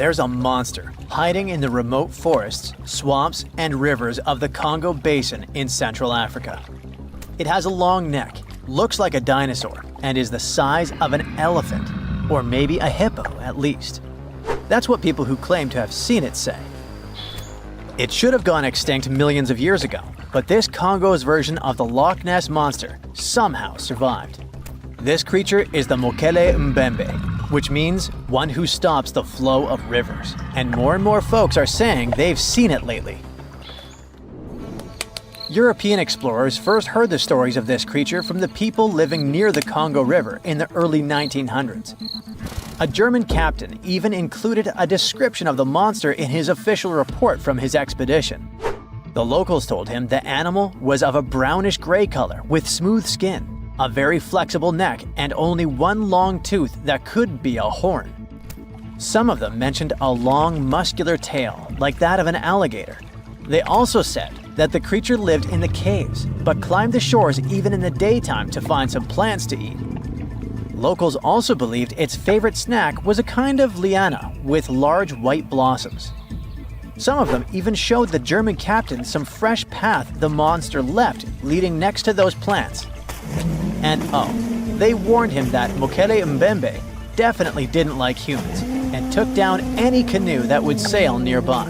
there's a monster hiding in the remote forests, swamps, and rivers of the Congo Basin in Central Africa. It has a long neck, looks like a dinosaur, and is the size of an elephant, or maybe a hippo at least. That's what people who claim to have seen it say. It should have gone extinct millions of years ago, but this Congo's version of the Loch Ness Monster somehow survived. This creature is the Mokele Mbembe, which means one who stops the flow of rivers, and more folks are saying they've seen it lately. European explorers first heard the stories of this creature from the people living near the Congo River in the early 1900s. A German captain even included a description of the monster in his official report from his expedition. The locals told him the animal was of a brownish-gray color with smooth skin, a very flexible neck, and only one long tooth that could be a horn. Some of them mentioned a long, muscular tail, like that of an alligator. They also said that the creature lived in the caves, but climbed the shores even in the daytime to find some plants to eat. Locals also believed its favorite snack was a kind of liana with large white blossoms. Some of them even showed the German captain some fresh path the monster left leading next to those plants. And they warned him that Mokele Mbembe definitely didn't like humans and took down any canoe that would sail nearby.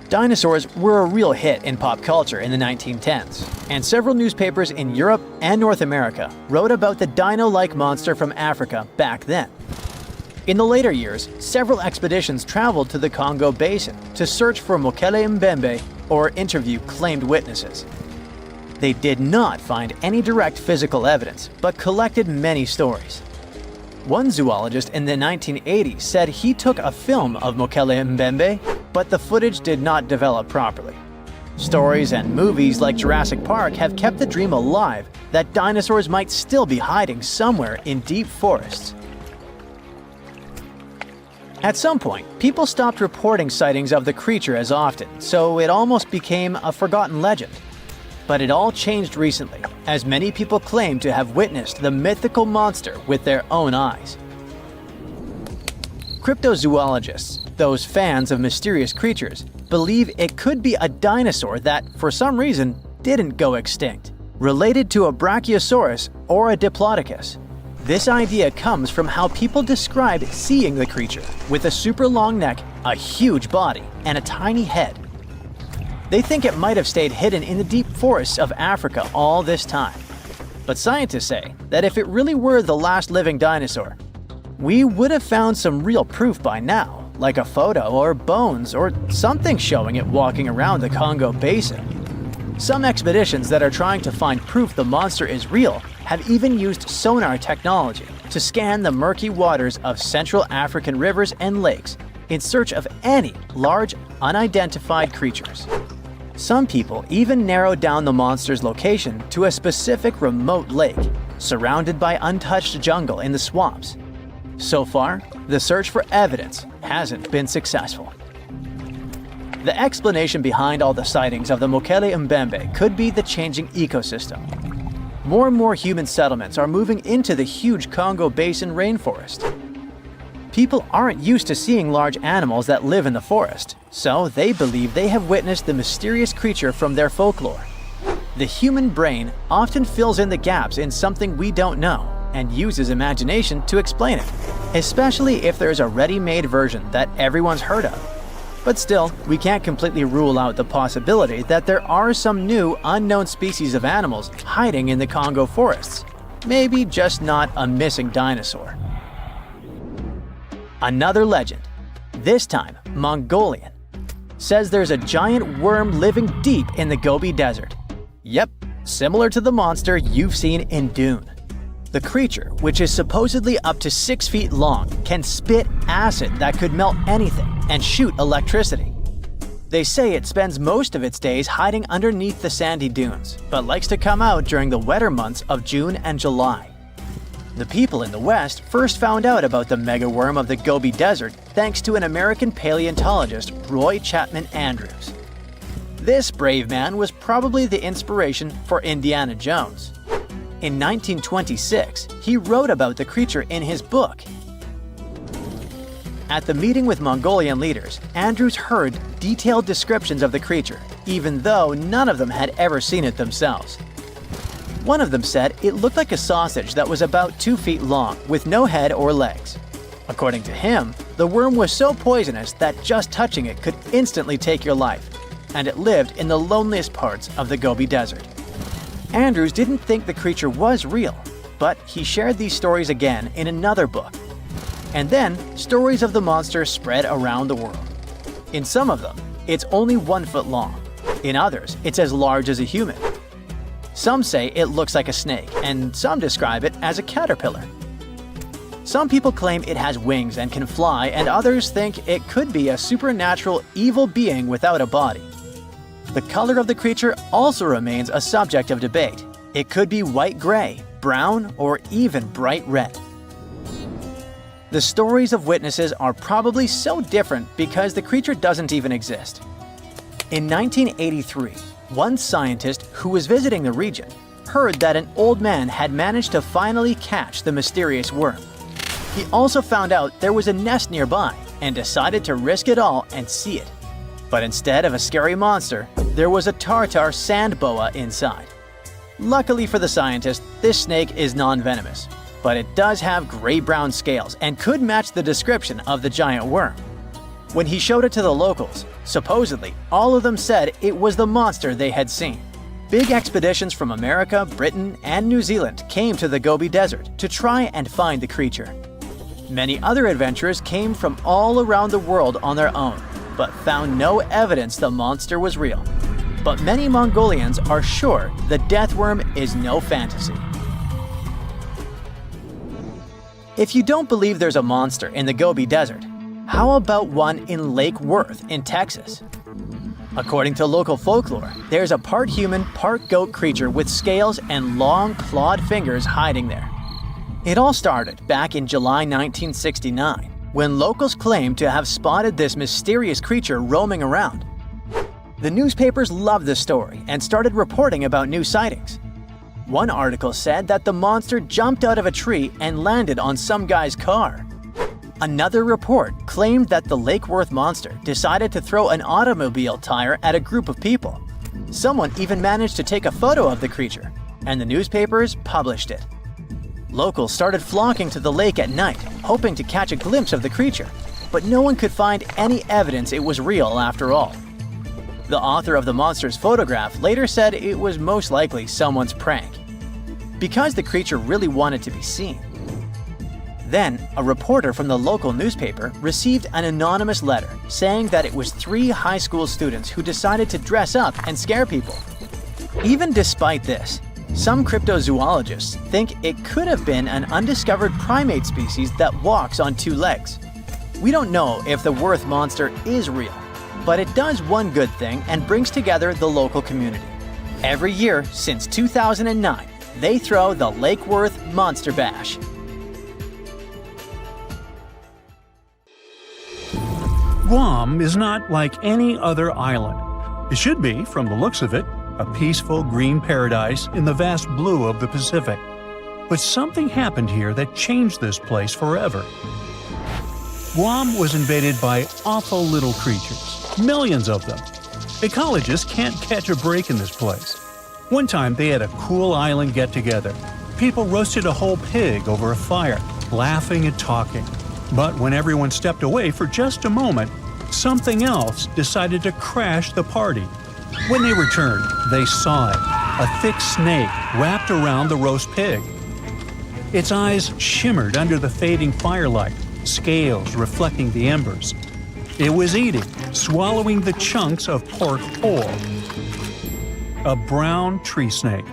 Dinosaurs were a real hit in pop culture in the 1910s, and several newspapers in Europe and North America wrote about the dino-like monster from Africa back then. In the later years, several expeditions traveled to the Congo Basin to search for Mokele Mbembe or interview claimed witnesses. They did not find any direct physical evidence, but collected many stories. One zoologist in the 1980s said he took a film of Mokele Mbembe, but the footage did not develop properly. Stories and movies like Jurassic Park have kept the dream alive that dinosaurs might still be hiding somewhere in deep forests. At some point, people stopped reporting sightings of the creature as often, so it almost became a forgotten legend. But it all changed recently, as many people claim to have witnessed the mythical monster with their own eyes. Cryptozoologists, those fans of mysterious creatures, believe it could be a dinosaur that, for some reason, didn't go extinct, related to a brachiosaurus or a diplodocus. This idea comes from how people describe seeing the creature, with a super long neck, a huge body, and a tiny head. They think it might have stayed hidden in the deep forests of Africa all this time. But scientists say that if it really were the last living dinosaur, we would have found some real proof by now, like a photo or bones or something showing it walking around the Congo Basin. Some expeditions that are trying to find proof the monster is real have even used sonar technology to scan the murky waters of Central African rivers and lakes in search of any large, unidentified creatures. Some people even narrowed down the monster's location to a specific remote lake, surrounded by untouched jungle in the swamps. So far, the search for evidence hasn't been successful. The explanation behind all the sightings of the Mokele Mbembe could be the changing ecosystem. More and more human settlements are moving into the huge Congo Basin rainforest. People aren't used to seeing large animals that live in the forest, so they believe they have witnessed the mysterious creature from their folklore. The human brain often fills in the gaps in something we don't know and uses imagination to explain it, especially if there's a ready-made version that everyone's heard of. But still, we can't completely rule out the possibility that there are some new, unknown species of animals hiding in the Congo forests. Maybe just not a missing dinosaur. Another legend, this time Mongolian, says there's a giant worm living deep in the Gobi Desert. Yep, similar to the monster you've seen in Dune. The creature, which is supposedly up to 6 feet long, can spit acid that could melt anything and shoot electricity. They say it spends most of its days hiding underneath the sandy dunes, but likes to come out during the wetter months of June and July. The people in the West first found out about the megaworm of the Gobi Desert thanks to an American paleontologist, Roy Chapman Andrews. This brave man was probably the inspiration for Indiana Jones. In 1926, he wrote about the creature in his book. At the meeting with Mongolian leaders, Andrews heard detailed descriptions of the creature, even though none of them had ever seen it themselves. One of them said it looked like a sausage that was about 2 feet long, with no head or legs. According to him, the worm was so poisonous that just touching it could instantly take your life, and it lived in the loneliest parts of the Gobi Desert. Andrews didn't think the creature was real, but he shared these stories again in another book. And then, stories of the monster spread around the world. In some of them, it's only 1 foot long. In others, it's as large as a human. Some say it looks like a snake, and some describe it as a caterpillar. Some people claim it has wings and can fly, and others think it could be a supernatural evil being without a body. The color of the creature also remains a subject of debate. It could be white-gray, brown, or even bright red. The stories of witnesses are probably so different because the creature doesn't even exist. In 1983, one scientist who was visiting the region heard that an old man had managed to finally catch the mysterious worm. He also found out there was a nest nearby and decided to risk it all and see it. But instead of a scary monster, there was a tartar sand boa inside. Luckily for the scientist, this snake is non-venomous, but it does have gray-brown scales and could match the description of the giant worm. When he showed it to the locals, supposedly all of them said it was the monster they had seen. Big expeditions from America, Britain, and New Zealand came to the Gobi Desert to try and find the creature. Many other adventurers came from all around the world on their own, but found no evidence the monster was real. But many Mongolians are sure the death worm is no fantasy. If you don't believe there's a monster in the Gobi Desert, how about one in Lake Worth in Texas? According to local folklore, there's a part human, part goat creature with scales and long clawed fingers hiding there. It all started back in July 1969, when locals claimed to have spotted this mysterious creature roaming around. The newspapers loved the story and started reporting about new sightings. One article said that the monster jumped out of a tree and landed on some guy's car. Another report claimed that the Lake Worth monster decided to throw an automobile tire at a group of people. Someone even managed to take a photo of the creature, and the newspapers published it. Locals started flocking to the lake at night, hoping to catch a glimpse of the creature, but no one could find any evidence it was real after all. The author of the monster's photograph later said it was most likely someone's prank, because the creature really wanted to be seen. Then, a reporter from the local newspaper received an anonymous letter saying that it was 3 high school students who decided to dress up and scare people. Even despite this, some cryptozoologists think it could have been an undiscovered primate species that walks on 2 legs. We don't know if the Worth monster is real, but it does one good thing and brings together the local community. Every year since 2009, they throw the Lake Worth Monster Bash. Guam is not like any other island. It should be, from the looks of it, a peaceful green paradise in the vast blue of the Pacific. But something happened here that changed this place forever. Guam was invaded by awful little creatures, millions of them. Ecologists can't catch a break in this place. One time they had a cool island get-together. People roasted a whole pig over a fire, laughing and talking. But when everyone stepped away for just a moment, something else decided to crash the party. When they returned, they saw it, a thick snake wrapped around the roast pig. Its eyes shimmered under the fading firelight, scales reflecting the embers. It was eating, swallowing the chunks of pork whole. A brown tree snake.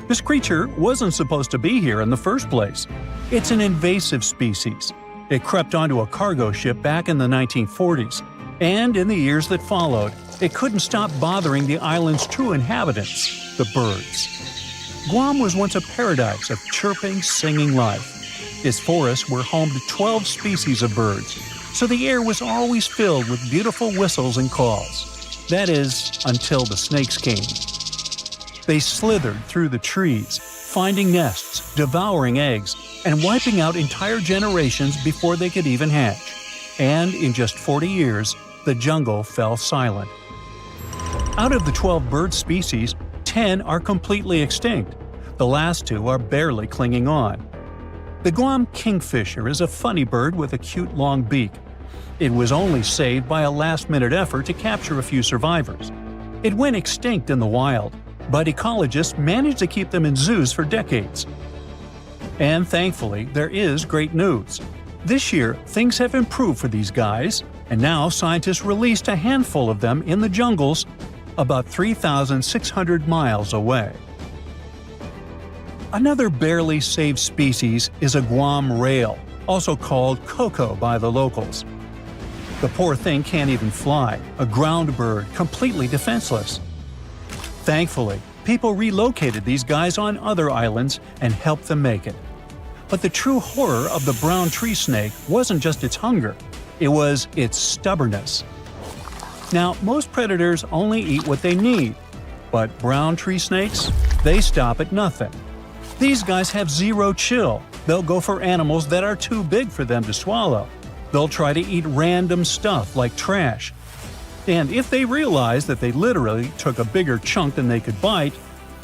This creature wasn't supposed to be here in the first place. It's an invasive species. It crept onto a cargo ship back in the 1940s, and in the years that followed, it couldn't stop bothering the island's true inhabitants, the birds. Guam was once a paradise of chirping, singing life. Its forests were home to 12 species of birds, so the air was always filled with beautiful whistles and calls. That is, until the snakes came. They slithered through the trees, finding nests, devouring eggs, and wiping out entire generations before they could even hatch. and in just 40 years, the jungle fell silent. Out of the 12 bird species, 10 are completely extinct. The last 2 are barely clinging on. The Guam kingfisher is a funny bird with a cute long beak. It was only saved by a last-minute effort to capture a few survivors. It went extinct in the wild, but ecologists managed to keep them in zoos for decades. And thankfully, there is great news. This year, things have improved for these guys, and now scientists released a handful of them in the jungles about 3,600 miles away. Another barely saved species is a Guam rail, also called Coco by the locals. The poor thing can't even fly, a ground bird completely defenseless. Thankfully, people relocated these guys on other islands and helped them make it. But the true horror of the brown tree snake wasn't just its hunger, it was its stubbornness. Now, most predators only eat what they need, but brown tree snakes, they stop at nothing. These guys have zero chill. They'll go for animals that are too big for them to swallow. They'll try to eat random stuff like trash. And if they realize that they literally took a bigger chunk than they could bite,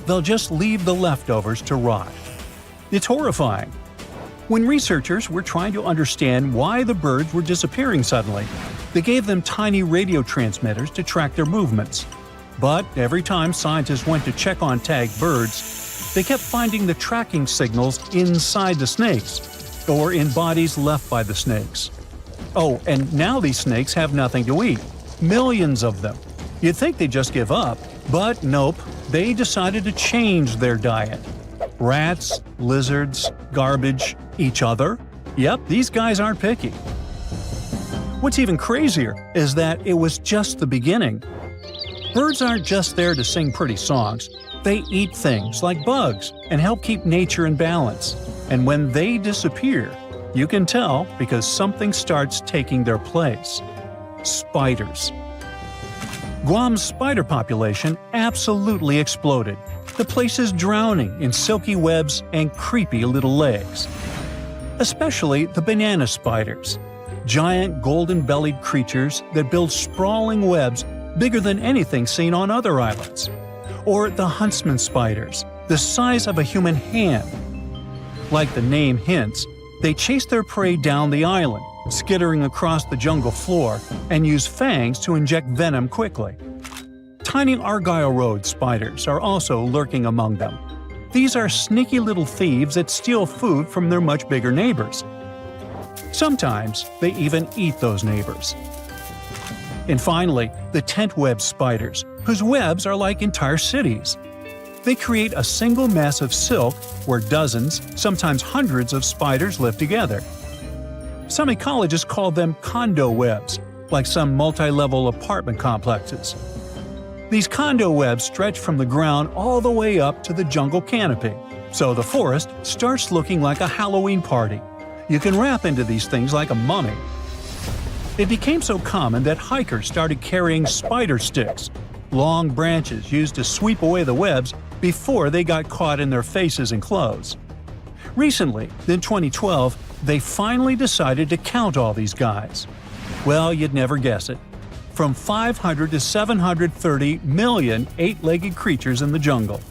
they'll just leave the leftovers to rot. It's horrifying. When researchers were trying to understand why the birds were disappearing suddenly, they gave them tiny radio transmitters to track their movements. But every time scientists went to check on tagged birds, they kept finding the tracking signals inside the snakes, or in bodies left by the snakes. Oh, and now these snakes have nothing to eat. Millions of them. You'd think they'd just give up, but nope, they decided to change their diet. Rats, lizards, garbage, each other. Yep, these guys aren't picky. What's even crazier is that it was just the beginning. Birds aren't just there to sing pretty songs. They eat things like bugs and help keep nature in balance. And when they disappear, you can tell because something starts taking their place. Spiders. Guam's spider population absolutely exploded. The place is drowning in silky webs and creepy little legs. Especially the banana spiders. Giant golden-bellied creatures that build sprawling webs bigger than anything seen on other islands. Or the huntsman spiders, the size of a human hand. Like the name hints, they chase their prey down the island, skittering across the jungle floor, and use fangs to inject venom quickly. Tiny Argyle Road spiders are also lurking among them. These are sneaky little thieves that steal food from their much bigger neighbors. Sometimes they even eat those neighbors. And finally, the tent web spiders, whose webs are like entire cities. They create a single mass of silk where dozens, sometimes hundreds of spiders live together. Some ecologists call them condo webs, like some multi-level apartment complexes. These condo webs stretch from the ground all the way up to the jungle canopy, so the forest starts looking like a Halloween party. You can wrap into these things like a mummy. It became so common that hikers started carrying spider sticks, long branches used to sweep away the webs before they got caught in their faces and clothes. Recently, in 2012, they finally decided to count all these guys. Well, you'd never guess it. From 500 to 730 million eight-legged creatures in the jungle.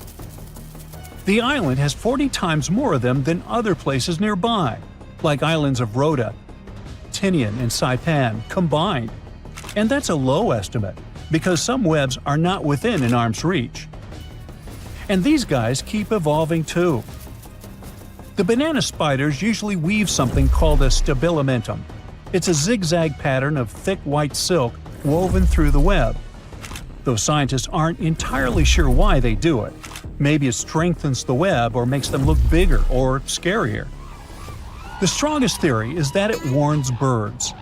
The island has 40 times more of them than other places nearby, like islands of Rota, Tinian, and Saipan combined. And that's a low estimate, because some webs are not within an arm's reach. And these guys keep evolving too. The banana spiders usually weave something called a stabilimentum. It's a zigzag pattern of thick white silk woven through the web. Though scientists aren't entirely sure why they do it. Maybe it strengthens the web or makes them look bigger or scarier. The strongest theory is that it warns birds.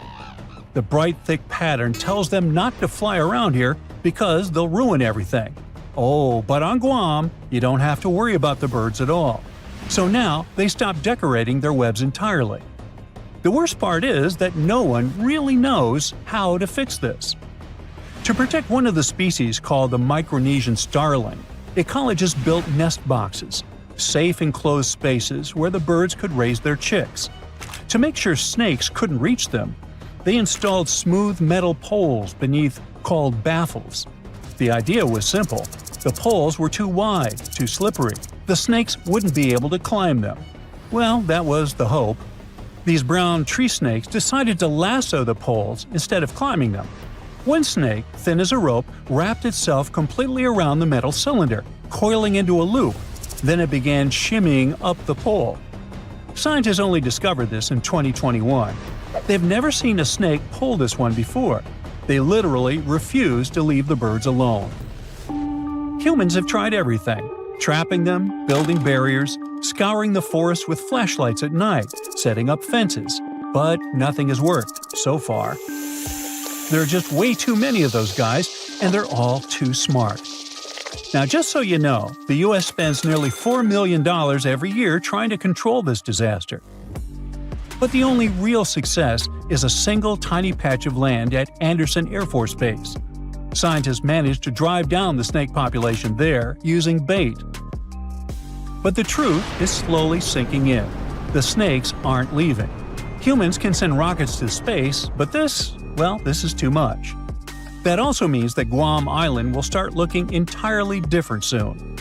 The bright, thick pattern tells them not to fly around here because they'll ruin everything. Oh, but on Guam, you don't have to worry about the birds at all. So now they stop decorating their webs entirely. The worst part is that no one really knows how to fix this. To protect one of the species called the Micronesian starling, ecologists built nest boxes, safe enclosed spaces where the birds could raise their chicks. To make sure snakes couldn't reach them, They installed smooth metal poles beneath called baffles. The idea was simple. The poles were too wide, too slippery. The snakes wouldn't be able to climb them. Well, that was the hope. These brown tree snakes decided to lasso the poles instead of climbing them. One snake, thin as a rope, wrapped itself completely around the metal cylinder, coiling into a loop. Then it began shimmying up the pole. Scientists only discovered this in 2021. They've never seen a snake pull this one before. They literally refuse to leave the birds alone. Humans have tried everything: trapping them, building barriers, scouring the forest with flashlights at night, setting up fences. But nothing has worked, so far. There are just way too many of those guys, and they're all too smart. Now, just so you know, the U.S. spends nearly $4 million every year trying to control this disaster. But the only real success is a single tiny patch of land at Andersen Air Force Base. Scientists managed to drive down the snake population there using bait. But the truth is slowly sinking in. The snakes aren't leaving. Humans can send rockets to space, but this is too much. That also means that Guam Island will start looking entirely different soon.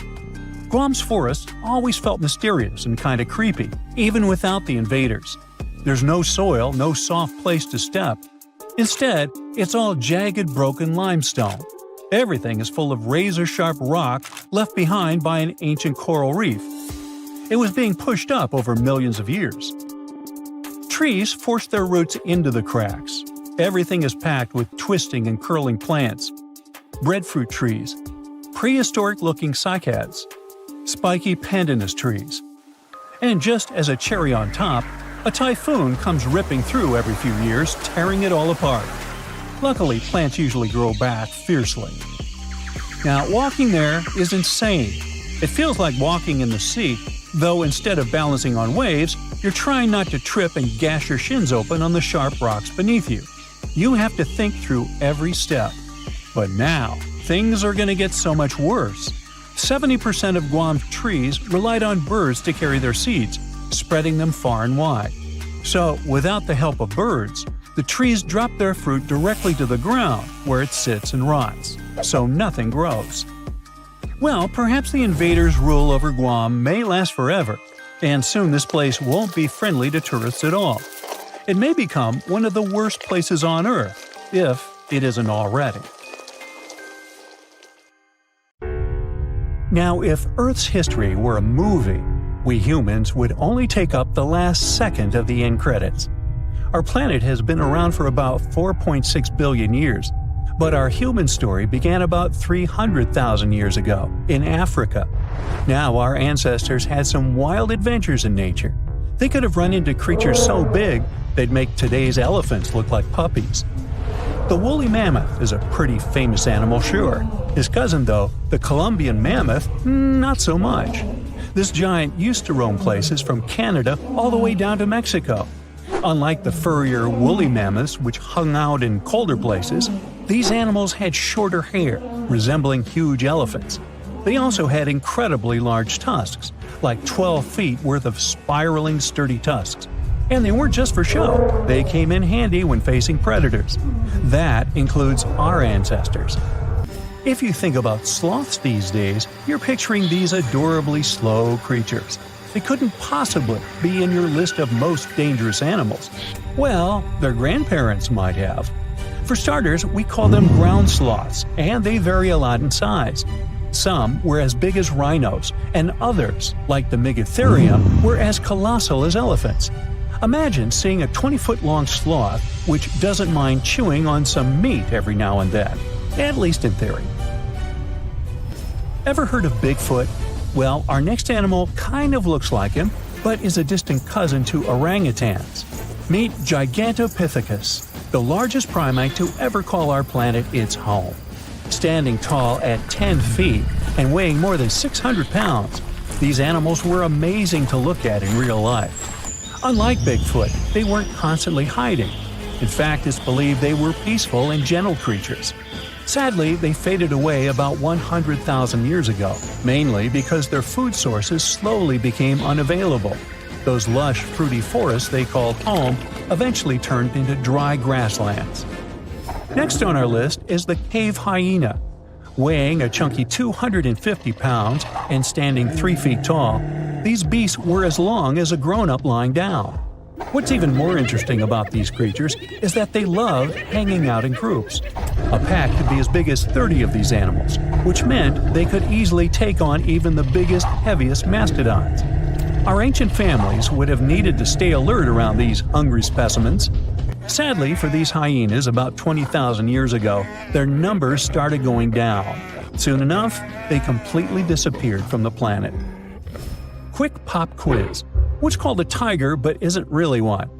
Guam's forests always felt mysterious and kind of creepy, even without the invaders. There's no soil, no soft place to step. Instead, it's all jagged, broken limestone. Everything is full of razor-sharp rock left behind by an ancient coral reef. It was being pushed up over millions of years. Trees force their roots into the cracks. Everything is packed with twisting and curling plants. Breadfruit trees, prehistoric-looking cycads, spiky pandanus trees. And just as a cherry on top, a typhoon comes ripping through every few years, tearing it all apart. Luckily, plants usually grow back fiercely. Now, walking there is insane. It feels like walking in the sea, though instead of balancing on waves, you're trying not to trip and gash your shins open on the sharp rocks beneath you. You have to think through every step. But now, things are going to get so much worse. 70% of Guam's trees relied on birds to carry their seeds, spreading them far and wide. So, without the help of birds, the trees drop their fruit directly to the ground, where it sits and rots. So nothing grows. Well, perhaps the invaders' rule over Guam may last forever, and soon this place won't be friendly to tourists at all. It may become one of the worst places on Earth, if it isn't already. Now, if Earth's history were a movie, we humans would only take up the last second of the end credits. Our planet has been around for about 4.6 billion years, but our human story began about 300,000 years ago, in Africa. Now our ancestors had some wild adventures in nature. They could have run into creatures so big they'd make today's elephants look like puppies. The woolly mammoth is a pretty famous animal, sure. His cousin, though, the Columbian mammoth, not so much. This giant used to roam places from Canada all the way down to Mexico. Unlike the furrier woolly mammoths, which hung out in colder places, these animals had shorter hair, resembling huge elephants. They also had incredibly large tusks, like 12 feet worth of spiraling, sturdy tusks. And they weren't just for show, they came in handy when facing predators. That includes our ancestors. If you think about sloths these days, you're picturing these adorably slow creatures. They couldn't possibly be in your list of most dangerous animals. Well, their grandparents might have. For starters, we call them ground sloths, and they vary a lot in size. Some were as big as rhinos, and others, like the Megatherium, were as colossal as elephants. Imagine seeing a 20-foot-long sloth which doesn't mind chewing on some meat every now and then, at least in theory. Ever heard of Bigfoot? Well, our next animal kind of looks like him, but is a distant cousin to orangutans. Meet Gigantopithecus, the largest primate to ever call our planet its home. Standing tall at 10 feet and weighing more than 600 pounds, these animals were amazing to look at in real life. Unlike Bigfoot, they weren't constantly hiding. In fact, it's believed they were peaceful and gentle creatures. Sadly, they faded away about 100,000 years ago, mainly because their food sources slowly became unavailable. Those lush, fruity forests they called home eventually turned into dry grasslands. Next on our list is the cave hyena. Weighing a chunky 250 pounds and standing 3 feet tall, these beasts were as long as a grown-up lying down. What's even more interesting about these creatures is that they love hanging out in groups. A pack could be as big as 30 of these animals, which meant they could easily take on even the biggest, heaviest mastodons. Our ancient families would have needed to stay alert around these hungry specimens. Sadly for these hyenas, about 20,000 years ago, their numbers started going down. Soon enough, they completely disappeared from the planet. Quick pop quiz. What's called a tiger but isn't really one?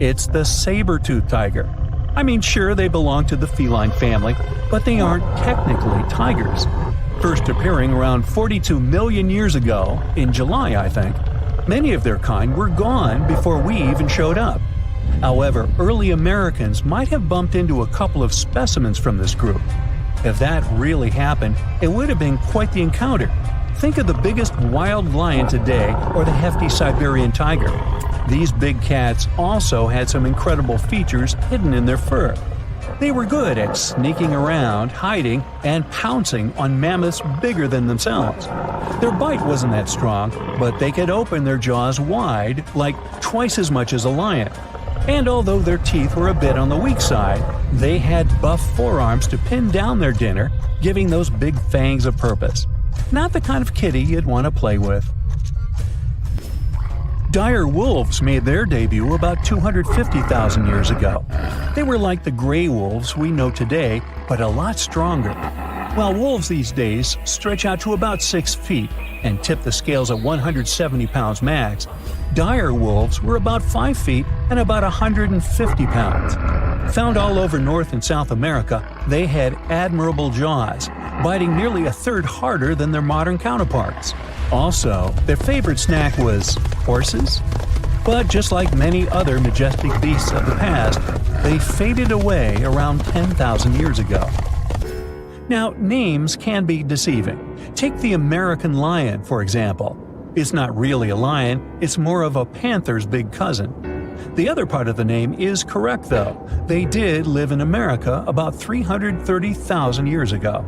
It's the saber-toothed tiger. I mean, sure, they belong to the feline family, but they aren't technically tigers. First appearing around 42 million years ago, in July, I think, many of their kind were gone before we even showed up. However, early Americans might have bumped into a couple of specimens from this group. If that really happened, it would have been quite the encounter. Think of the biggest wild lion today or the hefty Siberian tiger. These big cats also had some incredible features hidden in their fur. They were good at sneaking around, hiding, and pouncing on mammoths bigger than themselves. Their bite wasn't that strong, but they could open their jaws wide, like twice as much as a lion. And although their teeth were a bit on the weak side, they had buff forearms to pin down their dinner, giving those big fangs a purpose. Not the kind of kitty you'd want to play with. Dire wolves made their debut about 250,000 years ago. They were like the gray wolves we know today, but a lot stronger. While wolves these days stretch out to about 6 feet and tip the scales at 170 pounds max, dire wolves were about 5 feet and about 150 pounds. Found all over North and South America, they had admirable jaws, biting nearly a third harder than their modern counterparts. Also, their favorite snack was horses. But just like many other majestic beasts of the past, they faded away around 10,000 years ago. Now, names can be deceiving. Take the American lion, for example. It's not really a lion, it's more of a panther's big cousin. The other part of the name is correct, though. They did live in America about 330,000 years ago.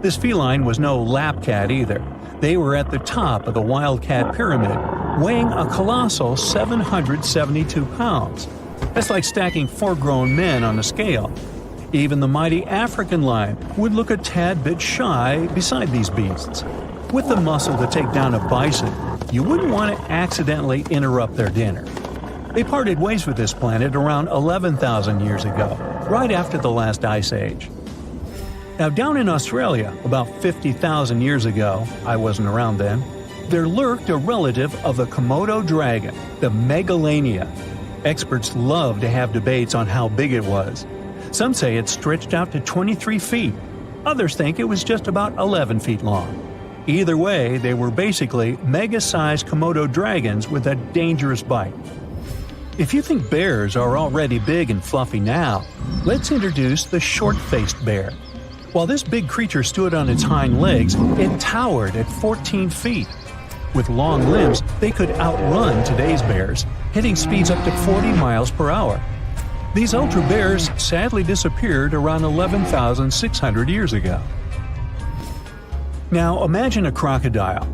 This feline was no lap cat either. They were at the top of the wildcat pyramid, weighing a colossal 772 pounds. That's like stacking 4 grown men on a scale. Even the mighty African lion would look a tad bit shy beside these beasts. With the muscle to take down a bison, you wouldn't want to accidentally interrupt their dinner. They parted ways with this planet around 11,000 years ago, right after the last ice age. Now, down in Australia, about 50,000 years ago, I wasn't around then, there lurked a relative of the Komodo dragon, the Megalania. Experts love to have debates on how big it was. Some say it stretched out to 23 feet. Others think it was just about 11 feet long. Either way, they were basically mega-sized Komodo dragons with a dangerous bite. If you think bears are already big and fluffy now, let's introduce the short-faced bear. While this big creature stood on its hind legs, it towered at 14 feet. With long limbs, they could outrun today's bears, hitting speeds up to 40 miles per hour. These ultra bears sadly disappeared around 11,600 years ago. Now imagine a crocodile.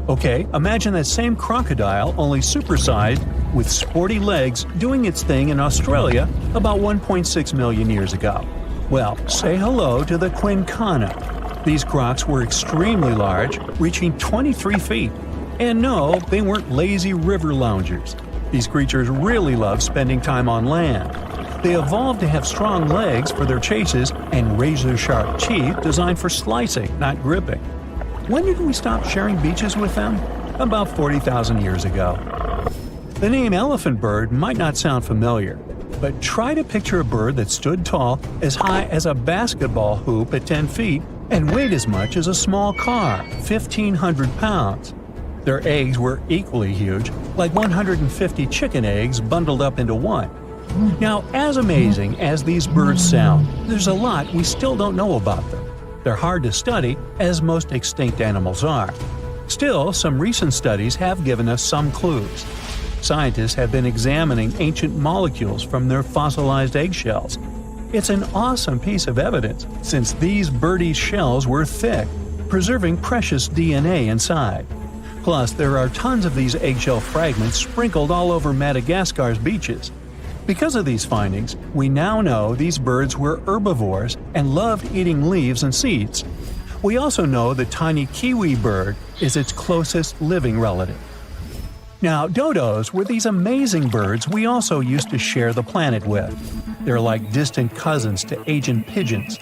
Okay, imagine that same crocodile, only supersized, with sporty legs, doing its thing in Australia about 1.6 million years ago. Well, say hello to the quincana. These crocs were extremely large, reaching 23 feet. And no, they weren't lazy river loungers. These creatures really love spending time on land. They evolved to have strong legs for their chases and razor-sharp teeth designed for slicing, not gripping. When did we stop sharing beaches with them? About 40,000 years ago. The name elephant bird might not sound familiar, but try to picture a bird that stood tall as high as a basketball hoop at 10 feet and weighed as much as a small car, 1,500 pounds. Their eggs were equally huge, like 150 chicken eggs bundled up into one. Now, as amazing as these birds sound, there's a lot we still don't know about them. They're hard to study, as most extinct animals are. Still, some recent studies have given us some clues. Scientists have been examining ancient molecules from their fossilized eggshells. It's an awesome piece of evidence, since these birdies' shells were thick, preserving precious DNA inside. Plus, there are tons of these eggshell fragments sprinkled all over Madagascar's beaches. Because of these findings, we now know these birds were herbivores and loved eating leaves and seeds. We also know the tiny kiwi bird is its closest living relative. Now, dodos were these amazing birds we also used to share the planet with. They're like distant cousins to ancient pigeons.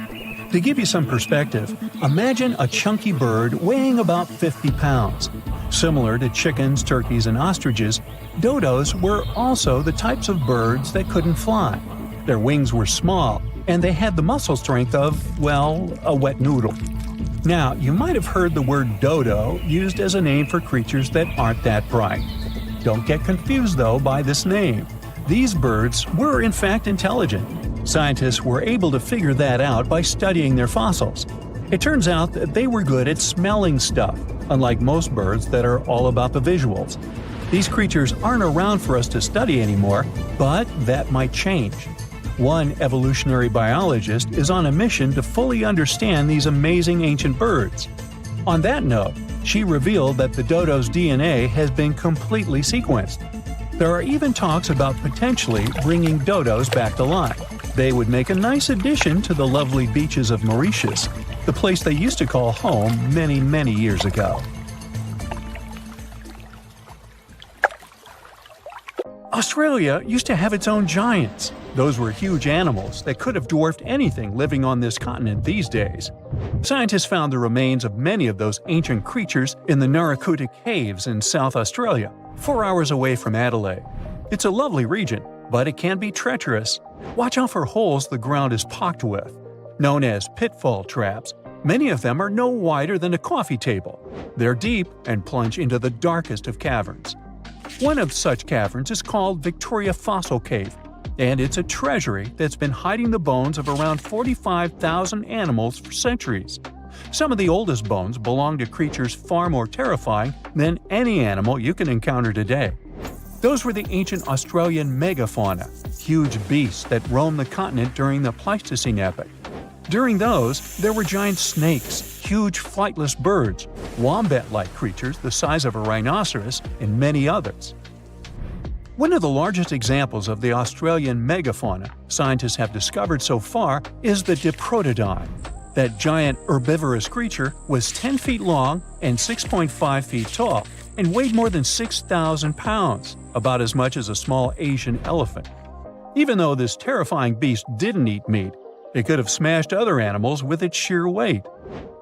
To give you some perspective, imagine a chunky bird weighing about 50 pounds. Similar to chickens, turkeys, and ostriches, dodos were also the types of birds that couldn't fly. Their wings were small, and they had the muscle strength of, well, a wet noodle. Now, you might have heard the word dodo used as a name for creatures that aren't that bright. Don't get confused, though, by this name. These birds were in fact intelligent. Scientists were able to figure that out by studying their fossils. It turns out that they were good at smelling stuff, unlike most birds that are all about the visuals. These creatures aren't around for us to study anymore, but that might change. One evolutionary biologist is on a mission to fully understand these amazing ancient birds. On that note, she revealed that the dodo's DNA has been completely sequenced. There are even talks about potentially bringing dodos back to life. They would make a nice addition to the lovely beaches of Mauritius, the place they used to call home many years ago. Australia used to have its own giants. Those were huge animals that could have dwarfed anything living on this continent these days. Scientists found the remains of many of those ancient creatures in the Narracuta Caves in South Australia, 4 hours away from Adelaide. It's a lovely region, but it can be treacherous. Watch out for holes the ground is pocked with. Known as pitfall traps, many of them are no wider than a coffee table. They're deep and plunge into the darkest of caverns. One of such caverns is called Victoria Fossil Cave, and it's a treasury that's been hiding the bones of around 45,000 animals for centuries. Some of the oldest bones belong to creatures far more terrifying than any animal you can encounter today. Those were the ancient Australian megafauna, huge beasts that roamed the continent during the Pleistocene epoch. During those, there were giant snakes, huge flightless birds, wombat-like creatures the size of a rhinoceros, and many others. One of the largest examples of the Australian megafauna scientists have discovered so far is the Diprotodon. That giant herbivorous creature was 10 feet long and 6.5 feet tall, and weighed more than 6,000 pounds, about as much as a small Asian elephant. Even though this terrifying beast didn't eat meat, it could have smashed other animals with its sheer weight.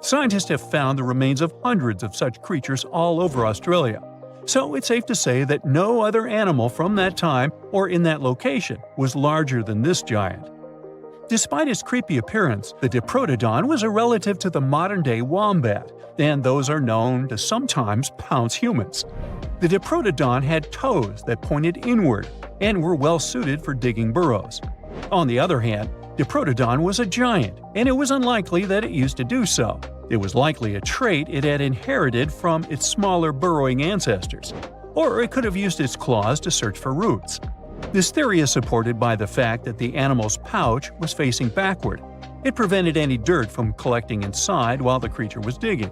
Scientists have found the remains of hundreds of such creatures all over Australia, so it's safe to say that no other animal from that time or in that location was larger than this giant. Despite its creepy appearance, the Diprotodon was a relative to the modern-day wombat, and those are known to sometimes pounce humans. The Diprotodon had toes that pointed inward and were well suited for digging burrows. On the other hand, Diprotodon was a giant, and it was unlikely that it used to do so. It was likely a trait it had inherited from its smaller burrowing ancestors, or it could have used its claws to search for roots. This theory is supported by the fact that the animal's pouch was facing backward. It prevented any dirt from collecting inside while the creature was digging.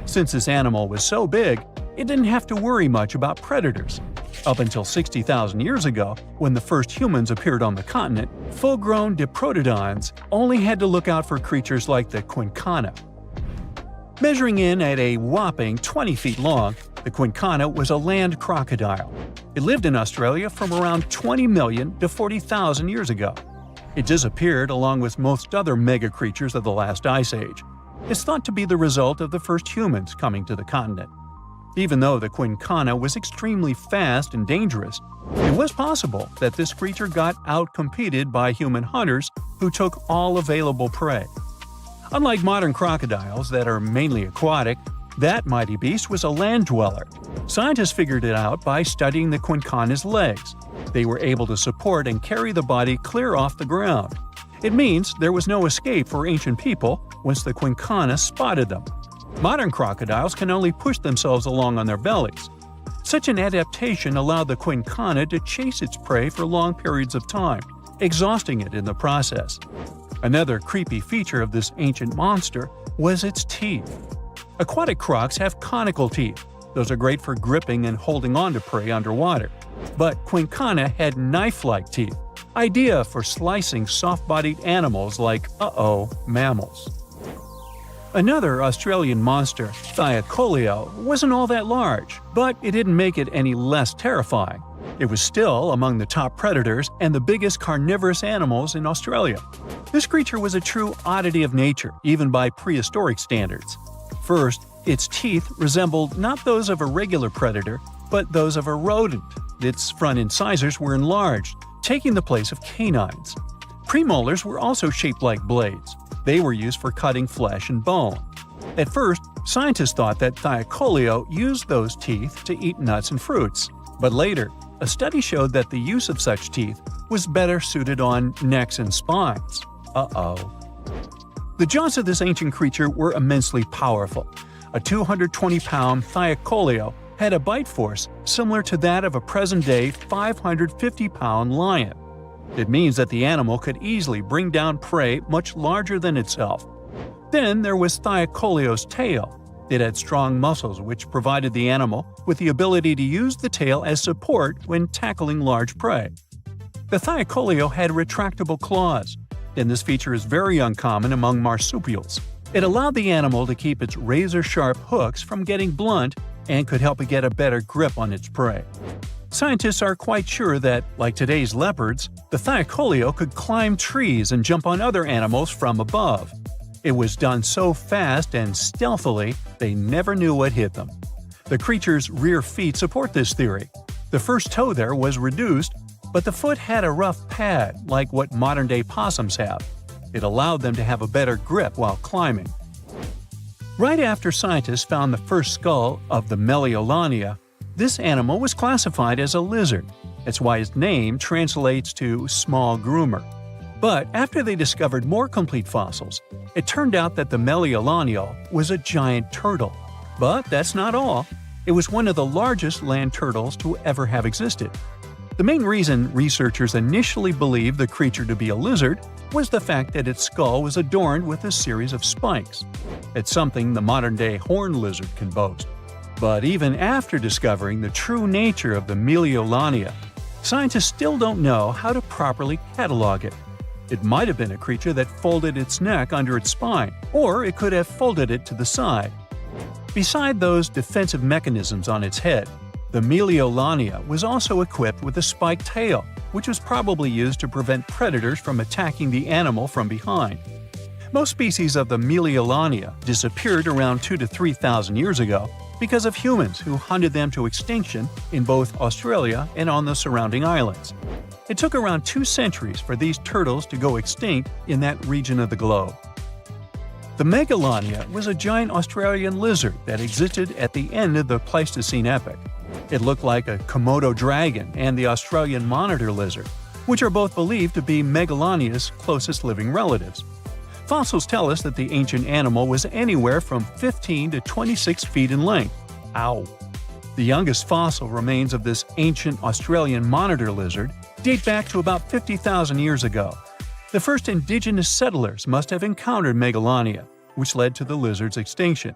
Since this animal was so big, it didn't have to worry much about predators. Up until 60,000 years ago, when the first humans appeared on the continent, full-grown Diprotodons only had to look out for creatures like the quincana. Measuring in at a whopping 20 feet long, the quincana was a land crocodile. It lived in Australia from around 20 million to 40,000 years ago. It disappeared along with most other mega creatures of the last ice age. It's thought to be the result of the first humans coming to the continent. Even though the quincana was extremely fast and dangerous, it was possible that this creature got out-competed by human hunters who took all available prey. Unlike modern crocodiles that are mainly aquatic, that mighty beast was a land dweller. Scientists figured it out by studying the quincana's legs. They were able to support and carry the body clear off the ground. It means there was no escape for ancient people once the quincana spotted them. Modern crocodiles can only push themselves along on their bellies. Such an adaptation allowed the quincana to chase its prey for long periods of time, exhausting it in the process. Another creepy feature of this ancient monster was its teeth. Aquatic crocs have conical teeth. Those are great for gripping and holding on to prey underwater. But quincana had knife-like teeth, ideal for slicing soft-bodied animals like, mammals. Another Australian monster, Thylacoleo, wasn't all that large, but it didn't make it any less terrifying. It was still among the top predators and the biggest carnivorous animals in Australia. This creature was a true oddity of nature, even by prehistoric standards. First, its teeth resembled not those of a regular predator, but those of a rodent. Its front incisors were enlarged, taking the place of canines. Premolars were also shaped like blades. They were used for cutting flesh and bone. At first, scientists thought that Thylacoleo used those teeth to eat nuts and fruits. But later, a study showed that the use of such teeth was better suited on necks and spines. The jaws of this ancient creature were immensely powerful. A 220-pound Thylacoleo had a bite force similar to that of a present-day 550-pound lion. It means that the animal could easily bring down prey much larger than itself. Then there was Thylacoleo's tail. It had strong muscles which provided the animal with the ability to use the tail as support when tackling large prey. The Thylacoleo had retractable claws, and this feature is very uncommon among marsupials. It allowed the animal to keep its razor-sharp hooks from getting blunt and could help it get a better grip on its prey. Scientists are quite sure that, like today's leopards, the Thylacoleo could climb trees and jump on other animals from above. It was done so fast and stealthily, they never knew what hit them. The creature's rear feet support this theory. The first toe there was reduced, but the foot had a rough pad like what modern-day possums have. It allowed them to have a better grip while climbing. Right after scientists found the first skull of the Meliolania, this animal was classified as a lizard. That's why its name translates to small groomer. But after they discovered more complete fossils, it turned out that the Meliolania was a giant turtle. But that's not all. It was one of the largest land turtles to ever have existed. The main reason researchers initially believed the creature to be a lizard was the fact that its skull was adorned with a series of spikes. It's something the modern-day horned lizard can boast. But even after discovering the true nature of the Meliolania, scientists still don't know how to properly catalog it. It might have been a creature that folded its neck under its spine, or it could have folded it to the side. Beside those defensive mechanisms on its head, the Meliolania was also equipped with a spiked tail, which was probably used to prevent predators from attacking the animal from behind. Most species of the Meliolania disappeared around 2,000 to 3,000 years ago because of humans who hunted them to extinction in both Australia and on the surrounding islands. It took around 2 centuries for these turtles to go extinct in that region of the globe. The Megalania was a giant Australian lizard that existed at the end of the Pleistocene epoch. It looked like a Komodo dragon and the Australian monitor lizard, which are both believed to be Megalania's closest living relatives. Fossils tell us that the ancient animal was anywhere from 15 to 26 feet in length. Ow! The youngest fossil remains of this ancient Australian monitor lizard date back to about 50,000 years ago. The first indigenous settlers must have encountered Megalania, which led to the lizard's extinction.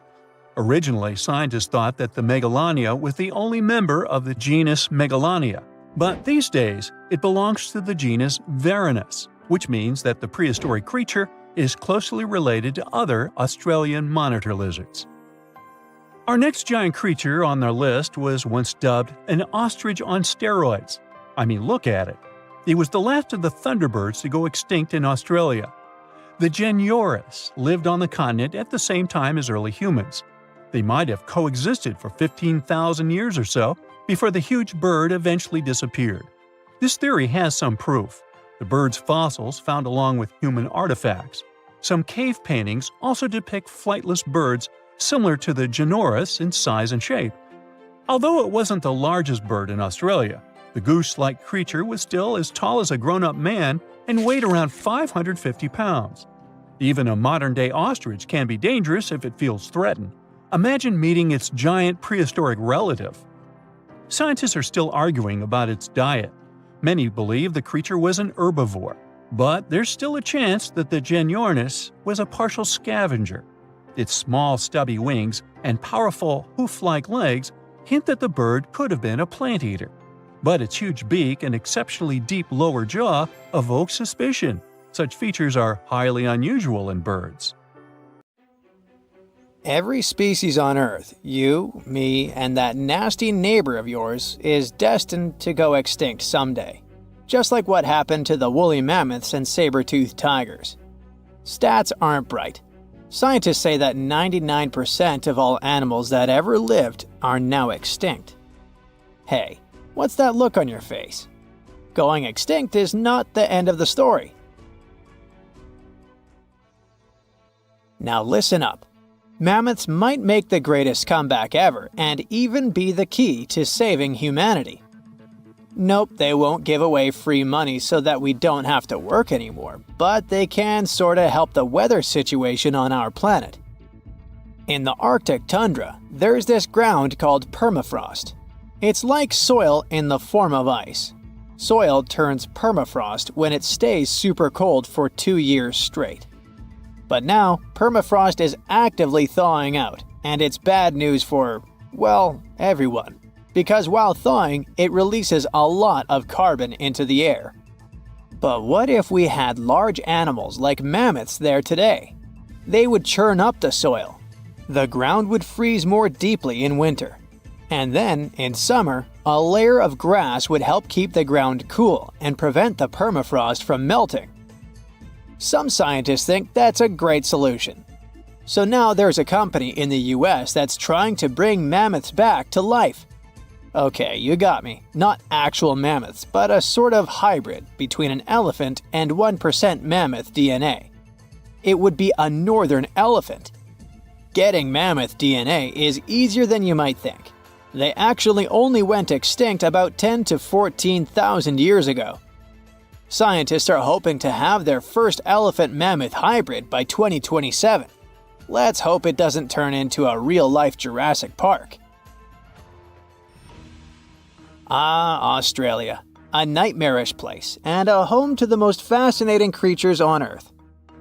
Originally, scientists thought that the Megalania was the only member of the genus Megalania, but these days it belongs to the genus Varanus, which means that the prehistoric creature is closely related to other Australian monitor lizards. Our next giant creature on our list was once dubbed an ostrich on steroids. I mean, look at it. It was the last of the thunderbirds to go extinct in Australia. The Genyorus lived on the continent at the same time as early humans. They might have coexisted for 15,000 years or so before the huge bird eventually disappeared. This theory has some proof. The bird's fossils found along with human artifacts. Some cave paintings also depict flightless birds similar to the Genyorus in size and shape. Although it wasn't the largest bird in Australia, the goose-like creature was still as tall as a grown-up man and weighed around 550 pounds. Even a modern-day ostrich can be dangerous if it feels threatened. Imagine meeting its giant prehistoric relative. Scientists are still arguing about its diet. Many believe the creature was an herbivore, but there's still a chance that the Genyornis was a partial scavenger. Its small, stubby wings and powerful hoof-like legs hint that the bird could have been a plant eater. But its huge beak and exceptionally deep lower jaw evoke suspicion. Such features are highly unusual in birds. Every species on Earth, you, me, and that nasty neighbor of yours, is destined to go extinct someday. Just like what happened to the woolly mammoths and saber-toothed tigers. Stats aren't bright. Scientists say that 99% of all animals that ever lived are now extinct. Hey, what's that look on your face? Going extinct is not the end of the story. Now listen up. Mammoths might make the greatest comeback ever and even be the key to saving humanity. Nope, they won't give away free money so that we don't have to work anymore, but they can sorta help the weather situation on our planet. In the Arctic tundra, there's this ground called permafrost. It's like soil in the form of ice. Soil turns permafrost when it stays super cold for 2 years straight. But now, permafrost is actively thawing out, and it's bad news for, well, everyone. Because while thawing, it releases a lot of carbon into the air. But what if we had large animals like mammoths there today? They would churn up the soil. The ground would freeze more deeply in winter. And then, in summer, a layer of grass would help keep the ground cool and prevent the permafrost from melting. Some scientists think that's a great solution. So now there's a company in the US that's trying to bring mammoths back to life. Okay, you got me. Not actual mammoths, but a sort of hybrid between an elephant and 1% mammoth DNA. It would be a northern elephant. Getting mammoth DNA is easier than you might think. They actually only went extinct about 10 to 14,000 years ago. Scientists are hoping to have their first elephant-mammoth hybrid by 2027. Let's hope it doesn't turn into a real-life Jurassic Park. Ah, Australia. A nightmarish place and a home to the most fascinating creatures on Earth.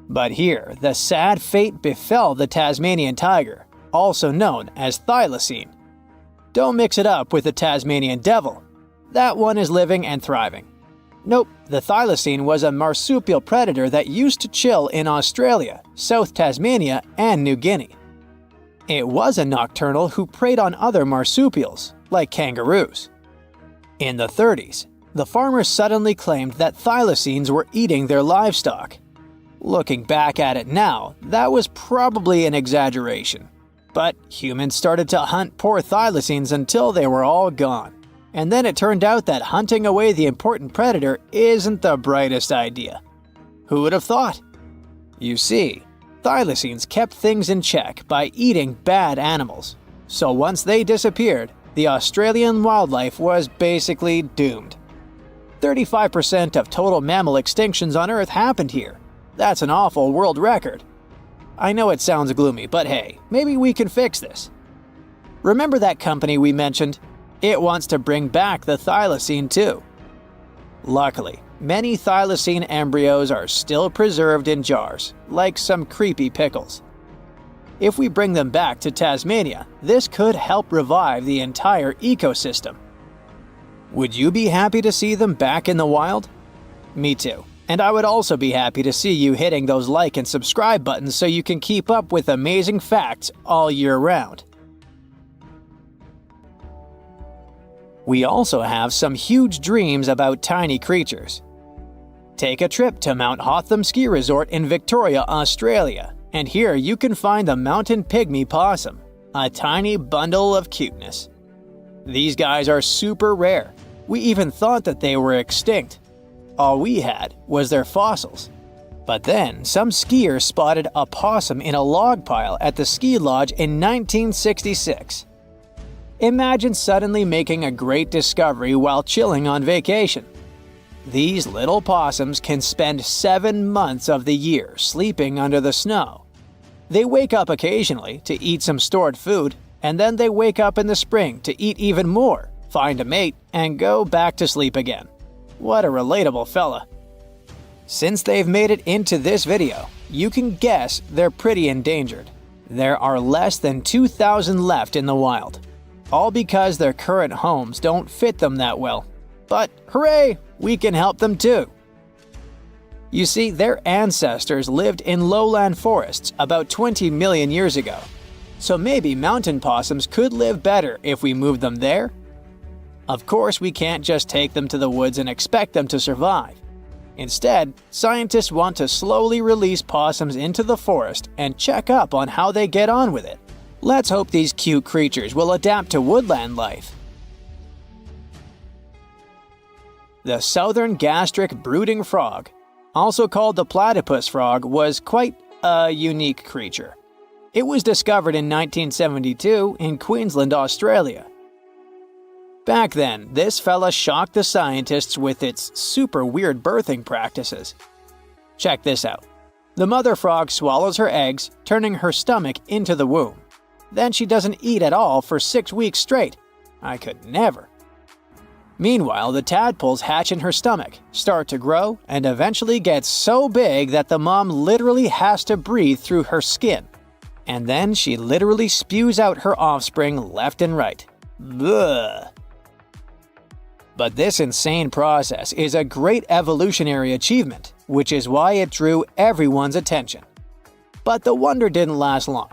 But here, the sad fate befell the Tasmanian tiger, also known as thylacine. Don't mix it up with the Tasmanian devil. That one is living and thriving. Nope, the thylacine was a marsupial predator that used to chill in Australia, South Tasmania, and New Guinea. It was a nocturnal who preyed on other marsupials, like kangaroos. In the 30s, the farmers suddenly claimed that thylacines were eating their livestock. Looking back at it now, that was probably an exaggeration. But humans started to hunt poor thylacines until they were all gone. And then it turned out that hunting away the important predator isn't the brightest idea. Who would have thought? You see, thylacines kept things in check by eating bad animals. So once they disappeared, the Australian wildlife was basically doomed. 35% of total mammal extinctions on Earth happened here. That's an awful world record. I know it sounds gloomy, but hey, maybe we can fix this. Remember that company we mentioned? It wants to bring back the thylacine too. Luckily, many thylacine embryos are still preserved in jars, like some creepy pickles. If we bring them back to Tasmania, this could help revive the entire ecosystem. Would you be happy to see them back in the wild? Me too. And I would also be happy to see you hitting those like and subscribe buttons so you can keep up with amazing facts all year round. We also have some huge dreams about tiny creatures. Take a trip to Mount Hotham Ski Resort in Victoria, Australia, and here you can find the mountain pygmy possum, a tiny bundle of cuteness. These guys are super rare. We even thought that they were extinct. All we had was their fossils. But then some skiers spotted a possum in a log pile at the ski lodge in 1966. Imagine suddenly making a great discovery while chilling on vacation. These little possums can spend 7 months of the year sleeping under the snow. They wake up occasionally to eat some stored food, and then they wake up in the spring to eat even more, find a mate, and go back to sleep again. What a relatable fella. Since they've made it into this video, you can guess they're pretty endangered. There are less than 2,000 left in the wild, all because their current homes don't fit them that well. But hooray, we can help them too! You see, their ancestors lived in lowland forests about 20 million years ago, so maybe mountain possums could live better if we moved them there? Of course, we can't just take them to the woods and expect them to survive. Instead, scientists want to slowly release possums into the forest and check up on how they get on with it. Let's hope these cute creatures will adapt to woodland life. The southern gastric brooding frog, also called the platypus frog, was quite a unique creature. It was discovered in 1972 in Queensland, Australia. Back then, this fella shocked the scientists with its super weird birthing practices. Check this out. The mother frog swallows her eggs, turning her stomach into the womb. Then she doesn't eat at all for 6 weeks straight. I could never. Meanwhile, the tadpoles hatch in her stomach, start to grow, and eventually get so big that the mom literally has to breathe through her skin. And then she literally spews out her offspring left and right. Bleh. But this insane process is a great evolutionary achievement, which is why it drew everyone's attention. But the wonder didn't last long.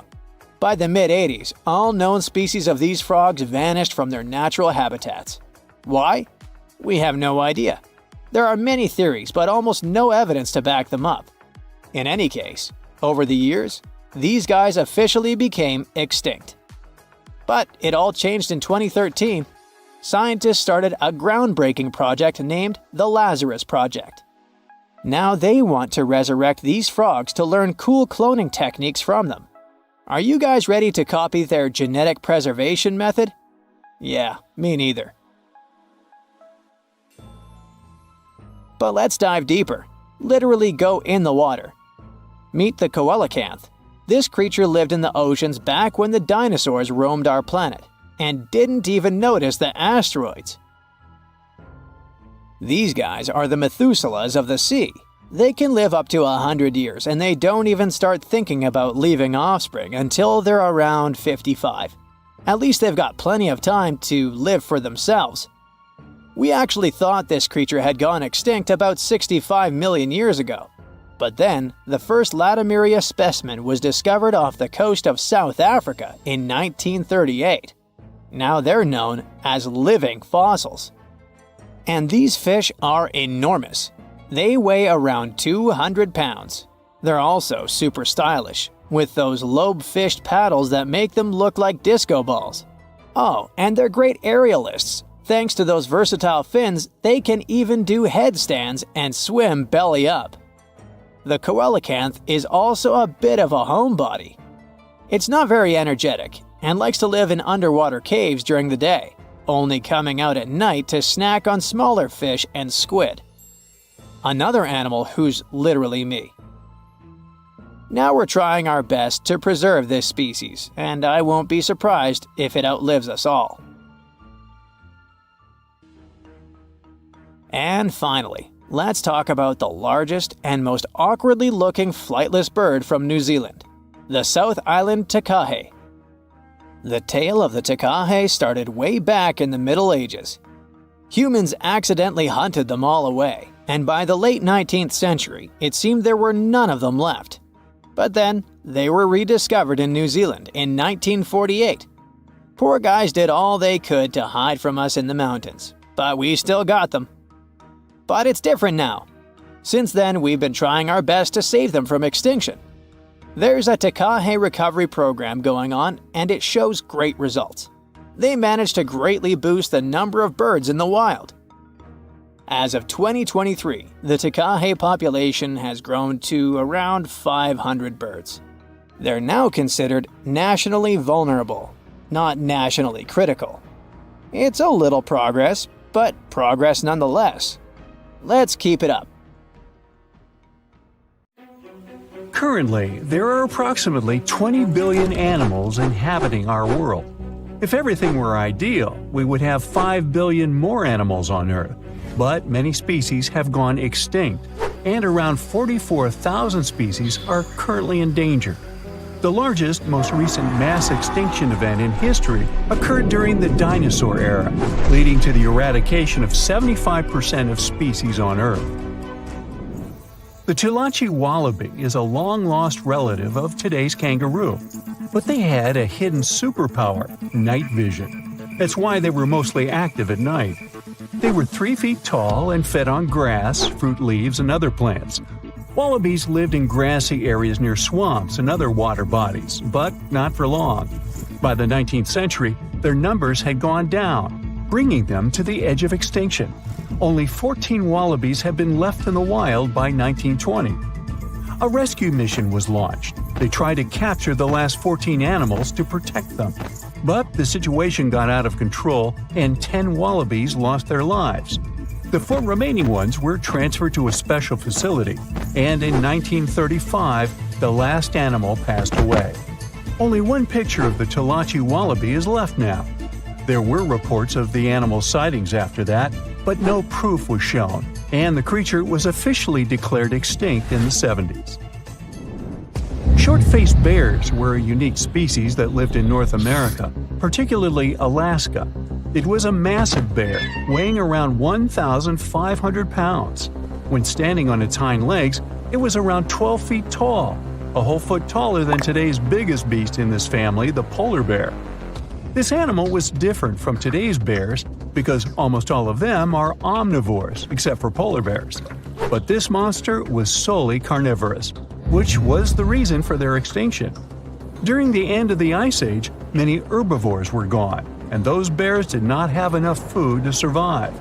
By the mid-80s, all known species of these frogs vanished from their natural habitats. Why? We have no idea. There are many theories, but almost no evidence to back them up. In any case, over the years, these guys officially became extinct. But it all changed in 2013. Scientists started a groundbreaking project named the Lazarus Project. Now they want to resurrect these frogs to learn cool cloning techniques from them. Are you guys ready to copy their genetic preservation method? Yeah, me neither. But let's dive deeper. Literally go in the water. Meet the coelacanth. This creature lived in the oceans back when the dinosaurs roamed our planet, and didn't even notice the asteroids. These guys are the Methuselahs of the sea. They can live up to 100 years, and they don't even start thinking about leaving offspring until they're around 55. At least they've got plenty of time to live for themselves. We actually thought this creature had gone extinct about 65 million years ago. But then, the first Latimeria specimen was discovered off the coast of South Africa in 1938. Now they're known as living fossils. And these fish are enormous. They weigh around 200 pounds. They're also super stylish, with those lobe-fished paddles that make them look like disco balls. Oh, and they're great aerialists. Thanks to those versatile fins, they can even do headstands and swim belly up. The coelacanth is also a bit of a homebody. It's not very energetic and likes to live in underwater caves during the day, only coming out at night to snack on smaller fish and squid. Another animal who's literally me. Now we're trying our best to preserve this species, and I won't be surprised if it outlives us all. And finally, let's talk about the largest and most awkwardly looking flightless bird from New Zealand, the South Island takahe. The tale of the takahe started way back in the Middle Ages. Humans accidentally hunted them all away, and by the late 19th century, it seemed there were none of them left. But then, they were rediscovered in New Zealand in 1948. Poor guys did all they could to hide from us in the mountains, but we still got them. But it's different now. Since then, we've been trying our best to save them from extinction. There's a takahe recovery program going on, and it shows great results. They managed to greatly boost the number of birds in the wild. As of 2023, the takahe population has grown to around 500 birds. They're now considered nationally vulnerable, not nationally critical. It's a little progress, but progress nonetheless. Let's keep it up. Currently, there are approximately 20 billion animals inhabiting our world. If everything were ideal, we would have 5 billion more animals on Earth. But many species have gone extinct, and around 44,000 species are currently endangered. The largest, most recent mass extinction event in history occurred during the dinosaur era, leading to the eradication of 75% of species on Earth. The Tulachi wallaby is a long-lost relative of today's kangaroo, but they had a hidden superpower, night vision. That's why they were mostly active at night. They were 3 feet tall and fed on grass, fruit leaves, and other plants. Wallabies lived in grassy areas near swamps and other water bodies, but not for long. By the 19th century, their numbers had gone down, bringing them to the edge of extinction. Only 14 wallabies had been left in the wild by 1920. A rescue mission was launched. They tried to capture the last 14 animals to protect them. But the situation got out of control and 10 wallabies lost their lives. The 4 remaining ones were transferred to a special facility, and in 1935, the last animal passed away. Only one picture of the Tulachi wallaby is left now. There were reports of the animal's sightings after that, but no proof was shown, and the creature was officially declared extinct in the 70s. Short-faced bears were a unique species that lived in North America, particularly Alaska. It was a massive bear, weighing around 1,500 pounds. When standing on its hind legs, it was around 12 feet tall, a whole foot taller than today's biggest beast in this family, the polar bear. This animal was different from today's bears because almost all of them are omnivores, except for polar bears. But this monster was solely carnivorous, which was the reason for their extinction. During the end of the Ice Age, many herbivores were gone, and those bears did not have enough food to survive.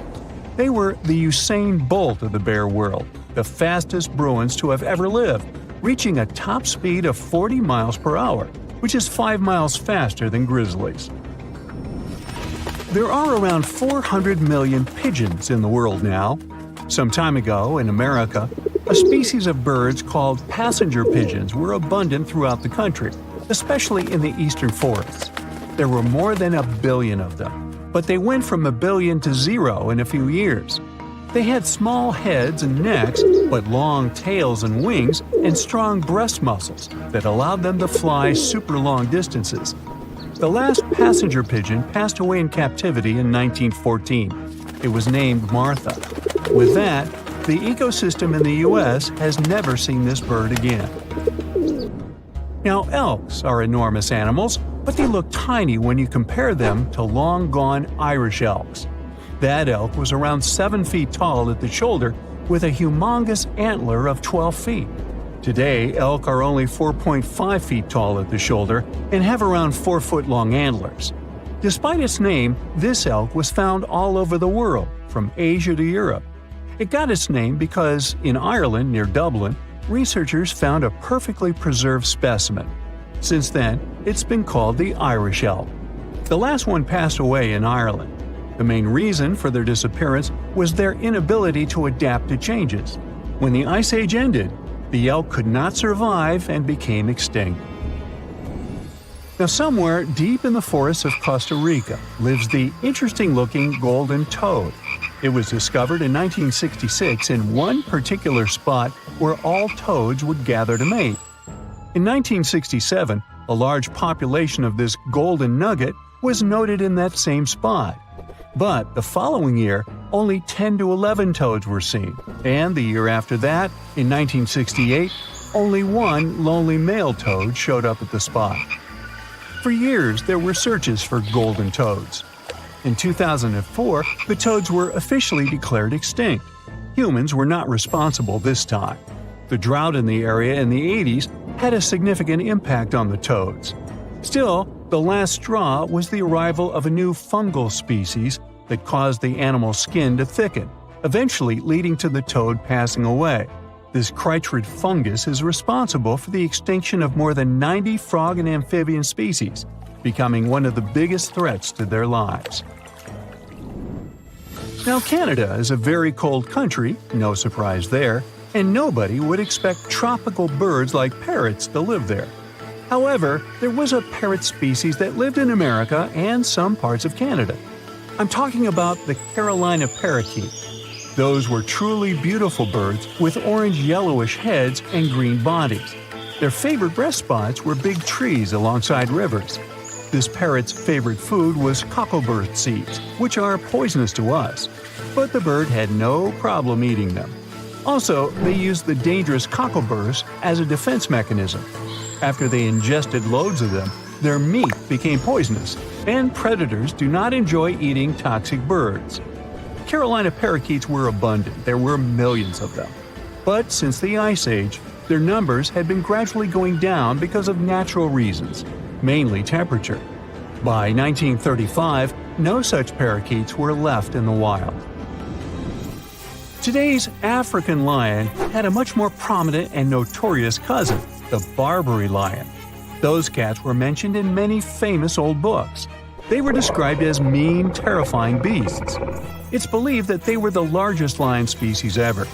They were the Usain Bolt of the bear world, the fastest Bruins to have ever lived, reaching a top speed of 40 miles per hour, which is 5 miles faster than grizzlies. There are around 400 million pigeons in the world now. Some time ago, in America, a species of birds called passenger pigeons were abundant throughout the country, especially in the eastern forests. There were more than 1 billion of them, but they went from 1 billion to 0 in a few years. They had small heads and necks, but long tails and wings and strong breast muscles that allowed them to fly super long distances. The last passenger pigeon passed away in captivity in 1914. It was named Martha. With that, the ecosystem in the U.S. has never seen this bird again. Now, elks are enormous animals, but they look tiny when you compare them to long-gone Irish elks. That elk was around 7 feet tall at the shoulder with a humongous antler of 12 feet. Today, elk are only 4.5 feet tall at the shoulder and have around 4-foot-long antlers. Despite its name, this elk was found all over the world, from Asia to Europe. It got its name because, in Ireland near Dublin, researchers found a perfectly preserved specimen. Since then, it's been called the Irish elk. The last one passed away in Ireland. The main reason for their disappearance was their inability to adapt to changes. When the Ice Age ended, the elk could not survive and became extinct. Now, somewhere deep in the forests of Costa Rica lives the interesting-looking golden toad. It was discovered in 1966 in one particular spot where all toads would gather to mate. In 1967, a large population of this golden nugget was noted in that same spot. But the following year, only 10 to 11 toads were seen, and the year after that, in 1968, only one lonely male toad showed up at the spot. For years, there were searches for golden toads. In 2004, the toads were officially declared extinct. Humans were not responsible this time. The drought in the area in the 80s had a significant impact on the toads. Still, the last straw was the arrival of a new fungal species that caused the animal's skin to thicken, eventually leading to the toad passing away. This chytrid fungus is responsible for the extinction of more than 90 frog and amphibian species, becoming one of the biggest threats to their lives. Now, Canada is a very cold country, no surprise there, and nobody would expect tropical birds like parrots to live there. However, there was a parrot species that lived in America and some parts of Canada. I'm talking about the Carolina parakeet. Those were truly beautiful birds with orange-yellowish heads and green bodies. Their favorite rest spots were big trees alongside rivers. This parrot's favorite food was cocklebur seeds, which are poisonous to us, but the bird had no problem eating them. Also, they used the dangerous cockleburs as a defense mechanism. After they ingested loads of them, their meat became poisonous, and predators do not enjoy eating toxic birds. Carolina parakeets were abundant, there were millions of them. But since the Ice Age, their numbers had been gradually going down because of natural reasons, mainly temperature. By 1935, no such parakeets were left in the wild. Today's African lion had a much more prominent and notorious cousin, the Barbary lion. Those cats were mentioned in many famous old books. They were described as mean, terrifying beasts. It's believed that they were the largest lion species ever.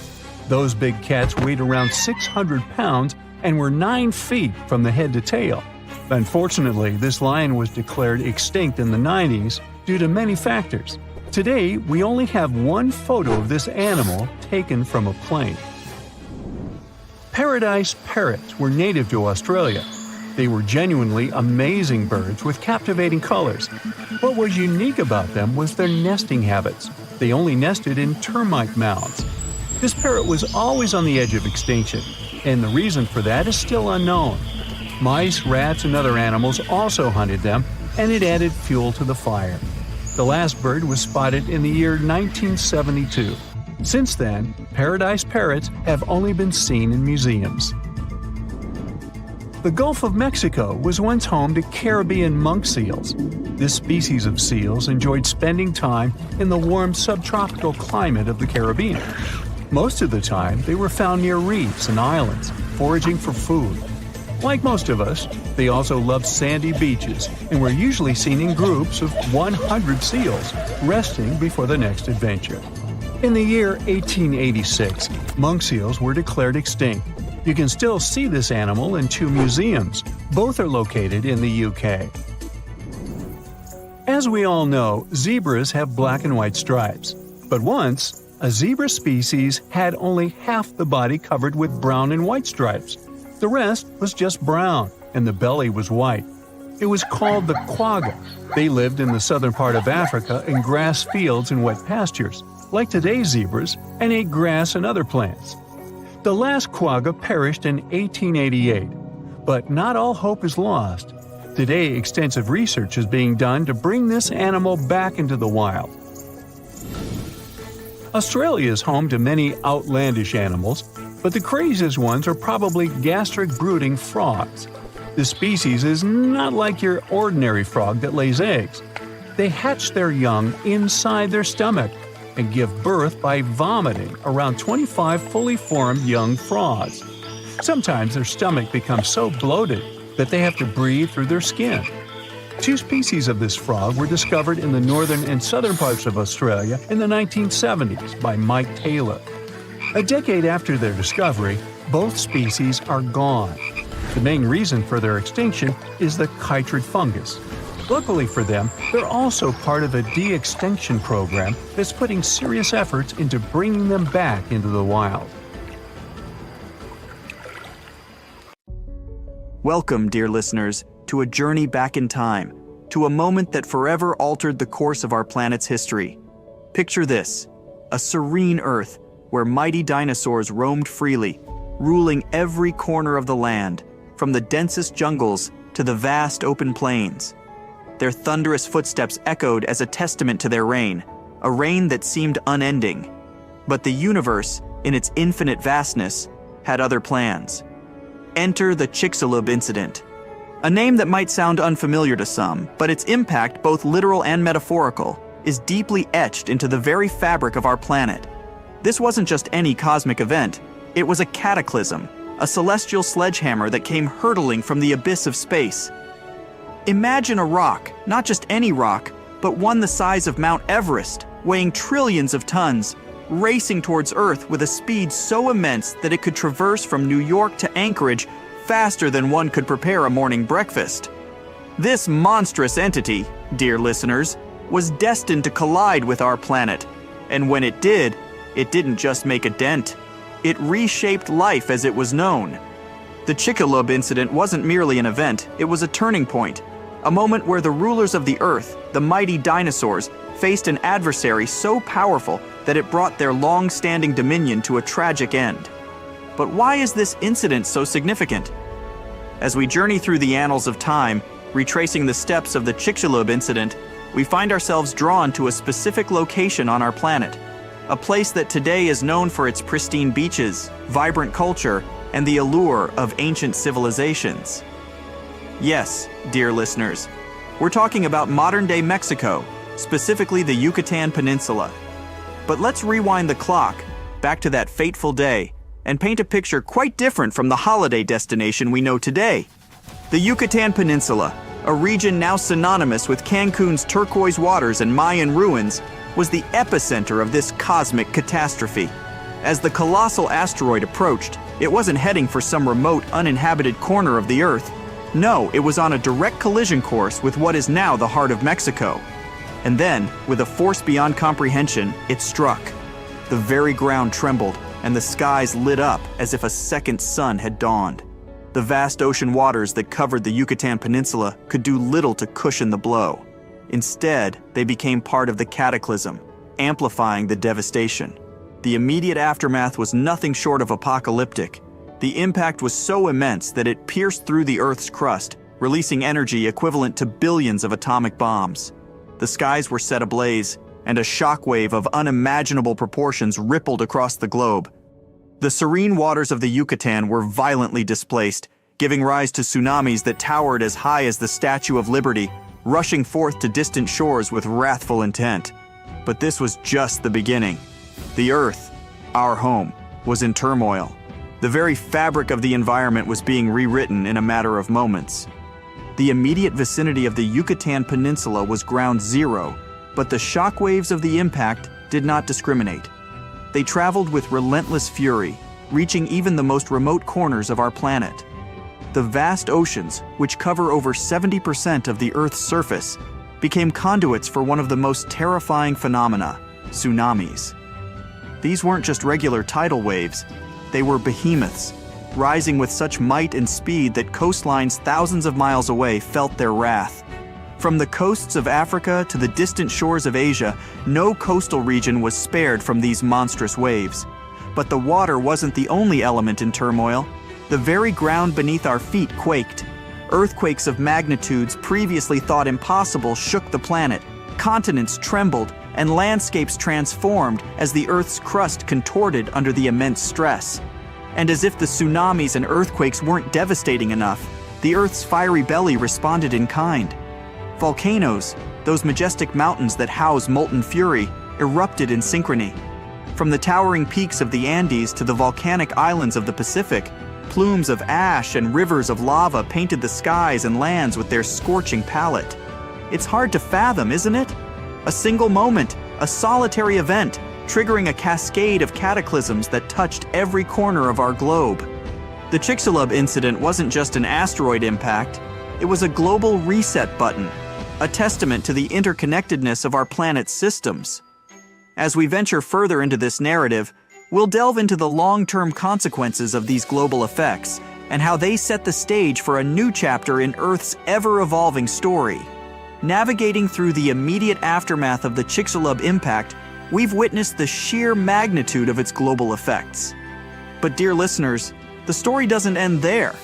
Those big cats weighed around 600 pounds and were 9 feet from the head to tail. Unfortunately, this lion was declared extinct in the 90s due to many factors. Today, we only have one photo of this animal taken from a plane. Paradise parrots were native to Australia. They were genuinely amazing birds with captivating colors. What was unique about them was their nesting habits. They only nested in termite mounds. This parrot was always on the edge of extinction, and the reason for that is still unknown. Mice, rats, and other animals also hunted them, and it added fuel to the fire. The last bird was spotted in the year 1972. Since then, paradise parrots have only been seen in museums. The Gulf of Mexico was once home to Caribbean monk seals. This species of seals enjoyed spending time in the warm subtropical climate of the Caribbean. Most of the time, they were found near reefs and islands, foraging for food. Like most of us, they also loved sandy beaches and were usually seen in groups of 100 seals, resting before the next adventure. In the year 1886, monk seals were declared extinct. You can still see this animal in 2 museums. Both are located in the UK. As we all know, zebras have black and white stripes. But once, a zebra species had only half the body covered with brown and white stripes. The rest was just brown, and the belly was white. It was called the quagga. They lived in the southern part of Africa in grass fields and wet pastures, like today's zebras, and ate grass and other plants. The last quagga perished in 1888, but not all hope is lost. Today, extensive research is being done to bring this animal back into the wild. Australia is home to many outlandish animals, but the craziest ones are probably gastric brooding frogs. This species is not like your ordinary frog that lays eggs. They hatch their young inside their stomach and give birth by vomiting around 25 fully formed young frogs. Sometimes their stomach becomes so bloated that they have to breathe through their skin. 2 species of this frog were discovered in the northern and southern parts of Australia in the 1970s by Mike Taylor. A decade after their discovery, both species are gone. The main reason for their extinction is the chytrid fungus. Luckily for them, they're also part of a de-extinction program that's putting serious efforts into bringing them back into the wild. Welcome, dear listeners, to a journey back in time, to a moment that forever altered the course of our planet's history. Picture this, a serene Earth where mighty dinosaurs roamed freely, ruling every corner of the land, from the densest jungles to the vast open plains. Their thunderous footsteps echoed as a testament to their reign, a reign that seemed unending. But the universe, in its infinite vastness, had other plans. Enter the Chicxulub incident. A name that might sound unfamiliar to some, but its impact, both literal and metaphorical, is deeply etched into the very fabric of our planet. This wasn't just any cosmic event, it was a cataclysm, a celestial sledgehammer that came hurtling from the abyss of space. Imagine a rock, not just any rock, but one the size of Mount Everest, weighing trillions of tons, racing towards Earth with a speed so immense that it could traverse from New York to Anchorage faster than one could prepare a morning breakfast. This monstrous entity, dear listeners, was destined to collide with our planet, and when it did, it didn't just make a dent. It reshaped life as it was known. The Chicxulub incident wasn't merely an event, it was a turning point, a moment where the rulers of the Earth, the mighty dinosaurs, faced an adversary so powerful that it brought their long-standing dominion to a tragic end. But why is this incident so significant? As we journey through the annals of time, retracing the steps of the Chicxulub incident, we find ourselves drawn to a specific location on our planet, a place that today is known for its pristine beaches, vibrant culture, and the allure of ancient civilizations. Yes, dear listeners, we're talking about modern-day Mexico, specifically the Yucatan Peninsula. But let's rewind the clock back to that fateful day and paint a picture quite different from the holiday destination we know today. The Yucatan Peninsula, a region now synonymous with Cancun's turquoise waters and Mayan ruins, was the epicenter of this cosmic catastrophe. As the colossal asteroid approached, it wasn't heading for some remote, uninhabited corner of the Earth. No, it was on a direct collision course with what is now the heart of Mexico. And then, with a force beyond comprehension, it struck. The very ground trembled, and the skies lit up as if a second sun had dawned. The vast ocean waters that covered the Yucatan Peninsula could do little to cushion the blow. Instead, they became part of the cataclysm, amplifying the devastation. The immediate aftermath was nothing short of apocalyptic. The impact was so immense that it pierced through the Earth's crust, releasing energy equivalent to billions of atomic bombs. The skies were set ablaze, and a shockwave of unimaginable proportions rippled across the globe. The serene waters of the Yucatan were violently displaced, giving rise to tsunamis that towered as high as the Statue of Liberty, rushing forth to distant shores with wrathful intent. But this was just the beginning. The Earth, our home, was in turmoil. The very fabric of the environment was being rewritten in a matter of moments. The immediate vicinity of the Yucatan Peninsula was ground zero, but the shockwaves of the impact did not discriminate. They traveled with relentless fury, reaching even the most remote corners of our planet. The vast oceans, which cover over 70% of the Earth's surface, became conduits for one of the most terrifying phenomena, tsunamis. These weren't just regular tidal waves, they were behemoths, rising with such might and speed that coastlines thousands of miles away felt their wrath. From the coasts of Africa to the distant shores of Asia, no coastal region was spared from these monstrous waves. But the water wasn't the only element in turmoil. The very ground beneath our feet quaked. Earthquakes of magnitudes previously thought impossible shook the planet. Continents trembled, and landscapes transformed as the Earth's crust contorted under the immense stress. And as if the tsunamis and earthquakes weren't devastating enough, the Earth's fiery belly responded in kind. Volcanoes, those majestic mountains that house molten fury, erupted in synchrony. From the towering peaks of the Andes to the volcanic islands of the Pacific, plumes of ash and rivers of lava painted the skies and lands with their scorching palette. It's hard to fathom, isn't it? A single moment, a solitary event, triggering a cascade of cataclysms that touched every corner of our globe. The Chicxulub incident wasn't just an asteroid impact, it was a global reset button, a testament to the interconnectedness of our planet's systems. As we venture further into this narrative, we'll delve into the long-term consequences of these global effects and how they set the stage for a new chapter in Earth's ever-evolving story. Navigating through the immediate aftermath of the Chicxulub impact, we've witnessed the sheer magnitude of its global effects. But dear listeners, the story doesn't end there.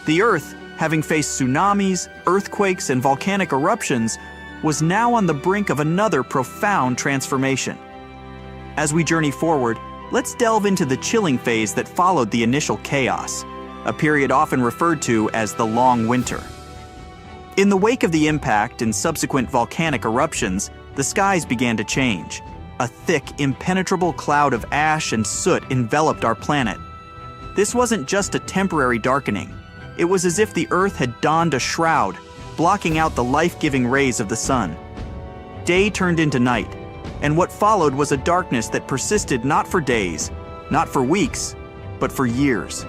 The Earth, having faced tsunamis, earthquakes, and volcanic eruptions, was now on the brink of another profound transformation. As we journey forward, let's delve into the chilling phase that followed the initial chaos, a period often referred to as the Long Winter. In the wake of the impact and subsequent volcanic eruptions, the skies began to change. A thick, impenetrable cloud of ash and soot enveloped our planet. This wasn't just a temporary darkening. It was as if the Earth had donned a shroud, blocking out the life-giving rays of the sun. Day turned into night, and what followed was a darkness that persisted not for days, not for weeks, but for years.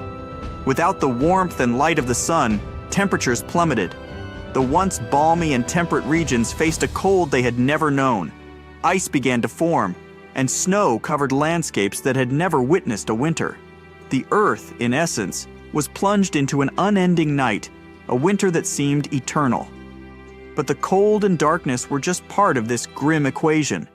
Without the warmth and light of the sun, temperatures plummeted. The once balmy and temperate regions faced a cold they had never known. Ice began to form, and snow covered landscapes that had never witnessed a winter. The Earth, in essence, was plunged into an unending night, a winter that seemed eternal. But the cold and darkness were just part of this grim equation.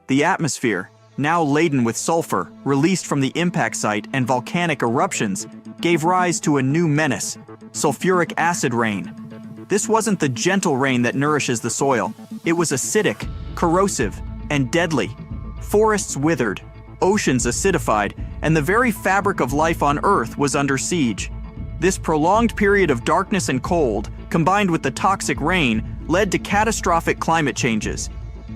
The atmosphere, now laden with sulfur, released from the impact site and volcanic eruptions, gave rise to a new menace: sulfuric acid rain. This wasn't the gentle rain that nourishes the soil. It was acidic, corrosive, and deadly. Forests withered, oceans acidified, and the very fabric of life on Earth was under siege. This prolonged period of darkness and cold, combined with the toxic rain, led to catastrophic climate changes.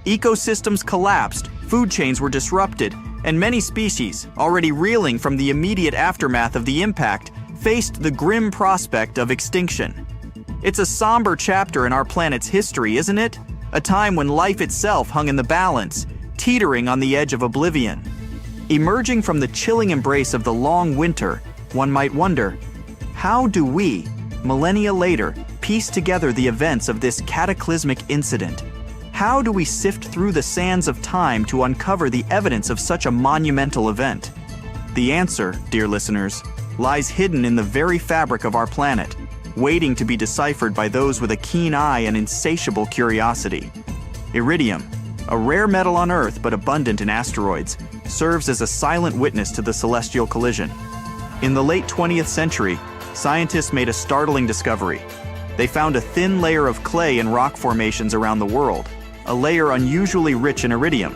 Ecosystems collapsed, food chains were disrupted, and many species, already reeling from the immediate aftermath of the impact, faced the grim prospect of extinction. It's a somber chapter in our planet's history, isn't it? A time when life itself hung in the balance, teetering on the edge of oblivion. Emerging from the chilling embrace of the long winter, one might wonder, how do we, millennia later, piece together the events of this cataclysmic incident? How do we sift through the sands of time to uncover the evidence of such a monumental event? The answer, dear listeners, lies hidden in the very fabric of our planet, waiting to be deciphered by those with a keen eye and insatiable curiosity. Iridium, a rare metal on Earth but abundant in asteroids, serves as a silent witness to the celestial collision. In the late 20th century, scientists made a startling discovery. They found a thin layer of clay in rock formations around the world, a layer unusually rich in iridium.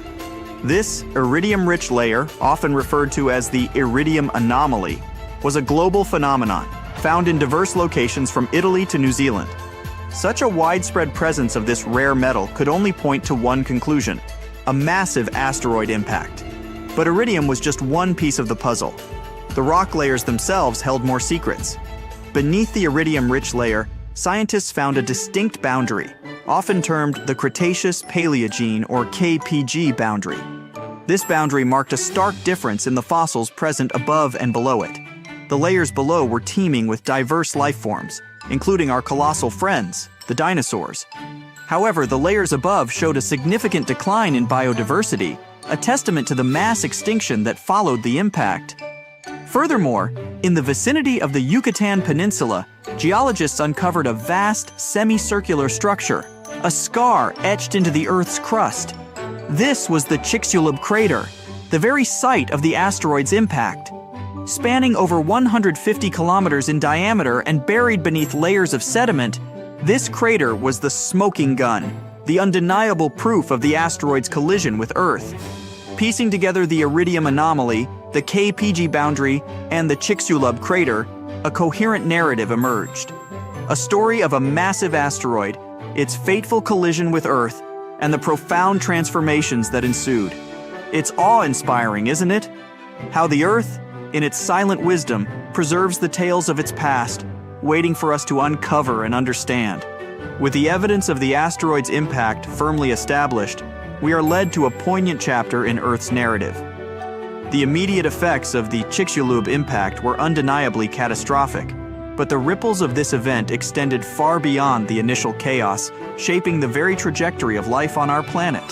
This iridium-rich layer, often referred to as the iridium anomaly, was a global phenomenon, found in diverse locations from Italy to New Zealand. Such a widespread presence of this rare metal could only point to one conclusion: a massive asteroid impact. But iridium was just one piece of the puzzle. The rock layers themselves held more secrets. Beneath the iridium-rich layer, scientists found a distinct boundary, often termed the Cretaceous-Paleogene or KPG boundary. This boundary marked a stark difference in the fossils present above and below it. The layers below were teeming with diverse life forms, including our colossal friends, the dinosaurs. However, the layers above showed a significant decline in biodiversity, a testament to the mass extinction that followed the impact. Furthermore, in the vicinity of the Yucatan Peninsula, geologists uncovered a vast semicircular structure, a scar etched into the Earth's crust. This was the Chicxulub crater, the very site of the asteroid's impact. Spanning over 150 kilometers in diameter and buried beneath layers of sediment, this crater was the smoking gun, the undeniable proof of the asteroid's collision with Earth. Piecing together the iridium anomaly, the KPG boundary, and the Chicxulub crater, a coherent narrative emerged. A story of a massive asteroid, its fateful collision with Earth, and the profound transformations that ensued. It's awe-inspiring, isn't it? How the Earth, in its silent wisdom, preserves the tales of its past, waiting for us to uncover and understand. With the evidence of the asteroid's impact firmly established, we are led to a poignant chapter in Earth's narrative. The immediate effects of the Chicxulub impact were undeniably catastrophic, but the ripples of this event extended far beyond the initial chaos, shaping the very trajectory of life on our planet.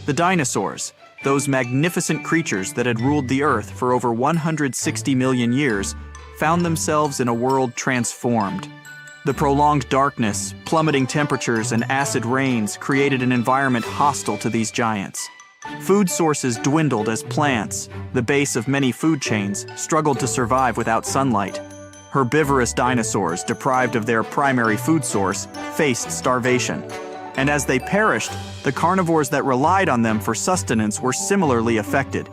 The dinosaurs, those magnificent creatures that had ruled the Earth for over 160 million years, found themselves in a world transformed. The prolonged darkness, plummeting temperatures, and acid rains created an environment hostile to these giants. Food sources dwindled as plants, the base of many food chains, struggled to survive without sunlight. Herbivorous dinosaurs, deprived of their primary food source, faced starvation. And as they perished, the carnivores that relied on them for sustenance were similarly affected.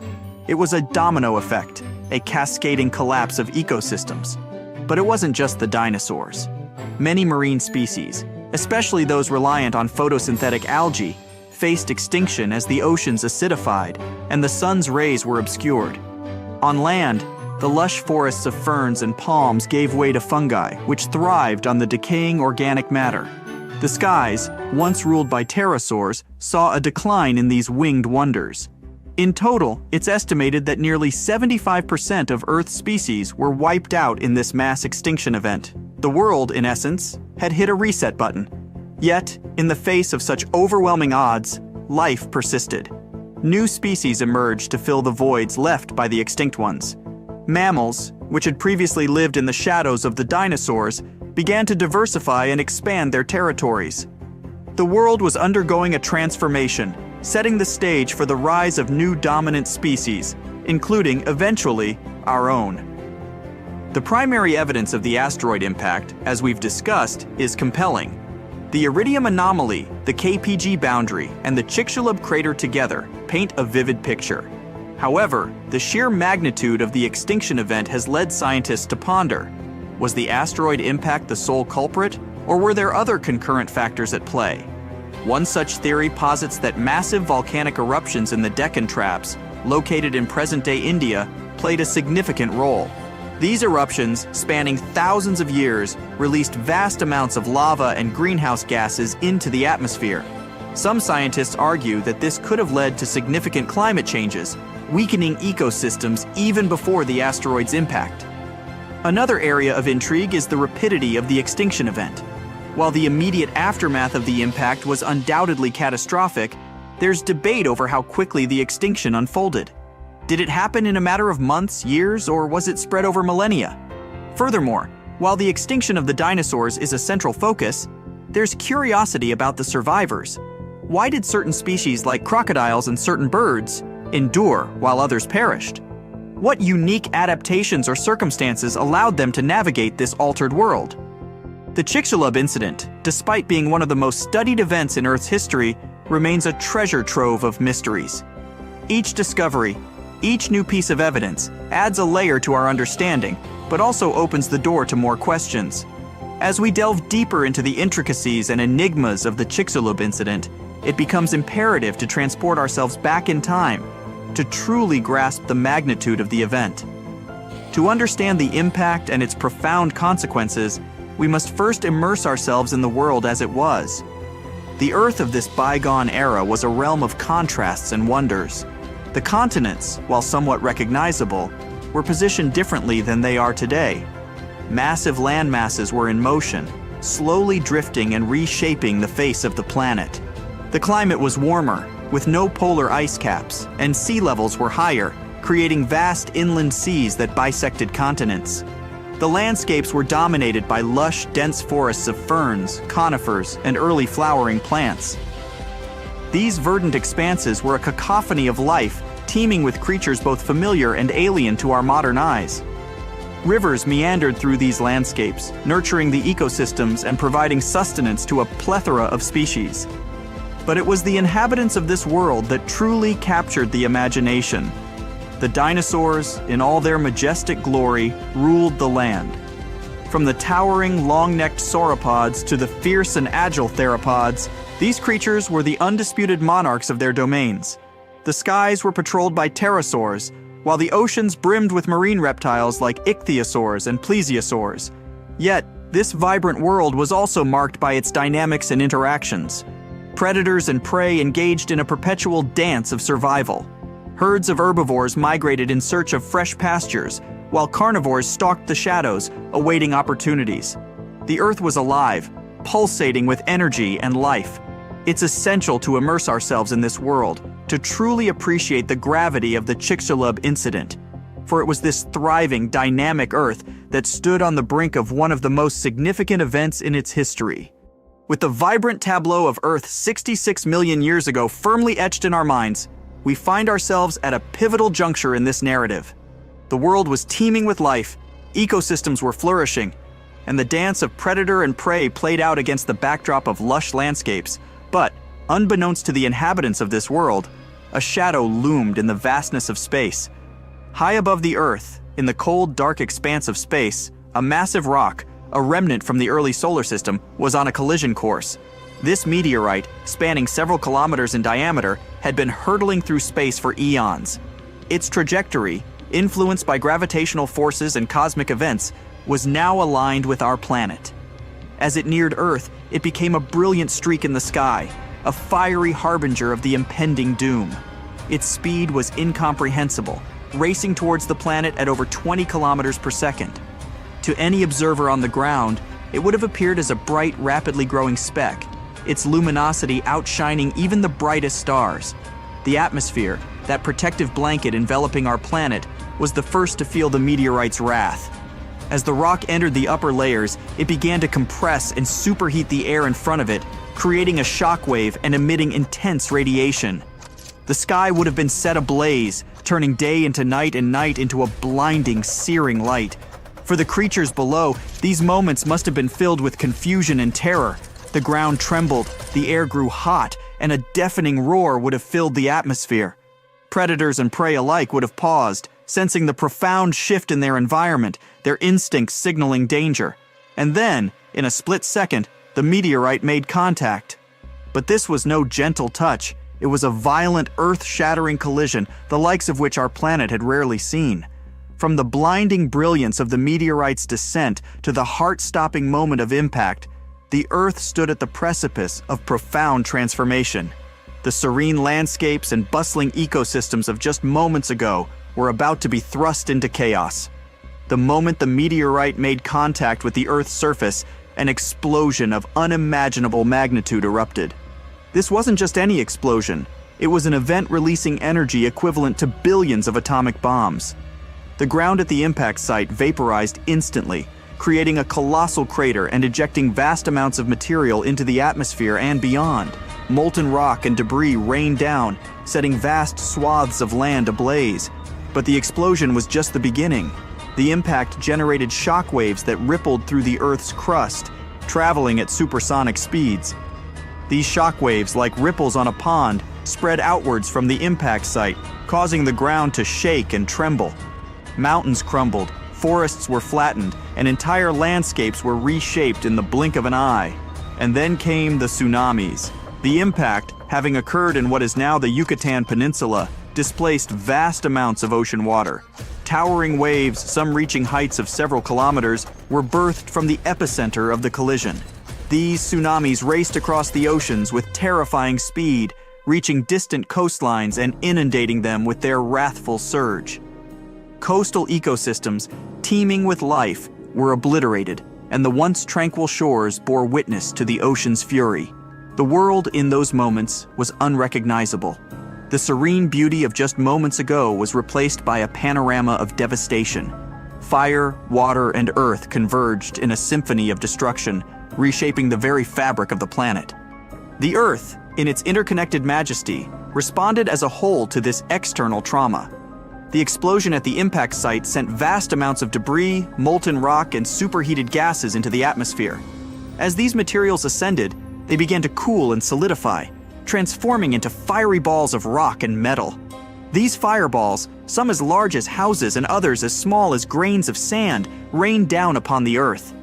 It was a domino effect, a cascading collapse of ecosystems. But it wasn't just the dinosaurs. Many marine species, especially those reliant on photosynthetic algae, faced extinction as the oceans acidified and the sun's rays were obscured. On land, the lush forests of ferns and palms gave way to fungi, which thrived on the decaying organic matter. The skies, once ruled by pterosaurs, saw a decline in these winged wonders. In total, it's estimated that nearly 75% of Earth's species were wiped out in this mass extinction event. The world, in essence, had hit a reset button. Yet, in the face of such overwhelming odds, life persisted. New species emerged to fill the voids left by the extinct ones. Mammals, which had previously lived in the shadows of the dinosaurs, began to diversify and expand their territories. The world was undergoing a transformation, setting the stage for the rise of new dominant species, including, eventually, our own. The primary evidence of the asteroid impact, as we've discussed, is compelling. The Iridium anomaly, the KPG boundary, and the Chicxulub crater together paint a vivid picture. However, the sheer magnitude of the extinction event has led scientists to ponder: was the asteroid impact the sole culprit, or were there other concurrent factors at play? One such theory posits that massive volcanic eruptions in the Deccan Traps, located in present-day India, played a significant role. These eruptions, spanning thousands of years, released vast amounts of lava and greenhouse gases into the atmosphere. Some scientists argue that this could have led to significant climate changes, weakening ecosystems even before the asteroid's impact. Another area of intrigue is the rapidity of the extinction event. While the immediate aftermath of the impact was undoubtedly catastrophic, there's debate over how quickly the extinction unfolded. Did it happen in a matter of months, years, or was it spread over millennia? Furthermore, while the extinction of the dinosaurs is a central focus, there's curiosity about the survivors. Why did certain species like crocodiles and certain birds endure while others perished? What unique adaptations or circumstances allowed them to navigate this altered world? The Chicxulub incident, despite being one of the most studied events in Earth's history, remains a treasure trove of mysteries. Each discovery, each new piece of evidence, adds a layer to our understanding, but also opens the door to more questions. As we delve deeper into the intricacies and enigmas of the Chicxulub incident, it becomes imperative to transport ourselves back in time to truly grasp the magnitude of the event. To understand the impact and its profound consequences, we must first immerse ourselves in the world as it was. The Earth of this bygone era was a realm of contrasts and wonders. The continents, while somewhat recognizable, were positioned differently than they are today. Massive land masses were in motion, slowly drifting and reshaping the face of the planet. The climate was warmer, with no polar ice caps, and sea levels were higher, creating vast inland seas that bisected continents. The landscapes were dominated by lush, dense forests of ferns, conifers, and early flowering plants. These verdant expanses were a cacophony of life, teeming with creatures both familiar and alien to our modern eyes. Rivers meandered through these landscapes, nurturing the ecosystems and providing sustenance to a plethora of species. But it was the inhabitants of this world that truly captured the imagination. The dinosaurs, in all their majestic glory, ruled the land. From the towering, long-necked sauropods to the fierce and agile theropods, these creatures were the undisputed monarchs of their domains. The skies were patrolled by pterosaurs, while the oceans brimmed with marine reptiles like ichthyosaurs and plesiosaurs. Yet, this vibrant world was also marked by its dynamics and interactions. Predators and prey engaged in a perpetual dance of survival. Herds of herbivores migrated in search of fresh pastures, while carnivores stalked the shadows, awaiting opportunities. The Earth was alive, pulsating with energy and life. It's essential to immerse ourselves in this world, to truly appreciate the gravity of the Chicxulub incident. For it was this thriving, dynamic Earth that stood on the brink of one of the most significant events in its history. With the vibrant tableau of Earth 66 million years ago firmly etched in our minds, we find ourselves at a pivotal juncture in this narrative. The world was teeming with life, ecosystems were flourishing, and the dance of predator and prey played out against the backdrop of lush landscapes. But, unbeknownst to the inhabitants of this world, a shadow loomed in the vastness of space. High above the Earth, in the cold, dark expanse of space, a massive rock, a remnant from the early solar system, was on a collision course. This meteorite, spanning several kilometers in diameter, had been hurtling through space for eons. Its trajectory, influenced by gravitational forces and cosmic events, was now aligned with our planet. As it neared Earth, it became a brilliant streak in the sky, a fiery harbinger of the impending doom. Its speed was incomprehensible, racing towards the planet at over 20 kilometers per second. To any observer on the ground, it would have appeared as a bright, rapidly growing speck, its luminosity outshining even the brightest stars. The atmosphere, that protective blanket enveloping our planet, was the first to feel the meteorite's wrath. As the rock entered the upper layers, it began to compress and superheat the air in front of it, creating a shockwave and emitting intense radiation. The sky would have been set ablaze, turning day into night and night into a blinding, searing light. For the creatures below, these moments must have been filled with confusion and terror. The ground trembled, the air grew hot, and a deafening roar would have filled the atmosphere. Predators and prey alike would have paused, sensing the profound shift in their environment, their instincts signaling danger. And then, in a split second, the meteorite made contact. But this was no gentle touch. It was a violent, earth-shattering collision, the likes of which our planet had rarely seen. From the blinding brilliance of the meteorite's descent to the heart-stopping moment of impact, the Earth stood at the precipice of profound transformation. The serene landscapes and bustling ecosystems of just moments ago were about to be thrust into chaos. The moment the meteorite made contact with the Earth's surface, an explosion of unimaginable magnitude erupted. This wasn't just any explosion. It was an event releasing energy equivalent to billions of atomic bombs. The ground at the impact site vaporized instantly, creating a colossal crater and ejecting vast amounts of material into the atmosphere and beyond. Molten rock and debris rained down, setting vast swaths of land ablaze. But the explosion was just the beginning. The impact generated shockwaves that rippled through the Earth's crust, traveling at supersonic speeds. These shockwaves, like ripples on a pond, spread outwards from the impact site, causing the ground to shake and tremble. Mountains crumbled, forests were flattened, and entire landscapes were reshaped in the blink of an eye. And then came the tsunamis. The impact, having occurred in what is now the Yucatan Peninsula, displaced vast amounts of ocean water. Towering waves, some reaching heights of several kilometers, were birthed from the epicenter of the collision. These tsunamis raced across the oceans with terrifying speed, reaching distant coastlines and inundating them with their wrathful surge. Coastal ecosystems, teeming with life, were obliterated, and the once tranquil shores bore witness to the ocean's fury. The world in those moments was unrecognizable. The serene beauty of just moments ago was replaced by a panorama of devastation. Fire, water, and earth converged in a symphony of destruction, reshaping the very fabric of the planet. The Earth, in its interconnected majesty, responded as a whole to this external trauma. The explosion at the impact site sent vast amounts of debris, molten rock, and superheated gases into the atmosphere. As these materials ascended, they began to cool and solidify, transforming into fiery balls of rock and metal. These fireballs, some as large as houses and others as small as grains of sand, rained down upon the Earth.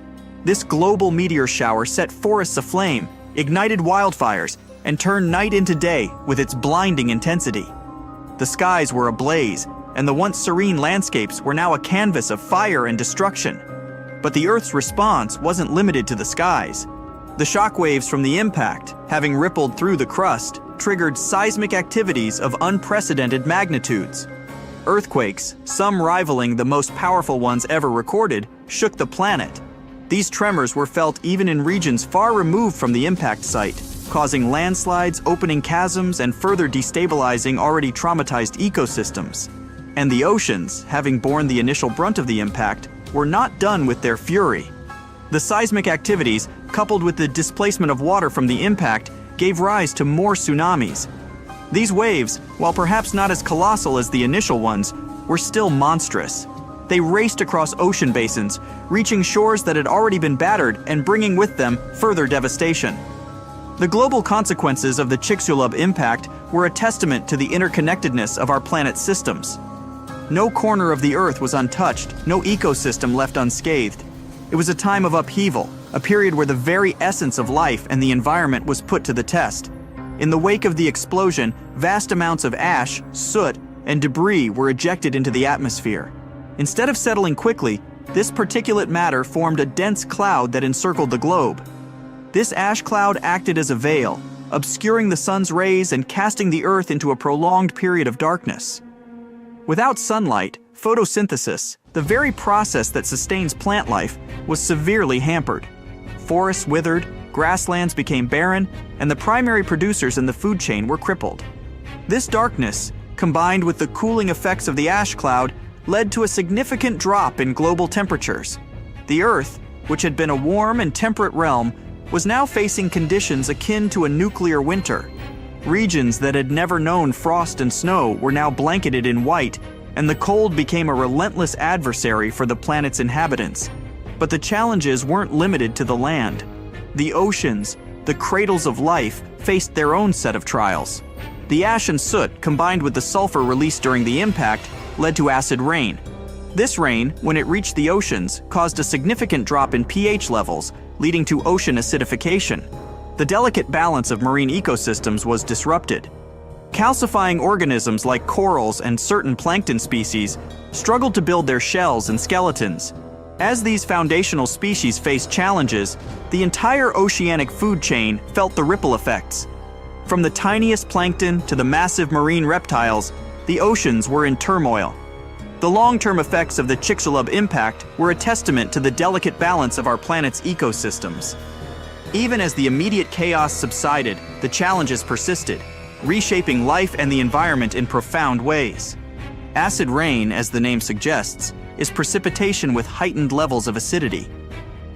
This global meteor shower set forests aflame, ignited wildfires, and turned night into day with its blinding intensity. The skies were ablaze, and the once serene landscapes were now a canvas of fire and destruction. But the Earth's response wasn't limited to the skies. The shockwaves from the impact, having rippled through the crust, triggered seismic activities of unprecedented magnitudes. Earthquakes, some rivaling the most powerful ones ever recorded, shook the planet. These tremors were felt even in regions far removed from the impact site, causing landslides, opening chasms, and further destabilizing already traumatized ecosystems. And the oceans, having borne the initial brunt of the impact, were not done with their fury. The seismic activities, coupled with the displacement of water from the impact, gave rise to more tsunamis. These waves, while perhaps not as colossal as the initial ones, were still monstrous. They raced across ocean basins, reaching shores that had already been battered and bringing with them further devastation. The global consequences of the Chicxulub impact were a testament to the interconnectedness of our planet's systems. No corner of the Earth was untouched, no ecosystem left unscathed. It was a time of upheaval, a period where the very essence of life and the environment was put to the test. In the wake of the explosion, vast amounts of ash, soot, and debris were ejected into the atmosphere. Instead of settling quickly, this particulate matter formed a dense cloud that encircled the globe. This ash cloud acted as a veil, obscuring the sun's rays and casting the Earth into a prolonged period of darkness. Without sunlight, photosynthesis, the very process that sustains plant life, was severely hampered. Forests withered, grasslands became barren, and the primary producers in the food chain were crippled. This darkness, combined with the cooling effects of the ash cloud, led to a significant drop in global temperatures. The Earth, which had been a warm and temperate realm, was now facing conditions akin to a nuclear winter. Regions that had never known frost and snow were now blanketed in white, and the cold became a relentless adversary for the planet's inhabitants. But the challenges weren't limited to the land. The oceans, the cradles of life, faced their own set of trials. The ash and soot, combined with the sulfur released during the impact, led to acid rain. This rain, when it reached the oceans, caused a significant drop in pH levels, leading to ocean acidification. The delicate balance of marine ecosystems was disrupted. Calcifying organisms like corals and certain plankton species struggled to build their shells and skeletons. As these foundational species faced challenges, the entire oceanic food chain felt the ripple effects. From the tiniest plankton to the massive marine reptiles, the oceans were in turmoil. The long-term effects of the Chicxulub impact were a testament to the delicate balance of our planet's ecosystems. Even as the immediate chaos subsided, the challenges persisted, reshaping life and the environment in profound ways. Acid rain, as the name suggests, is precipitation with heightened levels of acidity.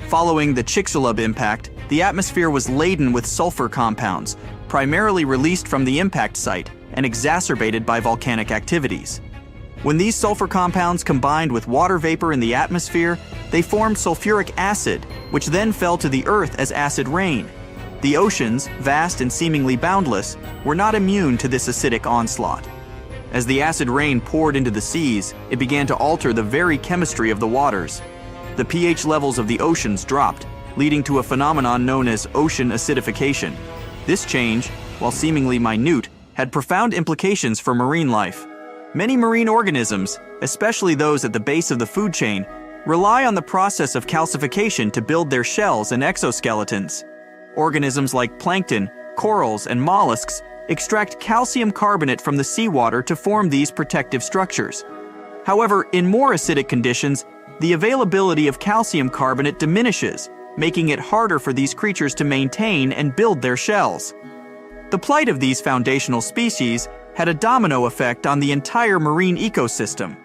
Following the Chicxulub impact, the atmosphere was laden with sulfur compounds, primarily released from the impact site and exacerbated by volcanic activities. When these sulfur compounds combined with water vapor in the atmosphere, they formed sulfuric acid, which then fell to the Earth as acid rain. The oceans, vast and seemingly boundless, were not immune to this acidic onslaught. As the acid rain poured into the seas, it began to alter the very chemistry of the waters. The pH levels of the oceans dropped, leading to a phenomenon known as ocean acidification. This change, while seemingly minute, had profound implications for marine life. Many marine organisms, especially those at the base of the food chain, rely on the process of calcification to build their shells and exoskeletons. Organisms like plankton, corals, and mollusks extract calcium carbonate from the seawater to form these protective structures. However, in more acidic conditions, the availability of calcium carbonate diminishes, making it harder for these creatures to maintain and build their shells. The plight of these foundational species had a domino effect on the entire marine ecosystem.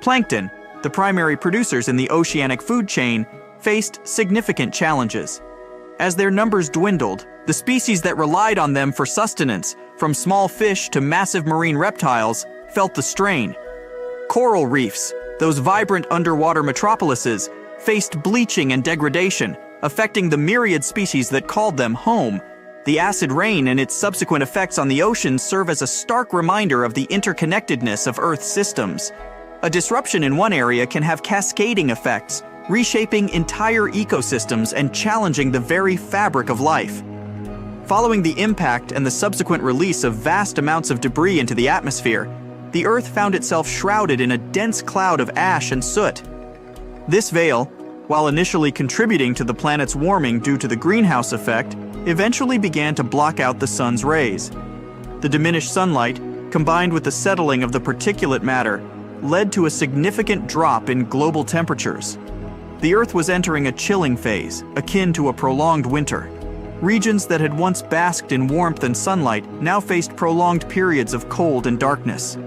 Plankton, the primary producers in the oceanic food chain, faced significant challenges. As their numbers dwindled, the species that relied on them for sustenance, from small fish to massive marine reptiles, felt the strain. Coral reefs, those vibrant underwater metropolises, faced bleaching and degradation, affecting the myriad species that called them home. The acid rain and its subsequent effects on the oceans serve as a stark reminder of the interconnectedness of Earth's systems. A disruption in one area can have cascading effects, reshaping entire ecosystems and challenging the very fabric of life. Following the impact and the subsequent release of vast amounts of debris into the atmosphere, the Earth found itself shrouded in a dense cloud of ash and soot. This veil, while initially contributing to the planet's warming due to the greenhouse effect, eventually began to block out the sun's rays. The diminished sunlight, combined with the settling of the particulate matter, led to a significant drop in global temperatures. The Earth was entering a chilling phase, akin to a prolonged winter. Regions that had once basked in warmth and sunlight now faced prolonged periods of cold and darkness.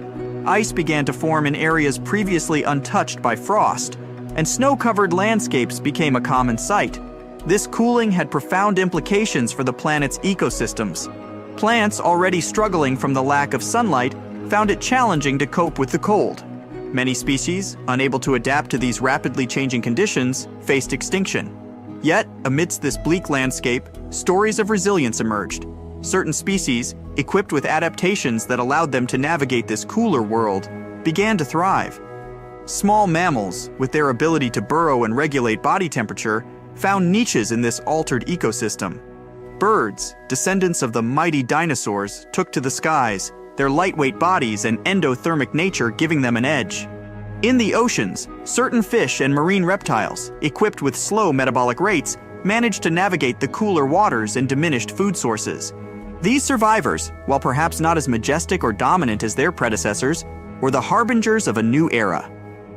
Ice began to form in areas previously untouched by frost, and snow-covered landscapes became a common sight. This cooling had profound implications for the planet's ecosystems. Plants already struggling from the lack of sunlight found it challenging to cope with the cold. Many species, unable to adapt to these rapidly changing conditions, faced extinction. Yet, amidst this bleak landscape, stories of resilience emerged. Certain species, equipped with adaptations that allowed them to navigate this cooler world, began to thrive. Small mammals, with their ability to burrow and regulate body temperature, found niches in this altered ecosystem. Birds, descendants of the mighty dinosaurs, took to the skies, their lightweight bodies and endothermic nature giving them an edge. In the oceans, certain fish and marine reptiles, equipped with slow metabolic rates, managed to navigate the cooler waters and diminished food sources. These survivors, while perhaps not as majestic or dominant as their predecessors, were the harbingers of a new era.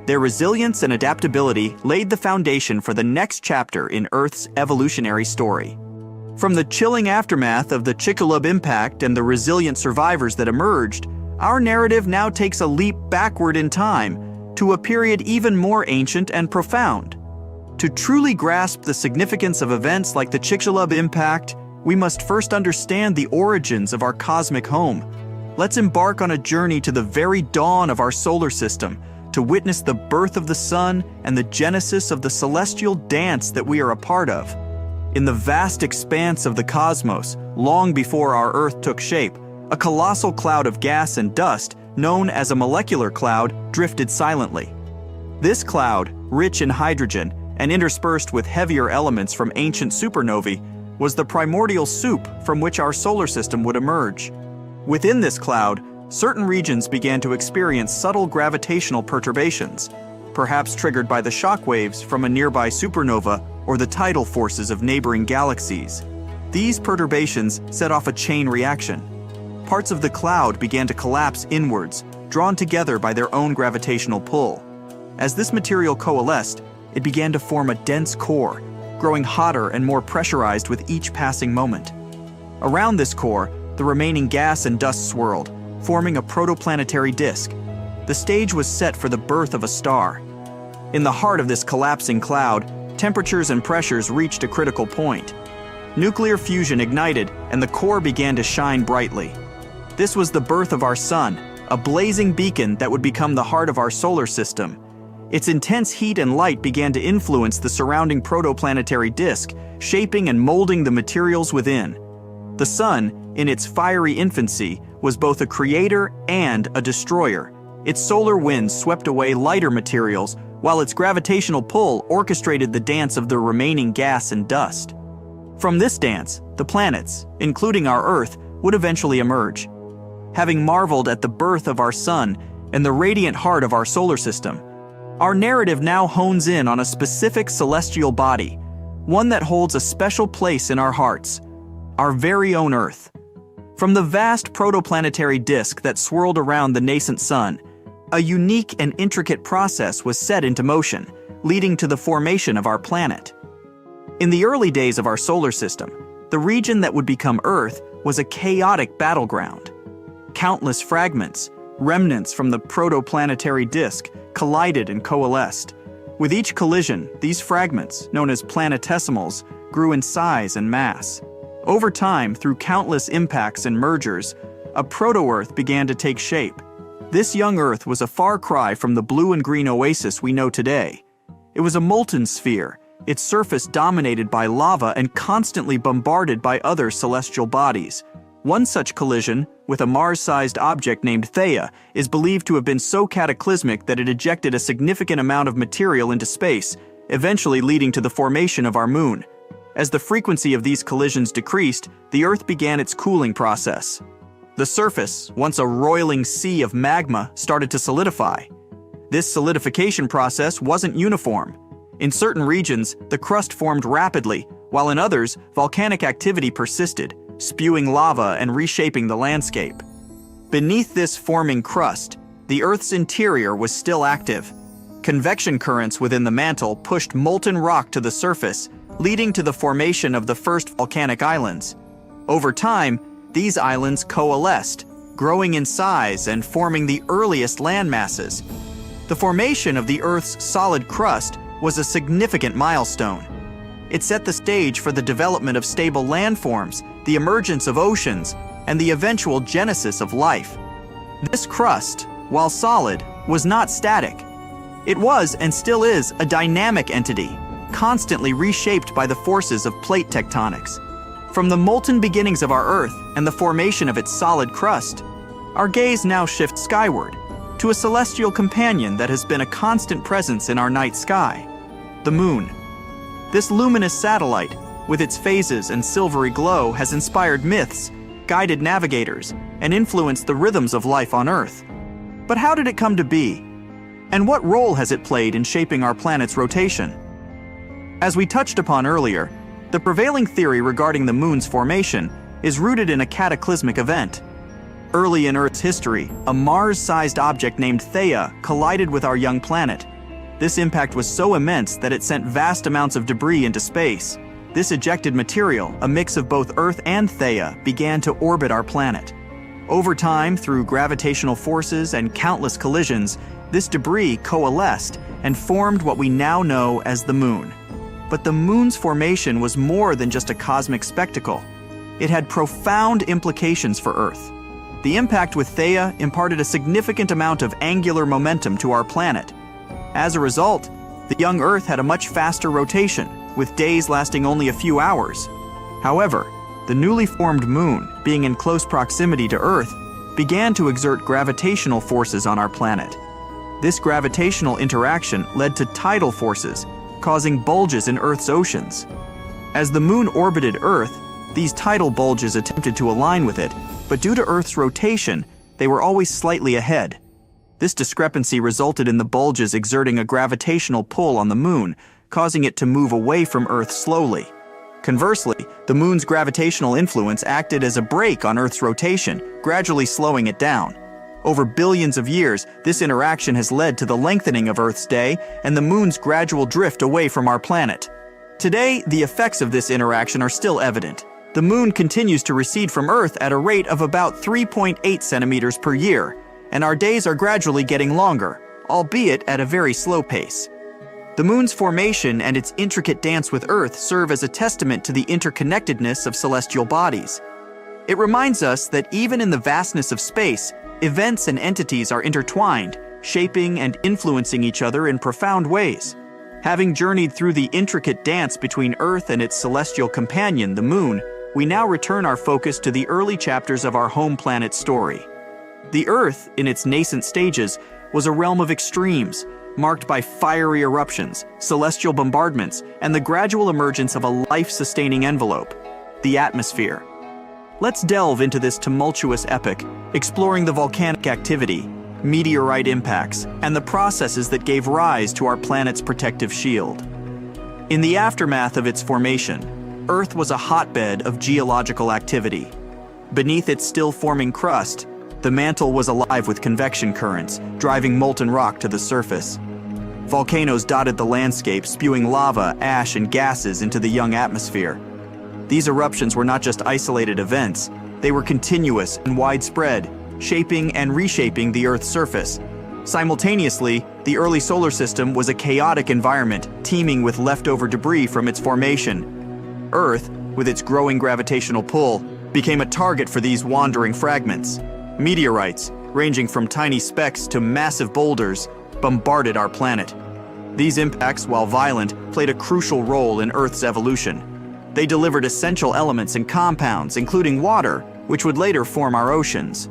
Their resilience and adaptability laid the foundation for the next chapter in Earth's evolutionary story. From the chilling aftermath of the Chicxulub impact and the resilient survivors that emerged, our narrative now takes a leap backward in time to a period even more ancient and profound. To truly grasp the significance of events like the Chicxulub impact, we must first understand the origins of our cosmic home. Let's embark on a journey to the very dawn of our solar system, to witness the birth of the sun and the genesis of the celestial dance that we are a part of. In the vast expanse of the cosmos, long before our Earth took shape, a colossal cloud of gas and dust, known as a molecular cloud, drifted silently. This cloud, rich in hydrogen and interspersed with heavier elements from ancient supernovae, was the primordial soup from which our solar system would emerge. Within this cloud, certain regions began to experience subtle gravitational perturbations, perhaps triggered by the shock waves from a nearby supernova or the tidal forces of neighboring galaxies. These perturbations set off a chain reaction. Parts of the cloud began to collapse inwards, drawn together by their own gravitational pull. As this material coalesced, it began to form a dense core, growing hotter and more pressurized with each passing moment. Around this core, the remaining gas and dust swirled, forming a protoplanetary disk. The stage was set for the birth of a star. In the heart of this collapsing cloud, temperatures and pressures reached a critical point. Nuclear fusion ignited, and the core began to shine brightly. This was the birth of our sun, a blazing beacon that would become the heart of our solar system. Its intense heat and light began to influence the surrounding protoplanetary disk, shaping and molding the materials within. The sun, in its fiery infancy, was both a creator and a destroyer. Its solar winds swept away lighter materials, while its gravitational pull orchestrated the dance of the remaining gas and dust. From this dance, the planets, including our Earth, would eventually emerge. Having marveled at the birth of our sun and the radiant heart of our solar system, our narrative now hones in on a specific celestial body, one that holds a special place in our hearts, our very own Earth. From the vast protoplanetary disk that swirled around the nascent sun, a unique and intricate process was set into motion, leading to the formation of our planet. In the early days of our solar system, the region that would become Earth was a chaotic battleground. Countless fragments, remnants from the protoplanetary disk, collided and coalesced. With each collision, these fragments, known as planetesimals, grew in size and mass. Over time, through countless impacts and mergers, a proto-Earth began to take shape. This young Earth was a far cry from the blue and green oasis we know today. It was a molten sphere, its surface dominated by lava and constantly bombarded by other celestial bodies. One such collision, with a Mars-sized object named Theia, is believed to have been so cataclysmic that it ejected a significant amount of material into space, eventually leading to the formation of our moon. As the frequency of these collisions decreased, the Earth began its cooling process. The surface, once a roiling sea of magma, started to solidify. This solidification process wasn't uniform. In certain regions, the crust formed rapidly, while in others, volcanic activity persisted, spewing lava and reshaping the landscape. Beneath this forming crust, the Earth's interior was still active. Convection currents within the mantle pushed molten rock to the surface, leading to the formation of the first volcanic islands. Over time, these islands coalesced, growing in size and forming the earliest land masses. The formation of the Earth's solid crust was a significant milestone. It set the stage for the development of stable landforms, the emergence of oceans, and the eventual genesis of life. This crust, while solid, was not static. It was and still is a dynamic entity, constantly reshaped by the forces of plate tectonics. From the molten beginnings of our Earth and the formation of its solid crust, our gaze now shifts skyward, to a celestial companion that has been a constant presence in our night sky, the Moon. This luminous satellite, with its phases and silvery glow, has inspired myths, guided navigators, and influenced the rhythms of life on Earth. But how did it come to be? And what role has it played in shaping our planet's rotation? As we touched upon earlier, the prevailing theory regarding the Moon's formation is rooted in a cataclysmic event. Early in Earth's history, a Mars-sized object named Theia collided with our young planet. This impact was so immense that it sent vast amounts of debris into space. This ejected material, a mix of both Earth and Theia, began to orbit our planet. Over time, through gravitational forces and countless collisions, this debris coalesced and formed what we now know as the Moon. But the Moon's formation was more than just a cosmic spectacle. It had profound implications for Earth. The impact with Theia imparted a significant amount of angular momentum to our planet. As a result, the young Earth had a much faster rotation, with days lasting only a few hours. However, the newly formed Moon, being in close proximity to Earth, began to exert gravitational forces on our planet. This gravitational interaction led to tidal forces, causing bulges in Earth's oceans. As the Moon orbited Earth, these tidal bulges attempted to align with it, but due to Earth's rotation, they were always slightly ahead. This discrepancy resulted in the bulges exerting a gravitational pull on the Moon, causing it to move away from Earth slowly. Conversely, the Moon's gravitational influence acted as a brake on Earth's rotation, gradually slowing it down. Over billions of years, this interaction has led to the lengthening of Earth's day and the Moon's gradual drift away from our planet. Today, the effects of this interaction are still evident. The Moon continues to recede from Earth at a rate of about 3.8 centimeters per year, and our days are gradually getting longer, albeit at a very slow pace. The Moon's formation and its intricate dance with Earth serve as a testament to the interconnectedness of celestial bodies. It reminds us that even in the vastness of space, events and entities are intertwined, shaping and influencing each other in profound ways. Having journeyed through the intricate dance between Earth and its celestial companion, the Moon, we now return our focus to the early chapters of our home planet's story. The Earth, in its nascent stages, was a realm of extremes, marked by fiery eruptions, celestial bombardments, and the gradual emergence of a life-sustaining envelope, the atmosphere. Let's delve into this tumultuous epoch, exploring the volcanic activity, meteorite impacts, and the processes that gave rise to our planet's protective shield. In the aftermath of its formation, Earth was a hotbed of geological activity. Beneath its still-forming crust, the mantle was alive with convection currents, driving molten rock to the surface. Volcanoes dotted the landscape, spewing lava, ash, and gases into the young atmosphere. These eruptions were not just isolated events, they were continuous and widespread, shaping and reshaping the Earth's surface. Simultaneously, the early solar system was a chaotic environment, teeming with leftover debris from its formation. Earth, with its growing gravitational pull, became a target for these wandering fragments. Meteorites, ranging from tiny specks to massive boulders, bombarded our planet. These impacts, while violent, played a crucial role in Earth's evolution. They delivered essential elements and compounds, including water, which would later form our oceans.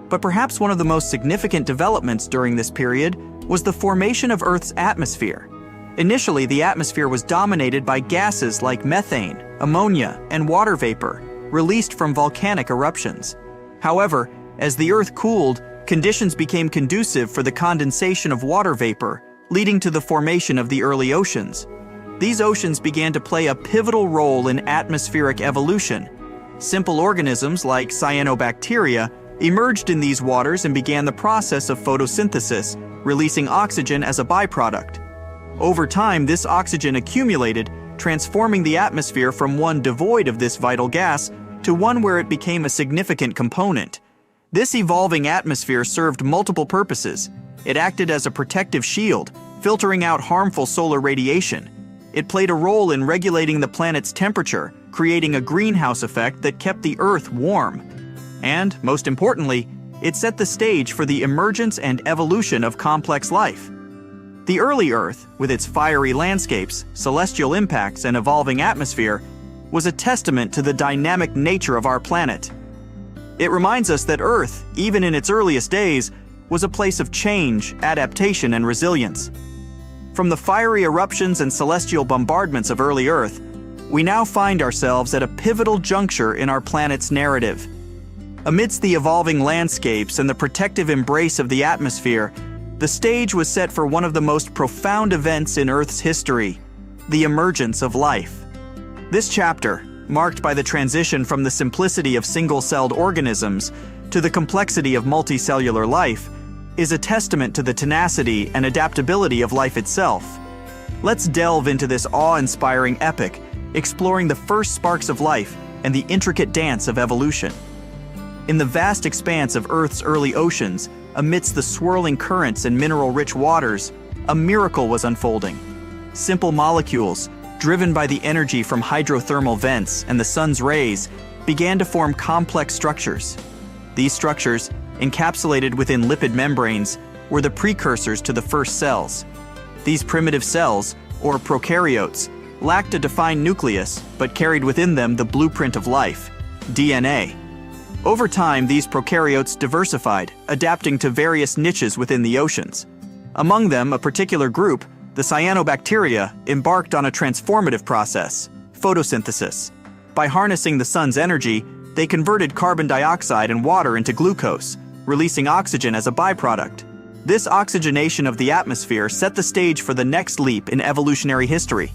But perhaps one of the most significant developments during this period was the formation of Earth's atmosphere. Initially, the atmosphere was dominated by gases like methane, ammonia, and water vapor, released from volcanic eruptions. However, as the Earth cooled, conditions became conducive for the condensation of water vapor, leading to the formation of the early oceans. These oceans began to play a pivotal role in atmospheric evolution. Simple organisms like cyanobacteria emerged in these waters and began the process of photosynthesis, releasing oxygen as a byproduct. Over time, this oxygen accumulated, transforming the atmosphere from one devoid of this vital gas to one where it became a significant component. This evolving atmosphere served multiple purposes. It acted as a protective shield, filtering out harmful solar radiation. It played a role in regulating the planet's temperature, creating a greenhouse effect that kept the Earth warm. And, most importantly, it set the stage for the emergence and evolution of complex life. The early Earth, with its fiery landscapes, celestial impacts, and evolving atmosphere, was a testament to the dynamic nature of our planet. It reminds us that Earth, even in its earliest days, was a place of change, adaptation, and resilience. From the fiery eruptions and celestial bombardments of early Earth, we now find ourselves at a pivotal juncture in our planet's narrative. Amidst the evolving landscapes and the protective embrace of the atmosphere, the stage was set for one of the most profound events in Earth's history, the emergence of life. This chapter, marked by the transition from the simplicity of single-celled organisms to the complexity of multicellular life, is a testament to the tenacity and adaptability of life itself. Let's delve into this awe-inspiring epic, exploring the first sparks of life and the intricate dance of evolution. In the vast expanse of Earth's early oceans, amidst the swirling currents and mineral-rich waters, a miracle was unfolding. Simple molecules, driven by the energy from hydrothermal vents and the sun's rays, began to form complex structures. These structures, encapsulated within lipid membranes, were the precursors to the first cells. These primitive cells, or prokaryotes, lacked a defined nucleus but carried within them the blueprint of life, DNA. Over time, these prokaryotes diversified, adapting to various niches within the oceans. Among them, a particular group, the cyanobacteria, embarked on a transformative process, photosynthesis. By harnessing the sun's energy, they converted carbon dioxide and water into glucose, releasing oxygen as a byproduct. This oxygenation of the atmosphere set the stage for the next leap in evolutionary history.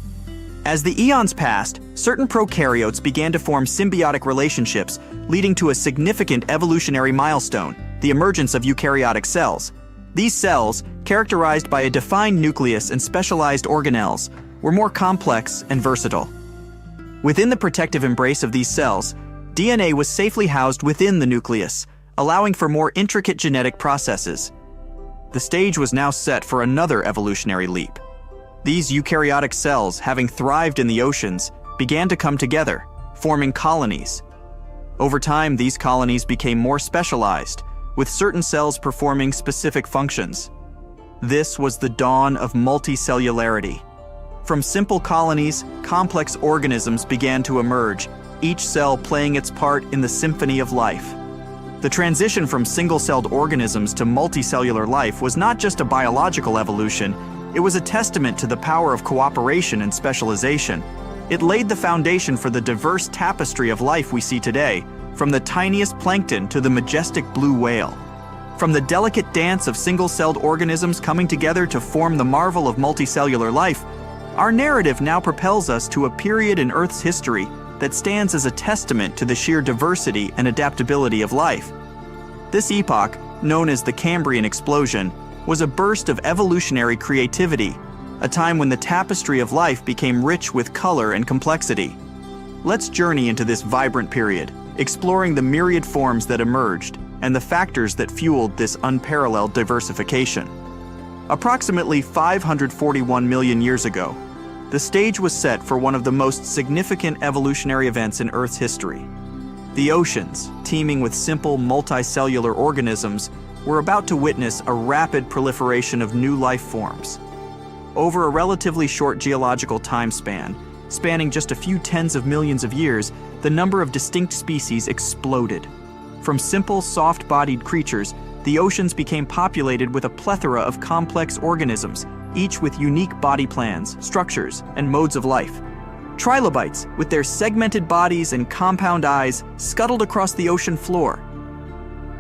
As the eons passed, certain prokaryotes began to form symbiotic relationships, leading to a significant evolutionary milestone, the emergence of eukaryotic cells. These cells, characterized by a defined nucleus and specialized organelles, were more complex and versatile. Within the protective embrace of these cells, DNA was safely housed within the nucleus, allowing for more intricate genetic processes. The stage was now set for another evolutionary leap. These eukaryotic cells, having thrived in the oceans, began to come together, forming colonies. Over time, these colonies became more specialized, with certain cells performing specific functions. This was the dawn of multicellularity. From simple colonies, complex organisms began to emerge, each cell playing its part in the symphony of life. The transition from single-celled organisms to multicellular life was not just a biological evolution, it was a testament to the power of cooperation and specialization. It laid the foundation for the diverse tapestry of life we see today, from the tiniest plankton to the majestic blue whale. From the delicate dance of single-celled organisms coming together to form the marvel of multicellular life, our narrative now propels us to a period in Earth's history that stands as a testament to the sheer diversity and adaptability of life. This epoch, known as the Cambrian explosion, was a burst of evolutionary creativity, a time when the tapestry of life became rich with color and complexity. Let's journey into this vibrant period, exploring the myriad forms that emerged and the factors that fueled this unparalleled diversification. Approximately 541 million years ago, the stage was set for one of the most significant evolutionary events in Earth's history. The oceans, teeming with simple multicellular organisms, were about to witness a rapid proliferation of new life forms. Over a relatively short geological time span, spanning just a few tens of millions of years, the number of distinct species exploded. From simple, soft-bodied creatures, the oceans became populated with a plethora of complex organisms, each with unique body plans, structures, and modes of life. Trilobites, with their segmented bodies and compound eyes, scuttled across the ocean floor.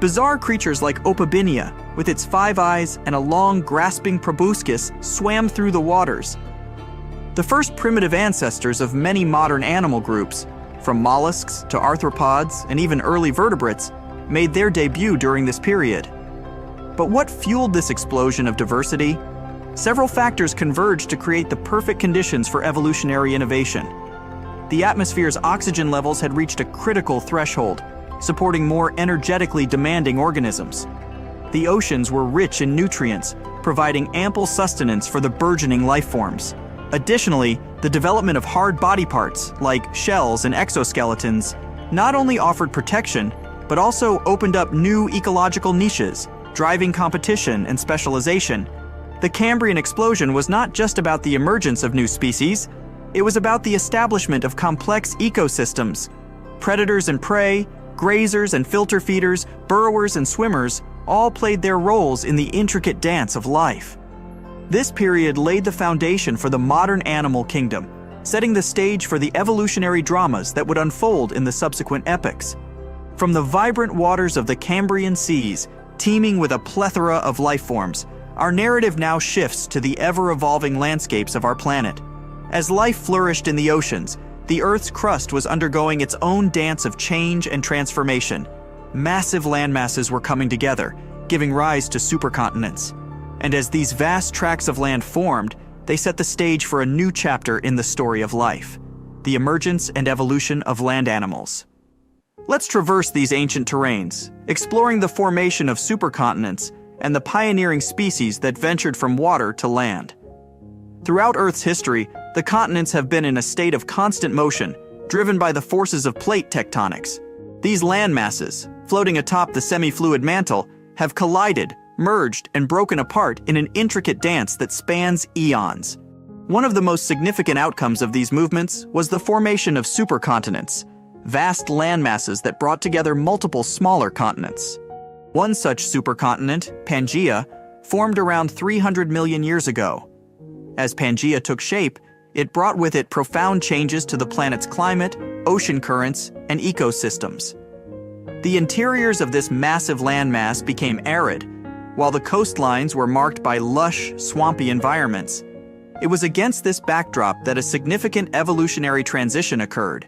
Bizarre creatures like Opabinia, with its 5 eyes and a long, grasping proboscis, swam through the waters. The first primitive ancestors of many modern animal groups, from mollusks to arthropods and even early vertebrates, made their debut during this period. But what fueled this explosion of diversity? Several factors converged to create the perfect conditions for evolutionary innovation. The atmosphere's oxygen levels had reached a critical threshold, supporting more energetically demanding organisms. The oceans were rich in nutrients, providing ample sustenance for the burgeoning life forms. Additionally, the development of hard body parts, like shells and exoskeletons, not only offered protection, but also opened up new ecological niches, driving competition and specialization. The Cambrian explosion was not just about the emergence of new species, it was about the establishment of complex ecosystems. Predators and prey, grazers and filter feeders, burrowers and swimmers all played their roles in the intricate dance of life. This period laid the foundation for the modern animal kingdom, setting the stage for the evolutionary dramas that would unfold in the subsequent epochs. From the vibrant waters of the Cambrian seas, teeming with a plethora of life forms, our narrative now shifts to the ever-evolving landscapes of our planet. As life flourished in the oceans, the Earth's crust was undergoing its own dance of change and transformation. Massive landmasses were coming together, giving rise to supercontinents. And as these vast tracts of land formed, they set the stage for a new chapter in the story of life: the emergence and evolution of land animals. Let's traverse these ancient terrains, exploring the formation of supercontinents and the pioneering species that ventured from water to land. Throughout Earth's history, the continents have been in a state of constant motion, driven by the forces of plate tectonics. These land masses, floating atop the semi-fluid mantle, have collided, merged, and broken apart in an intricate dance that spans eons. One of the most significant outcomes of these movements was the formation of supercontinents, vast landmasses that brought together multiple smaller continents. One such supercontinent, Pangaea, formed around 300 million years ago. As Pangaea took shape, it brought with it profound changes to the planet's climate, ocean currents, and ecosystems. The interiors of this massive landmass became arid, while the coastlines were marked by lush, swampy environments. It was against this backdrop that a significant evolutionary transition occurred.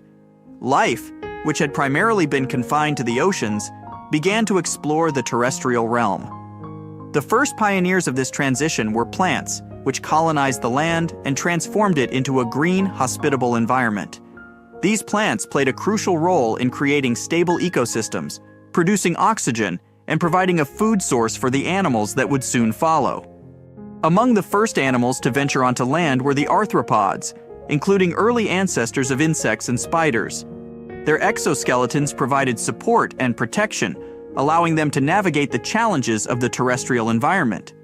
Life, which had primarily been confined to the oceans, began to explore the terrestrial realm. The first pioneers of this transition were plants, which colonized the land and transformed it into a green, hospitable environment. These plants played a crucial role in creating stable ecosystems, producing oxygen, and providing a food source for the animals that would soon follow. Among the first animals to venture onto land were the arthropods, including early ancestors of insects and spiders. Their exoskeletons provided support and protection, allowing them to navigate the challenges of the terrestrial environment.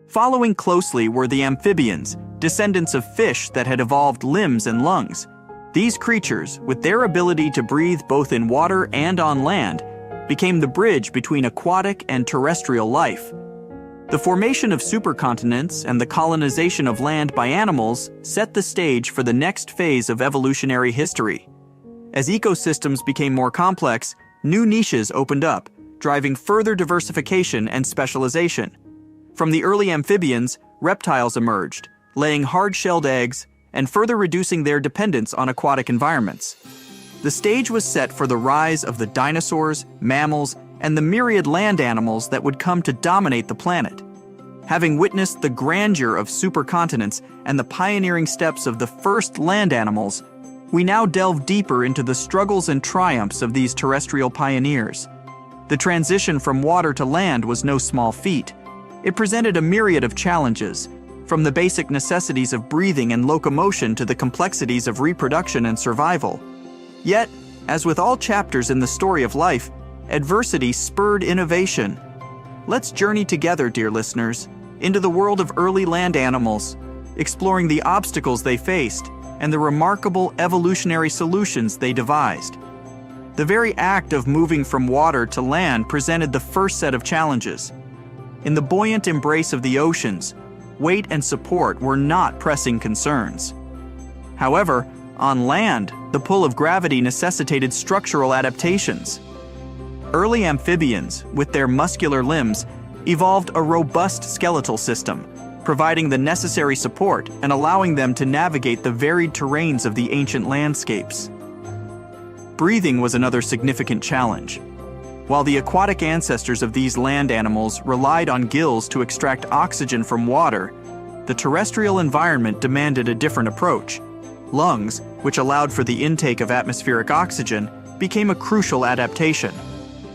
Following closely were the amphibians, descendants of fish that had evolved limbs and lungs. These creatures, with their ability to breathe both in water and on land, became the bridge between aquatic and terrestrial life. The formation of supercontinents and the colonization of land by animals set the stage for the next phase of evolutionary history. As ecosystems became more complex, new niches opened up, driving further diversification and specialization. From the early amphibians, reptiles emerged, laying hard-shelled eggs and further reducing their dependence on aquatic environments. The stage was set for the rise of the dinosaurs, mammals, and the myriad land animals that would come to dominate the planet. Having witnessed the grandeur of supercontinents and the pioneering steps of the first land animals, we now delve deeper into the struggles and triumphs of these terrestrial pioneers. The transition from water to land was no small feat. It presented a myriad of challenges, from the basic necessities of breathing and locomotion to the complexities of reproduction and survival. Yet, as with all chapters in the story of life, adversity spurred innovation. Let's journey together, dear listeners, into the world of early land animals, exploring the obstacles they faced and the remarkable evolutionary solutions they devised. The very act of moving from water to land presented the first set of challenges. In the buoyant embrace of the oceans, weight and support were not pressing concerns. However, on land, the pull of gravity necessitated structural adaptations. Early amphibians, with their muscular limbs, evolved a robust skeletal system, providing the necessary support and allowing them to navigate the varied terrains of the ancient landscapes. Breathing was another significant challenge. While the aquatic ancestors of these land animals relied on gills to extract oxygen from water, the terrestrial environment demanded a different approach. Lungs, which allowed for the intake of atmospheric oxygen, became a crucial adaptation.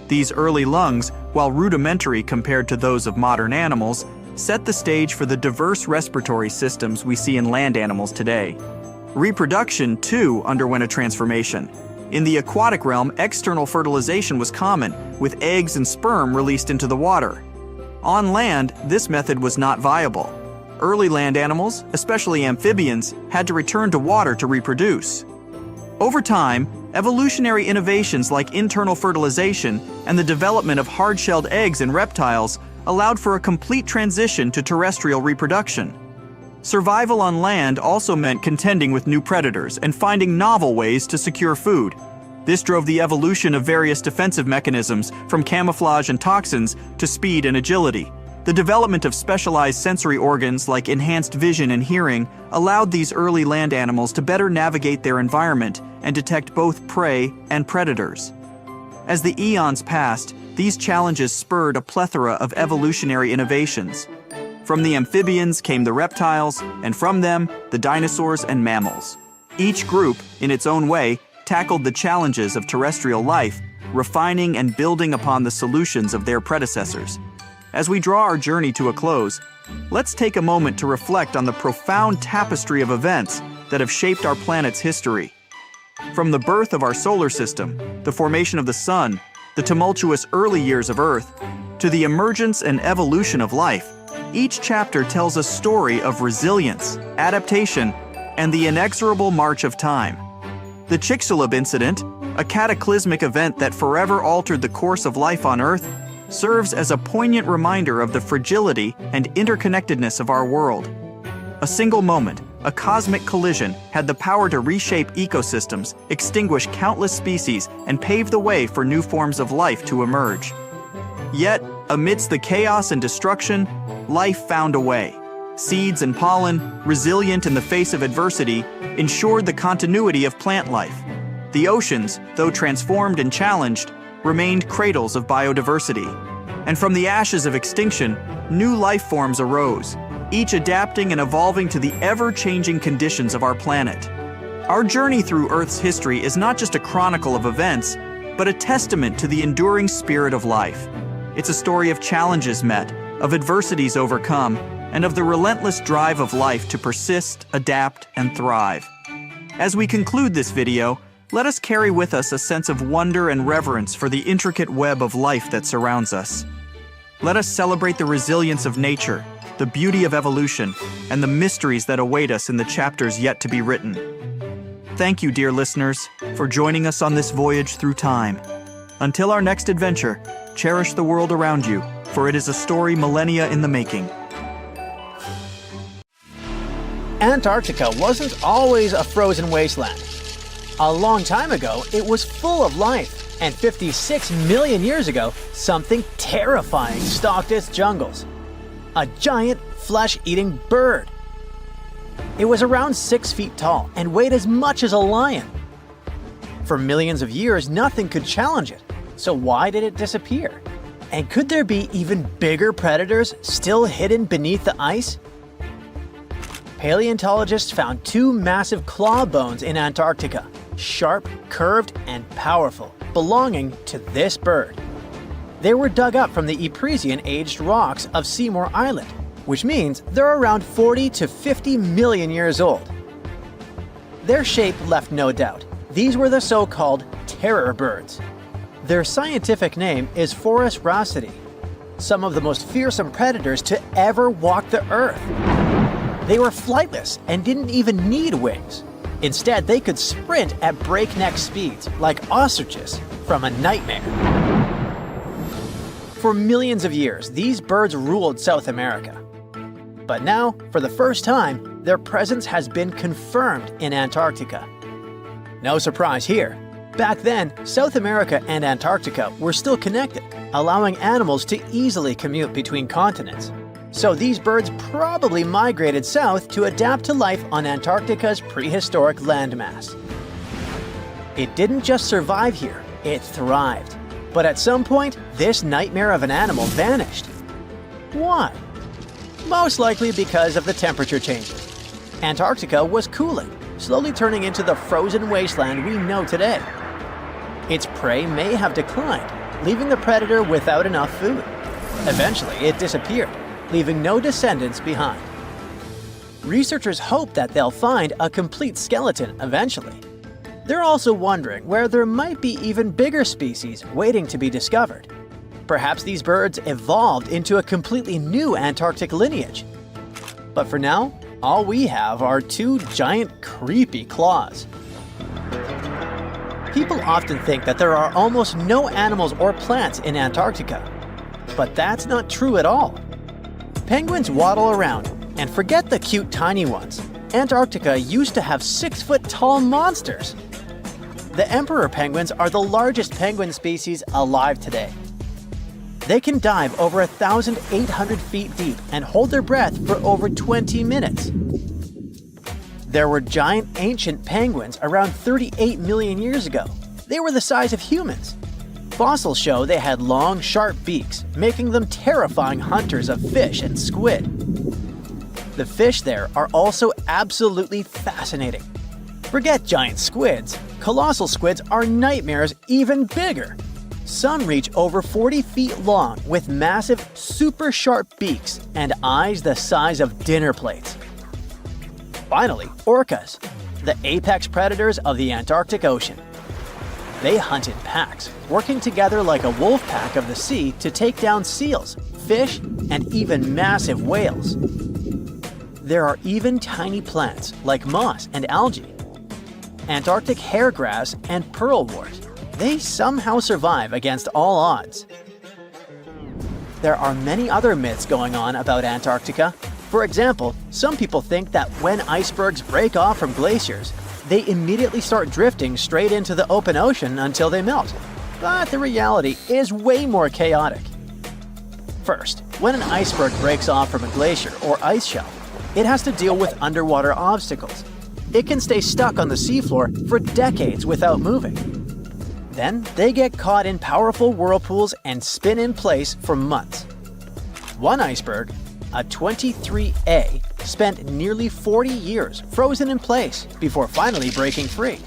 These early lungs, while rudimentary compared to those of modern animals, set the stage for the diverse respiratory systems we see in land animals today. Reproduction, too, underwent a transformation. In the aquatic realm, external fertilization was common, with eggs and sperm released into the water. On land, this method was not viable. Early land animals, especially amphibians, had to return to water to reproduce. Over time, evolutionary innovations like internal fertilization and the development of hard-shelled eggs in reptiles allowed for a complete transition to terrestrial reproduction. Survival on land also meant contending with new predators and finding novel ways to secure food. This drove the evolution of various defensive mechanisms, from camouflage and toxins to speed and agility. The development of specialized sensory organs like enhanced vision and hearing allowed these early land animals to better navigate their environment and detect both prey and predators. As the eons passed, these challenges spurred a plethora of evolutionary innovations. From the amphibians came the reptiles, and from them, the dinosaurs and mammals. Each group, in its own way, tackled the challenges of terrestrial life, refining and building upon the solutions of their predecessors. As we draw our journey to a close, let's take a moment to reflect on the profound tapestry of events that have shaped our planet's history. From the birth of our solar system, the formation of the sun, the tumultuous early years of Earth, to the emergence and evolution of life, each chapter tells a story of resilience, adaptation, and the inexorable march of time. The Chicxulub incident, a cataclysmic event that forever altered the course of life on Earth, serves as a poignant reminder of the fragility and interconnectedness of our world. A single moment, a cosmic collision, had the power to reshape ecosystems, extinguish countless species, and pave the way for new forms of life to emerge. Yet, amidst the chaos and destruction, life found a way. Seeds and pollen, resilient in the face of adversity, ensured the continuity of plant life. The oceans, though transformed and challenged, remained cradles of biodiversity. And from the ashes of extinction, new life forms arose, each adapting and evolving to the ever-changing conditions of our planet. Our journey through Earth's history is not just a chronicle of events, but a testament to the enduring spirit of life. It's a story of challenges met, of adversities overcome, and of the relentless drive of life to persist, adapt, and thrive. As we conclude this video, let us carry with us a sense of wonder and reverence for the intricate web of life that surrounds us. Let us celebrate the resilience of nature, the beauty of evolution, and the mysteries that await us in the chapters yet to be written. Thank you, dear listeners, for joining us on this voyage through time. Until our next adventure, cherish the world around you, for it is a story millennia in the making. Antarctica wasn't always a frozen wasteland. A long time ago, it was full of life, and 56 million years ago, something terrifying stalked its jungles. A giant, flesh-eating bird. It was around 6 feet tall and weighed as much as a lion. For millions of years, nothing could challenge it, so why did it disappear? And could there be even bigger predators still hidden beneath the ice? Paleontologists found 2 massive claw bones in Antarctica, sharp, curved, and powerful, belonging to this bird. They were dug up from the Epresian-aged rocks of Seymour Island, which means they're around 40 to 50 million years old. Their shape left no doubt. These were the so-called terror birds. Their scientific name is Forus raceti, some of the most fearsome predators to ever walk the earth. They were flightless and didn't even need wings. Instead, they could sprint at breakneck speeds, like ostriches from a nightmare. For millions of years, these birds ruled South America. But now, for the first time, their presence has been confirmed in Antarctica. No surprise here. Back then, South America and Antarctica were still connected, allowing animals to easily commute between continents. So these birds probably migrated south to adapt to life on Antarctica's prehistoric landmass. It didn't just survive here, it thrived. But at some point, this nightmare of an animal vanished. Why? Most likely because of the temperature changes. Antarctica was cooling, slowly turning into the frozen wasteland we know today. Its prey may have declined, leaving the predator without enough food. Eventually, it disappeared, leaving no descendants behind. Researchers hope that they'll find a complete skeleton eventually. They're also wondering where there might be even bigger species waiting to be discovered. Perhaps these birds evolved into a completely new Antarctic lineage. But for now, all we have are 2 giant, creepy claws. People often think that there are almost no animals or plants in Antarctica. But that's not true at all. Penguins waddle around, and forget the cute tiny ones. Antarctica used to have 6-foot-tall monsters. The emperor penguins are the largest penguin species alive today. They can dive over 1,800 feet deep and hold their breath for over 20 minutes. There were giant ancient penguins around 38 million years ago. They were the size of humans. Fossils show they had long, sharp beaks, making them terrifying hunters of fish and squid. The fish there are also absolutely fascinating. Forget giant squids. Colossal squids are nightmares even bigger. Some reach over 40 feet long with massive, super sharp beaks and eyes the size of dinner plates. Finally, orcas, the apex predators of the Antarctic Ocean. They hunt in packs, working together like a wolf pack of the sea to take down seals, fish, and even massive whales. There are even tiny plants like moss and algae, Antarctic hairgrass and pearlwort. They somehow survive against all odds. There are many other myths going on about Antarctica. For example, some people think that when icebergs break off from glaciers, they immediately start drifting straight into the open ocean until they melt. But the reality is way more chaotic. First, when an iceberg breaks off from a glacier or ice shelf, it has to deal with underwater obstacles. It can stay stuck on the seafloor for decades without moving. Then they get caught in powerful whirlpools and spin in place for months. One iceberg, a 23A, spent nearly 40 years frozen in place before finally breaking free,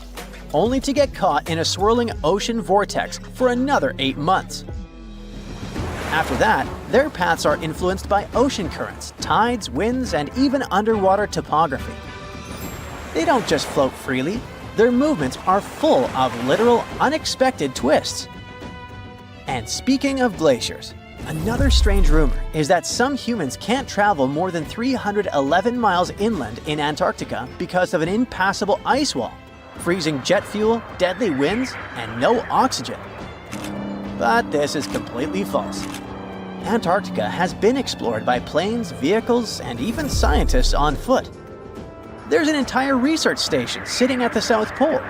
only to get caught in a swirling ocean vortex for another 8 months. After that, their paths are influenced by ocean currents, tides, winds, and even underwater topography. They don't just float freely, their movements are full of literal, unexpected twists. And speaking of glaciers, another strange rumor is that some humans can't travel more than 311 miles inland in Antarctica because of an impassable ice wall, freezing jet fuel, deadly winds, and no oxygen. But this is completely false. Antarctica has been explored by planes, vehicles, and even scientists on foot. There's an entire research station sitting at the South Pole.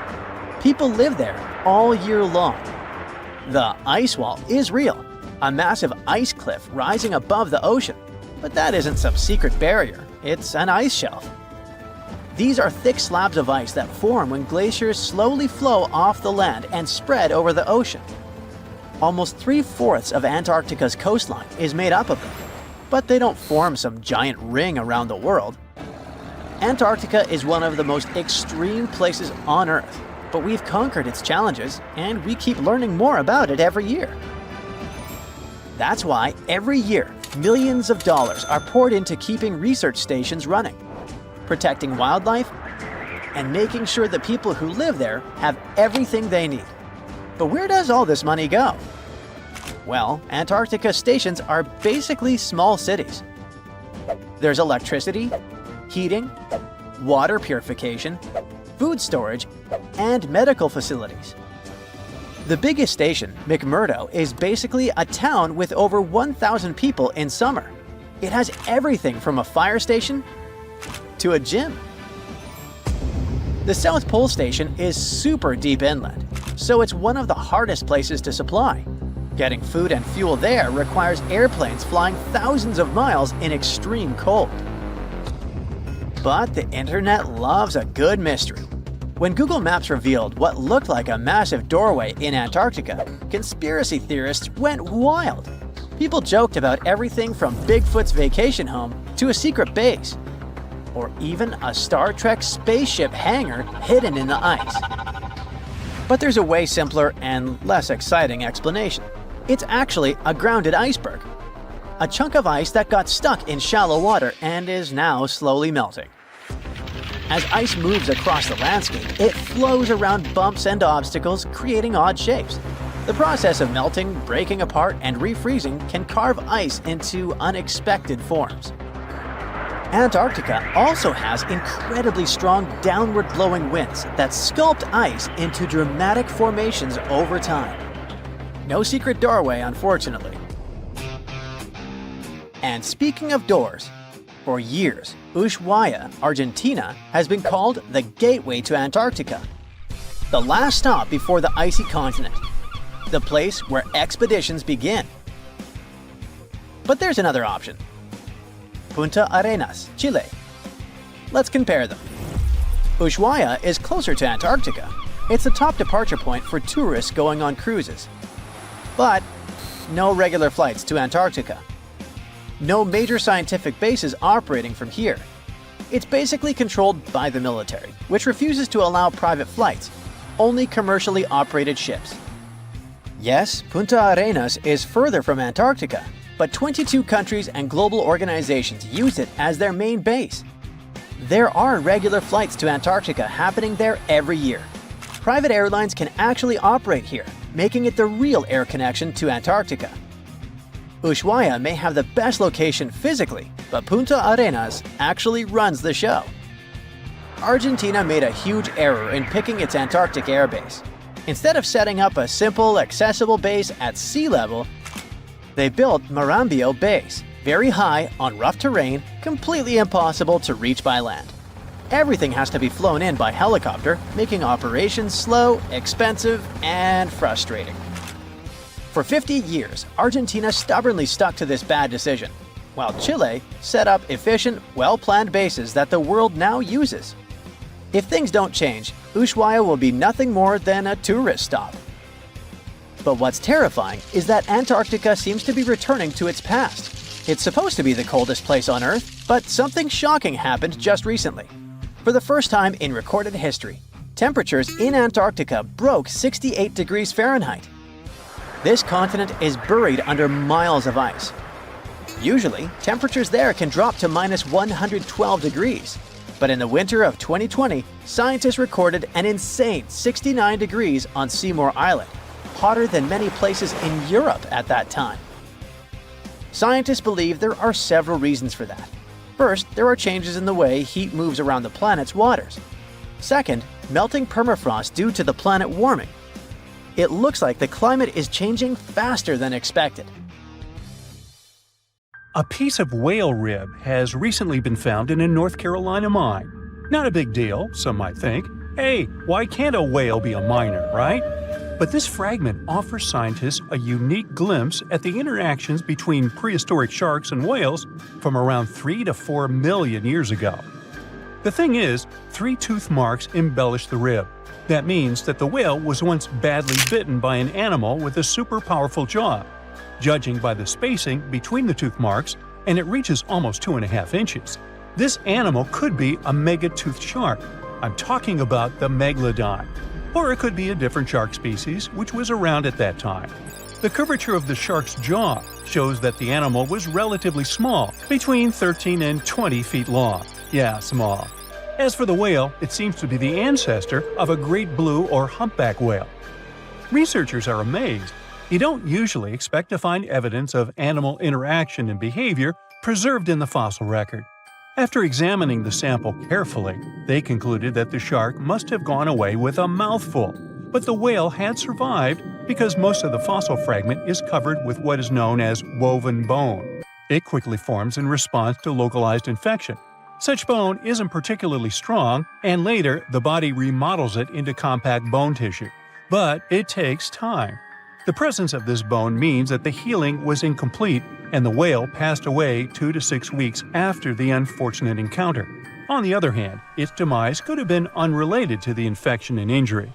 People live there all year long. The ice wall is real, a massive ice cliff rising above the ocean. But that isn't some secret barrier, it's an ice shelf. These are thick slabs of ice that form when glaciers slowly flow off the land and spread over the ocean. Almost 3/4 of Antarctica's coastline is made up of them, but they don't form some giant ring around the world. Antarctica is one of the most extreme places on Earth, but we've conquered its challenges and we keep learning more about it every year. That's why every year, millions of dollars are poured into keeping research stations running, protecting wildlife, and making sure the people who live there have everything they need. But where does all this money go? Well, Antarctica stations are basically small cities. There's electricity, heating, water purification, food storage, and medical facilities. The biggest station, McMurdo, is basically a town with over 1,000 people in summer. It has everything from a fire station to a gym. The South Pole Station is super deep inland, so it's one of the hardest places to supply. Getting food and fuel there requires airplanes flying thousands of miles in extreme cold. But the internet loves a good mystery. When Google Maps revealed what looked like a massive doorway in Antarctica, conspiracy theorists went wild. People joked about everything from Bigfoot's vacation home to a secret base, or even a Star Trek spaceship hangar hidden in the ice. But there's a way simpler and less exciting explanation. It's actually a grounded iceberg, a chunk of ice that got stuck in shallow water and is now slowly melting. As ice moves across the landscape, it flows around bumps and obstacles, creating odd shapes. The process of melting, breaking apart, and refreezing can carve ice into unexpected forms. Antarctica also has incredibly strong downward-blowing winds that sculpt ice into dramatic formations over time. No secret doorway, unfortunately. And speaking of doors, for years, Ushuaia, Argentina, has been called the gateway to Antarctica, the last stop before the icy continent, the place where expeditions begin. But there's another option. Punta Arenas, Chile. Let's compare them. Ushuaia is closer to Antarctica. It's the top departure point for tourists going on cruises. But no regular flights to Antarctica. No major scientific bases operating from here. It's basically controlled by the military, which refuses to allow private flights, only commercially operated ships. Yes, Punta Arenas is further from Antarctica, but 22 countries and global organizations use it as their main base. There are regular flights to Antarctica happening there every year. Private airlines can actually operate here, making it the real air connection to Antarctica. Ushuaia may have the best location physically, but Punta Arenas actually runs the show. Argentina made a huge error in picking its Antarctic airbase. Instead of setting up a simple, accessible base at sea level, they built Marambio Base, very high, on rough terrain, completely impossible to reach by land. Everything has to be flown in by helicopter, making operations slow, expensive, and frustrating. For 50 years, Argentina stubbornly stuck to this bad decision, while Chile set up efficient, well-planned bases that the world now uses. If things don't change, Ushuaia will be nothing more than a tourist stop. But what's terrifying is that Antarctica seems to be returning to its past. It's supposed to be the coldest place on Earth, but something shocking happened just recently. For the first time in recorded history, temperatures in Antarctica broke 68 degrees Fahrenheit. This continent is buried under miles of ice. Usually, temperatures there can drop to minus 112 degrees. But in the winter of 2020, scientists recorded an insane 69 degrees on Seymour Island, hotter than many places in Europe at that time. Scientists believe there are several reasons for that. First, there are changes in the way heat moves around the planet's waters. Second, melting permafrost due to the planet warming. It looks like the climate is changing faster than expected. A piece of whale rib has recently been found in a North Carolina mine. Not a big deal, some might think. Hey, why can't a whale be a miner, right? But this fragment offers scientists a unique glimpse at the interactions between prehistoric sharks and whales from around 3 to 4 million years ago. The thing is, 3 tooth marks embellish the rib. That means that the whale was once badly bitten by an animal with a super powerful jaw. Judging by the spacing between the tooth marks, and it reaches almost 2.5 inches. This animal could be a megatoothed shark. I'm talking about the megalodon. Or it could be a different shark species which was around at that time. The curvature of the shark's jaw shows that the animal was relatively small, between 13 and 20 feet long. Yeah, small. As for the whale, it seems to be the ancestor of a great blue or humpback whale. Researchers are amazed. You don't usually expect to find evidence of animal interaction and behavior preserved in the fossil record. After examining the sample carefully, they concluded that the shark must have gone away with a mouthful, but the whale had survived because most of the fossil fragment is covered with what is known as woven bone. It quickly forms in response to localized infection. Such bone isn't particularly strong, and later the body remodels it into compact bone tissue. But it takes time. The presence of this bone means that the healing was incomplete and the whale passed away 2 to 6 weeks after the unfortunate encounter. On the other hand, its demise could have been unrelated to the infection and injury.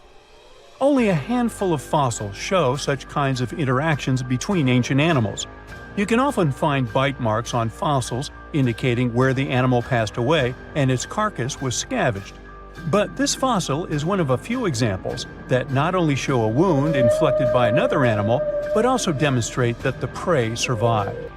Only a handful of fossils show such kinds of interactions between ancient animals. You can often find bite marks on fossils indicating where the animal passed away and its carcass was scavenged. But this fossil is one of a few examples that not only show a wound inflicted by another animal, but also demonstrate that the prey survived.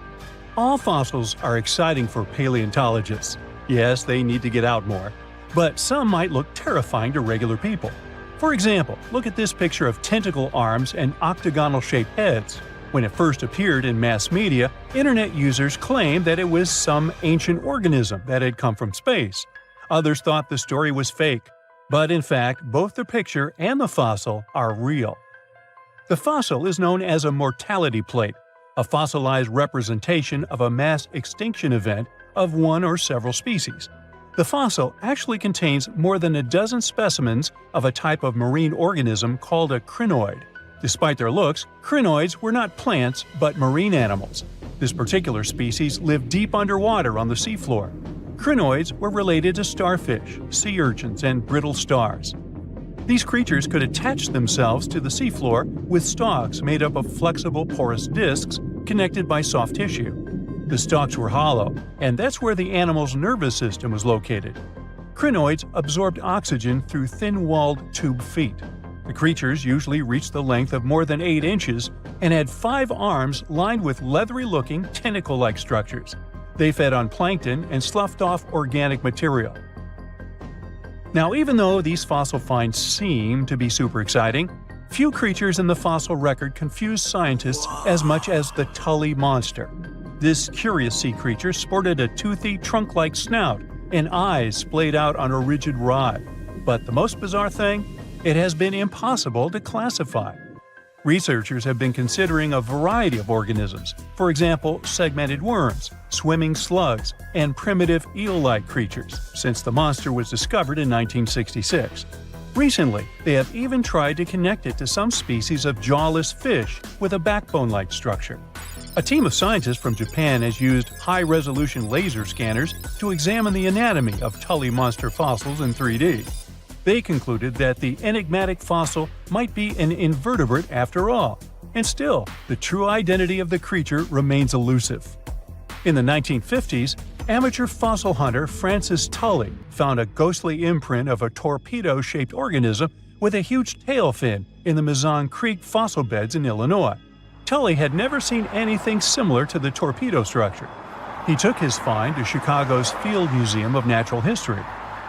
All fossils are exciting for paleontologists. Yes, they need to get out more. But some might look terrifying to regular people. For example, look at this picture of tentacle arms and octagonal-shaped heads. When it first appeared in mass media, internet users claimed that it was some ancient organism that had come from space. Others thought the story was fake, but in fact, both the picture and the fossil are real. The fossil is known as a mortality plate, a fossilized representation of a mass extinction event of one or several species. The fossil actually contains more than a dozen specimens of a type of marine organism called a crinoid. Despite their looks, crinoids were not plants but marine animals. This particular species lived deep underwater on the seafloor. Crinoids were related to starfish, sea urchins, and brittle stars. These creatures could attach themselves to the seafloor with stalks made up of flexible porous discs connected by soft tissue. The stalks were hollow, and that's where the animal's nervous system was located. Crinoids absorbed oxygen through thin-walled tube feet. The creatures usually reached the length of more than 8 inches and had 5 arms lined with leathery-looking tentacle-like structures. They fed on plankton and sloughed off organic material. Now, even though these fossil finds seem to be super exciting, few creatures in the fossil record confuse scientists as much as the Tully monster. This curious sea creature sported a toothy, trunk-like snout and eyes splayed out on a rigid rod. But the most bizarre thing? It has been impossible to classify. Researchers have been considering a variety of organisms, for example, segmented worms, swimming slugs, and primitive eel-like creatures, since the monster was discovered in 1966. Recently, they have even tried to connect it to some species of jawless fish with a backbone-like structure. A team of scientists from Japan has used high-resolution laser scanners to examine the anatomy of Tully monster fossils in 3D. They concluded that the enigmatic fossil might be an invertebrate after all, and still, the true identity of the creature remains elusive. In the 1950s, amateur fossil hunter Francis Tully found a ghostly imprint of a torpedo-shaped organism with a huge tail fin in the Mazon Creek fossil beds in Illinois. Tully had never seen anything similar to the torpedo structure. He took his find to Chicago's Field Museum of Natural History.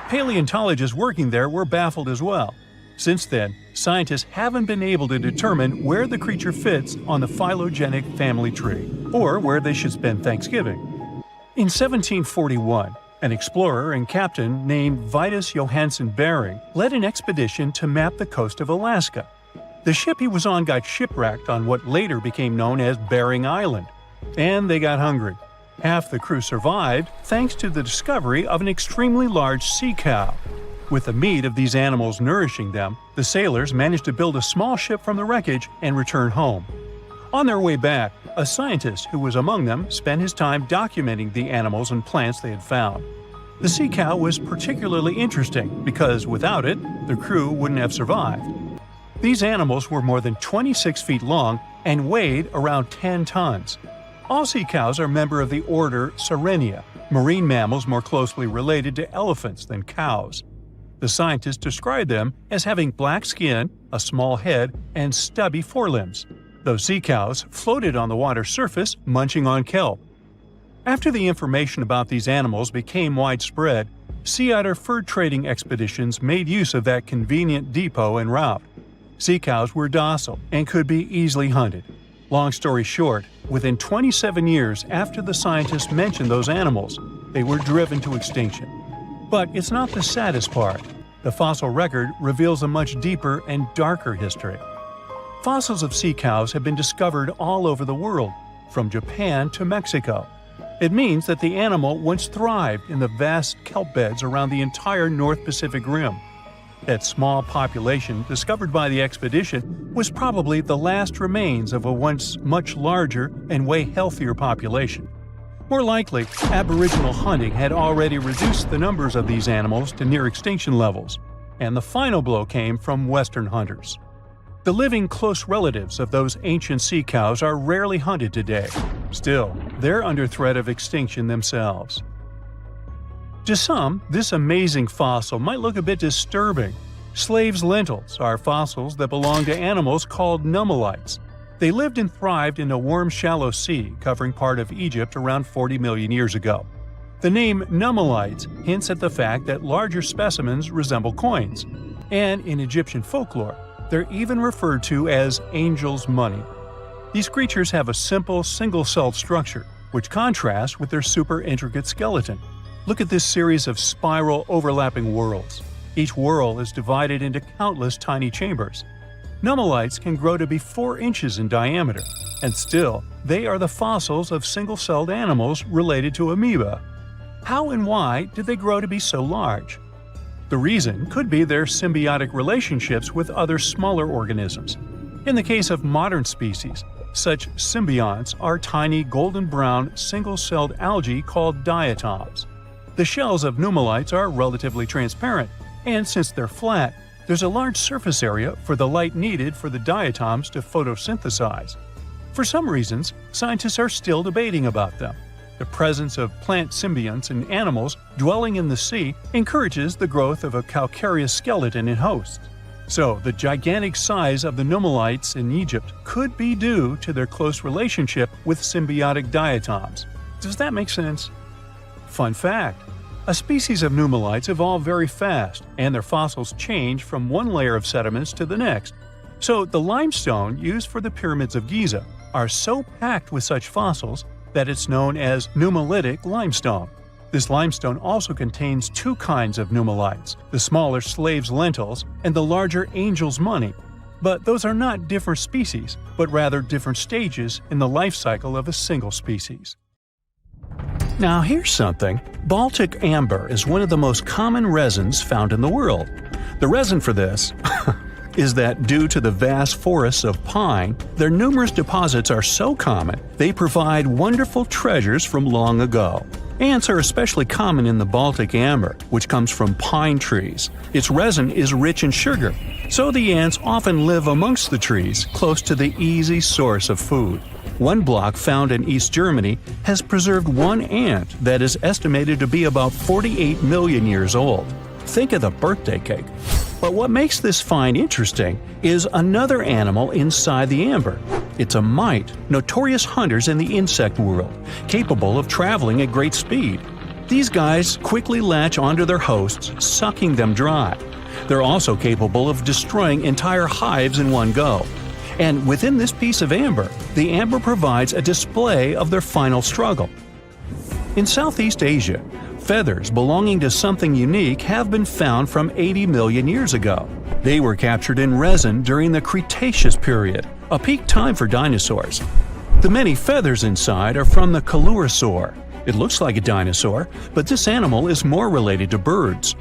Paleontologists working there were baffled as well. Since then, scientists haven't been able to determine where the creature fits on the phylogenetic family tree, or where they should spend Thanksgiving. In 1741, an explorer and captain named Vitus Johansen Bering led an expedition to map the coast of Alaska. The ship he was on got shipwrecked on what later became known as Bering Island, and they got hungry. Half the crew survived thanks to the discovery of an extremely large sea cow. With the meat of these animals nourishing them, the sailors managed to build a small ship from the wreckage and return home. On their way back, a scientist who was among them spent his time documenting the animals and plants they had found. The sea cow was particularly interesting because without it, the crew wouldn't have survived. These animals were more than 26 feet long and weighed around 10 tons. All sea cows are member of the order Sirenia, marine mammals more closely related to elephants than cows. The scientists describe them as having black skin, a small head, and stubby forelimbs. Those sea cows floated on the water's surface, munching on kelp. After the information about these animals became widespread, sea otter fur trading expeditions made use of that convenient depot en route. Sea cows were docile and could be easily hunted. Long story short, within 27 years after the scientists mentioned those animals, they were driven to extinction. But it's not the saddest part. The fossil record reveals a much deeper and darker history. Fossils of sea cows have been discovered all over the world, from Japan to Mexico. It means that the animal once thrived in the vast kelp beds around the entire North Pacific Rim. That small population discovered by the expedition was probably the last remains of a once much larger and way healthier population. More likely, Aboriginal hunting had already reduced the numbers of these animals to near extinction levels, and the final blow came from Western hunters. The living close relatives of those ancient sea cows are rarely hunted today. Still, they're under threat of extinction themselves. To some, this amazing fossil might look a bit disturbing. Slaves' lentils are fossils that belong to animals called nummelites. They lived and thrived in a warm, shallow sea covering part of Egypt around 40 million years ago. The name nummelites hints at the fact that larger specimens resemble coins, and in Egyptian folklore, they're even referred to as angel's money. These creatures have a simple, single-celled structure, which contrasts with their super intricate skeleton. Look at this series of spiral overlapping whorls. Each whorl is divided into countless tiny chambers. Nummelites can grow to be 4 inches in diameter, and still, they are the fossils of single-celled animals related to amoeba. How and why did they grow to be so large? The reason could be their symbiotic relationships with other smaller organisms. In the case of modern species, Such symbionts are tiny golden-brown single-celled algae called diatoms. The shells of pneumolites are relatively transparent, and since they're flat, there's a large surface area for the light needed for the diatoms to photosynthesize. For some reasons, scientists are still debating about them. The presence of plant symbionts in animals dwelling in the sea encourages the growth of a calcareous skeleton in hosts. So, the gigantic size of the pneumolites in Egypt could be due to their close relationship with symbiotic diatoms. Does that make sense? Fun fact: a species of pneumolites evolve very fast, and their fossils change from one layer of sediments to the next. So, the limestone used for the pyramids of Giza are so packed with such fossils that it's known as pneumolitic limestone. This limestone also contains two kinds of pneumolites, the smaller slave's lentils and the larger angel's money. But those are not different species, but rather different stages in the life cycle of a single species. Now here's something. Baltic amber is one of the most common resins found in the world. The reason for this is that due to the vast forests of pine, their numerous deposits are so common, they provide wonderful treasures from long ago. Ants are especially common in the Baltic amber, which comes from pine trees. Its resin is rich in sugar, so the ants often live amongst the trees, close to the easy source of food. One block found in East Germany has preserved one ant that is estimated to be about 48 million years old. Think of the birthday cake. But what makes this find interesting is another animal inside the amber. It's a mite, notorious hunters in the insect world, capable of traveling at great speed. These guys quickly latch onto their hosts, sucking them dry. They're also capable of destroying entire hives in one go. And within this piece of amber, the amber provides a display of their final struggle. In Southeast Asia, feathers belonging to something unique have been found from 80 million years ago. They were captured in resin during the Cretaceous period, a peak time for dinosaurs. The many feathers inside are from the coelurosaur. It looks like a dinosaur, but this animal is more related to birds.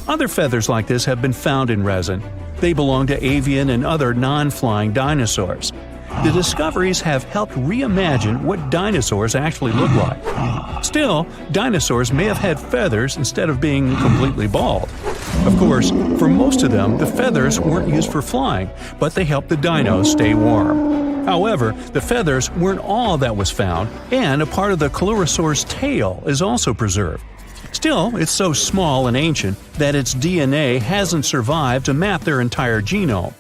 Other feathers like this have been found in resin. They belong to avian and other non-flying dinosaurs. The discoveries have helped reimagine what dinosaurs actually look like. Still, dinosaurs may have had feathers instead of being completely bald. Of course, for most of them, the feathers weren't used for flying, but they helped the dinos stay warm. However, the feathers weren't all that was found, and a part of the coelurosaur's tail is also preserved. Still, it's so small and ancient that its DNA hasn't survived to map their entire genome.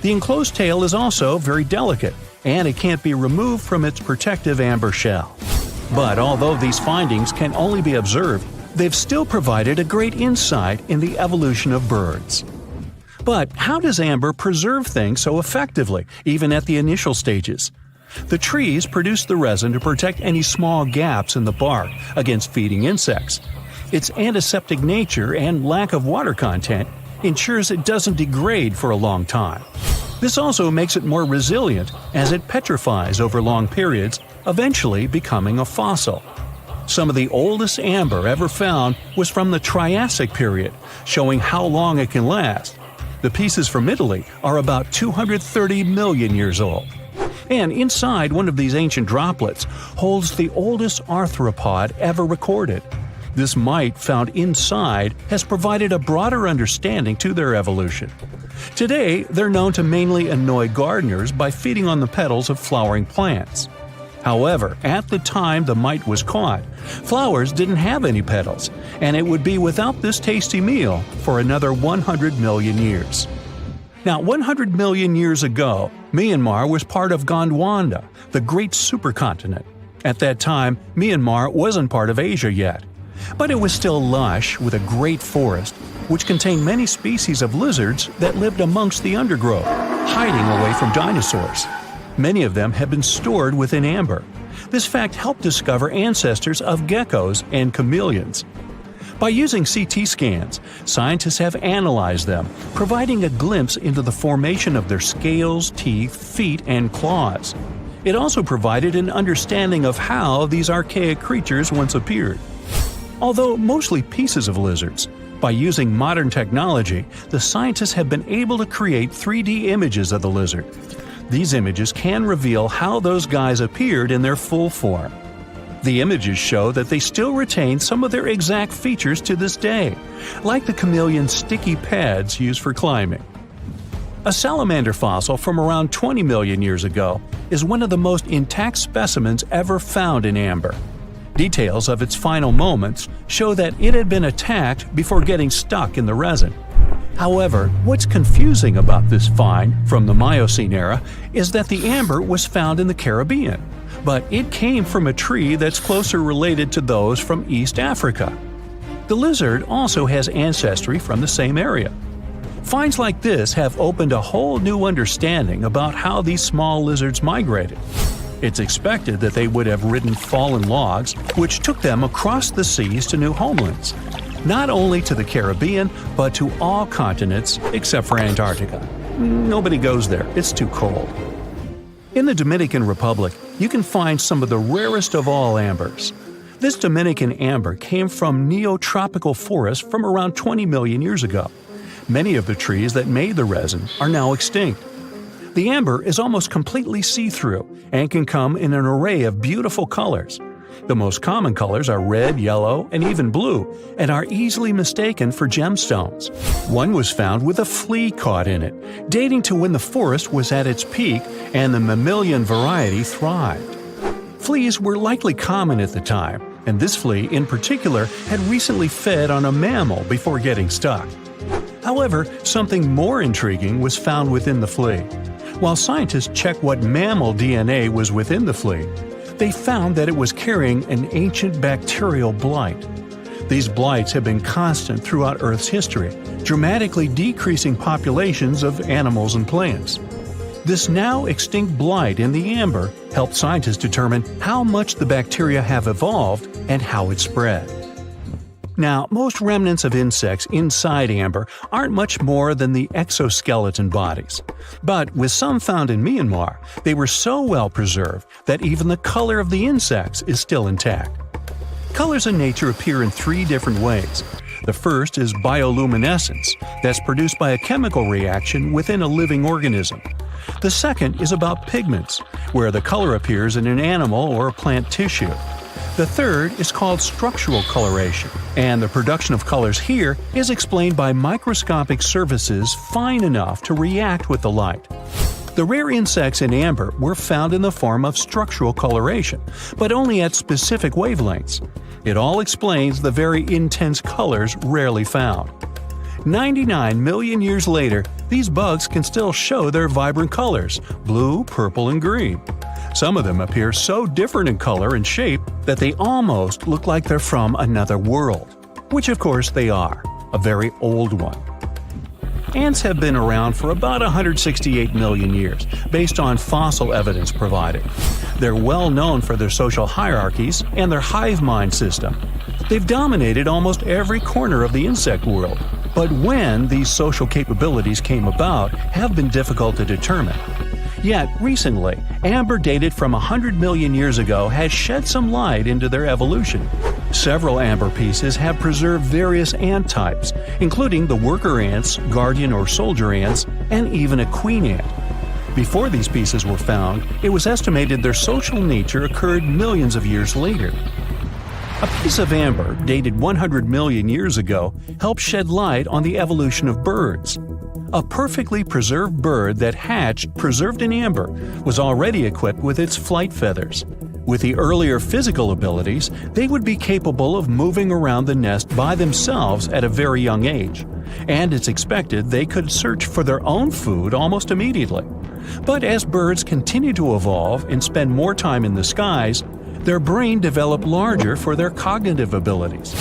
The enclosed tail is also very delicate, and it can't be removed from its protective amber shell. But although these findings can only be observed, they've still provided a great insight in the evolution of birds. But how does amber preserve things so effectively, even at the initial stages? The trees produce the resin to protect any small gaps in the bark against feeding insects. Its antiseptic nature and lack of water content ensures it doesn't degrade for a long time. This also makes it more resilient as it petrifies over long periods, eventually becoming a fossil. Some of the oldest amber ever found was from the Triassic period, showing how long it can last. The pieces from Italy are about 230 million years old. And inside one of these ancient droplets holds the oldest arthropod ever recorded. This mite found inside has provided a broader understanding to their evolution. Today, they're known to mainly annoy gardeners by feeding on the petals of flowering plants. However, at the time the mite was caught, flowers didn't have any petals, and it would be without this tasty meal for another 100 million years. Now, 100 million years ago, Myanmar was part of Gondwana, the great supercontinent. At that time, Myanmar wasn't part of Asia yet. But it was still lush with a great forest, which contained many species of lizards that lived amongst the undergrowth, hiding away from dinosaurs. Many of them have been stored within amber. This fact helped discover ancestors of geckos and chameleons. By using CT scans, scientists have analyzed them, providing a glimpse into the formation of their scales, teeth, feet, and claws. It also provided an understanding of how these archaic creatures once appeared. Although mostly pieces of lizards, by using modern technology, the scientists have been able to create 3D images of the lizard. These images can reveal how those guys appeared in their full form. The images show that they still retain some of their exact features to this day, like the chameleon's sticky pads used for climbing. A salamander fossil from around 20 million years ago is one of the most intact specimens ever found in amber. Details of its final moments show that it had been attacked before getting stuck in the resin. However, what's confusing about this find from the Miocene era is that the amber was found in the Caribbean, but it came from a tree that's closer related to those from East Africa. The lizard also has ancestry from the same area. Finds like this have opened a whole new understanding about how these small lizards migrated. It's expected that they would have ridden fallen logs, which took them across the seas to new homelands, not only to the Caribbean, but to all continents except for Antarctica. Nobody goes there, it's too cold. In the Dominican Republic, you can find some of the rarest of all ambers. This Dominican amber came from neotropical forests from around 20 million years ago. Many of the trees that made the resin are now extinct. The amber is almost completely see-through and can come in an array of beautiful colors. The most common colors are red, yellow, and even blue, and are easily mistaken for gemstones. One was found with a flea caught in it, dating to when the forest was at its peak and the mammalian variety thrived. Fleas were likely common at the time, and this flea in particular had recently fed on a mammal before getting stuck. However, something more intriguing was found within the flea. While scientists checked what mammal DNA was within the flea, they found that it was carrying an ancient bacterial blight. These blights have been constant throughout Earth's history, dramatically decreasing populations of animals and plants. This now extinct blight in the amber helped scientists determine how much the bacteria have evolved and how it spread. Now, most remnants of insects inside amber aren't much more than the exoskeleton bodies. But with some found in Myanmar, they were so well preserved that even the color of the insects is still intact. Colors in nature appear in three different ways. The first is bioluminescence, that's produced by a chemical reaction within a living organism. The second is about pigments, where the color appears in an animal or a plant tissue. The third is called structural coloration, and the production of colors here is explained by microscopic surfaces fine enough to react with the light. The rare insects in amber were found in the form of structural coloration, but only at specific wavelengths. It all explains the very intense colors rarely found. 99 million years later, these bugs can still show their vibrant colors – blue, purple, and green. Some of them appear so different in color and shape that they almost look like they're from another world. Which of course they are, a very old one. Ants have been around for about 168 million years, based on fossil evidence provided. They're well known for their social hierarchies and their hive mind system. They've dominated almost every corner of the insect world, but when these social capabilities came about have been difficult to determine. Yet, recently, amber dated from 100 million years ago has shed some light into their evolution. Several amber pieces have preserved various ant types, including the worker ants, guardian or soldier ants, and even a queen ant. Before these pieces were found, it was estimated their social nature occurred millions of years later. A piece of amber dated 100 million years ago helped shed light on the evolution of birds. A perfectly preserved bird that hatched preserved in amber was already equipped with its flight feathers. With the earlier physical abilities, they would be capable of moving around the nest by themselves at a very young age, and it's expected they could search for their own food almost immediately. But as birds continue to evolve and spend more time in the skies, their brain developed larger for their cognitive abilities.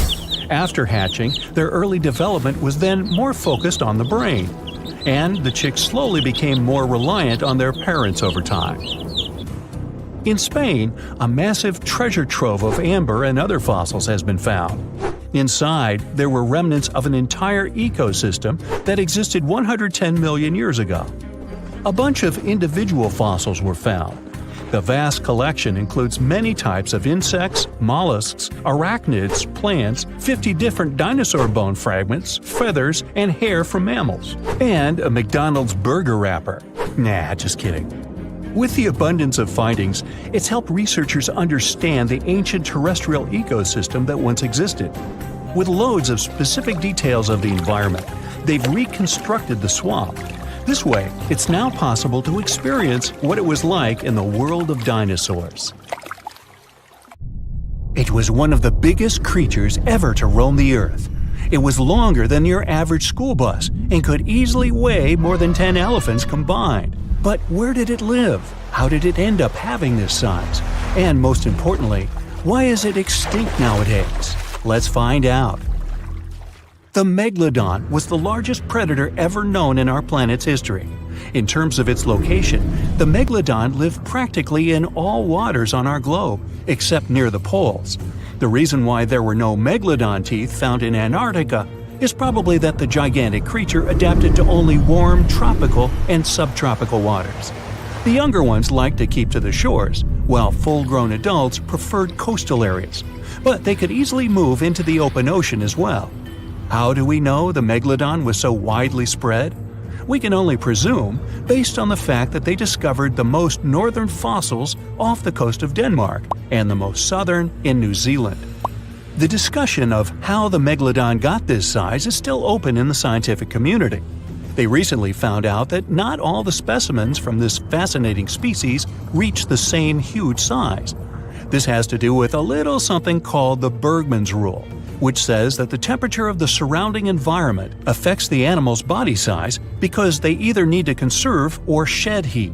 After hatching, their early development was then more focused on the brain, and the chicks slowly became more reliant on their parents over time. In Spain, a massive treasure trove of amber and other fossils has been found. Inside, there were remnants of an entire ecosystem that existed 110 million years ago. A bunch of individual fossils were found. The vast collection includes many types of insects, mollusks, arachnids, plants, 50 different dinosaur bone fragments, feathers, and hair from mammals, and a McDonald's burger wrapper. Nah, just kidding. With the abundance of findings, it's helped researchers understand the ancient terrestrial ecosystem that once existed. With loads of specific details of the environment, they've reconstructed the swamp. This way, it's now possible to experience what it was like in the world of dinosaurs. It was one of the biggest creatures ever to roam the Earth. It was longer than your average school bus and could easily weigh more than 10 elephants combined. But where did it live? How did it end up having this size? And most importantly, why is it extinct nowadays? Let's find out. The megalodon was the largest predator ever known in our planet's history. In terms of its location, the megalodon lived practically in all waters on our globe, except near the poles. The reason why there were no megalodon teeth found in Antarctica is probably that the gigantic creature adapted to only warm tropical and subtropical waters. The younger ones liked to keep to the shores, while full-grown adults preferred coastal areas, but they could easily move into the open ocean as well. How do we know the megalodon was so widely spread? We can only presume, based on the fact that they discovered the most northern fossils off the coast of Denmark and the most southern in New Zealand. The discussion of how the megalodon got this size is still open in the scientific community. They recently found out that not all the specimens from this fascinating species reach the same huge size. This has to do with a little something called the Bergmann's Rule, which says that the temperature of the surrounding environment affects the animal's body size because they either need to conserve or shed heat.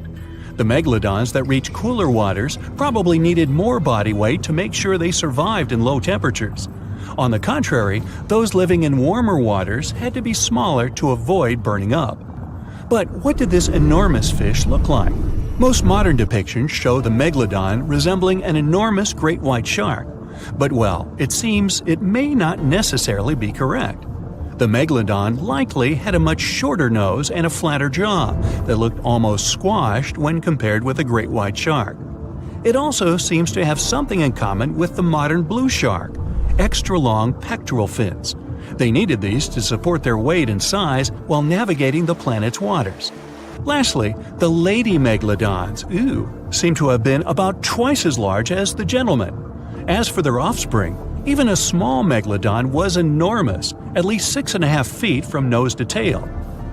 The megalodons that reach cooler waters probably needed more body weight to make sure they survived in low temperatures. On the contrary, those living in warmer waters had to be smaller to avoid burning up. But what did this enormous fish look like? Most modern depictions show the megalodon resembling an enormous great white shark. But well, it seems it may not necessarily be correct. The megalodon likely had a much shorter nose and a flatter jaw that looked almost squashed when compared with a great white shark. It also seems to have something in common with the modern blue shark: extra long pectoral fins. They needed these to support their weight and size while navigating the planet's waters. Lastly, the lady megalodons, seem to have been about twice as large as the gentlemen. As for their offspring, even a small megalodon was enormous, at least 6.5 feet from nose to tail.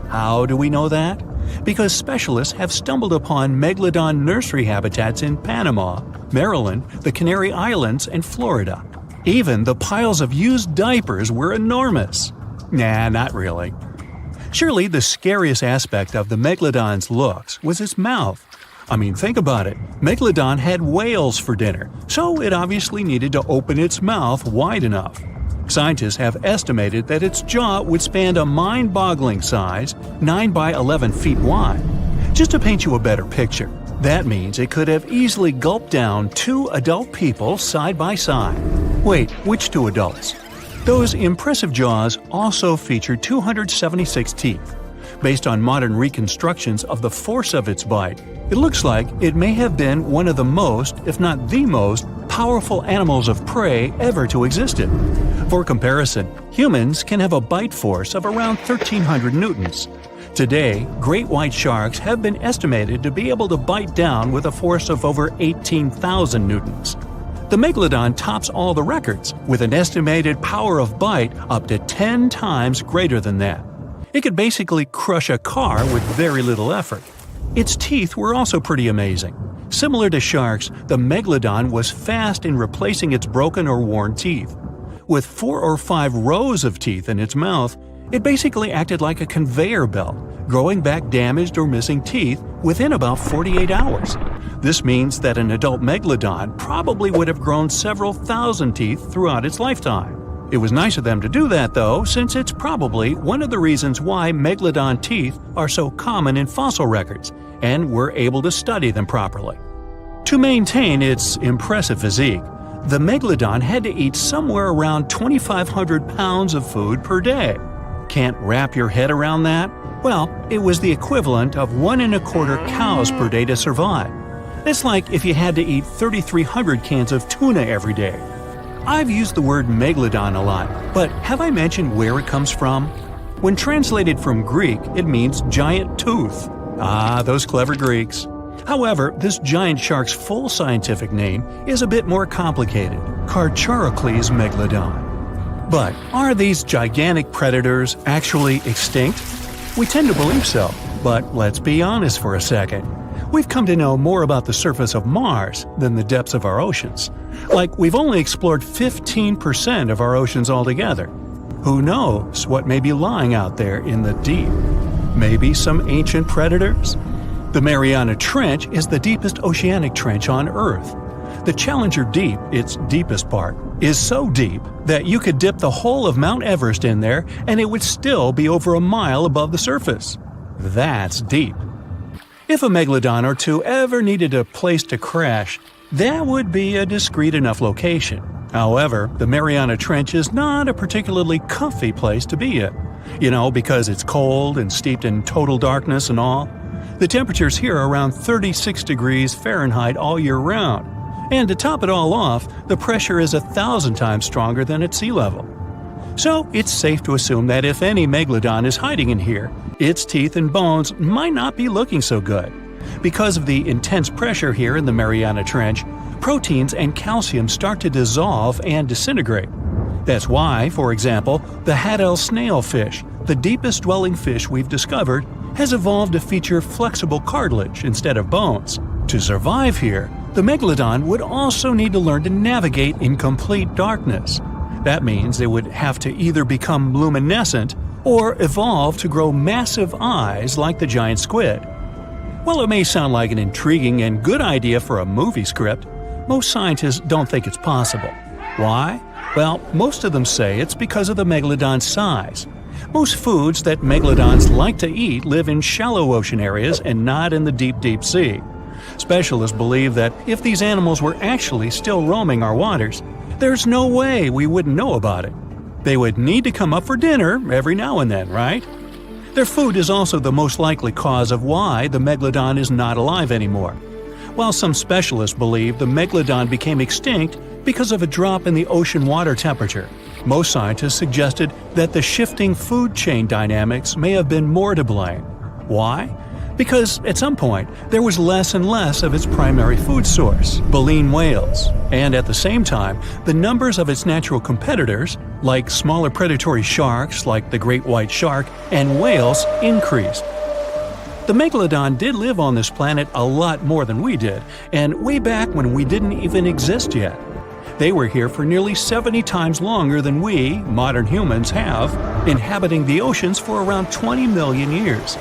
How do we know that? Because specialists have stumbled upon megalodon nursery habitats in Panama, Maryland, the Canary Islands, and Florida. Even the piles of used diapers were enormous. Nah, not really. Surely the scariest aspect of the megalodon's looks was its mouth. I mean, think about it. Megalodon had whales for dinner, so it obviously needed to open its mouth wide enough. Scientists have estimated that its jaw would span a mind-boggling size, 9 by 11 feet wide. Just to paint you a better picture, that means it could have easily gulped down 2 adult people side by side. Wait, which 2 adults? Those impressive jaws also feature 276 teeth. Based on modern reconstructions of the force of its bite, it looks like it may have been one of the most, if not the most, powerful animals of prey ever to exist. For comparison, humans can have a bite force of around 1,300 newtons. Today, great white sharks have been estimated to be able to bite down with a force of over 18,000 newtons. The megalodon tops all the records, with an estimated power of bite up to 10 times greater than that. It could basically crush a car with very little effort. Its teeth were also pretty amazing. Similar to sharks, the megalodon was fast in replacing its broken or worn teeth. With 4 or 5 rows of teeth in its mouth, it basically acted like a conveyor belt, growing back damaged or missing teeth within about 48 hours. This means that an adult megalodon probably would have grown several thousand teeth throughout its lifetime. It was nice of them to do that, though, since it's probably one of the reasons why megalodon teeth are so common in fossil records, and we're able to study them properly. To maintain its impressive physique, the megalodon had to eat somewhere around 2,500 pounds of food per day. Can't wrap your head around that? Well, it was the equivalent of 1 1/4 cows per day to survive. It's like if you had to eat 3,300 cans of tuna every day. I've used the word megalodon a lot, but have I mentioned where it comes from? When translated from Greek, it means giant tooth. Ah, those clever Greeks. However, this giant shark's full scientific name is a bit more complicated: Carcharocles megalodon. But are these gigantic predators actually extinct? We tend to believe so, but let's be honest for a second. We've come to know more about the surface of Mars than the depths of our oceans. Like, we've only explored 15% of our oceans altogether. Who knows what may be lying out there in the deep? Maybe some ancient predators? The Mariana Trench is the deepest oceanic trench on Earth. The Challenger Deep, its deepest part, is so deep that you could dip the whole of Mount Everest in there and it would still be over a mile above the surface. That's deep. If a megalodon or two ever needed a place to crash, that would be a discreet enough location. However, the Mariana Trench is not a particularly comfy place to be in. Because it's cold and steeped in total darkness and all. The temperatures here are around 36 degrees Fahrenheit all year round. And to top it all off, the pressure is 1,000 times stronger than at sea level. So it's safe to assume that if any megalodon is hiding in here, its teeth and bones might not be looking so good. Because of the intense pressure here in the Mariana Trench, proteins and calcium start to dissolve and disintegrate. That's why, for example, the Haddell snailfish, the deepest dwelling fish we've discovered, has evolved to feature flexible cartilage instead of bones. To survive here, the megalodon would also need to learn to navigate in complete darkness. That means it would have to either become luminescent or evolve to grow massive eyes like the giant squid. While it may sound like an intriguing and good idea for a movie script, most scientists don't think it's possible. Why? Well, most of them say it's because of the megalodon's size. Most foods that megalodons like to eat live in shallow ocean areas and not in the deep, deep sea. Specialists believe that if these animals were actually still roaming our waters, there's no way we wouldn't know about it. They would need to come up for dinner every now and then, right? Their food is also the most likely cause of why the megalodon is not alive anymore. While some specialists believe the megalodon became extinct because of a drop in the ocean water temperature, most scientists suggested that the shifting food chain dynamics may have been more to blame. Why? Because at some point, there was less and less of its primary food source, baleen whales, and at the same time, the numbers of its natural competitors, like smaller predatory sharks like the great white shark, and whales, increased. The megalodon did live on this planet a lot more than we did, and way back when we didn't even exist yet. They were here for nearly 70 times longer than we, modern humans, have, inhabiting the oceans for around 20 million years.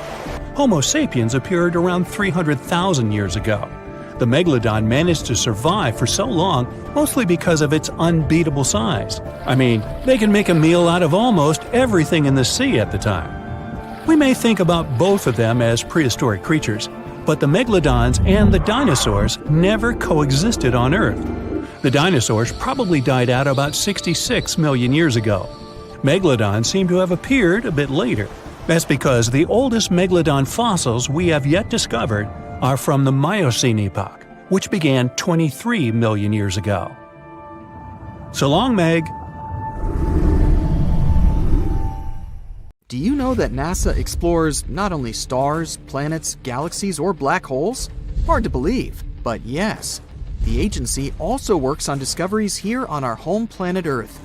Homo sapiens appeared around 300,000 years ago. The megalodon managed to survive for so long mostly because of its unbeatable size. I mean, they can make a meal out of almost everything in the sea at the time. We may think about both of them as prehistoric creatures, but the megalodons and the dinosaurs never coexisted on Earth. The dinosaurs probably died out about 66 million years ago. Megalodons seem to have appeared a bit later. That's because the oldest megalodon fossils we have yet discovered are from the Miocene epoch, which began 23 million years ago. So long, Meg. Do you know that NASA explores not only stars, planets, galaxies, or black holes? Hard to believe, but yes. The agency also works on discoveries here on our home planet Earth.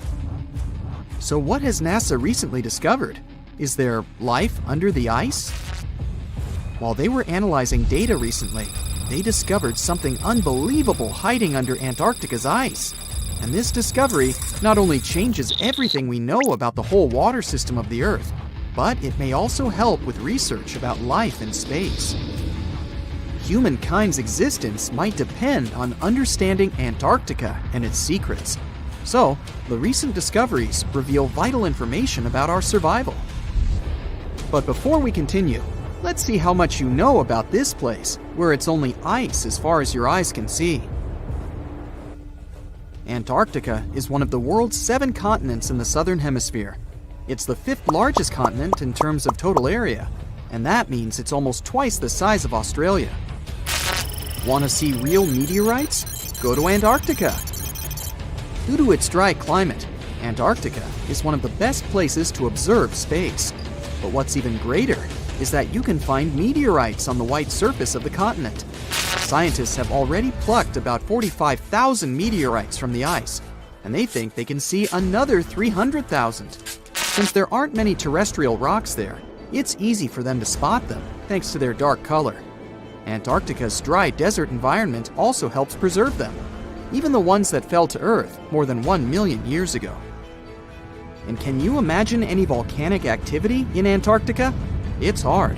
So what has NASA recently discovered? Is there life under the ice? While they were analyzing data recently, they discovered something unbelievable hiding under Antarctica's ice. And this discovery not only changes everything we know about the whole water system of the Earth, but it may also help with research about life in space. Humankind's existence might depend on understanding Antarctica and its secrets. So, the recent discoveries reveal vital information about our survival. But before we continue, let's see how much you know about this place, where it's only ice as far as your eyes can see. Antarctica is one of the world's 7 continents in the southern hemisphere. It's the 5th largest continent in terms of total area, and that means it's almost twice the size of Australia. Want to see real meteorites? Go to Antarctica. Due to its dry climate, Antarctica is one of the best places to observe space. But what's even greater is that you can find meteorites on the white surface of the continent. Scientists have already plucked about 45,000 meteorites from the ice, and they think they can see another 300,000. Since there aren't many terrestrial rocks there, it's easy for them to spot them, thanks to their dark color. Antarctica's dry desert environment also helps preserve them, even the ones that fell to Earth more than 1 million years ago. And can you imagine any volcanic activity in Antarctica? It's hard.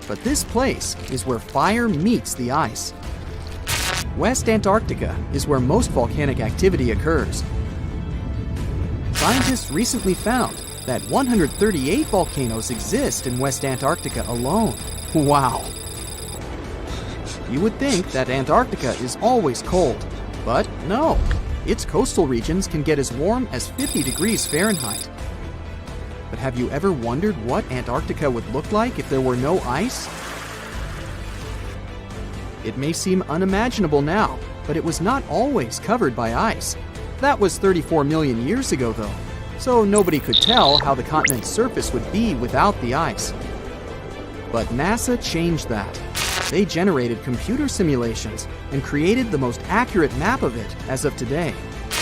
But this place is where fire meets the ice. West Antarctica is where most volcanic activity occurs. Scientists recently found that 138 volcanoes exist in West Antarctica alone. Wow! You would think that Antarctica is always cold, but no. Its coastal regions can get as warm as 50 degrees Fahrenheit. But have you ever wondered what Antarctica would look like if there were no ice? It may seem unimaginable now, but it was not always covered by ice. That was 34 million years ago, though, so nobody could tell how the continent's surface would be without the ice. But NASA changed that. They generated computer simulations and created the most accurate map of it as of today.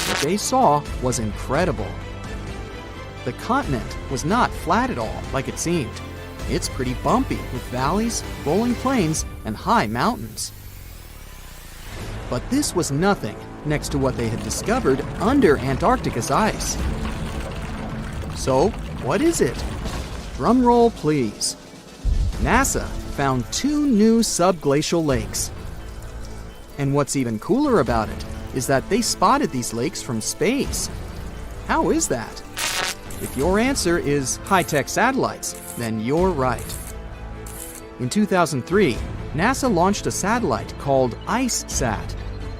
What they saw was incredible. The continent was not flat at all like it seemed. It's pretty bumpy with valleys, rolling plains, and high mountains. But this was nothing next to what they had discovered under Antarctica's ice. So, what is it? Drum roll, please. NASA found 2 new subglacial lakes. And what's even cooler about it is that they spotted these lakes from space. How is that? If your answer is high-tech satellites, then you're right. In 2003, NASA launched a satellite called IceSat.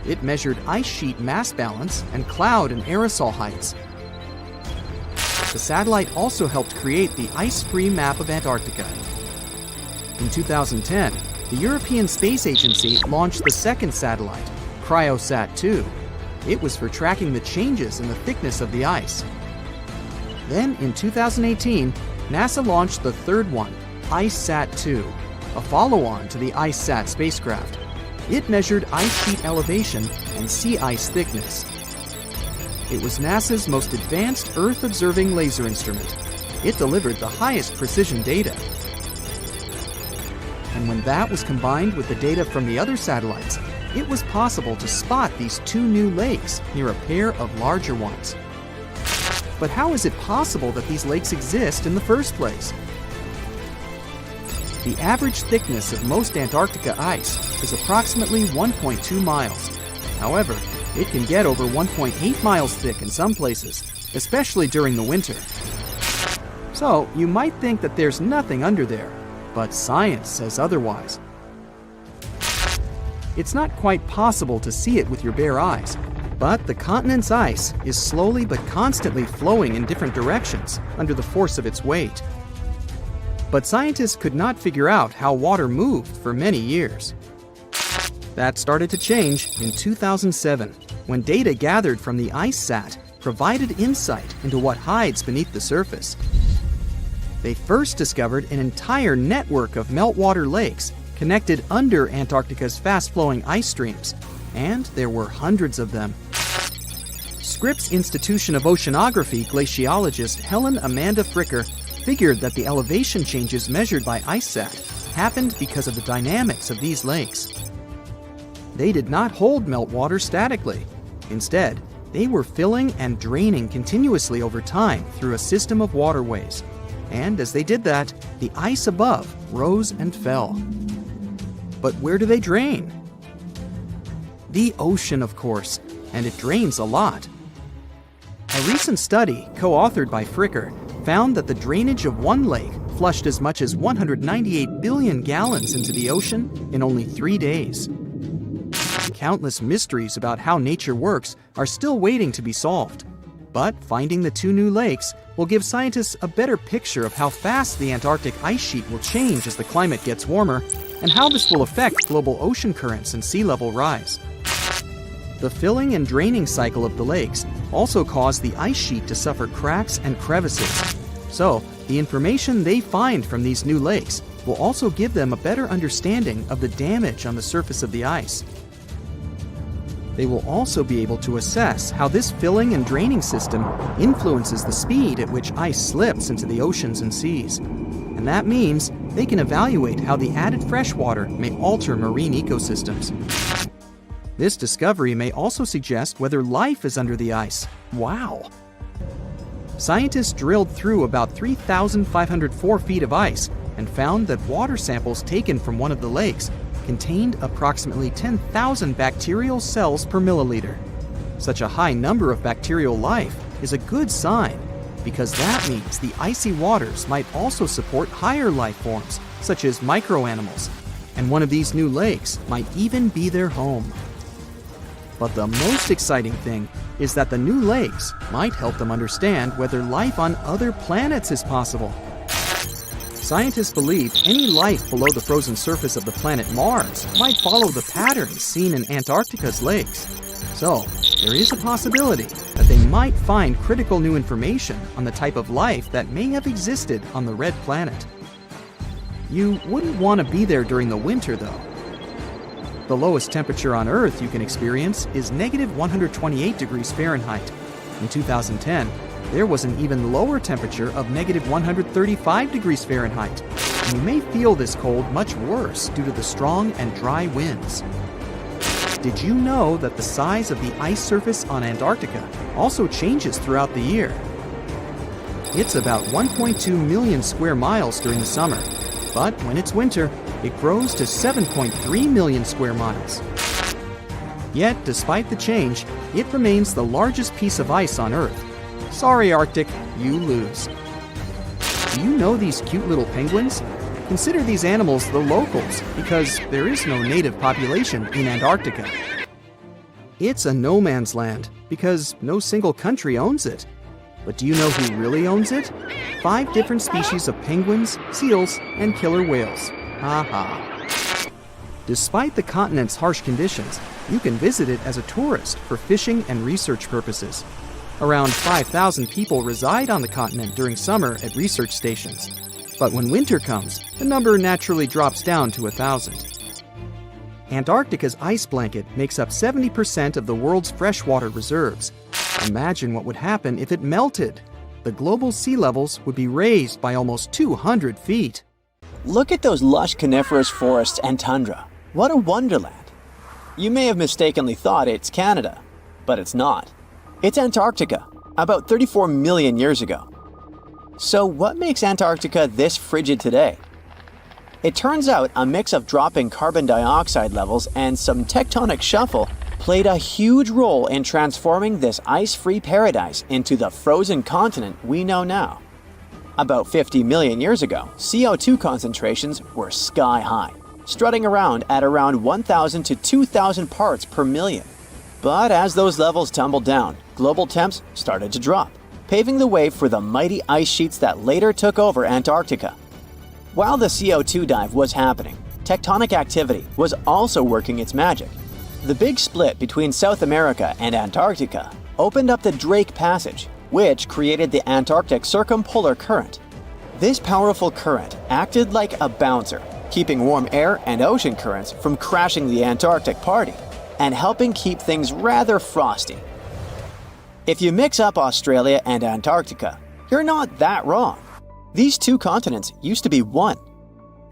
It measured ice sheet mass balance and cloud and aerosol heights. The satellite also helped create the ice-free map of Antarctica. In 2010, the European Space Agency launched the second satellite, CryoSat-2. It was for tracking the changes in the thickness of the ice. Then, in 2018, NASA launched the third one, IceSat-2, a follow-on to the IceSat spacecraft. It measured ice sheet elevation and sea ice thickness. It was NASA's most advanced Earth-observing laser instrument. It delivered the highest precision data. And when that was combined with the data from the other satellites, it was possible to spot these 2 new lakes near a pair of larger ones. But how is it possible that these lakes exist in the first place? The average thickness of most Antarctica ice is approximately 1.2 miles. However, it can get over 1.8 miles thick in some places, especially during the winter. So, you might think that there's nothing under there, but science says otherwise. It's not quite possible to see it with your bare eyes, but the continent's ice is slowly but constantly flowing in different directions under the force of its weight. But scientists could not figure out how water moved for many years. That started to change in 2007, when data gathered from the IceSat provided insight into what hides beneath the surface. They first discovered an entire network of meltwater lakes connected under Antarctica's fast-flowing ice streams, and there were hundreds of them. Scripps Institution of Oceanography glaciologist Helen Amanda Fricker figured that the elevation changes measured by IceSat happened because of the dynamics of these lakes. They did not hold meltwater statically. Instead, they were filling and draining continuously over time through a system of waterways. And as they did that, the ice above rose and fell. But where do they drain? The ocean, of course, and it drains a lot. A recent study, co-authored by Fricker, found that the drainage of one lake flushed as much as 198 billion gallons into the ocean in only 3 days. Countless mysteries about how nature works are still waiting to be solved. But finding the 2 new lakes will give scientists a better picture of how fast the Antarctic ice sheet will change as the climate gets warmer, and how this will affect global ocean currents and sea level rise. The filling and draining cycle of the lakes also caused the ice sheet to suffer cracks and crevices. So, the information they find from these new lakes will also give them a better understanding of the damage on the surface of the ice. They will also be able to assess how this filling and draining system influences the speed at which ice slips into the oceans and seas. And that means they can evaluate how the added fresh water may alter marine ecosystems. This discovery may also suggest whether life is under the ice. Wow! Scientists drilled through about 3,504 feet of ice and found that water samples taken from one of the lakes contained approximately 10,000 bacterial cells per milliliter. Such a high number of bacterial life is a good sign, because that means the icy waters might also support higher life forms, such as microanimals, and one of these new lakes might even be their home. But the most exciting thing is that the new lakes might help them understand whether life on other planets is possible. Scientists believe any life below the frozen surface of the planet Mars might follow the patterns seen in Antarctica's lakes. So, there is a possibility that they might find critical new information on the type of life that may have existed on the red planet. You wouldn't want to be there during the winter, though. The lowest temperature on Earth you can experience is negative 128 degrees Fahrenheit. In 2010, there was an even lower temperature of negative 135 degrees Fahrenheit. And you may feel this cold much worse due to the strong and dry winds. Did you know that the size of the ice surface on Antarctica also changes throughout the year? It's about 1.2 million square miles during the summer, but when it's winter, it grows to 7.3 million square miles. Yet, despite the change, it remains the largest piece of ice on Earth. Sorry, Arctic, you lose. Do you know these cute little penguins? Consider these animals the locals, because there is no native population in Antarctica. It's a no man's land, because no single country owns it. But do you know who really owns it? 5 different species of penguins, seals, and killer whales. Ha ha. Despite the continent's harsh conditions, you can visit it as a tourist for fishing and research purposes. Around 5,000 people reside on the continent during summer at research stations. But when winter comes, the number naturally drops down to 1,000. Antarctica's ice blanket makes up 70% of the world's freshwater reserves. Imagine what would happen if it melted. The global sea levels would be raised by almost 200 feet. Look at those lush coniferous forests and tundra. What a wonderland. You may have mistakenly thought it's Canada, but it's not. It's Antarctica, about 34 million years ago. So what makes Antarctica this frigid today? It turns out a mix of dropping carbon dioxide levels and some tectonic shuffle played a huge role in transforming this ice-free paradise into the frozen continent we know now. About 50 million years ago, CO2 concentrations were sky high, strutting around at around 1,000 to 2,000 parts per million. But as those levels tumbled down, global temps started to drop, paving the way for the mighty ice sheets that later took over Antarctica. While the CO2 dive was happening, tectonic activity was also working its magic. The big split between South America and Antarctica opened up the Drake Passage, which created the Antarctic Circumpolar Current. This powerful current acted like a bouncer, keeping warm air and ocean currents from crashing the Antarctic party, and helping keep things rather frosty. If you mix up Australia and Antarctica, you're not that wrong. These two continents used to be one.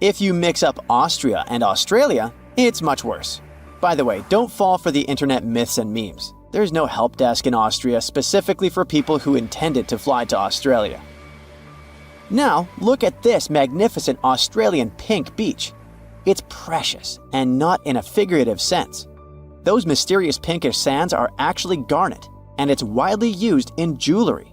If you mix up Austria and Australia, it's much worse. By the way, don't fall for the internet myths and memes. There's no help desk in Austria specifically for people who intended to fly to Australia. Now, look at this magnificent Australian pink beach. It's precious, and not in a figurative sense. Those mysterious pinkish sands are actually garnet, and it's widely used in jewelry.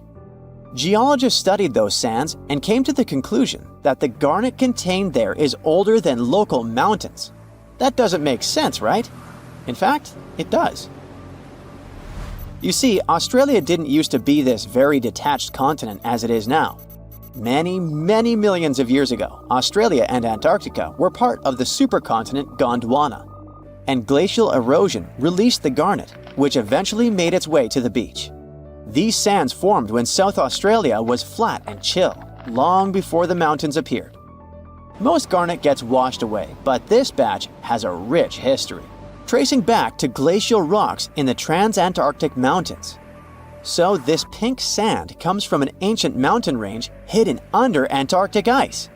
Geologists studied those sands and came to the conclusion that the garnet contained there is older than local mountains. That doesn't make sense, right? In fact, it does. You see, Australia didn't used to be this very detached continent as it is now. Many, many millions of years ago, Australia and Antarctica were part of the supercontinent Gondwana, and glacial erosion released the garnet, which eventually made its way to the beach. These sands formed when South Australia was flat and chill, long before the mountains appeared. Most garnet gets washed away, but this batch has a rich history, tracing back to glacial rocks in the Transantarctic Mountains. So this pink sand comes from an ancient mountain range hidden under Antarctic ice.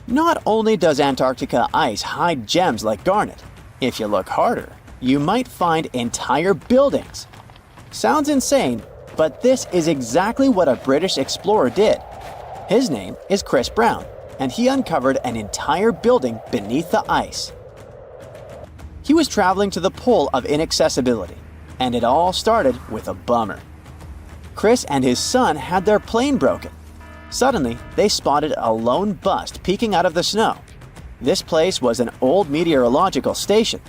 Not only does Antarctica ice hide gems like garnet, if you look harder, you might find entire buildings. Sounds insane, but this is exactly what a British explorer did. His name is Chris Brown, and he uncovered an entire building beneath the ice. He was traveling to the pole of inaccessibility, and it all started with a bummer. Chris and his son had their plane broken. Suddenly, they spotted a lone bust peeking out of the snow. This place was an old meteorological station.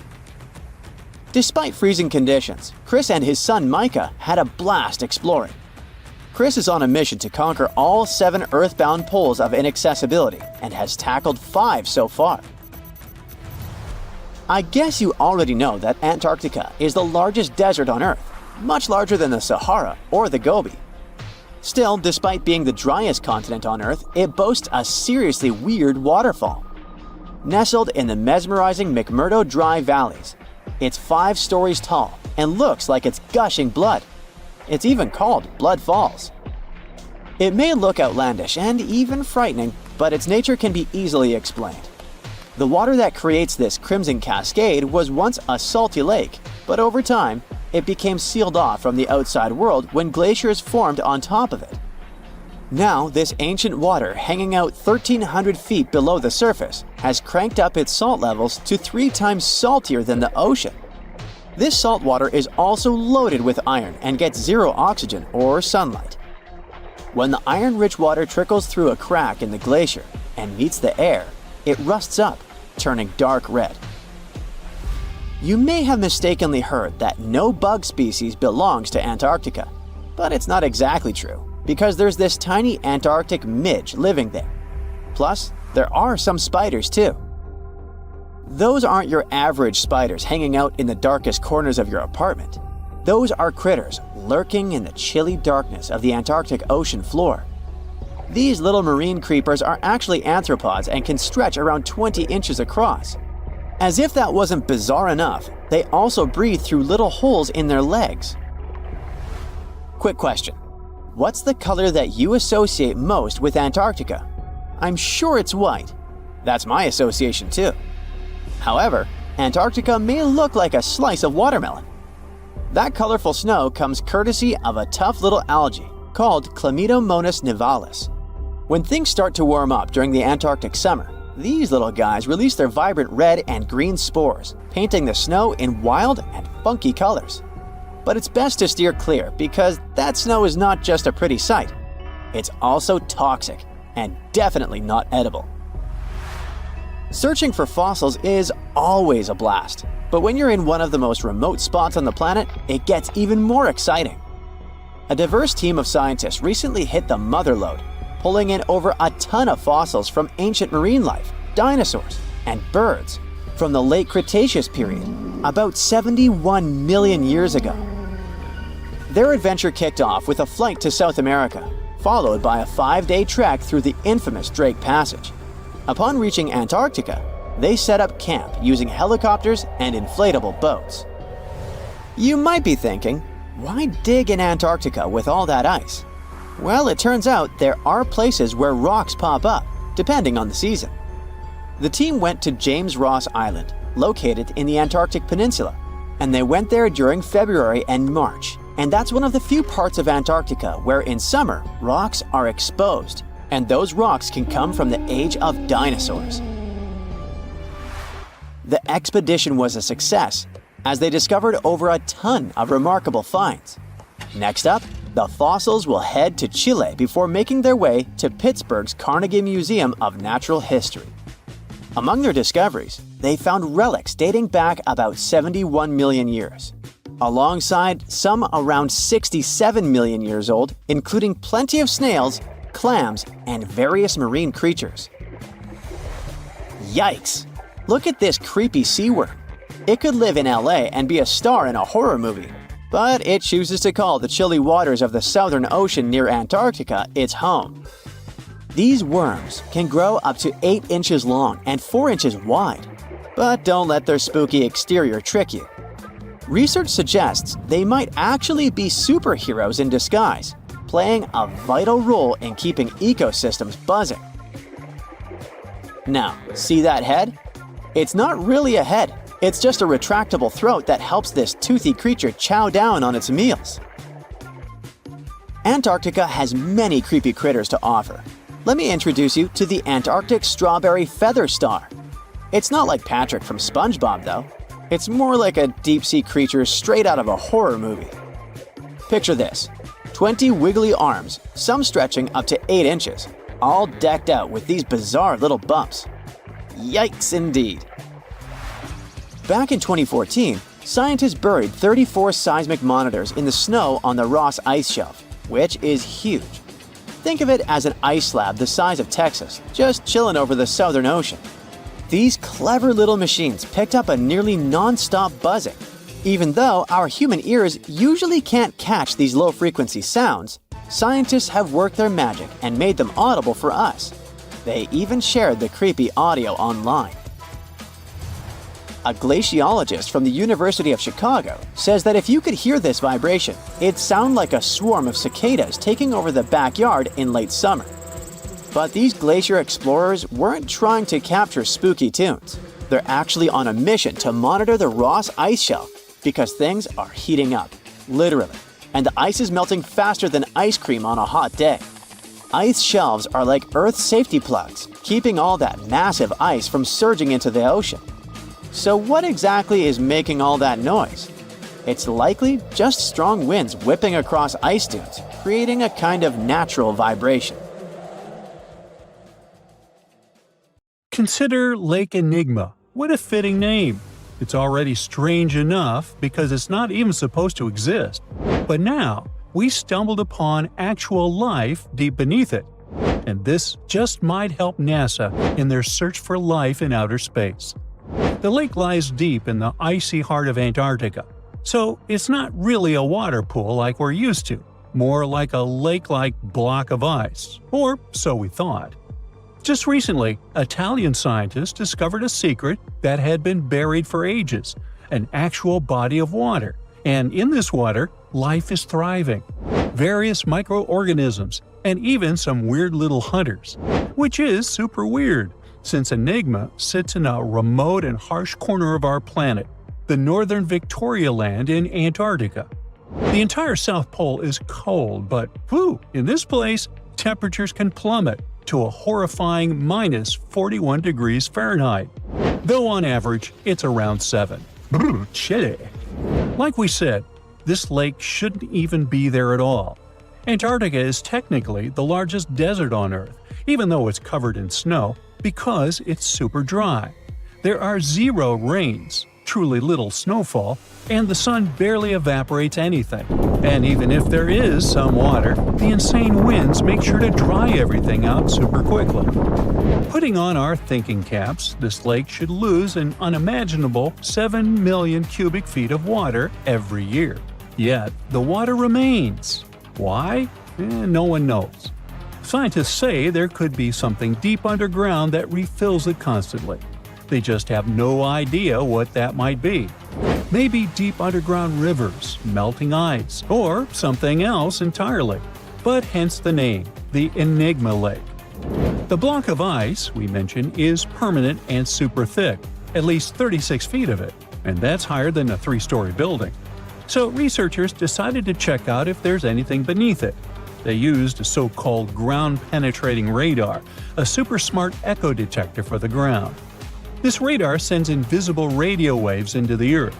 Despite freezing conditions, Chris and his son Micah had a blast exploring. Chris is on a mission to conquer all 7 earthbound poles of inaccessibility and has tackled 5 so far. I guess you already know that Antarctica is the largest desert on Earth, much larger than the Sahara or the Gobi. Still, despite being the driest continent on Earth, it boasts a seriously weird waterfall. Nestled in the mesmerizing McMurdo Dry Valleys, it's 5 stories tall and looks like it's gushing blood. It's even called Blood Falls. It may look outlandish and even frightening, but its nature can be easily explained. The water that creates this crimson cascade was once a salty lake, but over time, it became sealed off from the outside world when glaciers formed on top of it. Now, this ancient water hanging out 1,300 feet below the surface has cranked up its salt levels to 3 times saltier than the ocean. This salt water is also loaded with iron and gets 0 oxygen or sunlight. When the iron-rich water trickles through a crack in the glacier and meets the air, it rusts up, turning dark red. You may have mistakenly heard that no bug species belongs to Antarctica, but it's not exactly true, because there's this tiny Antarctic midge living there. Plus, there are some spiders too. Those aren't your average spiders hanging out in the darkest corners of your apartment. Those are critters lurking in the chilly darkness of the Antarctic ocean floor. These little marine creepers are actually arthropods and can stretch around 20 inches across. As if that wasn't bizarre enough, they also breathe through little holes in their legs. Quick question. What's the color that you associate most with Antarctica? I'm sure it's white. That's my association too. However, Antarctica may look like a slice of watermelon. That colorful snow comes courtesy of a tough little algae called Chlamydomonas nivalis. When things start to warm up during the Antarctic summer, these little guys release their vibrant red and green spores, painting the snow in wild and funky colors. But it's best to steer clear because that snow is not just a pretty sight. It's also toxic and definitely not edible. Searching for fossils is always a blast, but when you're in one of the most remote spots on the planet, it gets even more exciting. A diverse team of scientists recently hit the mother lode, pulling in over a ton of fossils from ancient marine life, dinosaurs, and birds from the late Cretaceous period, about 71 million years ago. Their adventure kicked off with a flight to South America, followed by a 5-day trek through the infamous Drake Passage. Upon reaching Antarctica, they set up camp using helicopters and inflatable boats. You might be thinking, why dig in Antarctica with all that ice? Well, it turns out there are places where rocks pop up, depending on the season. The team went to James Ross Island, located in the Antarctic Peninsula, and they went there during February and March. And that's one of the few parts of Antarctica where in summer, rocks are exposed, and those rocks can come from the age of dinosaurs. The expedition was a success, as they discovered over a ton of remarkable finds. Next up, the fossils will head to Chile before making their way to Pittsburgh's Carnegie Museum of Natural History. Among their discoveries, they found relics dating back about 71 million years, alongside some around 67 million years old, including plenty of snails, clams, and various marine creatures. Yikes! Look at this creepy sea worm. It could live in LA and be a star in a horror movie, but it chooses to call the chilly waters of the Southern Ocean near Antarctica its home. These worms can grow up to 8 inches long and 4 inches wide. But don't let their spooky exterior trick you. Research suggests they might actually be superheroes in disguise, playing a vital role in keeping ecosystems buzzing. Now, see that head? It's not really a head. It's just a retractable throat that helps this toothy creature chow down on its meals. Antarctica has many creepy critters to offer. Let me introduce you to the Antarctic strawberry feather star. It's not like Patrick from SpongeBob, though. It's more like a deep-sea creature straight out of a horror movie. Picture this: 20 wiggly arms, some stretching up to 8 inches, all decked out with these bizarre little bumps. Yikes indeed. Back in 2014, scientists buried 34 seismic monitors in the snow on the Ross Ice Shelf, which is huge. Think of it as an ice slab the size of Texas, just chilling over the Southern Ocean. These clever little machines picked up a nearly non-stop buzzing. Even though our human ears usually can't catch these low-frequency sounds, scientists have worked their magic and made them audible for us. They even shared the creepy audio online. A glaciologist from the University of Chicago says that if you could hear this vibration, it'd sound like a swarm of cicadas taking over the backyard in late summer. But these glacier explorers weren't trying to capture spooky tunes. They're actually on a mission to monitor the Ross Ice Shelf because things are heating up, literally, and the ice is melting faster than ice cream on a hot day. Ice shelves are like Earth's safety plugs, keeping all that massive ice from surging into the ocean. So what exactly is making all that noise? It's likely just strong winds whipping across ice dunes, creating a kind of natural vibration. Consider Lake Enigma. What a fitting name. It's already strange enough because it's not even supposed to exist. But now, we stumbled upon actual life deep beneath it. And this just might help NASA in their search for life in outer space. The lake lies deep in the icy heart of Antarctica, so it's not really a water pool like we're used to, more like a lake-like block of ice, or so we thought. Just recently, Italian scientists discovered a secret that had been buried for ages, an actual body of water, and in this water, life is thriving. Various microorganisms, and even some weird little hunters, which is super weird, since Enigma sits in a remote and harsh corner of our planet, the northern Victoria Land in Antarctica. The entire South Pole is cold, but in this place, temperatures can plummet to a horrifying minus 41 degrees Fahrenheit, though on average it's around 7. Chilly. Like we said, this lake shouldn't even be there at all. Antarctica is technically the largest desert on Earth, even though it's covered in snow, because it's super dry. There are 0 rains, truly little snowfall, and the sun barely evaporates anything. And even if there is some water, the insane winds make sure to dry everything out super quickly. Putting on our thinking caps, this lake should lose an unimaginable 7 million cubic feet of water every year. Yet, the water remains. Why? No one knows. Scientists say there could be something deep underground that refills it constantly. They just have no idea what that might be. Maybe deep underground rivers, melting ice, or something else entirely. But hence the name, the Enigma Lake. The block of ice we mentioned is permanent and super thick, at least 36 feet of it, and that's higher than a 3-story building. So researchers decided to check out if there's anything beneath it. They used a so-called ground-penetrating radar, a super smart echo detector for the ground. This radar sends invisible radio waves into the Earth.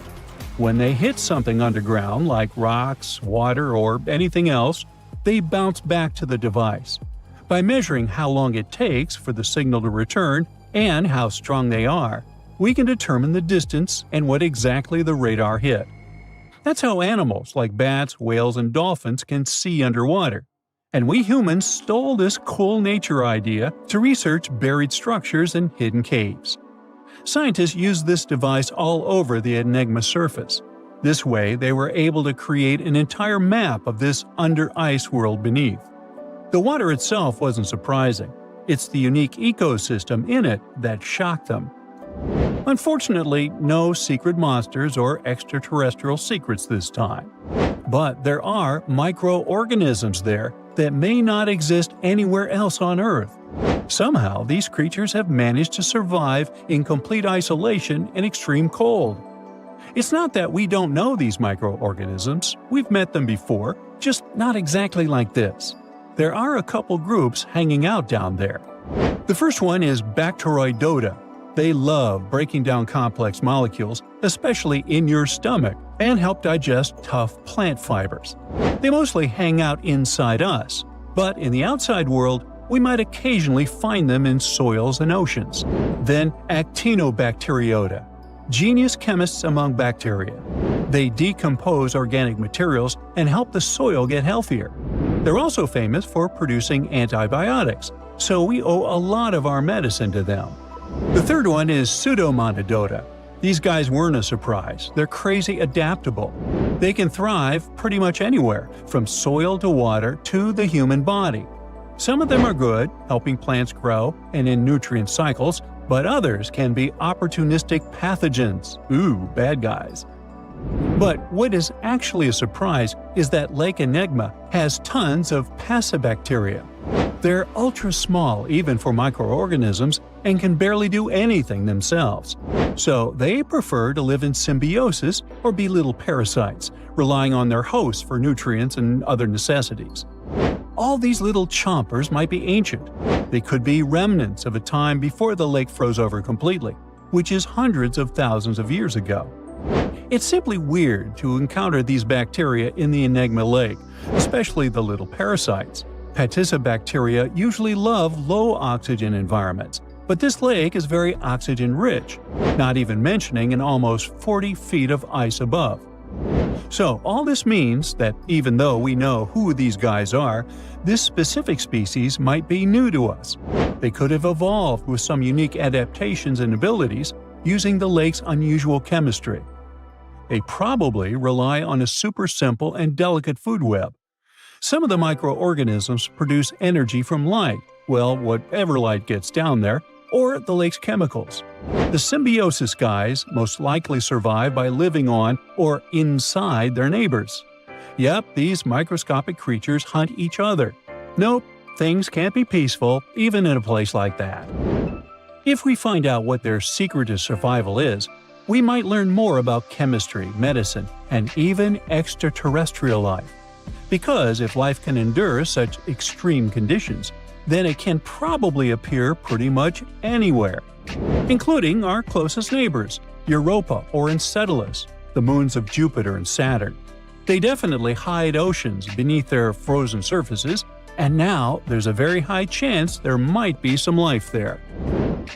When they hit something underground, like rocks, water, or anything else, they bounce back to the device. By measuring how long it takes for the signal to return and how strong they are, we can determine the distance and what exactly the radar hit. That's how animals like bats, whales, and dolphins can see underwater. And we humans stole this cool nature idea to research buried structures and hidden caves. Scientists used this device all over the Enigma surface. This way, they were able to create an entire map of this under-ice world beneath. The water itself wasn't surprising. It's the unique ecosystem in it that shocked them. Unfortunately, no secret monsters or extraterrestrial secrets this time. But there are microorganisms there that may not exist anywhere else on Earth. Somehow, these creatures have managed to survive in complete isolation in extreme cold. It's not that we don't know these microorganisms, we've met them before, just not exactly like this. There are a couple groups hanging out down there. The first one is Bacteroidota. They love breaking down complex molecules, especially in your stomach, and help digest tough plant fibers. They mostly hang out inside us, but in the outside world, we might occasionally find them in soils and oceans. Then Actinobacteriota, genius chemists among bacteria. They decompose organic materials and help the soil get healthier. They're also famous for producing antibiotics, so we owe a lot of our medicine to them. The third one is Pseudomonadota. These guys weren't a surprise. They're crazy adaptable. They can thrive pretty much anywhere, from soil to water to the human body. Some of them are good, helping plants grow and in nutrient cycles, but others can be opportunistic pathogens. Ooh, bad guys. But what is actually a surprise is that Lake Enigma has tons of passibacteria. They're ultra small even for microorganisms and can barely do anything themselves. So they prefer to live in symbiosis or be little parasites, relying on their hosts for nutrients and other necessities. All these little chompers might be ancient. They could be remnants of a time before the lake froze over completely, which is hundreds of thousands of years ago. It's simply weird to encounter these bacteria in the Enigma Lake, especially the little parasites. Paticibacteria usually love low-oxygen environments, but this lake is very oxygen-rich, not even mentioning an almost 40 feet of ice above. So all this means that even though we know who these guys are, this specific species might be new to us. They could have evolved with some unique adaptations and abilities using the lake's unusual chemistry. They probably rely on a super simple and delicate food web. Some of the microorganisms produce energy from light, well, whatever light gets down there, or the lake's chemicals. The symbiosis guys most likely survive by living on or inside their neighbors. Yep, these microscopic creatures hunt each other. Nope, things can't be peaceful even in a place like that. If we find out what their secret to survival is, we might learn more about chemistry, medicine, and even extraterrestrial life. Because if life can endure such extreme conditions, then it can probably appear pretty much anywhere, including our closest neighbors, Europa or Enceladus, the moons of Jupiter and Saturn. They definitely hide oceans beneath their frozen surfaces, and now there's a very high chance there might be some life there.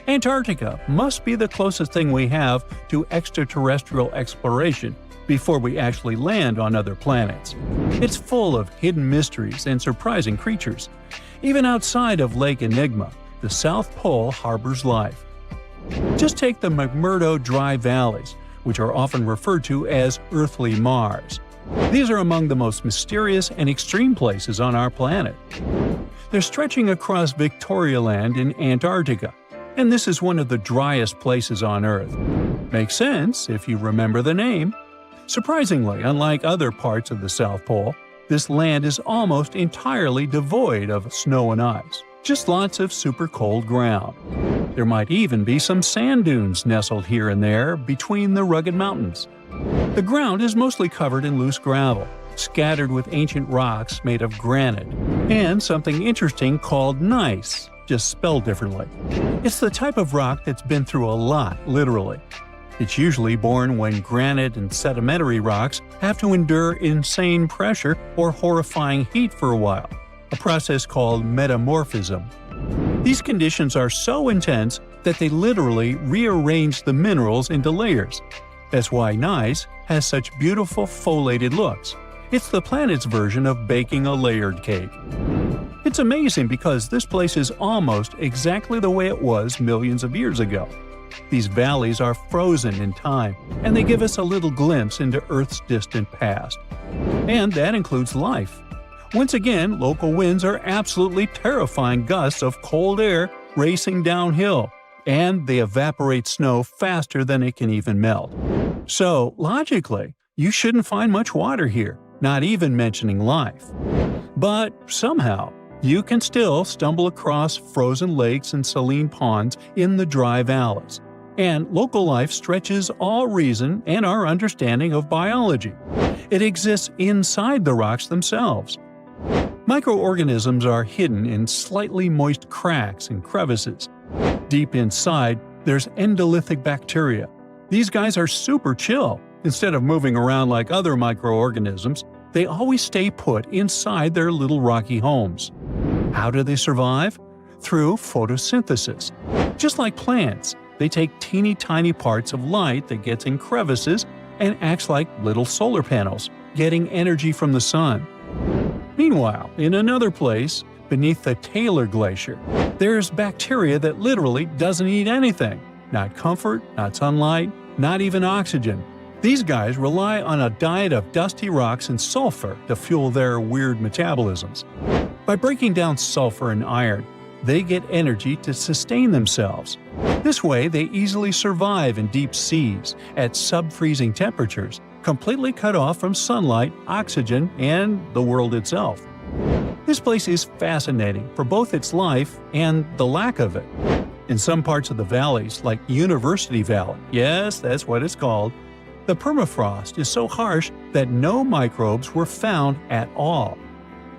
Antarctica must be the closest thing we have to extraterrestrial exploration before we actually land on other planets. It's full of hidden mysteries and surprising creatures. Even outside of Lake Enigma, the South Pole harbors life. Just take the McMurdo Dry Valleys, which are often referred to as Earthly Mars. These are among the most mysterious and extreme places on our planet. They're stretching across Victoria Land in Antarctica, and this is one of the driest places on Earth. Makes sense if you remember the name. Surprisingly, unlike other parts of the South Pole, this land is almost entirely devoid of snow and ice, just lots of super cold ground. There might even be some sand dunes nestled here and there between the rugged mountains. The ground is mostly covered in loose gravel, scattered with ancient rocks made of granite, and something interesting called gneiss, just spelled differently. It's the type of rock that's been through a lot, literally. It's usually born when granite and sedimentary rocks have to endure insane pressure or horrifying heat for a while, a process called metamorphism. These conditions are so intense that they literally rearrange the minerals into layers. That's why gneiss has such beautiful foliated looks. It's the planet's version of baking a layered cake. It's amazing because this place is almost exactly the way it was millions of years ago. These valleys are frozen in time, and they give us a little glimpse into Earth's distant past. And that includes life. Once again, local winds are absolutely terrifying gusts of cold air racing downhill, and they evaporate snow faster than it can even melt. So, logically, you shouldn't find much water here, not even mentioning life. But somehow, you can still stumble across frozen lakes and saline ponds in the dry valleys. And local life stretches all reason and our understanding of biology. It exists inside the rocks themselves. Microorganisms are hidden in slightly moist cracks and crevices. Deep inside, there's endolithic bacteria. These guys are super chill. Instead of moving around like other microorganisms, they always stay put inside their little rocky homes. How do they survive? Through photosynthesis. Just like plants, they take teeny tiny parts of light that gets in crevices and acts like little solar panels, getting energy from the sun. Meanwhile, in another place, beneath the Taylor Glacier, there's bacteria that literally doesn't eat anything. Not comfort, not sunlight, not even oxygen. These guys rely on a diet of dusty rocks and sulfur to fuel their weird metabolisms. By breaking down sulfur and iron, they get energy to sustain themselves. This way, they easily survive in deep seas, at sub-freezing temperatures, completely cut off from sunlight, oxygen, and the world itself. This place is fascinating for both its life and the lack of it. In some parts of the valleys, like University Valley, yes, that's what it's called, the permafrost is so harsh that no microbes were found at all.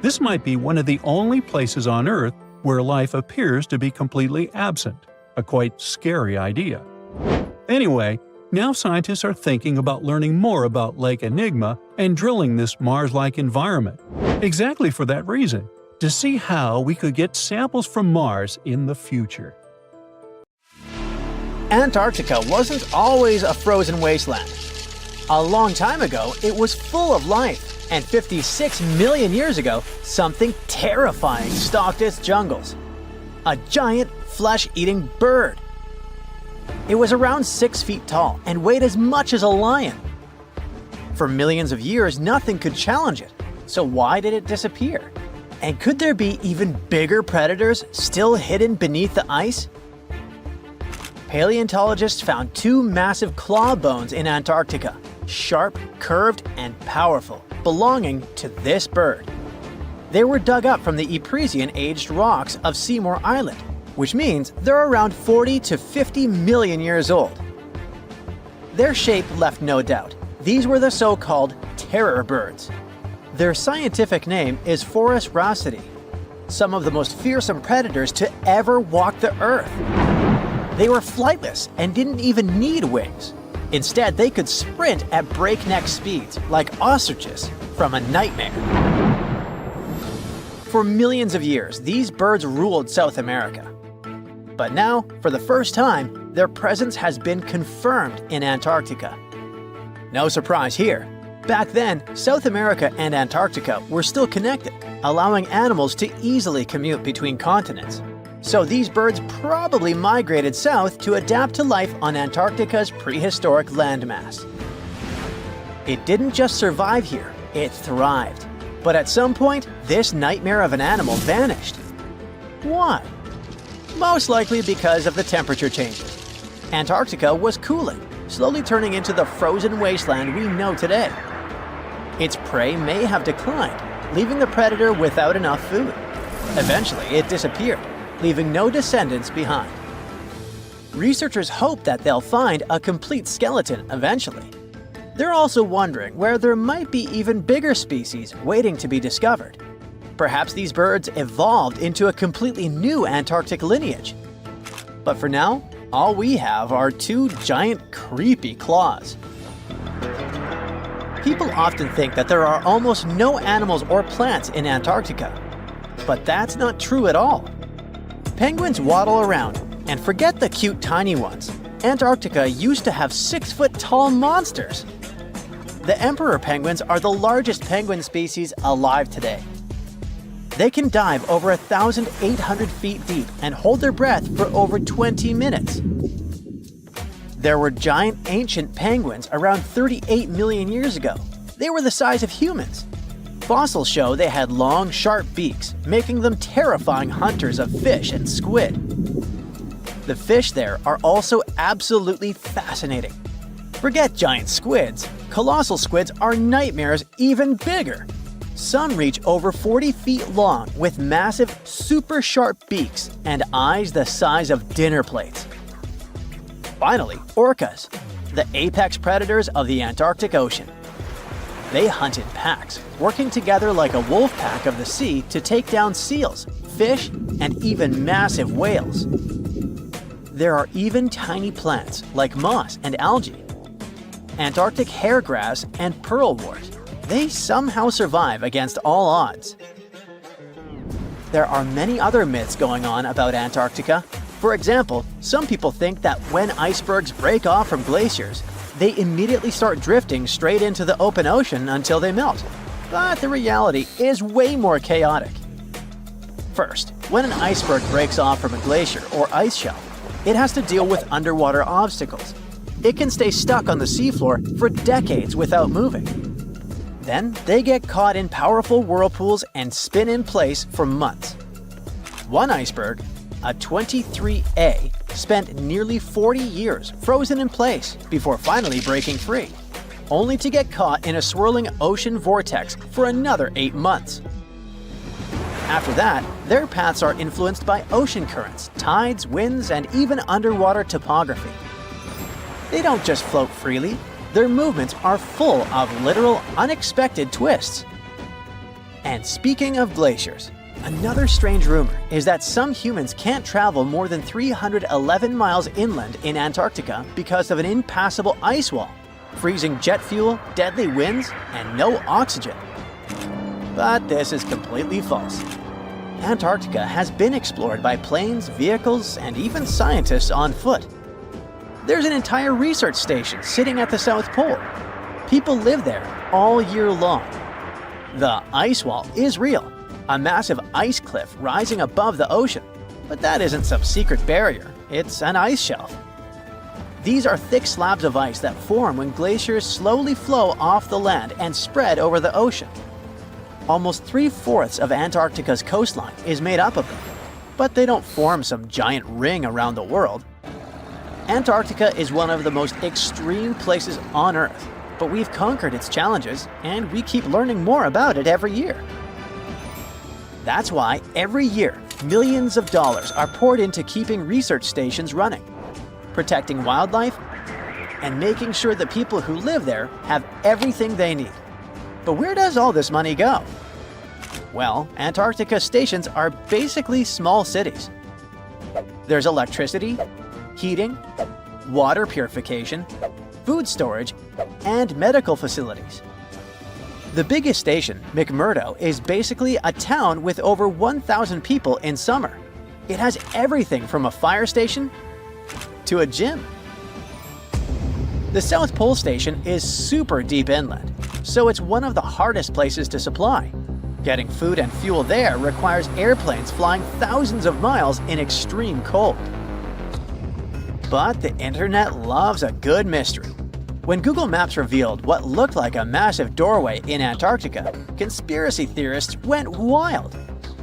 This might be one of the only places on Earth where life appears to be completely absent, a quite scary idea. Anyway, now scientists are thinking about learning more about Lake Enigma and drilling this Mars-like environment, exactly for that reason, to see how we could get samples from Mars in the future. Antarctica wasn't always a frozen wasteland. A long time ago, it was full of life, and 56 million years ago, something terrifying stalked its jungles. A giant, flesh-eating bird. It was around 6 feet tall and weighed as much as a lion. For millions of years, nothing could challenge it, so why did it disappear? And could there be even bigger predators still hidden beneath the ice? Paleontologists found 2 massive claw bones in Antarctica, sharp, curved, and powerful, belonging to this bird. They were dug up from the Epresian-aged rocks of Seymour Island, which means they're around 40 to 50 million years old. Their shape left no doubt. These were the so-called terror birds. Their scientific name is Forus raceti, some of the most fearsome predators to ever walk the Earth. They were flightless and didn't even need wings. Instead, they could sprint at breakneck speeds, like ostriches from a nightmare. For millions of years, these birds ruled South America. But now, for the first time, their presence has been confirmed in Antarctica. No surprise here. Back then, South America and Antarctica were still connected, allowing animals to easily commute between continents. So these birds probably migrated south to adapt to life on Antarctica's prehistoric landmass. It didn't just survive here, it thrived. But at some point, this nightmare of an animal vanished. Why? Most likely because of the temperature changes. Antarctica was cooling, slowly turning into the frozen wasteland we know today. Its prey may have declined, leaving the predator without enough food. Eventually, it disappeared, leaving no descendants behind. Researchers hope that they'll find a complete skeleton eventually. They're also wondering where there might be even bigger species waiting to be discovered. Perhaps these birds evolved into a completely new Antarctic lineage. But for now, all we have are 2 giant, creepy claws. People often think that there are almost no animals or plants in Antarctica. But that's not true at all. Penguins waddle around, and forget the cute tiny ones. Antarctica used to have 6-foot-tall monsters. The emperor penguins are the largest penguin species alive today. They can dive over 1,800 feet deep and hold their breath for over 20 minutes. There were giant ancient penguins around 38 million years ago. They were the size of humans. Fossils show they had long, sharp beaks, making them terrifying hunters of fish and squid. The fish there are also absolutely fascinating. Forget giant squids. Colossal squids are nightmares even bigger. Some reach over 40 feet long with massive, super sharp beaks and eyes the size of dinner plates. Finally, orcas, the apex predators of the Antarctic Ocean. They hunt in packs, working together like a wolf pack of the sea to take down seals, fish, and even massive whales. There are even tiny plants like moss and algae, Antarctic hairgrass and pearlwort. They somehow survive against all odds. There are many other myths going on about Antarctica. For example, some people think that when icebergs break off from glaciers, they immediately start drifting straight into the open ocean until they melt. But the reality is way more chaotic. First, when an iceberg breaks off from a glacier or ice shelf, it has to deal with underwater obstacles. It can stay stuck on the seafloor for decades without moving. Then they get caught in powerful whirlpools and spin in place for months. One iceberg, a 23A, spent nearly 40 years frozen in place before finally breaking free, only to get caught in a swirling ocean vortex for another 8 months. After that, their paths are influenced by ocean currents, tides, winds, and even underwater topography. They don't just float freely. Their movements are full of literal, unexpected twists. And speaking of glaciers, another strange rumor is that some humans can't travel more than 311 miles inland in Antarctica because of an impassable ice wall, freezing jet fuel, deadly winds, and no oxygen. But this is completely false. Antarctica has been explored by planes, vehicles, and even scientists on foot. There's an entire research station sitting at the South Pole. People live there all year long. The ice wall is real, a massive ice cliff rising above the ocean. But that isn't some secret barrier, it's an ice shelf. These are thick slabs of ice that form when glaciers slowly flow off the land and spread over the ocean. Almost 3/4 of Antarctica's coastline is made up of them, but they don't form some giant ring around the world. Antarctica is one of the most extreme places on Earth, but we've conquered its challenges, and we keep learning more about it every year. That's why every year, millions of dollars are poured into keeping research stations running, protecting wildlife, and making sure the people who live there have everything they need. But where does all this money go? Well, Antarctica stations are basically small cities. There's electricity, heating, water purification, food storage, and medical facilities. The biggest station, McMurdo, is basically a town with over 1,000 people in summer. It has everything from a fire station to a gym. The South Pole Station is super deep inland, so it's one of the hardest places to supply. Getting food and fuel there requires airplanes flying thousands of miles in extreme cold. But the internet loves a good mystery. When Google Maps revealed what looked like a massive doorway in Antarctica, conspiracy theorists went wild.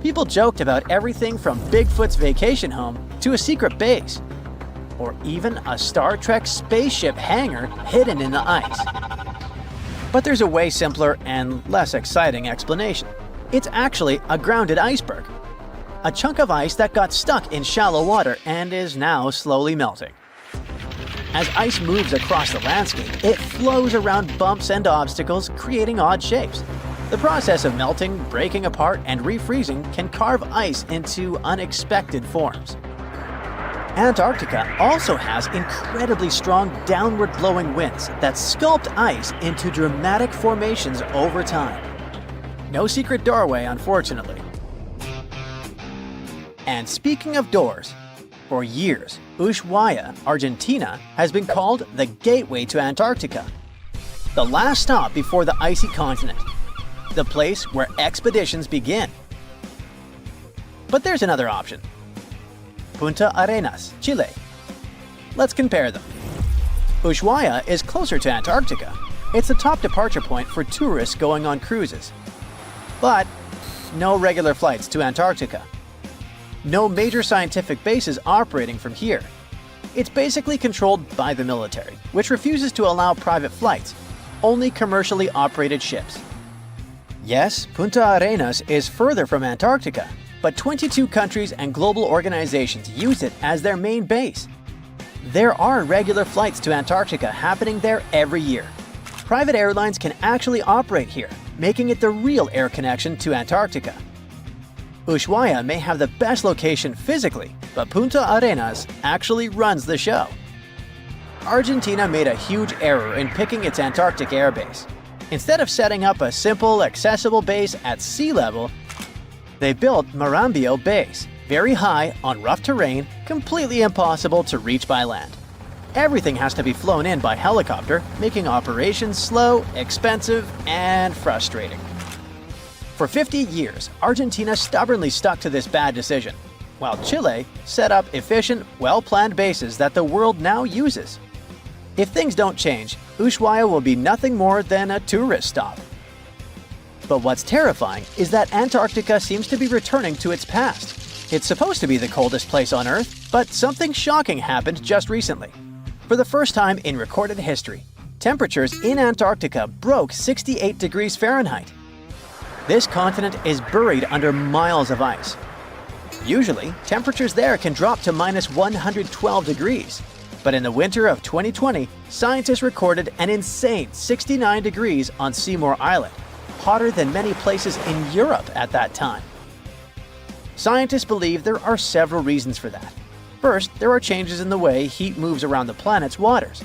People joked about everything from Bigfoot's vacation home to a secret base, or even a Star Trek spaceship hangar hidden in the ice. But there's a way simpler and less exciting explanation. It's actually a grounded iceberg, a chunk of ice that got stuck in shallow water and is now slowly melting. As ice moves across the landscape, it flows around bumps and obstacles, creating odd shapes. The process of melting, breaking apart, and refreezing can carve ice into unexpected forms. Antarctica also has incredibly strong downward-blowing winds that sculpt ice into dramatic formations over time. No secret doorway, unfortunately. And speaking of doors, for years, Ushuaia, Argentina, has been called the gateway to Antarctica, the last stop before the icy continent, the place where expeditions begin. But there's another option. Punta Arenas, Chile. Let's compare them. Ushuaia is closer to Antarctica. It's the top departure point for tourists going on cruises. But no regular flights to Antarctica. No major scientific bases operating from here. It's basically controlled by the military, which refuses to allow private flights, only commercially operated ships. Yes, Punta Arenas is further from Antarctica, but 22 countries and global organizations use it as their main base. There are regular flights to Antarctica happening there every year. Private airlines can actually operate here, making it the real air connection to Antarctica. Ushuaia may have the best location physically, but Punta Arenas actually runs the show. Argentina made a huge error in picking its Antarctic airbase. Instead of setting up a simple, accessible base at sea level, they built Marambio Base, very high on rough terrain, completely impossible to reach by land. Everything has to be flown in by helicopter, making operations slow, expensive, and frustrating. For 50 years, Argentina stubbornly stuck to this bad decision, while Chile set up efficient, well-planned bases that the world now uses. If things don't change, Ushuaia will be nothing more than a tourist stop. But what's terrifying is that Antarctica seems to be returning to its past. It's supposed to be the coldest place on Earth, but something shocking happened just recently. For the first time in recorded history, temperatures in Antarctica broke 68 degrees Fahrenheit. This continent is buried under miles of ice. Usually, temperatures there can drop to minus 112 degrees. But in the winter of 2020, scientists recorded an insane 69 degrees on Seymour Island, hotter than many places in Europe at that time. Scientists believe there are several reasons for that. First, there are changes in the way heat moves around the planet's waters.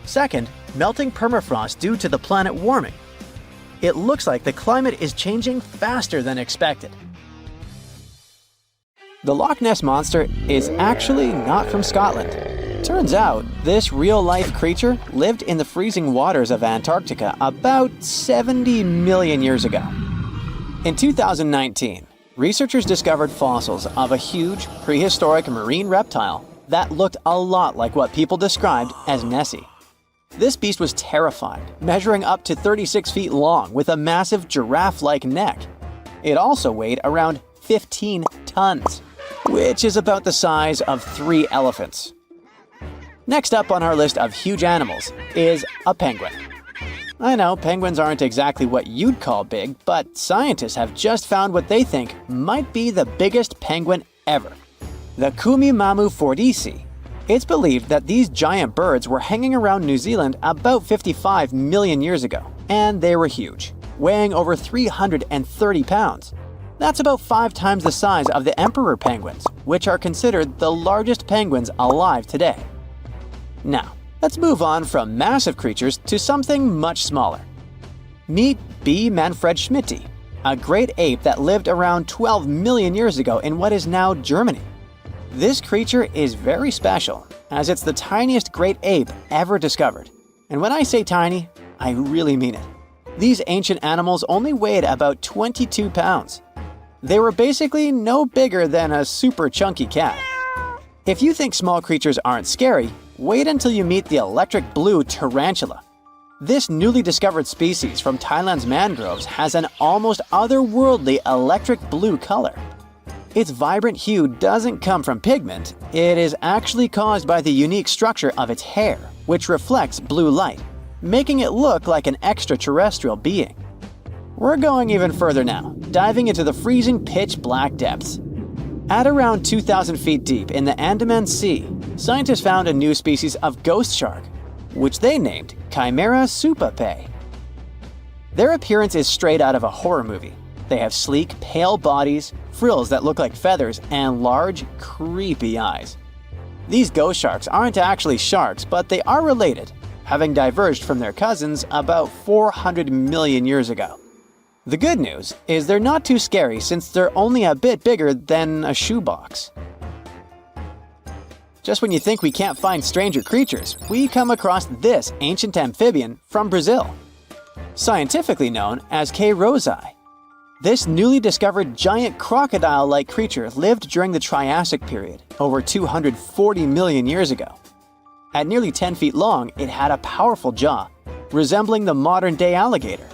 Second, melting permafrost due to the planet warming. It looks like the climate is changing faster than expected. The Loch Ness Monster is actually not from Scotland. Turns out, this real-life creature lived in the freezing waters of Antarctica about 70 million years ago. In 2019, researchers discovered fossils of a huge, prehistoric marine reptile that looked a lot like what people described as Nessie. This beast was terrifying, measuring up to 36 feet long with a massive giraffe-like neck. It also weighed around 15 tons, which is about the size of 3 elephants. Next up on our list of huge animals is a penguin. I know penguins aren't exactly what you'd call big, but scientists have just found what they think might be the biggest penguin ever, the Kumimamu fordyce. It's believed that these giant birds were hanging around New Zealand about 55 million years ago, and they were huge, weighing over 330 pounds. That's about 5 times the size of the emperor penguins, which are considered the largest penguins alive today. Now, let's move on from massive creatures to something much smaller. Meet B. manfredschmidti, a great ape that lived around 12 million years ago in what is now Germany. This creature is very special, as it's the tiniest great ape ever discovered. And when I say tiny, I really mean it. These ancient animals only weighed about 22 pounds. They were basically no bigger than a super chunky cat. If you think small creatures aren't scary, wait until you meet the electric blue tarantula. This newly discovered species from Thailand's mangroves has an almost otherworldly electric blue color. Its vibrant hue doesn't come from pigment, it is actually caused by the unique structure of its hair, which reflects blue light, making it look like an extraterrestrial being. We're going even further now, diving into the freezing pitch-black depths. At around 2,000 feet deep in the Andaman Sea, scientists found a new species of ghost shark, which they named Chimera supape. Their appearance is straight out of a horror movie. They have sleek, pale bodies, frills that look like feathers, and large, creepy eyes. These ghost sharks aren't actually sharks, but they are related, having diverged from their cousins about 400 million years ago. The good news is they're not too scary since they're only a bit bigger than a shoebox. Just when you think we can't find stranger creatures, we come across this ancient amphibian from Brazil. Scientifically known as K. rosae. This newly discovered giant crocodile-like creature lived during the Triassic period, over 240 million years ago. At nearly 10 feet long, it had a powerful jaw, resembling the modern-day alligator.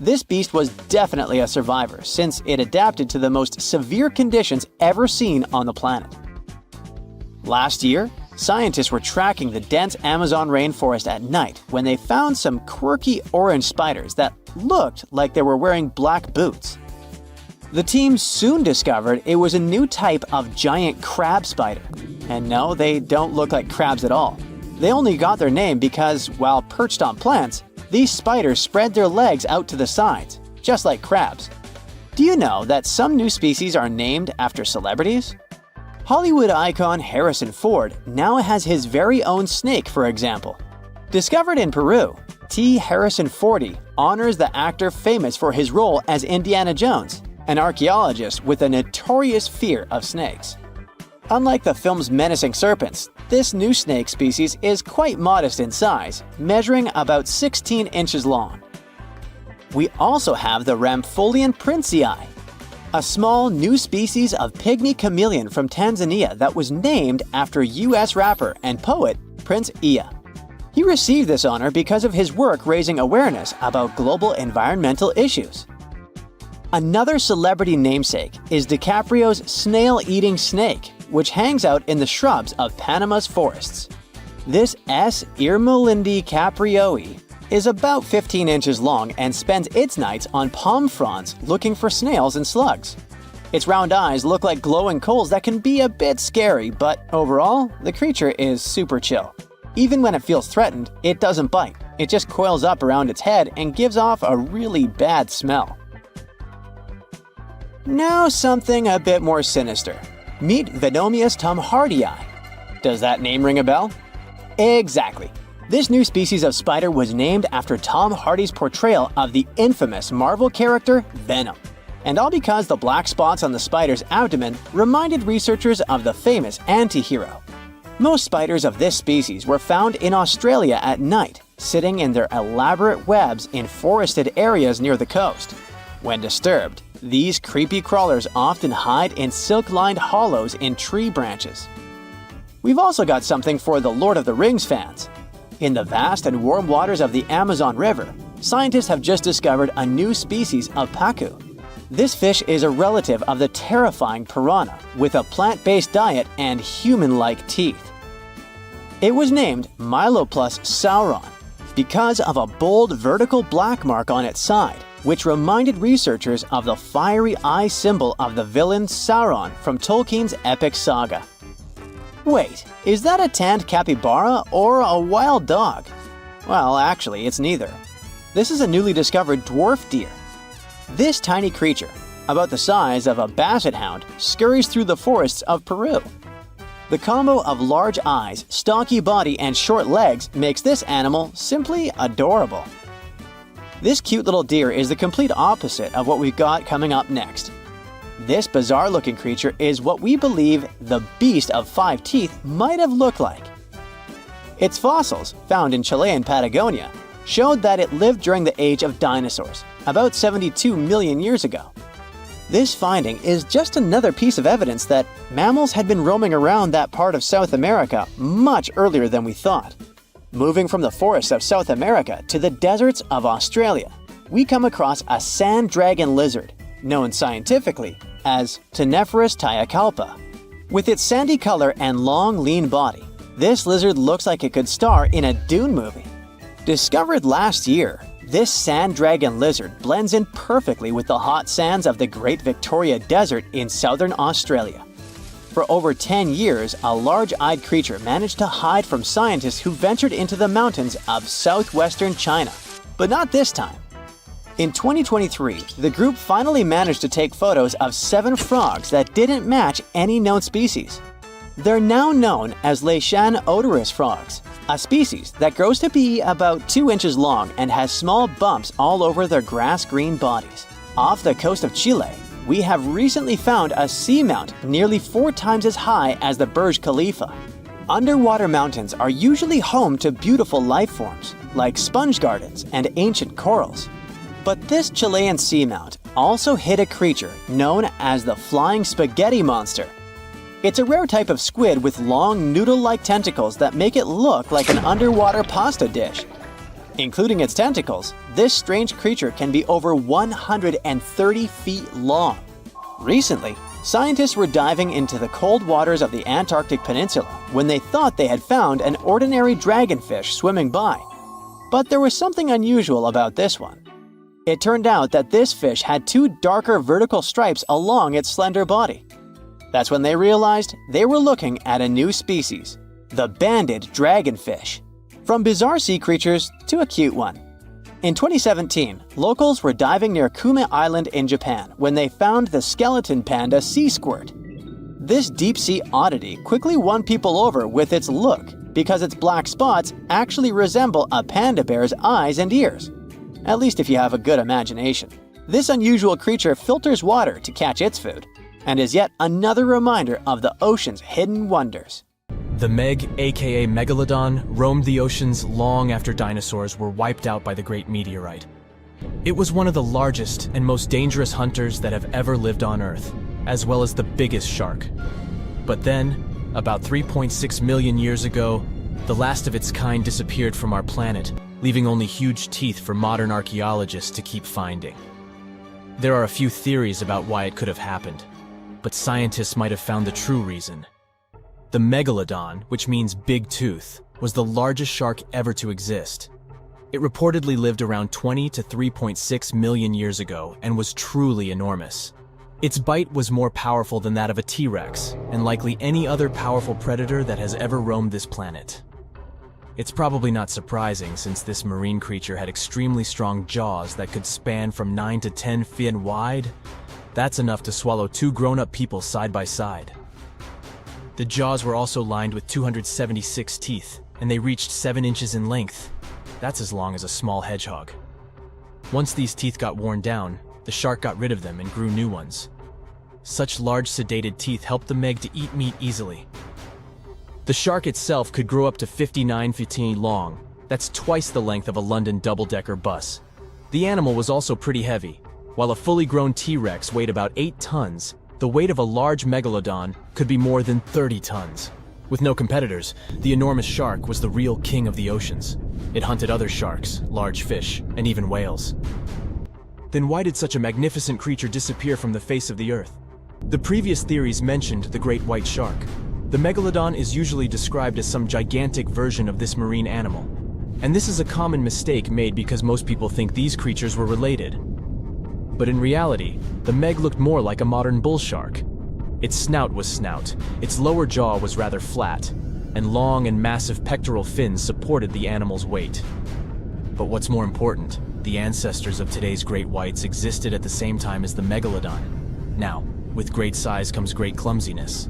This beast was definitely a survivor since it adapted to the most severe conditions ever seen on the planet. Last year, scientists were tracking the dense Amazon rainforest at night when they found some quirky orange spiders that looked like they were wearing black boots. The team soon discovered it was a new type of giant crab spider. And no, they don't look like crabs at all. They only got their name because, while perched on plants, these spiders spread their legs out to the sides, just like crabs. Do you know that some new species are named after celebrities? Hollywood icon Harrison Ford now has his very own snake, for example. Discovered in Peru, T. Harrison Fordy honors the actor famous for his role as Indiana Jones, an archaeologist with a notorious fear of snakes. Unlike the film's menacing serpents, this new snake species is quite modest in size, measuring about 16 inches long. We also have the Rampholion princei, a small new species of pygmy chameleon from Tanzania that was named after US rapper and poet Prince Iya. He received this honor because of his work raising awareness about global environmental issues. Another celebrity namesake is DiCaprio's snail-eating snake, which hangs out in the shrubs of Panama's forests. This S. Irmelindi caprioi is about 15 inches long and spends its nights on palm fronds looking for snails and slugs. Its round eyes look like glowing coals that can be a bit scary, but overall, the creature is super chill. Even when it feels threatened, it doesn't bite. It just coils up around its head and gives off a really bad smell. Now something a bit more sinister. Meet Venomius tomhardii. Does that name ring a bell? Exactly. This new species of spider was named after Tom Hardy's portrayal of the infamous Marvel character Venom. And all because the black spots on the spider's abdomen reminded researchers of the famous anti-hero. Most spiders of this species were found in Australia at night, sitting in their elaborate webs in forested areas near the coast. When disturbed, these creepy crawlers often hide in silk-lined hollows in tree branches. We've also got something for the Lord of the Rings fans. In the vast and warm waters of the Amazon River, scientists have just discovered a new species of pacu. This fish is a relative of the terrifying piranha, with a plant-based diet and human-like teeth. It was named Myloplus sauron because of a bold vertical black mark on its side, which reminded researchers of the fiery eye symbol of the villain Sauron from Tolkien's epic saga. Wait, is that a tanned capybara or a wild dog? Well, actually, it's neither. This is a newly discovered dwarf deer. This tiny creature, about the size of a basset hound, scurries through the forests of Peru. The combo of large eyes, stocky body, and short legs makes this animal simply adorable. This cute little deer is the complete opposite of what we've got coming up next. This bizarre-looking creature is what we believe the beast of 5 teeth might have looked like. Its fossils, found in Chilean Patagonia, showed that it lived during the age of dinosaurs, about 72 million years ago. This finding is just another piece of evidence that mammals had been roaming around that part of South America much earlier than we thought. Moving from the forests of South America to the deserts of Australia, we come across a sand dragon lizard, known scientifically as Tenephorus tyacalpa. With its sandy color and long, lean body, this lizard looks like it could star in a Dune movie. Discovered last year, this sand dragon lizard blends in perfectly with the hot sands of the Great Victoria Desert in southern Australia. For over 10 years, a large-eyed creature managed to hide from scientists who ventured into the mountains of southwestern China. But not this time. In 2023, the group finally managed to take photos of 7 frogs that didn't match any known species. They're now known as Leishan odorous frogs, a species that grows to be about 2 inches long and has small bumps all over their grass-green bodies. Off the coast of Chile, we have recently found a seamount nearly 4 times as high as the Burj Khalifa. Underwater mountains are usually home to beautiful life forms, like sponge gardens and ancient corals. But this Chilean seamount also hid a creature known as the flying spaghetti monster. It's a rare type of squid with long noodle-like tentacles that make it look like an underwater pasta dish. Including its tentacles, this strange creature can be over 130 feet long. Recently, scientists were diving into the cold waters of the Antarctic Peninsula when they thought they had found an ordinary dragonfish swimming by. But there was something unusual about this one. It turned out that this fish had two darker vertical stripes along its slender body. That's when they realized they were looking at a new species, the banded dragonfish. From bizarre sea creatures to a cute one. In 2017, locals were diving near Kume Island in Japan when they found the skeleton panda sea squirt. This deep-sea oddity quickly won people over with its look because its black spots actually resemble a panda bear's eyes and ears. At least if you have a good imagination. This unusual creature filters water to catch its food, and is yet another reminder of the ocean's hidden wonders. The Meg, aka Megalodon, roamed the oceans long after dinosaurs were wiped out by the Great Meteorite. It was one of the largest and most dangerous hunters that have ever lived on Earth, as well as the biggest shark. But then, about 3.6 million years ago, the last of its kind disappeared from our planet, leaving only huge teeth for modern archaeologists to keep finding. There are a few theories about why it could have happened, but scientists might have found the true reason. The Megalodon, which means big tooth, was the largest shark ever to exist. It reportedly lived around 20 to 3.6 million years ago and was truly enormous. Its bite was more powerful than that of a T-Rex, and likely any other powerful predator that has ever roamed this planet. It's probably not surprising since this marine creature had extremely strong jaws that could span from 9 to 10 feet wide. That's enough to swallow two grown-up people side by side. The jaws were also lined with 276 teeth, and they reached 7 inches in length. That's as long as a small hedgehog. Once these teeth got worn down, the shark got rid of them and grew new ones. Such large sedated teeth helped the Meg to eat meat easily. The shark itself could grow up to 59 feet long. That's twice the length of a London double-decker bus. The animal was also pretty heavy. While a fully grown T-Rex weighed about 8 tons, the weight of a large megalodon could be more than 30 tons. With no competitors, the enormous shark was the real king of the oceans. It hunted other sharks, large fish, and even whales. Then why did such a magnificent creature disappear from the face of the earth? The previous theories mentioned the great white shark. The megalodon is usually described as some gigantic version of this marine animal. And this is a common mistake made because most people think these creatures were related. But in reality, the Meg looked more like a modern bull shark. Its snout was snout, its lower jaw was rather flat, and long and massive pectoral fins supported the animal's weight. But what's more important, the ancestors of today's great whites existed at the same time as the megalodon. Now, with great size comes great clumsiness.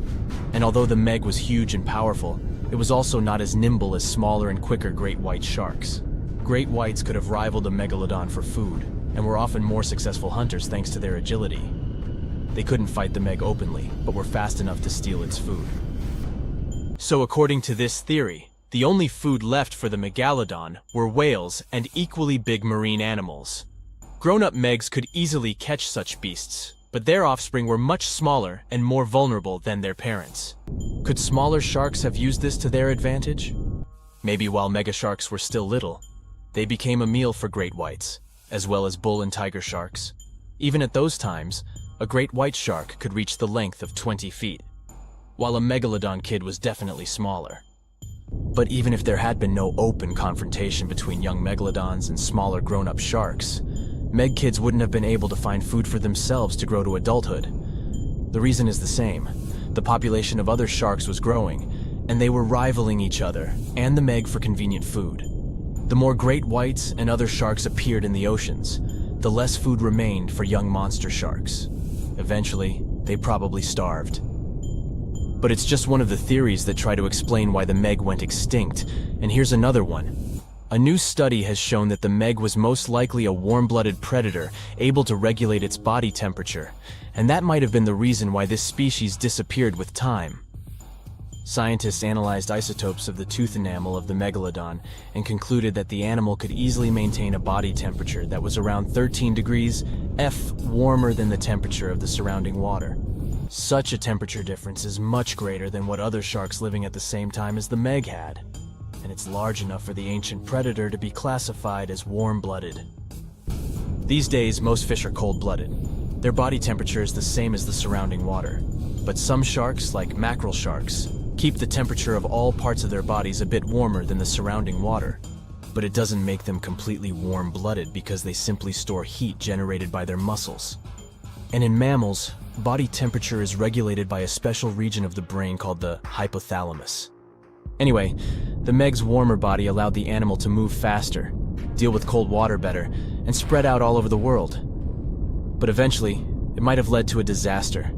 And although the Meg was huge and powerful, it was also not as nimble as smaller and quicker great white sharks. Great whites could have rivaled a megalodon for food, and were often more successful hunters thanks to their agility. They couldn't fight the Meg openly, but were fast enough to steal its food. So according to this theory, the only food left for the megalodon were whales and equally big marine animals. Grown-up Megs could easily catch such beasts, but their offspring were much smaller and more vulnerable than their parents. Could smaller sharks have used this to their advantage? Maybe while megasharks were still little, they became a meal for great whites, as well as bull and tiger sharks. Even at those times, a great white shark could reach the length of 20 feet, while a megalodon kid was definitely smaller. But even if there had been no open confrontation between young megalodons and smaller grown-up sharks, Meg kids wouldn't have been able to find food for themselves to grow to adulthood. The reason is the same. The population of other sharks was growing, and they were rivaling each other and the Meg for convenient food. The more great whites and other sharks appeared in the oceans, the less food remained for young monster sharks. Eventually, they probably starved. But it's just one of the theories that try to explain why the Meg went extinct, and here's another one. A new study has shown that the Meg was most likely a warm-blooded predator able to regulate its body temperature, and that might have been the reason why this species disappeared with time. Scientists analyzed isotopes of the tooth enamel of the megalodon and concluded that the animal could easily maintain a body temperature that was around 13 degrees F warmer than the temperature of the surrounding water. Such a temperature difference is much greater than what other sharks living at the same time as the Meg had. and it's large enough for the ancient predator to be classified as warm-blooded. These days, most fish are cold-blooded. Their body temperature is the same as the surrounding water. But some sharks, like mackerel sharks, keep the temperature of all parts of their bodies a bit warmer than the surrounding water. But it doesn't make them completely warm-blooded because they simply store heat generated by their muscles. And in mammals, body temperature is regulated by a special region of the brain called the hypothalamus. Anyway, the Meg's warmer body allowed the animal to move faster, deal with cold water better, and spread out all over the world. But eventually, it might have led to a disaster.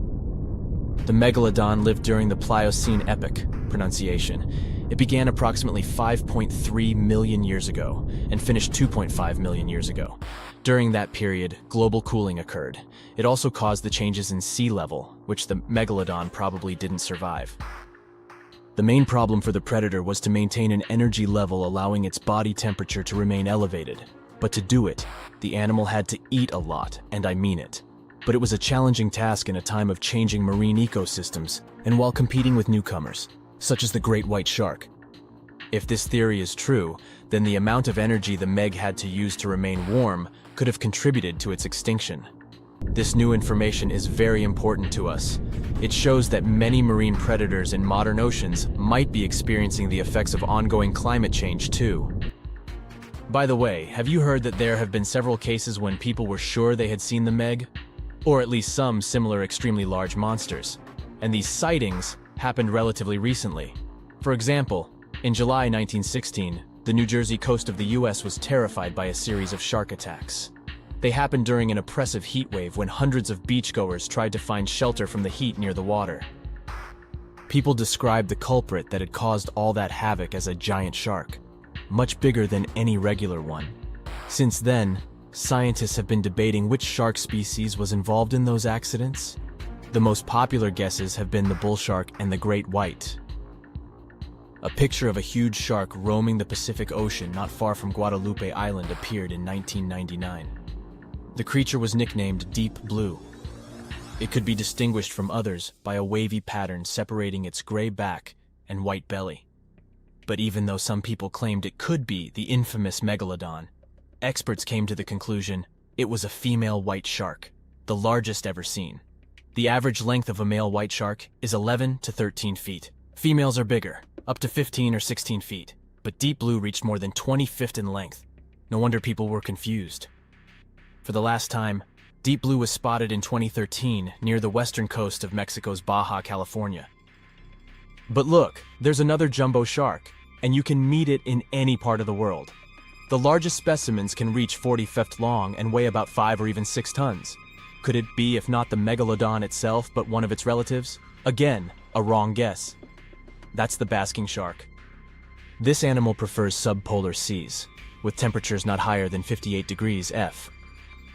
The megalodon lived during the Pliocene epoch, pronunciation. It began approximately 5.3 million years ago and finished 2.5 million years ago. During that period, global cooling occurred. It also caused the changes in sea level, which the megalodon probably didn't survive. The main problem for the predator was to maintain an energy level allowing its body temperature to remain elevated. But to do it, the animal had to eat a lot, and I mean it. But it was a challenging task in a time of changing marine ecosystems and while competing with newcomers, such as the great white shark. If this theory is true, then the amount of energy the Meg had to use to remain warm could have contributed to its extinction. This new information is very important to us. It shows that many marine predators in modern oceans might be experiencing the effects of ongoing climate change too. By the way, have you heard that there have been several cases when people were sure they had seen the Meg? Or at least some similar extremely large monsters. And these sightings happened relatively recently. For example, in July 1916, the New Jersey coast of the US was terrified by a series of shark attacks. They happened during an oppressive heat wave when hundreds of beachgoers tried to find shelter from the heat near the water. People described the culprit that had caused all that havoc as a giant shark, much bigger than any regular one. Since then, scientists have been debating which shark species was involved in those accidents. The most popular guesses have been the bull shark and the great white. A picture of a huge shark roaming the Pacific Ocean not far from Guadalupe Island appeared in 1999. The creature was nicknamed Deep Blue. It could be distinguished from others by a wavy pattern separating its gray back and white belly. But even though some people claimed it could be the infamous megalodon, experts came to the conclusion it was a female white shark, the largest ever seen. The average length of a male white shark is 11 to 13 feet. Females are bigger, up to 15 or 16 feet, but Deep Blue reached more than 20 feet in length. No wonder people were confused. For the last time, Deep Blue was spotted in 2013 near the western coast of Mexico's Baja California. But look, there's another jumbo shark, and you can meet it in any part of the world. The largest specimens can reach 40 feet long and weigh about 5 or even 6 tons. Could it be, if not the megalodon itself, but one of its relatives? Again, a wrong guess. That's the basking shark. This animal prefers subpolar seas, with temperatures not higher than 58 degrees F.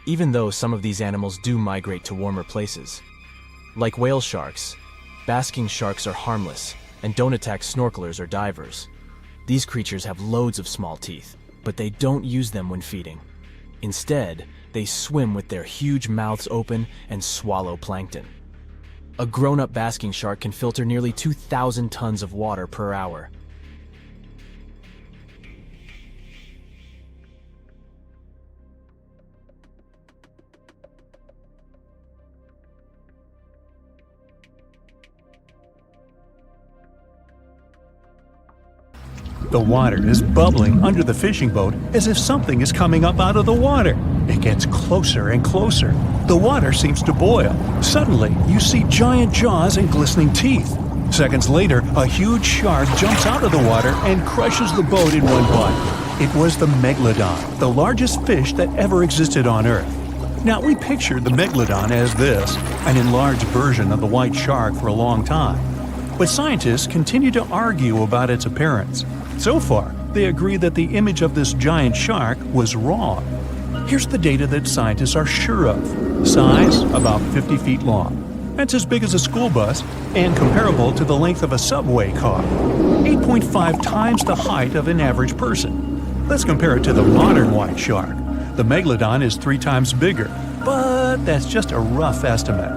Even though some of these animals do migrate to warmer places. Like whale sharks, basking sharks are harmless and don't attack snorkelers or divers. These creatures have loads of small teeth, but they don't use them when feeding. Instead, they swim with their huge mouths open and swallow plankton. A grown-up basking shark can filter nearly 2,000 tons of water per hour. The water is bubbling under the fishing boat as if something is coming up out of the water. It gets closer and closer. The water seems to boil. Suddenly, you see giant jaws and glistening teeth. Seconds later, a huge shark jumps out of the water and crushes the boat in one bite. It was the megalodon, the largest fish that ever existed on Earth. Now, we pictured the megalodon as this, an enlarged version of the white shark for a long time. But scientists continue to argue about its appearance. So far, they agree that the image of this giant shark was wrong. Here's the data that scientists are sure of. Size, about 50 feet long. That's as big as a school bus and comparable to the length of a subway car. 8.5 times the height of an average person. Let's compare it to the modern white shark. The megalodon is 3 times bigger, but that's just a rough estimate.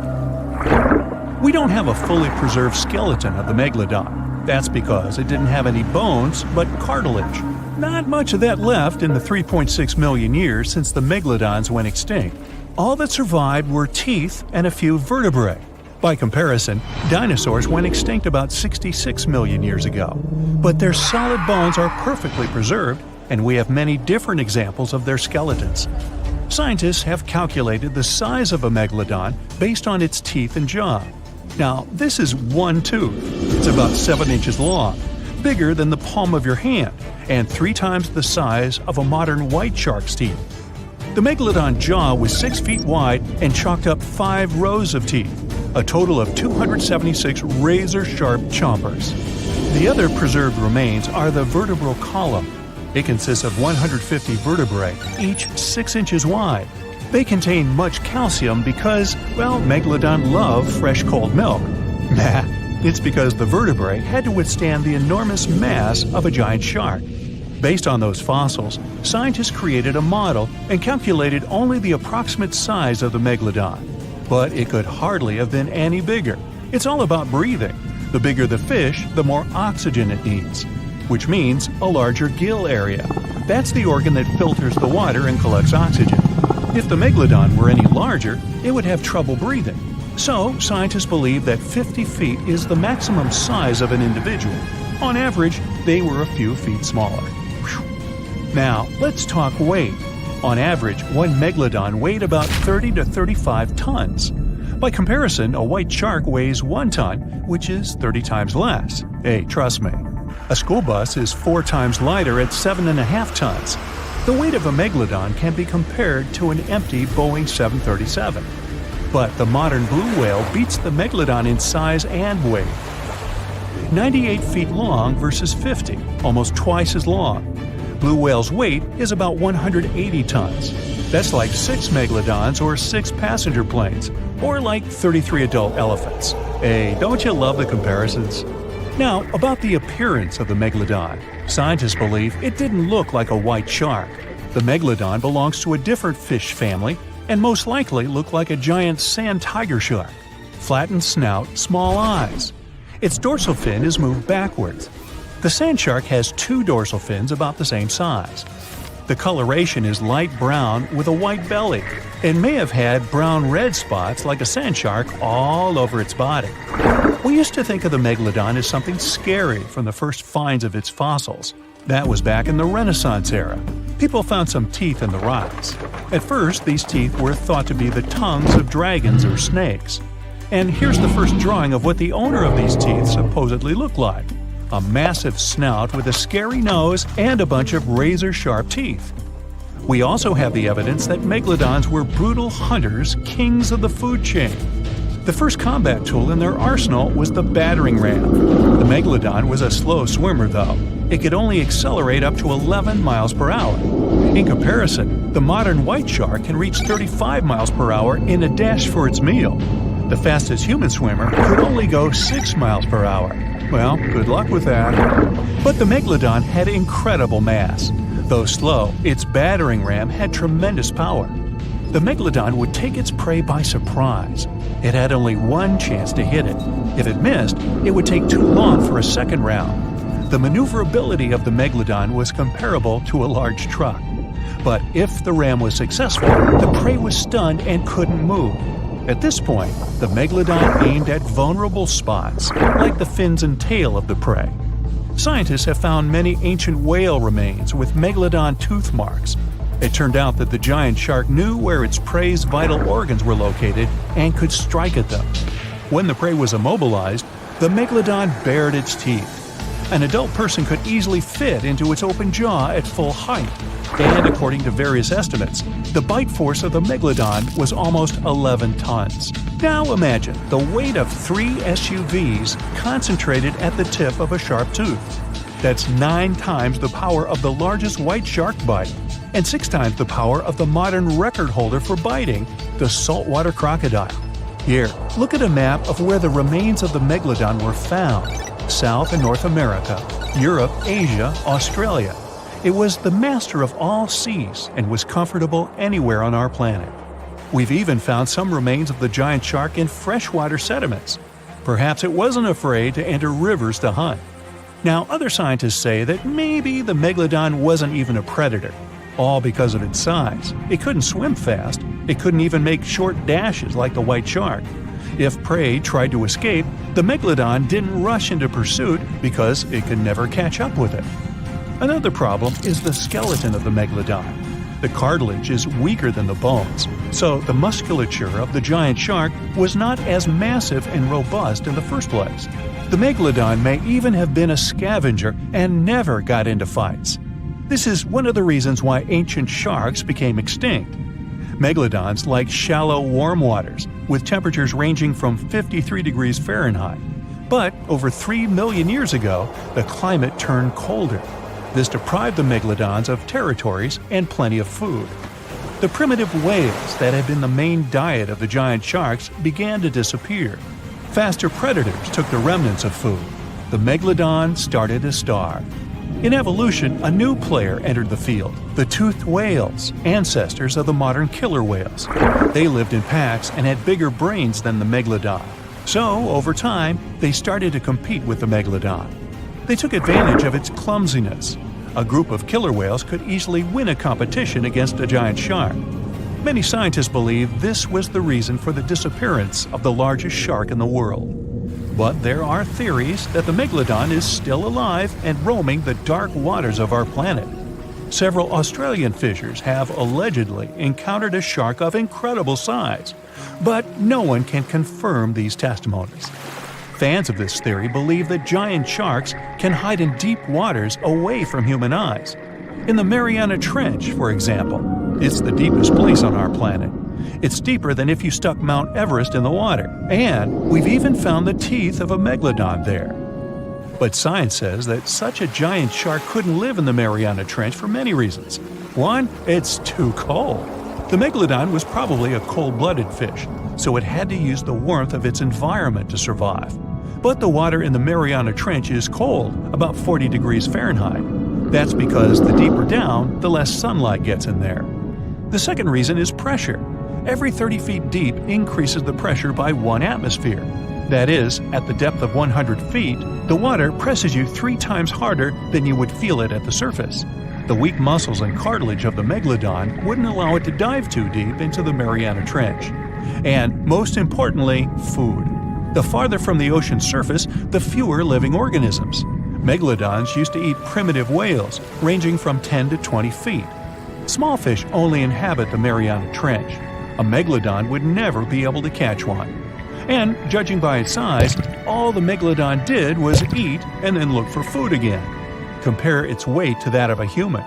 We don't have a fully preserved skeleton of the megalodon. That's because it didn't have any bones, but cartilage. Not much of that left in the 3.6 million years since the megalodons went extinct. All that survived were teeth and a few vertebrae. By comparison, dinosaurs went extinct about 66 million years ago. But their solid bones are perfectly preserved, and we have many different examples of their skeletons. Scientists have calculated the size of a megalodon based on its teeth and jaw. Now, this is one tooth. It's about 7 inches long, bigger than the palm of your hand, and 3 times the size of a modern white shark's teeth. The megalodon jaw was 6 feet wide and chalked up 5 rows of teeth, a total of 276 razor-sharp chompers. The other preserved remains are the vertebral column. It consists of 150 vertebrae, each 6 inches wide. They contain much calcium because, well, megalodon love fresh cold milk. Nah, it's because the vertebrae had to withstand the enormous mass of a giant shark. Based on those fossils, scientists created a model and calculated only the approximate size of the megalodon. But it could hardly have been any bigger. It's all about breathing. The bigger the fish, the more oxygen it needs, which means a larger gill area. That's the organ that filters the water and collects oxygen. If the megalodon were any larger, it would have trouble breathing. So, scientists believe that 50 feet is the maximum size of an individual. On average, they were a few feet smaller. Whew. Now, let's talk weight. On average, one megalodon weighed about 30 to 35 tons. By comparison, a white shark weighs 1 ton, which is 30 times less. Hey, trust me. A school bus is 4 times lighter at 7.5 tons. The weight of a megalodon can be compared to an empty Boeing 737. But the modern blue whale beats the megalodon in size and weight. 98 feet long versus 50, almost twice as long. Blue whale's weight is about 180 tons. That's like 6 megalodons or 6 passenger planes, or like 33 adult elephants. Hey, don't you love the comparisons? Now, about the appearance of the megalodon. Scientists believe it didn't look like a white shark. The megalodon belongs to a different fish family and most likely looked like a giant sand tiger shark. Flattened snout, small eyes. Its dorsal fin is moved backwards. The sand shark has 2 dorsal fins about the same size. The coloration is light brown with a white belly. It may have had brown-red spots like a sand shark all over its body. We used to think of the megalodon as something scary from the first finds of its fossils. That was back in the Renaissance era. People found some teeth in the rocks. At first, these teeth were thought to be the tongues of dragons or snakes. And here's the first drawing of what the owner of these teeth supposedly looked like. A massive snout with a scary nose and a bunch of razor-sharp teeth. We also have the evidence that megalodons were brutal hunters, kings of the food chain. The first combat tool in their arsenal was the battering ram. The megalodon was a slow swimmer, though. It could only accelerate up to 11 miles per hour. In comparison, the modern white shark can reach 35 miles per hour in a dash for its meal. The fastest human swimmer could only go 6 miles per hour. Well, good luck with that. But the megalodon had incredible mass. Though slow, its battering ram had tremendous power. The megalodon would take its prey by surprise. It had only one chance to hit it. If it missed, it would take too long for a second round. The maneuverability of the megalodon was comparable to a large truck. But if the ram was successful, the prey was stunned and couldn't move. At this point, the megalodon aimed at vulnerable spots, like the fins and tail of the prey. Scientists have found many ancient whale remains with megalodon tooth marks. It turned out that the giant shark knew where its prey's vital organs were located and could strike at them. When the prey was immobilized, the megalodon bared its teeth. An adult person could easily fit into its open jaw at full height. And according to various estimates, the bite force of the megalodon was almost 11 tons. Now imagine the weight of 3 SUVs concentrated at the tip of a sharp tooth. That's 9 times the power of the largest white shark bite, and 6 times the power of the modern record holder for biting, the saltwater crocodile. Here, look at a map of where the remains of the megalodon were found. South and North America, Europe, Asia, Australia. It was the master of all seas and was comfortable anywhere on our planet. We've even found some remains of the giant shark in freshwater sediments. Perhaps it wasn't afraid to enter rivers to hunt. Now, other scientists say that maybe the megalodon wasn't even a predator, all because of its size. It couldn't swim fast, it couldn't even make short dashes like the white shark. If prey tried to escape, the megalodon didn't rush into pursuit because it could never catch up with it. Another problem is the skeleton of the megalodon. The cartilage is weaker than the bones, so the musculature of the giant shark was not as massive and robust in the first place. The megalodon may even have been a scavenger and never got into fights. This is one of the reasons why ancient sharks became extinct. Megalodons like shallow, warm waters, with temperatures ranging from 53 degrees Fahrenheit. But over 3 million years ago, the climate turned colder. This deprived the megalodons of territories and plenty of food. The primitive whales that had been the main diet of the giant sharks began to disappear. Faster predators took the remnants of food. The megalodon started to starve. In evolution, a new player entered the field, the toothed whales, ancestors of the modern killer whales. They lived in packs and had bigger brains than the megalodon. So, over time, they started to compete with the megalodon. They took advantage of its clumsiness. A group of killer whales could easily win a competition against a giant shark. Many scientists believe this was the reason for the disappearance of the largest shark in the world. But there are theories that the megalodon is still alive and roaming the dark waters of our planet. Several Australian fishers have allegedly encountered a shark of incredible size, but no one can confirm these testimonies. Fans of this theory believe that giant sharks can hide in deep waters away from human eyes. In the Mariana Trench, for example, it's the deepest place on our planet. It's deeper than if you stuck Mount Everest in the water, and we've even found the teeth of a megalodon there. But science says that such a giant shark couldn't live in the Mariana Trench for many reasons. One, it's too cold. The megalodon was probably a cold-blooded fish, so it had to use the warmth of its environment to survive. But the water in the Mariana Trench is cold, about 40 degrees Fahrenheit. That's because the deeper down, the less sunlight gets in there. The second reason is pressure. Every 30 feet deep increases the pressure by 1 atmosphere. That is, at the depth of 100 feet, the water presses you 3 times harder than you would feel it at the surface. The weak muscles and cartilage of the megalodon wouldn't allow it to dive too deep into the Mariana Trench. And, most importantly, food. The farther from the ocean's surface, the fewer living organisms. Megalodons used to eat primitive whales, ranging from 10 to 20 feet. Small fish only inhabit the Mariana Trench. A megalodon would never be able to catch one. And, judging by its size, all the megalodon did was eat and then look for food again. Compare its weight to that of a human.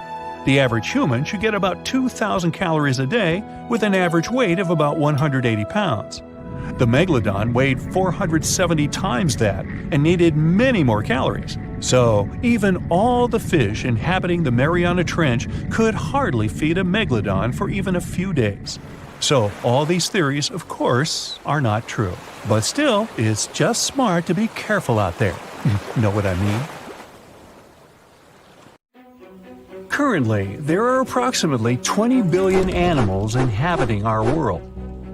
The average human should get about 2,000 calories a day with an average weight of about 180 pounds. The megalodon weighed 470 times that and needed many more calories. So, even all the fish inhabiting the Mariana Trench could hardly feed a megalodon for even a few days. So, all these theories, of course, are not true. But still, it's just smart to be careful out there. Know what I mean? Currently, there are approximately 20 billion animals inhabiting our world.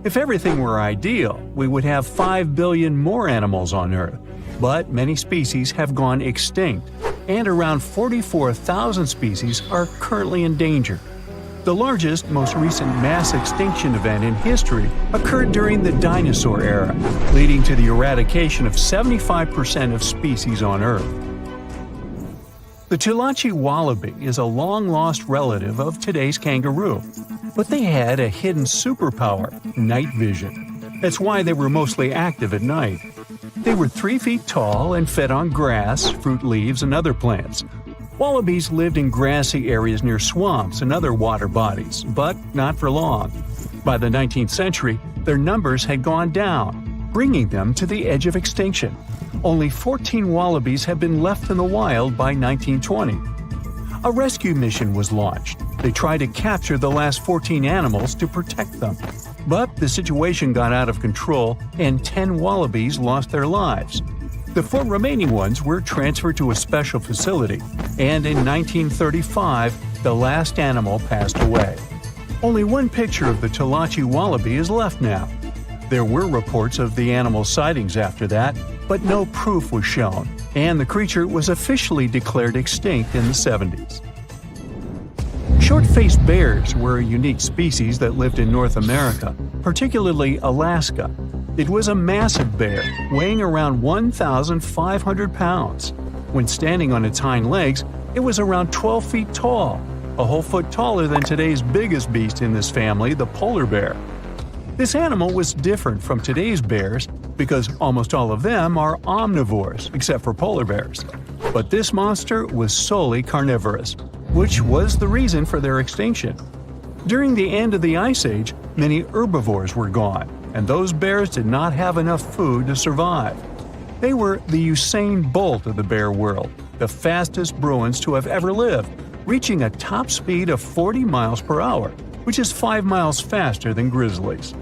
If everything were ideal, we would have 5 billion more animals on Earth. But many species have gone extinct, and around 44,000 species are currently in danger. The largest, most recent mass extinction event in history occurred during the dinosaur era, leading to the eradication of 75% of species on Earth. The Tulachi wallaby is a long-lost relative of today's kangaroo, but they had a hidden superpower, night vision. That's why they were mostly active at night. They were 3 feet tall and fed on grass, fruit leaves, and other plants. Wallabies lived in grassy areas near swamps and other water bodies, but not for long. By the 19th century, their numbers had gone down, bringing them to the edge of extinction. Only 14 wallabies had been left in the wild by 1920. A rescue mission was launched. They tried to capture the last 14 animals to protect them. But the situation got out of control and 10 wallabies lost their lives. The 4 remaining ones were transferred to a special facility, and in 1935, the last animal passed away. Only one picture of the Tulachi wallaby is left now. There were reports of the animal's sightings after that, but no proof was shown, and the creature was officially declared extinct in the 70s. Short-faced bears were a unique species that lived in North America, particularly Alaska. It was a massive bear, weighing around 1,500 pounds. When standing on its hind legs, it was around 12 feet tall, a whole foot taller than today's biggest beast in this family, the polar bear. This animal was different from today's bears because almost all of them are omnivores, except for polar bears. But this monster was solely carnivorous, which was the reason for their extinction. During the end of the Ice Age, many herbivores were gone, and those bears did not have enough food to survive. They were the Usain Bolt of the bear world, the fastest Bruins to have ever lived, reaching a top speed of 40 miles per hour, which is 5 miles faster than grizzlies.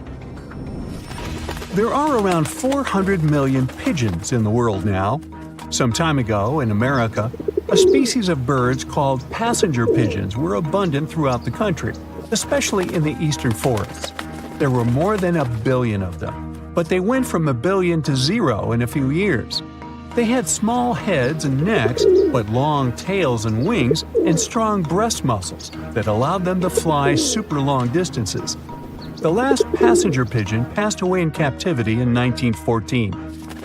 There are around 400 million pigeons in the world now. Some time ago, in America, a species of birds called passenger pigeons were abundant throughout the country, especially in the eastern forests. There were more than 1 billion of them, but they went from 1 billion to 0 in a few years. They had small heads and necks, but long tails and wings and strong breast muscles that allowed them to fly super long distances. The last passenger pigeon passed away in captivity in 1914.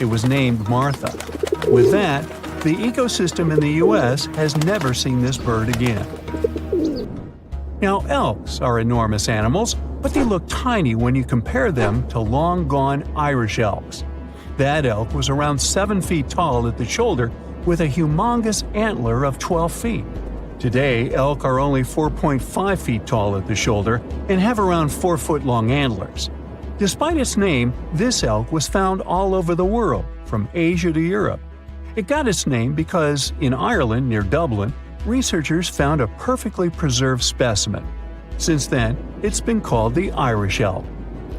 It was named Martha. With that, the ecosystem in the U.S. has never seen this bird again. Now, elks are enormous animals, but they look tiny when you compare them to long-gone Irish elks. That elk was around 7 feet tall at the shoulder with a humongous antler of 12 feet. Today, elk are only 4.5 feet tall at the shoulder and have around 4-foot-long antlers. Despite its name, this elk was found all over the world, from Asia to Europe. It got its name because, in Ireland near Dublin, researchers found a perfectly preserved specimen. Since then, it's been called the Irish elk.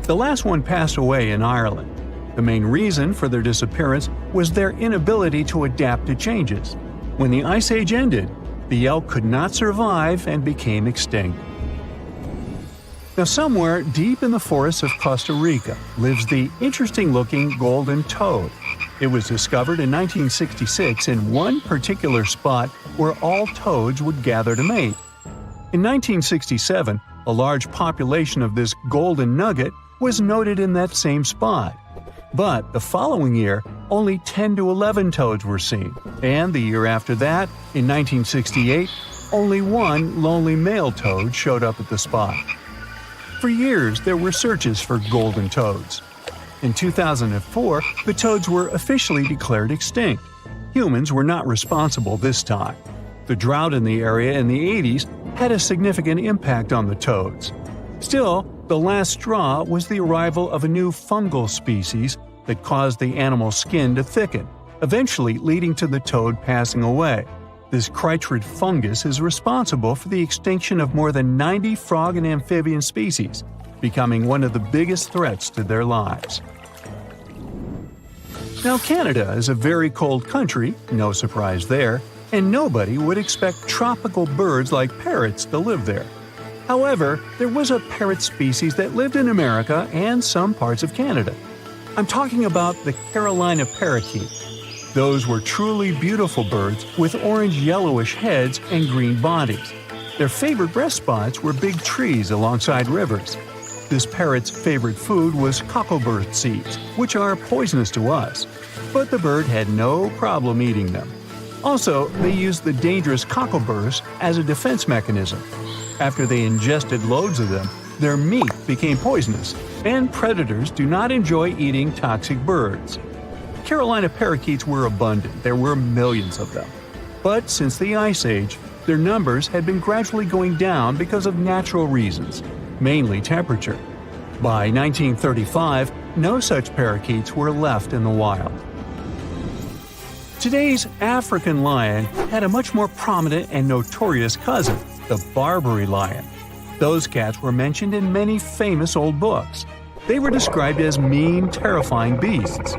The last one passed away in Ireland. The main reason for their disappearance was their inability to adapt to changes. When the Ice Age ended, the elk could not survive and became extinct. Now, somewhere deep in the forests of Costa Rica lives the interesting-looking golden toad. It was discovered in 1966 in one particular spot where all toads would gather to mate. In 1967, a large population of this golden nugget was noted in that same spot. But the following year, only 10 to 11 toads were seen, and the year after that, in 1968, only one lonely male toad showed up at the spot. For years, there were searches for golden toads. In 2004, the toads were officially declared extinct. Humans were not responsible this time. The drought in the area in the 80s had a significant impact on the toads. Still, the last straw was the arrival of a new fungal species that caused the animal's skin to thicken, eventually leading to the toad passing away. This chytrid fungus is responsible for the extinction of more than 90 frog and amphibian species, becoming one of the biggest threats to their lives. Now, Canada is a very cold country, no surprise there, and nobody would expect tropical birds like parrots to live there. However, there was a parrot species that lived in America and some parts of Canada. I'm talking about the Carolina parakeet. Those were truly beautiful birds with orange-yellowish heads and green bodies. Their favorite rest spots were big trees alongside rivers. This parrot's favorite food was cockleburr seeds, which are poisonous to us, but the bird had no problem eating them. Also, they used the dangerous cockleburrs as a defense mechanism. After they ingested loads of them, their meat became poisonous, and predators do not enjoy eating toxic birds. Carolina parakeets were abundant, there were millions of them. But since the Ice Age, their numbers had been gradually going down because of natural reasons, mainly temperature. By 1935, no such parakeets were left in the wild. Today's African lion had a much more prominent and notorious cousin, the Barbary lion. Those cats were mentioned in many famous old books. They were described as mean, terrifying beasts.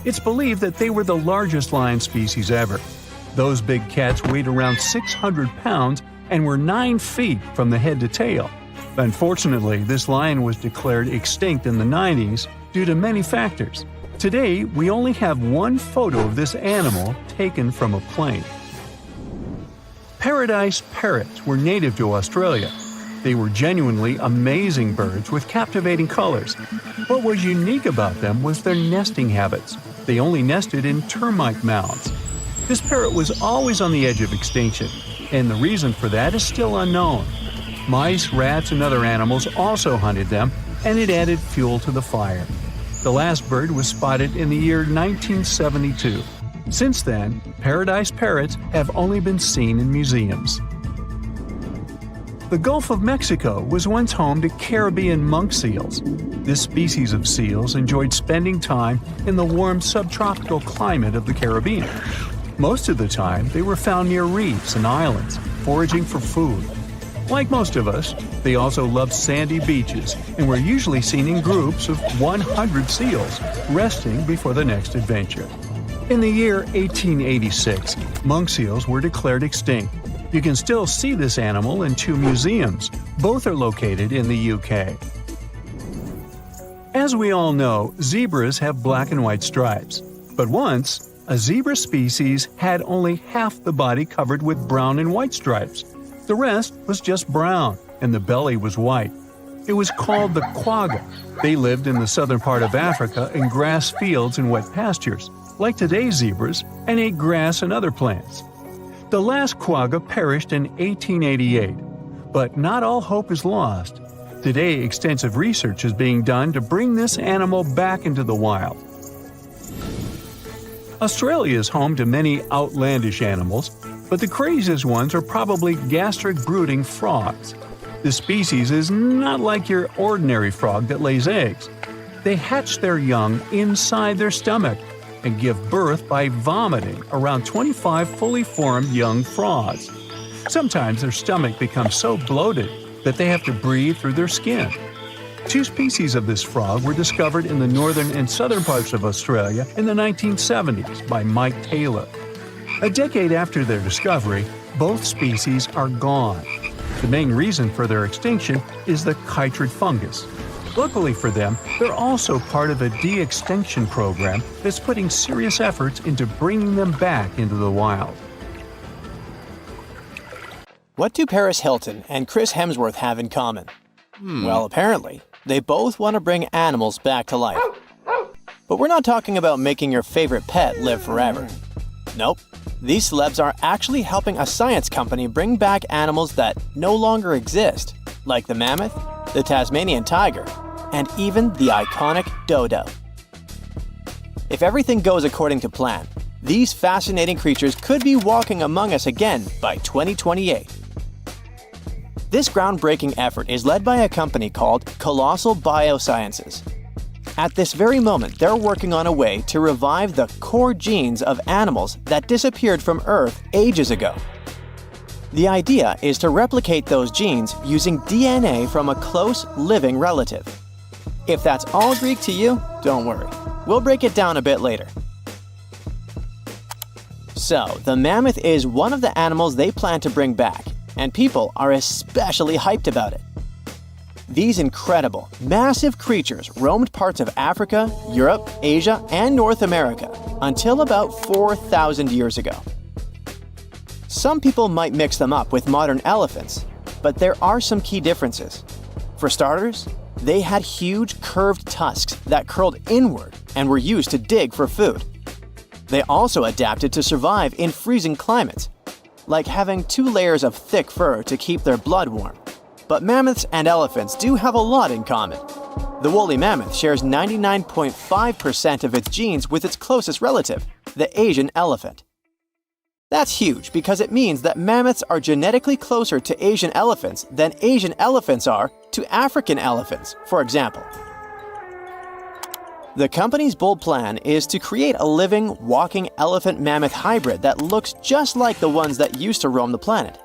It's believed that they were the largest lion species ever. Those big cats weighed around 600 pounds and were 9 feet from the head to tail. Unfortunately, this lion was declared extinct in the 90s due to many factors. Today, we only have one photo of this animal taken from a plane. Paradise parrots were native to Australia. They were genuinely amazing birds with captivating colors. What was unique about them was their nesting habits. They only nested in termite mounds. This parrot was always on the edge of extinction, and the reason for that is still unknown. Mice, rats, and other animals also hunted them, and it added fuel to the fire. The last bird was spotted in the year 1972. Since then, paradise parrots have only been seen in museums. The Gulf of Mexico was once home to Caribbean monk seals. This species of seals enjoyed spending time in the warm subtropical climate of the Caribbean. Most of the time, they were found near reefs and islands, foraging for food. Like most of us, they also loved sandy beaches and were usually seen in groups of 100 seals, resting before the next adventure. In the year 1886, monk seals were declared extinct. You can still see this animal in 2 museums. Both are located in the UK. As we all know, zebras have black and white stripes. But once, a zebra species had only half the body covered with brown and white stripes. The rest was just brown, and the belly was white. It was called the quagga. They lived in the southern part of Africa in grass fields and wet pastures, like today's zebras, and ate grass and other plants. The last quagga perished in 1888, but not all hope is lost. Today, extensive research is being done to bring this animal back into the wild. Australia is home to many outlandish animals, but the craziest ones are probably gastric brooding frogs. This species is not like your ordinary frog that lays eggs. They hatch their young inside their stomach and give birth by vomiting around 25 fully formed young frogs. Sometimes their stomach becomes so bloated that they have to breathe through their skin. 2 species of this frog were discovered in the northern and southern parts of Australia in the 1970s by Mike Taylor. A decade after their discovery, both species are gone. The main reason for their extinction is the chytrid fungus. Luckily for them, they're also part of a de-extinction program that's putting serious efforts into bringing them back into the wild. What do Paris Hilton and Chris Hemsworth have in common? Well, apparently, they both want to bring animals back to life. But we're not talking about making your favorite pet live forever. Nope. These celebs are actually helping a science company bring back animals that no longer exist, like the mammoth, the Tasmanian tiger, and even the iconic dodo. If everything goes according to plan, these fascinating creatures could be walking among us again by 2028. This groundbreaking effort is led by a company called Colossal Biosciences. At this very moment, they're working on a way to revive the core genes of animals that disappeared from Earth ages ago. The idea is to replicate those genes using DNA from a close, living relative. If that's all Greek to you, don't worry. We'll break it down a bit later. So, the mammoth is one of the animals they plan to bring back, and people are especially hyped about it. These incredible, massive creatures roamed parts of Africa, Europe, Asia, and North America until about 4,000 years ago. Some people might mix them up with modern elephants, but there are some key differences. For starters, they had huge curved tusks that curled inward and were used to dig for food. They also adapted to survive in freezing climates, like having 2 layers of thick fur to keep their blood warm. But mammoths and elephants do have a lot in common. The woolly mammoth shares 99.5% of its genes with its closest relative, the Asian elephant. That's huge because it means that mammoths are genetically closer to Asian elephants than Asian elephants are to African elephants, for example. The company's bold plan is to create a living, walking elephant-mammoth hybrid that looks just like the ones that used to roam the planet.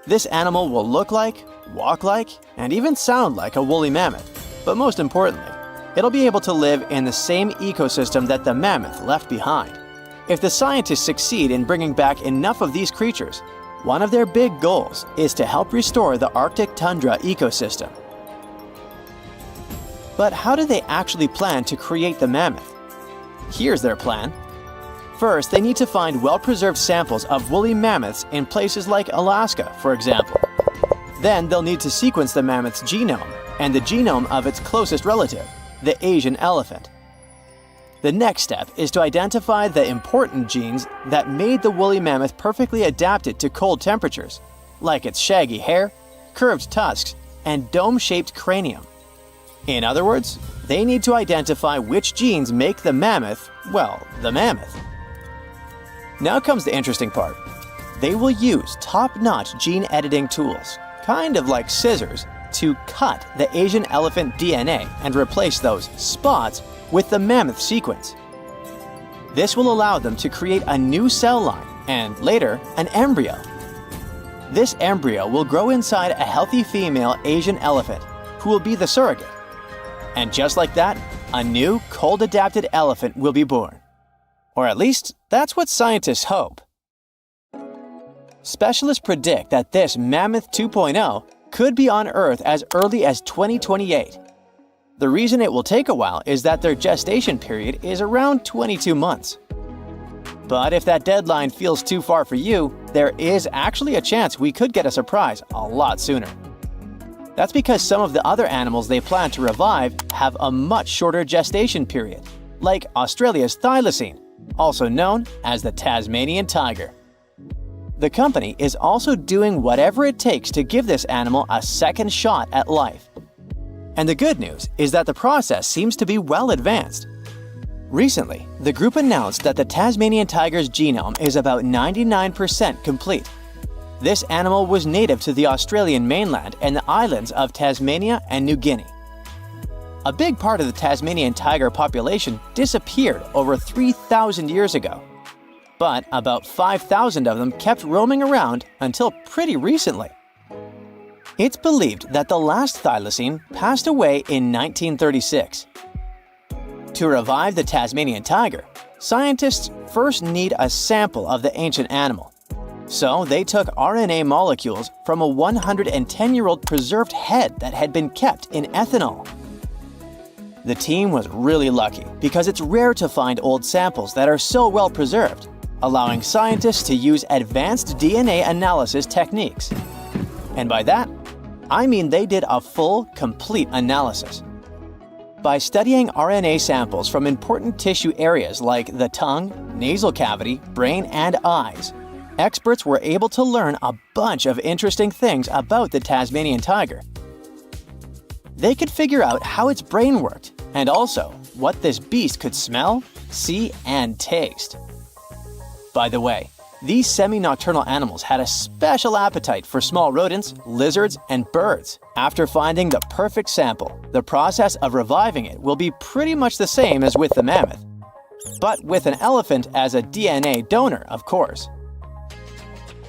This animal will look like, walk like, and even sound like a woolly mammoth, but most importantly, it'll be able to live in the same ecosystem that the mammoth left behind. If the scientists succeed in bringing back enough of these creatures, one of their big goals is to help restore the Arctic tundra ecosystem. But how do they actually plan to create the mammoth? Here's their plan. First, they need to find well-preserved samples of woolly mammoths in places like Alaska, for example. Then they'll need to sequence the mammoth's genome and the genome of its closest relative, the Asian elephant. The next step is to identify the important genes that made the woolly mammoth perfectly adapted to cold temperatures, like its shaggy hair, curved tusks, and dome-shaped cranium. In other words, they need to identify which genes make the mammoth, well, the mammoth. Now comes the interesting part. They will use top-notch gene editing tools, kind of like scissors, to cut the Asian elephant DNA and replace those spots with the mammoth sequence. This will allow them to create a new cell line and, later, an embryo. This embryo will grow inside a healthy female Asian elephant, who will be the surrogate. And just like that, a new, cold-adapted elephant will be born. Or at least, that's what scientists hope. Specialists predict that this Mammoth 2.0 could be on Earth as early as 2028. The reason it will take a while is that their gestation period is around 22 months. But if that deadline feels too far for you, there is actually a chance we could get a surprise a lot sooner. That's because some of the other animals they plan to revive have a much shorter gestation period, like Australia's thylacine, also known as the Tasmanian tiger. The company is also doing whatever it takes to give this animal a second shot at life. And the good news is that the process seems to be well advanced. Recently, the group announced that the Tasmanian tiger's genome is about 99% complete. This animal was native to the Australian mainland and the islands of Tasmania and New Guinea. A big part of the Tasmanian tiger population disappeared over 3,000 years ago. But about 5,000 of them kept roaming around until pretty recently. It's believed that the last thylacine passed away in 1936. To revive the Tasmanian tiger, scientists first need a sample of the ancient animal. So they took RNA molecules from a 110-year-old preserved head that had been kept in ethanol. The team was really lucky because it's rare to find old samples that are so well preserved, allowing scientists to use advanced DNA analysis techniques. And by that, I mean they did a full, complete analysis. By studying RNA samples from important tissue areas like the tongue, nasal cavity, brain, and eyes, experts were able to learn a bunch of interesting things about the Tasmanian tiger. They could figure out how its brain worked, and also what this beast could smell, see, and taste. By the way, these semi-nocturnal animals had a special appetite for small rodents, lizards, and birds. After finding the perfect sample, the process of reviving it will be pretty much the same as with the mammoth, but with an elephant as a DNA donor, of course.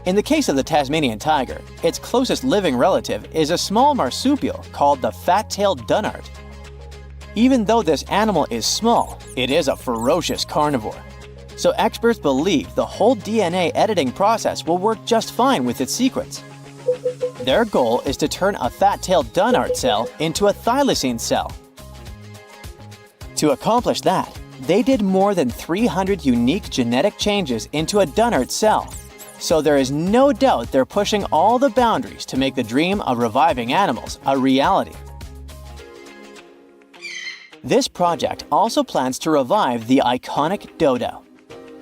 In the case of the Tasmanian tiger, its closest living relative is a small marsupial called the fat-tailed dunnart. Even though this animal is small, it is a ferocious carnivore. So experts believe the whole DNA editing process will work just fine with its sequence. Their goal is to turn a fat-tailed dunnart cell into a thylacine cell. To accomplish that, they did more than 300 unique genetic changes into a dunnart cell. So there is no doubt they're pushing all the boundaries to make the dream of reviving animals a reality. This project also plans to revive the iconic dodo.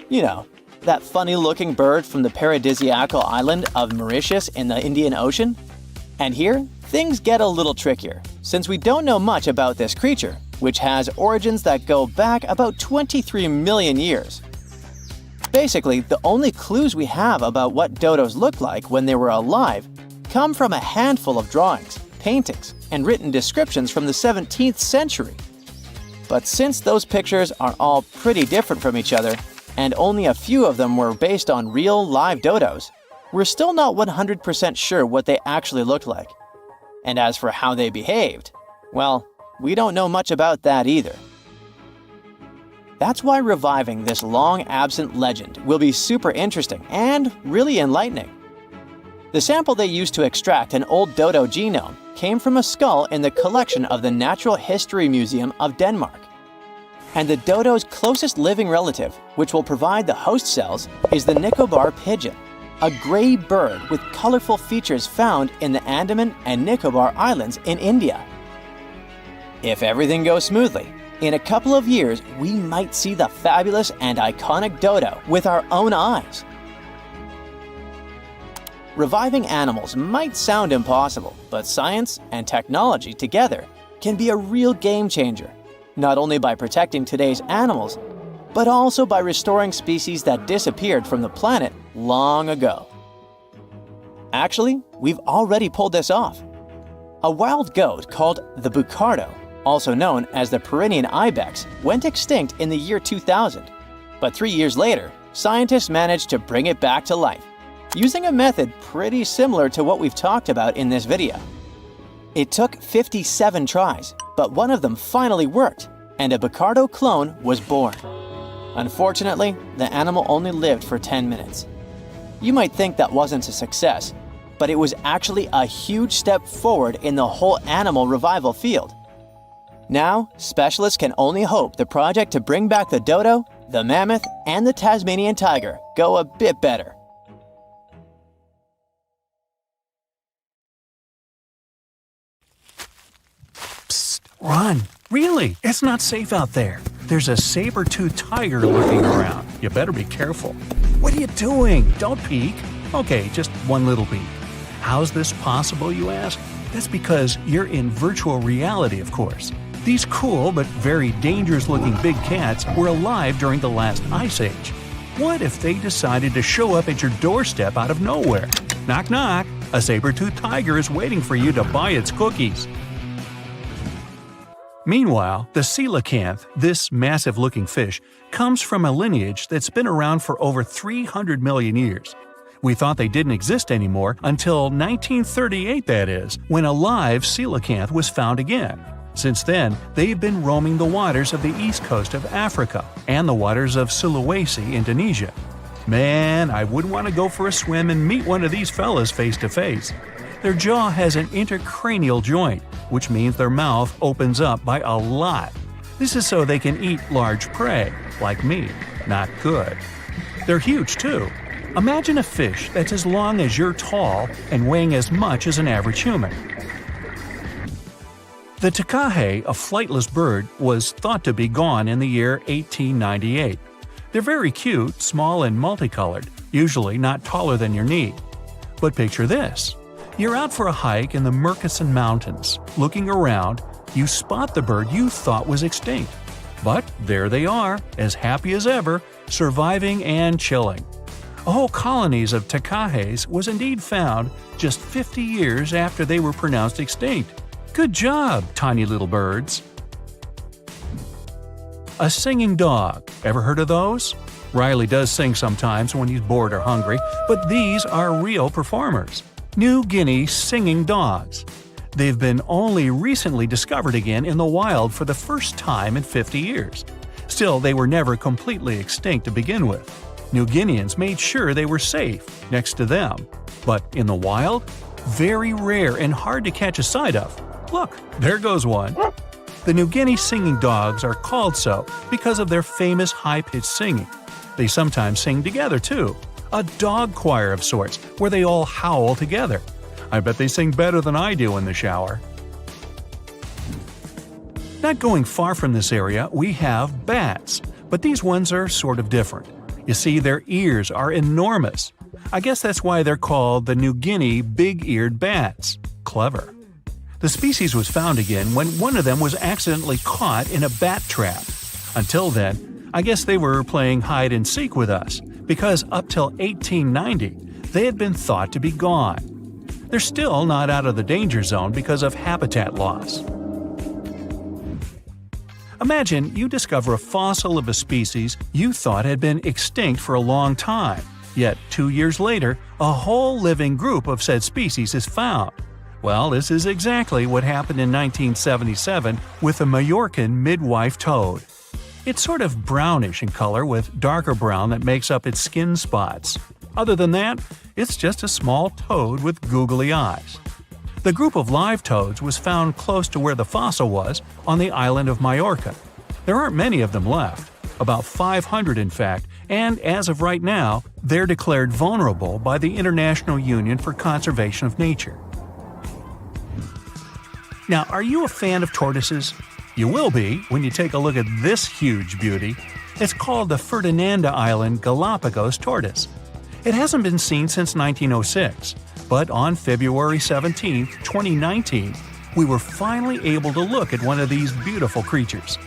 You know, that funny-looking bird from the paradisiacal island of Mauritius in the Indian Ocean? And here, things get a little trickier, since we don't know much about this creature, which has origins that go back about 23 million years. Basically, the only clues we have about what dodos looked like when they were alive come from a handful of drawings, paintings, and written descriptions from the 17th century. But since those pictures are all pretty different from each other, and only a few of them were based on real, live dodos, we're still not 100% sure what they actually looked like. And as for how they behaved, well, we don't know much about that either. That's why reviving this long-absent legend will be super interesting and really enlightening. The sample they used to extract an old dodo genome came from a skull in the collection of the Natural History Museum of Denmark. And the dodo's closest living relative, which will provide the host cells, is the Nicobar pigeon, a gray bird with colorful features found in the Andaman and Nicobar Islands in India. If everything goes smoothly, in a couple of years we might see the fabulous and iconic dodo with our own eyes. Reviving animals might sound impossible, but science and technology together can be a real game changer, not only by protecting today's animals, but also by restoring species that disappeared from the planet long ago. Actually, we've already pulled this off. A wild goat called the bucardo, also known as the Pyrenean ibex, went extinct in the year 2000. But 3 years later, scientists managed to bring it back to life, using a method pretty similar to what we've talked about in this video. It took 57 tries, but one of them finally worked, and a bucardo clone was born. Unfortunately, the animal only lived for 10 minutes. You might think that wasn't a success, but it was actually a huge step forward in the whole animal revival field. Now, specialists can only hope the project to bring back the dodo, the mammoth, and the Tasmanian tiger go a bit better. Run! Really? It's not safe out there. There's a saber-toothed tiger lurking around. You better be careful. What are you doing? Don't peek. Okay, just one little peek. How's this possible, you ask? That's because you're in virtual reality, of course. These cool but very dangerous-looking big cats were alive during the last ice age. What if they decided to show up at your doorstep out of nowhere? Knock knock! A saber-toothed tiger is waiting for you to buy its cookies. Meanwhile, the coelacanth, this massive-looking fish, comes from a lineage that's been around for over 300 million years. We thought they didn't exist anymore until 1938, that is, when a live coelacanth was found again. Since then, they've been roaming the waters of the east coast of Africa and the waters of Sulawesi, Indonesia. Man, I wouldn't want to go for a swim and meet one of these fellas face to face. Their jaw has an intercranial joint, which means their mouth opens up by a lot. This is so they can eat large prey, like me. Not good. They're huge, too. Imagine a fish that's as long as you're tall and weighing as much as an average human. The takahe, a flightless bird, was thought to be gone in the year 1898. They're very cute, small and multicolored, usually not taller than your knee. But picture this. You're out for a hike in the Murchison Mountains. Looking around, you spot the bird you thought was extinct. But there they are, as happy as ever, surviving and chilling. A whole colonies of takahes was indeed found just 50 years after they were pronounced extinct. Good job, tiny little birds. A singing dog. Ever heard of those? Riley does sing sometimes when he's bored or hungry, but these are real performers. New Guinea singing dogs. They've been only recently discovered again in the wild for the first time in 50 years. Still, they were never completely extinct to begin with. New Guineans made sure they were safe next to them. But in the wild, very rare and hard to catch a sight of. Look, there goes one. The New Guinea singing dogs are called so because of their famous high-pitched singing. They sometimes sing together, too. A dog choir of sorts, where they all howl together. I bet they sing better than I do in the shower. Not going far from this area, we have bats, but these ones are sort of different. You see, their ears are enormous. I guess that's why they're called the New Guinea big-eared bats. Clever. The species was found again when one of them was accidentally caught in a bat trap. Until then, I guess they were playing hide-and-seek with us, because up till 1890, they had been thought to be gone. They're still not out of the danger zone because of habitat loss. Imagine you discover a fossil of a species you thought had been extinct for a long time, yet 2 years later, a whole living group of said species is found. Well, this is exactly what happened in 1977 with the Majorcan midwife toad. It's sort of brownish in color with darker brown that makes up its skin spots. Other than that, it's just a small toad with googly eyes. The group of live toads was found close to where the fossil was, on the island of Majorca. There aren't many of them left, about 500 in fact, and as of right now, they're declared vulnerable by the International Union for Conservation of Nature. Now, are you a fan of tortoises? You will be when you take a look at this huge beauty. It's called the Ferdinanda Island Galapagos tortoise. It hasn't been seen since 1906, but on February 17, 2019, we were finally able to look at one of these beautiful creatures.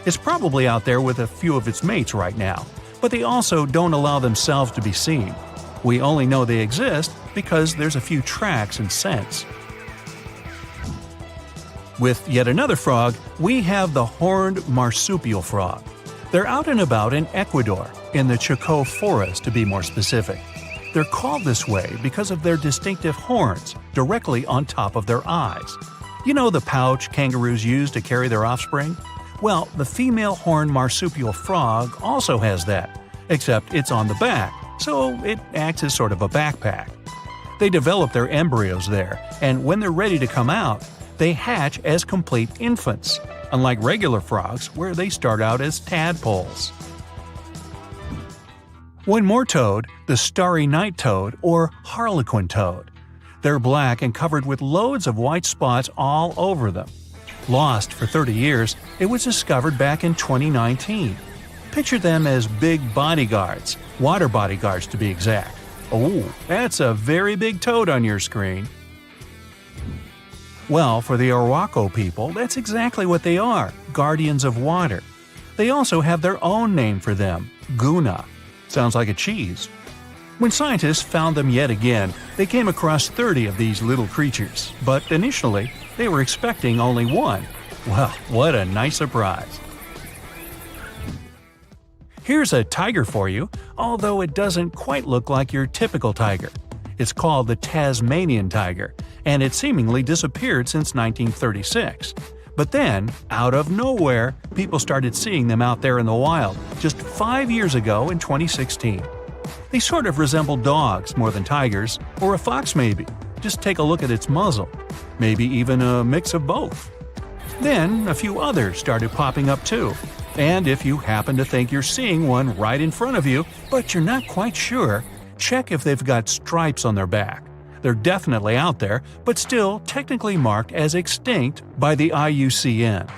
It's probably out there with a few of its mates right now, but they also don't allow themselves to be seen. We only know they exist because there's a few tracks and scents. With yet another frog, we have the horned marsupial frog. They're out and about in Ecuador, in the Chocó forest to be more specific. They're called this way because of their distinctive horns directly on top of their eyes. You know the pouch kangaroos use to carry their offspring? Well, the female horned marsupial frog also has that, except it's on the back, so it acts as sort of a backpack. They develop their embryos there, and when they're ready to come out, they hatch as complete infants, unlike regular frogs where they start out as tadpoles. One more toad, the starry night toad or harlequin toad. They're black and covered with loads of white spots all over them. Lost for 30 years, it was discovered back in 2019. Picture them as big bodyguards, water bodyguards to be exact. Oh, that's a very big toad on your screen. Well, for the Arhuaco people, that's exactly what they are, guardians of water. They also have their own name for them, Guna. Sounds like a cheese. When scientists found them yet again, they came across 30 of these little creatures, but initially, they were expecting only one. Well, what a nice surprise. Here's a tiger for you, although it doesn't quite look like your typical tiger. It's called the Tasmanian tiger, and it seemingly disappeared since 1936. But then, out of nowhere, people started seeing them out there in the wild just 5 years ago in 2016. They sort of resemble dogs more than tigers, or a fox maybe. Just take a look at its muzzle. Maybe even a mix of both. Then, a few others started popping up too. And if you happen to think you're seeing one right in front of you, but you're not quite sure, check if they've got stripes on their back. They're definitely out there, but still technically marked as extinct by the IUCN.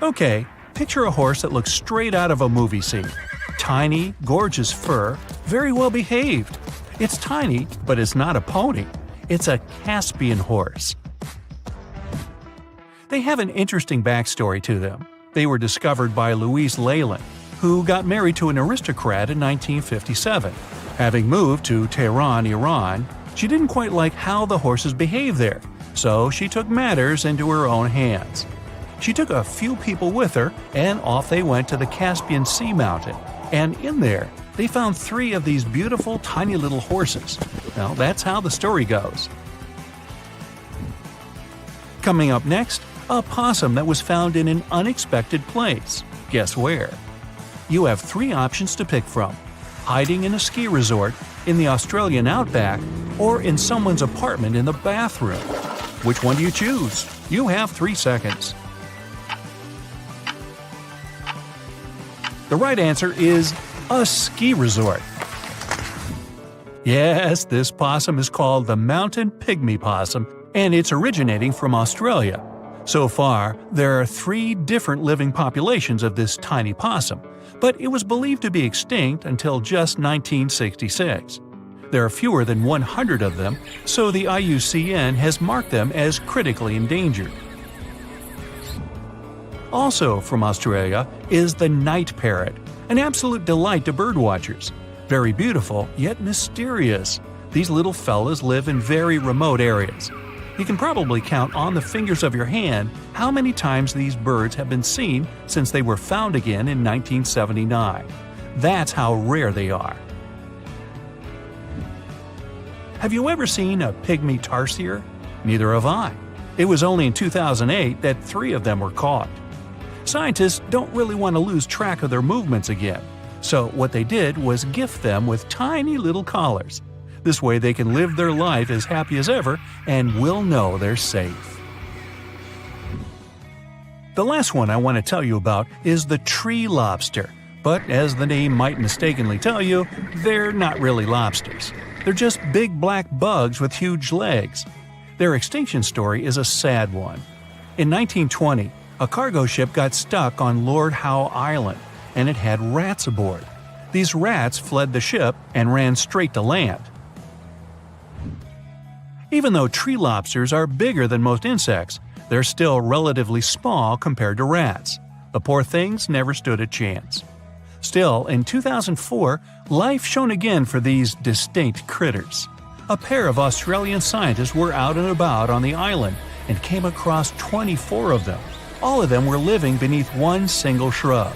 Okay, picture a horse that looks straight out of a movie scene. Tiny, gorgeous fur, very well behaved. It's tiny, but it's not a pony. It's a Caspian horse. They have an interesting backstory to them. They were discovered by Louise Leyland, who got married to an aristocrat in 1957. Having moved to Tehran, Iran, she didn't quite like how the horses behaved there, so she took matters into her own hands. She took a few people with her, and off they went to the Caspian Sea mountain. And in there, they found 3 of these beautiful tiny little horses. Well, that's how the story goes. Coming up next, a possum that was found in an unexpected place. Guess where? You have 3 options to pick from: hiding in a ski resort, in the Australian outback, or in someone's apartment in the bathroom. Which one do you choose? You have 3 seconds. The right answer is a ski resort. Yes, this possum is called the mountain pygmy possum, and it's originating from Australia. So far, there are 3 different living populations of this tiny possum, but it was believed to be extinct until just 1966. There are fewer than 100 of them, so the IUCN has marked them as critically endangered. Also from Australia is the night parrot, an absolute delight to birdwatchers. Very beautiful, yet mysterious. These little fellas live in very remote areas. You can probably count on the fingers of your hand how many times these birds have been seen since they were found again in 1979. That's how rare they are. Have you ever seen a pygmy tarsier? Neither have I. It was only in 2008 that 3 of them were caught. Scientists don't really want to lose track of their movements again, so what they did was gift them with tiny little collars. This way they can live their life as happy as ever and will know they're safe. The last one I want to tell you about is the tree lobster. But as the name might mistakenly tell you, they're not really lobsters. They're just big black bugs with huge legs. Their extinction story is a sad one. In 1920, a cargo ship got stuck on Lord Howe Island, and it had rats aboard. These rats fled the ship and ran straight to land. Even though tree lobsters are bigger than most insects, they're still relatively small compared to rats. The poor things never stood a chance. Still, in 2004, life shone again for these distinct critters. A pair of Australian scientists were out and about on the island and came across 24 of them. All of them were living beneath one single shrub.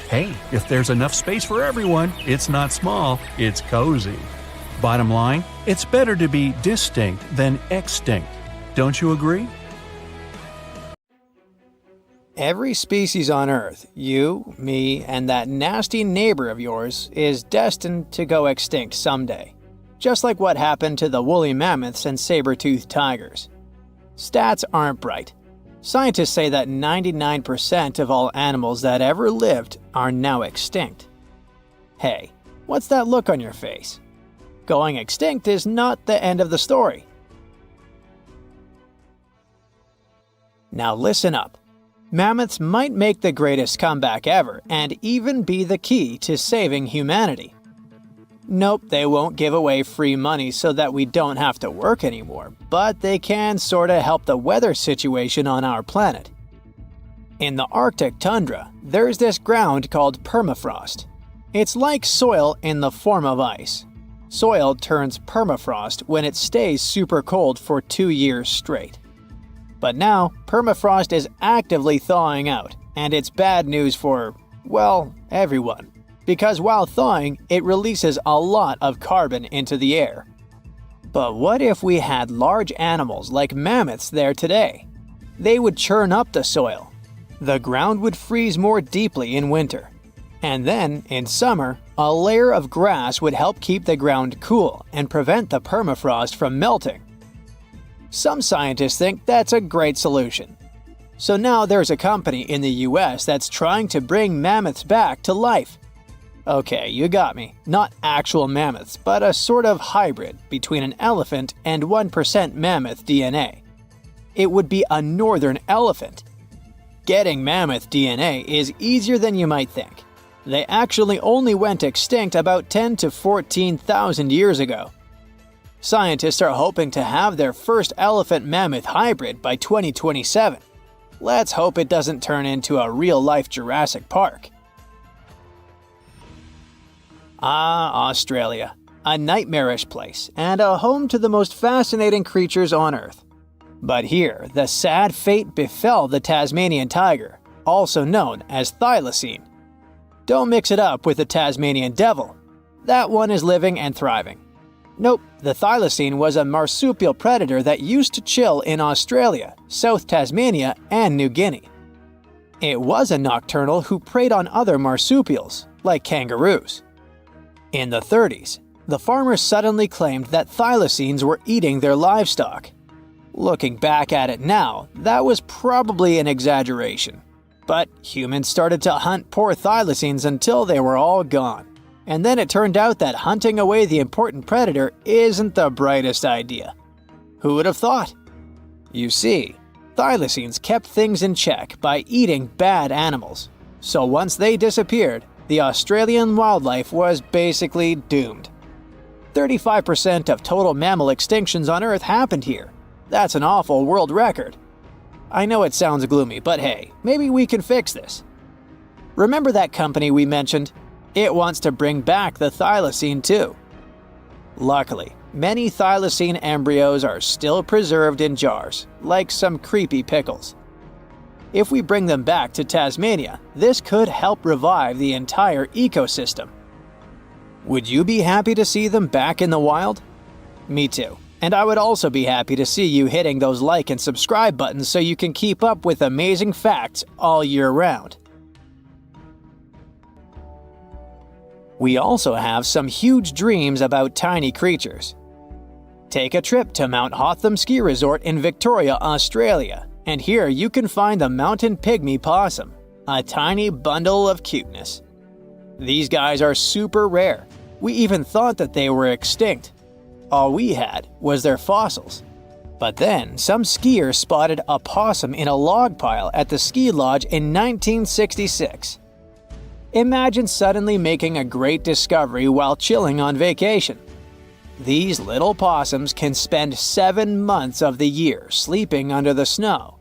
Hey, if there's enough space for everyone, it's not small, it's cozy. Bottom line, it's better to be distinct than extinct. Don't you agree? Every species on Earth, you, me, and that nasty neighbor of yours, is destined to go extinct someday. Just like what happened to the woolly mammoths and saber-toothed tigers. Stats aren't bright. Scientists say that 99% of all animals that ever lived are now extinct. Hey, what's that look on your face? Going extinct is not the end of the story. Now listen up. Mammoths might make the greatest comeback ever and even be the key to saving humanity. Nope, they won't give away free money so that we don't have to work anymore, but they can sorta help the weather situation on our planet. In the Arctic tundra, there's this ground called permafrost. It's like soil in the form of ice. Soil turns permafrost when it stays super cold for 2 years straight. But now, permafrost is actively thawing out, and it's bad news for, well, everyone. Because while thawing, it releases a lot of carbon into the air. But what if we had large animals like mammoths there today? They would churn up the soil. The ground would freeze more deeply in winter. And then, in summer, a layer of grass would help keep the ground cool and prevent the permafrost from melting. Some scientists think that's a great solution. So now there's a company in the US that's trying to bring mammoths back to life. Okay, you got me. Not actual mammoths, but a sort of hybrid between an elephant and 1% mammoth DNA. It would be a northern elephant. Getting mammoth DNA is easier than you might think. They actually only went extinct about 10 to 14,000 years ago. Scientists are hoping to have their first elephant-mammoth hybrid by 2027. Let's hope it doesn't turn into a real-life Jurassic Park. Ah, Australia. A nightmarish place, and a home to the most fascinating creatures on Earth. But here, the sad fate befell the Tasmanian tiger, also known as thylacine. Don't mix it up with the Tasmanian devil. That one is living and thriving. Nope, the thylacine was a marsupial predator that used to chill in Australia, South Tasmania, and New Guinea. It was a nocturnal who preyed on other marsupials, like kangaroos. In the 30s, the farmers suddenly claimed that thylacines were eating their livestock. Looking back at it now, that was probably an exaggeration. But humans started to hunt poor thylacines until they were all gone. And then it turned out that hunting away the important predator isn't the brightest idea. Who would have thought? You see, thylacines kept things in check by eating bad animals. So once they disappeared, the Australian wildlife was basically doomed. 35% of total mammal extinctions on Earth happened here. That's an awful world record. I know it sounds gloomy, but hey, maybe we can fix this. Remember that company we mentioned? It wants to bring back the thylacine too. Luckily, many thylacine embryos are still preserved in jars, like some creepy pickles. If we bring them back to Tasmania, this could help revive the entire ecosystem. Would you be happy to see them back in the wild? Me too. And I would also be happy to see you hitting those like and subscribe buttons so you can keep up with amazing facts all year round. We also have some huge dreams about tiny creatures. Take a trip to Mount Hotham Ski Resort in Victoria, Australia, And here you can find the mountain pygmy possum, a tiny bundle of cuteness. These guys are super rare. We even thought that they were extinct. All we had was their fossils. But then, some skiers spotted a possum in a log pile at the ski lodge in 1966. Imagine suddenly making a great discovery while chilling on vacation. These little possums can spend 7 months of the year sleeping under the snow.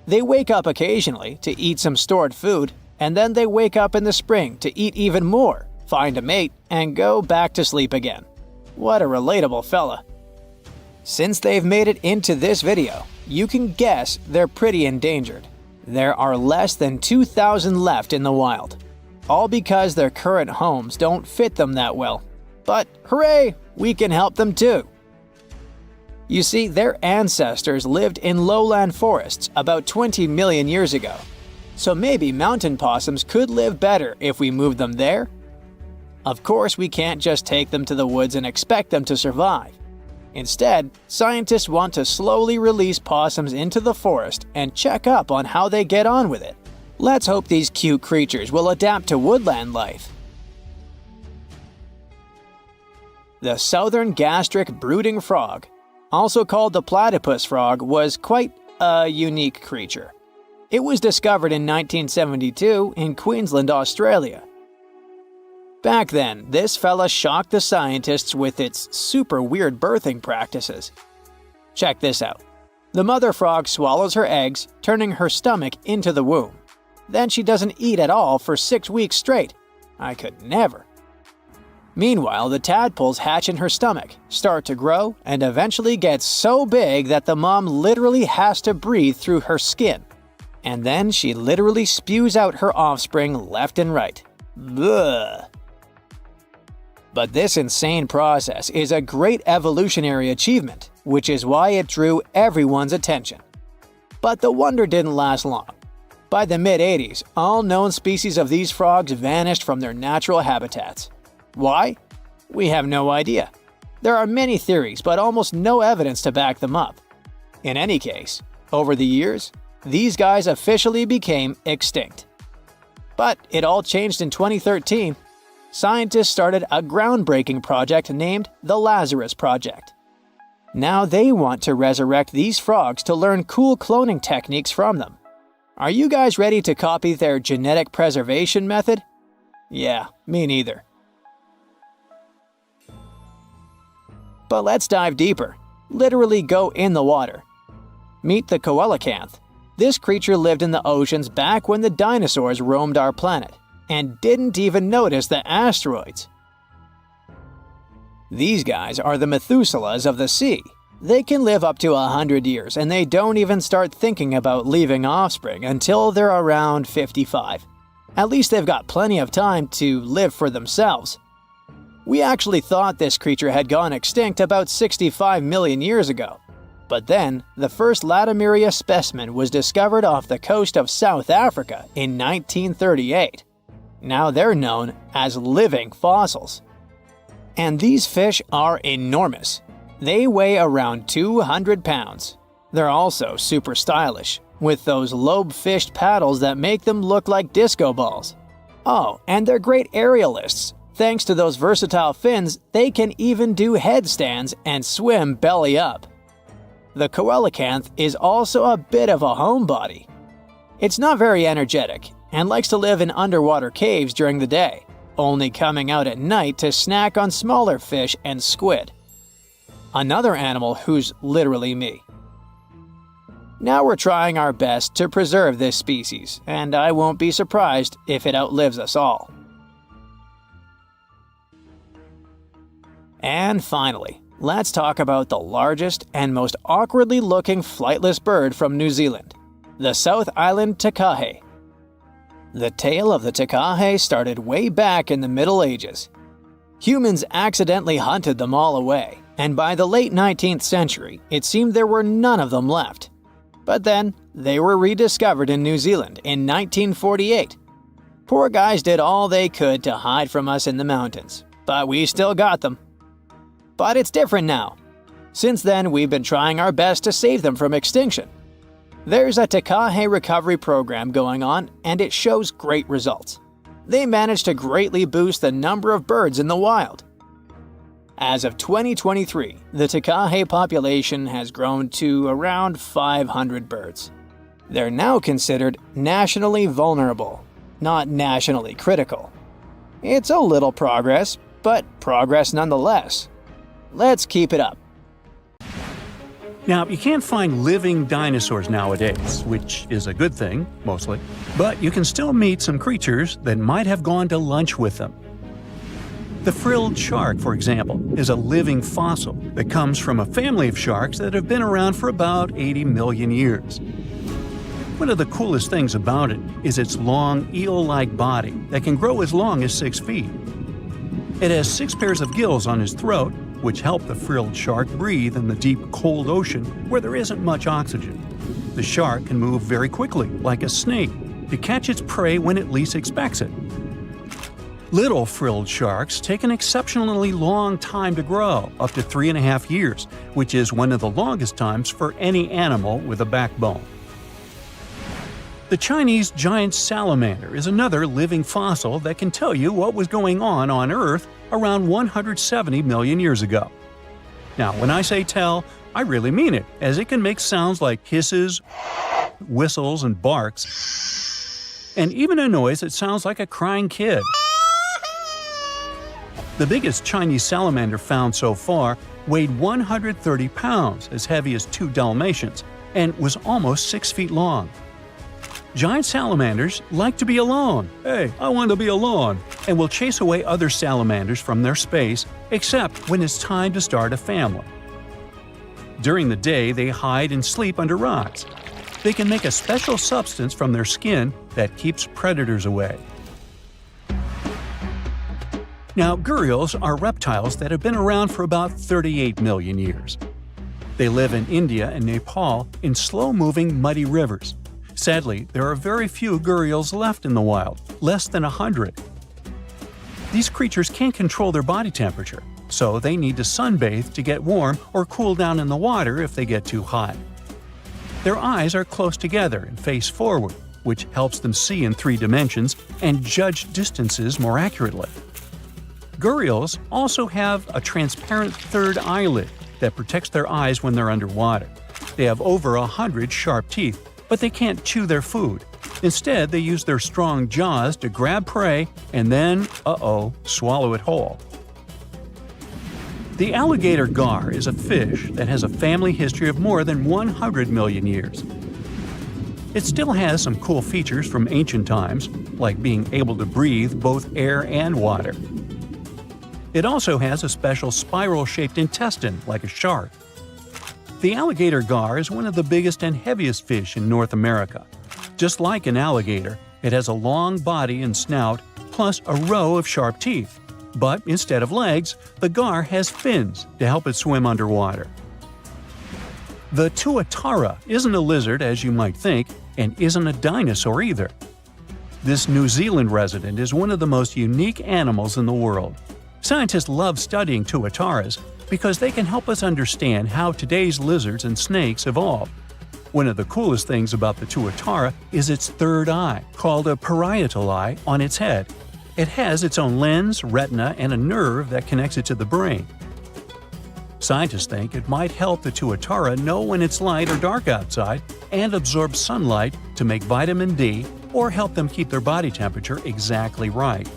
They wake up occasionally to eat some stored food, and then they wake up in the spring to eat even more, find a mate, and go back to sleep again. What a relatable fella. Since they've made it into this video, you can guess they're pretty endangered. There are less than 2,000 left in the wild, all because their current homes don't fit them that well. But hooray, we can help them too. You see, their ancestors lived in lowland forests about 20 million years ago. So maybe mountain possums could live better if we moved them there? Of course, we can't just take them to the woods and expect them to survive. Instead, scientists want to slowly release possums into the forest and check up on how they get on with it. Let's hope these cute creatures will adapt to woodland life. The southern gastric brooding frog, also called the platypus frog, was quite a unique creature. It was discovered in 1972 in Queensland, Australia. Back then, this fella shocked the scientists with its super weird birthing practices. Check this out. The mother frog swallows her eggs, turning her stomach into the womb. Then she doesn't eat at all for 6 weeks straight. I could never. Meanwhile, the tadpoles hatch in her stomach, start to grow, and eventually get so big that the mom literally has to breathe through her skin. And then she literally spews out her offspring left and right. Bleh. But this insane process is a great evolutionary achievement, which is why it drew everyone's attention. But the wonder didn't last long. By the mid-80s, all known species of these frogs vanished from their natural habitats. Why? We have no idea. There are many theories, but almost no evidence to back them up. In any case, over the years, these guys officially became extinct. But it all changed in 2013. Scientists started a groundbreaking project named the Lazarus Project. Now they want to resurrect these frogs to learn cool cloning techniques from them. Are you guys ready to copy their genetic preservation method? Yeah, me neither. But let's dive deeper. Literally go in the water. Meet the coelacanth. This creature lived in the oceans back when the dinosaurs roamed our planet, and didn't even notice the asteroids. These guys are the Methuselahs of the sea. They can live up to 100 years, and they don't even start thinking about leaving offspring until they're around 55. At least they've got plenty of time to live for themselves. We actually thought this creature had gone extinct about 65 million years ago. But then, the first Latimeria specimen was discovered off the coast of South Africa in 1938. Now they're known as living fossils. And these fish are enormous. They weigh around 200 pounds. They're also super stylish, with those lobe-fished paddles that make them look like disco balls. Oh, and they're great aerialists. Thanks to those versatile fins, they can even do headstands and swim belly up. The coelacanth is also a bit of a homebody. It's not very energetic and likes to live in underwater caves during the day, only coming out at night to snack on smaller fish and squid. Another animal who's literally me. Now we're trying our best to preserve this species, and I won't be surprised if it outlives us all. And finally, let's talk about the largest and most awkwardly looking flightless bird from New Zealand, the South Island takahe. The tale of the takahe started way back in the Middle Ages. Humans accidentally hunted them all away, and by the late 19th century, it seemed there were none of them left. But then, they were rediscovered in New Zealand in 1948. Poor guys did all they could to hide from us in the mountains, but we still got them. But it's different now. Since then, we've been trying our best to save them from extinction. There's a Takahe recovery program going on, and it shows great results. They managed to greatly boost the number of birds in the wild. As of 2023, the Takahe population has grown to around 500 birds. They're now considered nationally vulnerable, not nationally critical. It's a little progress, but progress nonetheless. Let's keep it up. Now, you can't find living dinosaurs nowadays, which is a good thing, mostly, but you can still meet some creatures that might have gone to lunch with them. The frilled shark, for example, is a living fossil that comes from a family of sharks that have been around for about 80 million years. One of the coolest things about it is its long, eel-like body that can grow as long as 6 feet. It has 6 pairs of gills on its throat, which help the frilled shark breathe in the deep, cold ocean where there isn't much oxygen. The shark can move very quickly, like a snake, to catch its prey when it least expects it. Little frilled sharks take an exceptionally long time to grow, up to 3.5 years, which is one of the longest times for any animal with a backbone. The Chinese giant salamander is another living fossil that can tell you what was going on Earth around 170 million years ago. Now, when I say tell, I really mean it, as it can make sounds like hisses, whistles, and barks, and even a noise that sounds like a crying kid. The biggest Chinese salamander found so far weighed 130 pounds, as heavy as 2 Dalmatians, and was almost 6 feet long. Giant salamanders like to be alone. Hey, I want to be alone. And will chase away other salamanders from their space, except when it's time to start a family. During the day, they hide and sleep under rocks. They can make a special substance from their skin that keeps predators away. Now, gharials are reptiles that have been around for about 38 million years. They live in India and Nepal in slow-moving, muddy rivers. Sadly, there are very few gharials left in the wild, less than 100. These creatures can't control their body temperature, so they need to sunbathe to get warm or cool down in the water if they get too hot. Their eyes are close together and face forward, which helps them see in 3 dimensions and judge distances more accurately. Gharials also have a transparent third eyelid that protects their eyes when they're underwater. They have over 100 sharp teeth, but they can't chew their food. Instead, they use their strong jaws to grab prey and then, swallow it whole. The alligator gar is a fish that has a family history of more than 100 million years. It still has some cool features from ancient times, like being able to breathe both air and water. It also has a special spiral-shaped intestine, like a shark. The alligator gar is one of the biggest and heaviest fish in North America. Just like an alligator, it has a long body and snout, plus a row of sharp teeth. But instead of legs, the gar has fins to help it swim underwater. The tuatara isn't a lizard as you might think, and isn't a dinosaur either. This New Zealand resident is one of the most unique animals in the world. Scientists love studying tuataras because they can help us understand how today's lizards and snakes evolved. One of the coolest things about the tuatara is its third eye, called a parietal eye, on its head. It has its own lens, retina, and a nerve that connects it to the brain. Scientists think it might help the tuatara know when it's light or dark outside and absorb sunlight to make vitamin D or help them keep their body temperature exactly right.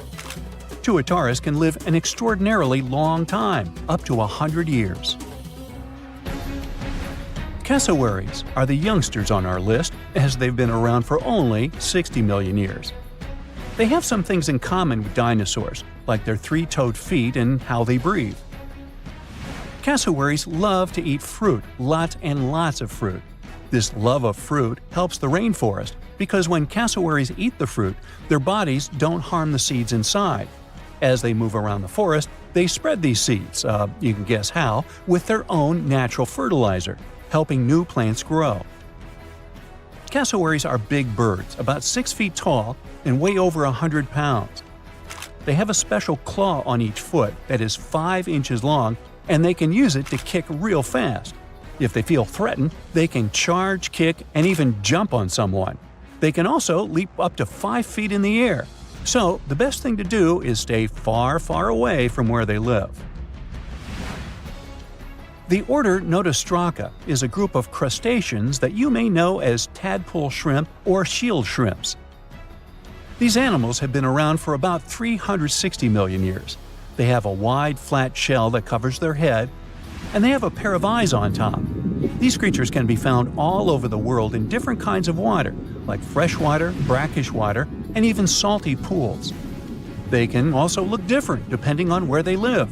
Tuataras can live an extraordinarily long time, up to 100 years. Cassowaries are the youngsters on our list, as they've been around for only 60 million years. They have some things in common with dinosaurs, like their 3-toed feet and how they breathe. Cassowaries love to eat fruit, lots and lots of fruit. This love of fruit helps the rainforest, because when cassowaries eat the fruit, their bodies don't harm the seeds inside. As they move around the forest, they spread these seeds, you can guess how, with their own natural fertilizer, helping new plants grow. Cassowaries are big birds, about 6 feet tall and weigh over 100 pounds. They have a special claw on each foot that is 5 inches long, and they can use it to kick real fast. If they feel threatened, they can charge, kick, and even jump on someone. They can also leap up to 5 feet in the air. So, the best thing to do is stay far, far away from where they live. The order Notostraca is a group of crustaceans that you may know as tadpole shrimp or shield shrimps. These animals have been around for about 360 million years. They have a wide, flat shell that covers their head, and they have a pair of eyes on top. These creatures can be found all over the world in different kinds of water, like freshwater, brackish water, and even salty pools. They can also look different depending on where they live.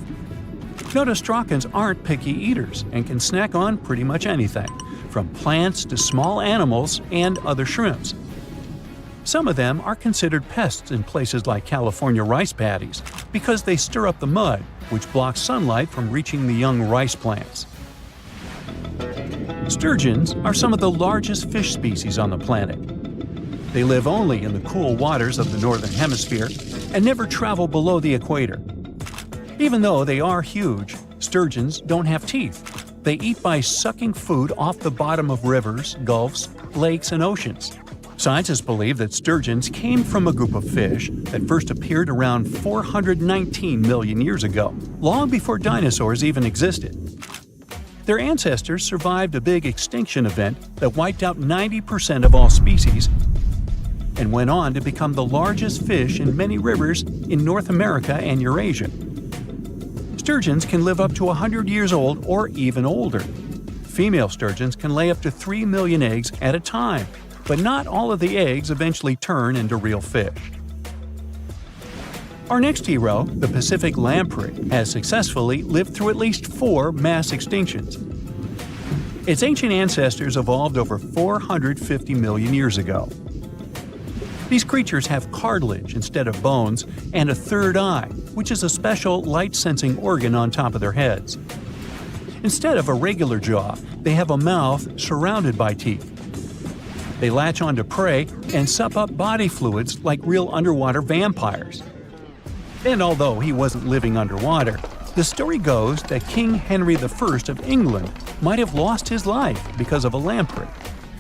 Notostracans aren't picky eaters and can snack on pretty much anything, from plants to small animals and other shrimps. Some of them are considered pests in places like California rice paddies because they stir up the mud, which blocks sunlight from reaching the young rice plants. Sturgeons are some of the largest fish species on the planet. They live only in the cool waters of the northern hemisphere and never travel below the equator. Even though they are huge, sturgeons don't have teeth. They eat by sucking food off the bottom of rivers, gulfs, lakes, and oceans. Scientists believe that sturgeons came from a group of fish that first appeared around 419 million years ago, long before dinosaurs even existed. Their ancestors survived a big extinction event that wiped out 90% of all species and went on to become the largest fish in many rivers in North America and Eurasia. Sturgeons can live up to 100 years old or even older. Female sturgeons can lay up to 3 million eggs at a time, but not all of the eggs eventually turn into real fish. Our next hero, the Pacific lamprey, has successfully lived through at least 4 mass extinctions. Its ancient ancestors evolved over 450 million years ago. These creatures have cartilage instead of bones and a third eye, which is a special light-sensing organ on top of their heads. Instead of a regular jaw, they have a mouth surrounded by teeth. They latch onto prey and sup up body fluids like real underwater vampires. And although he wasn't living underwater, the story goes that King Henry I of England might have lost his life because of a lamprey.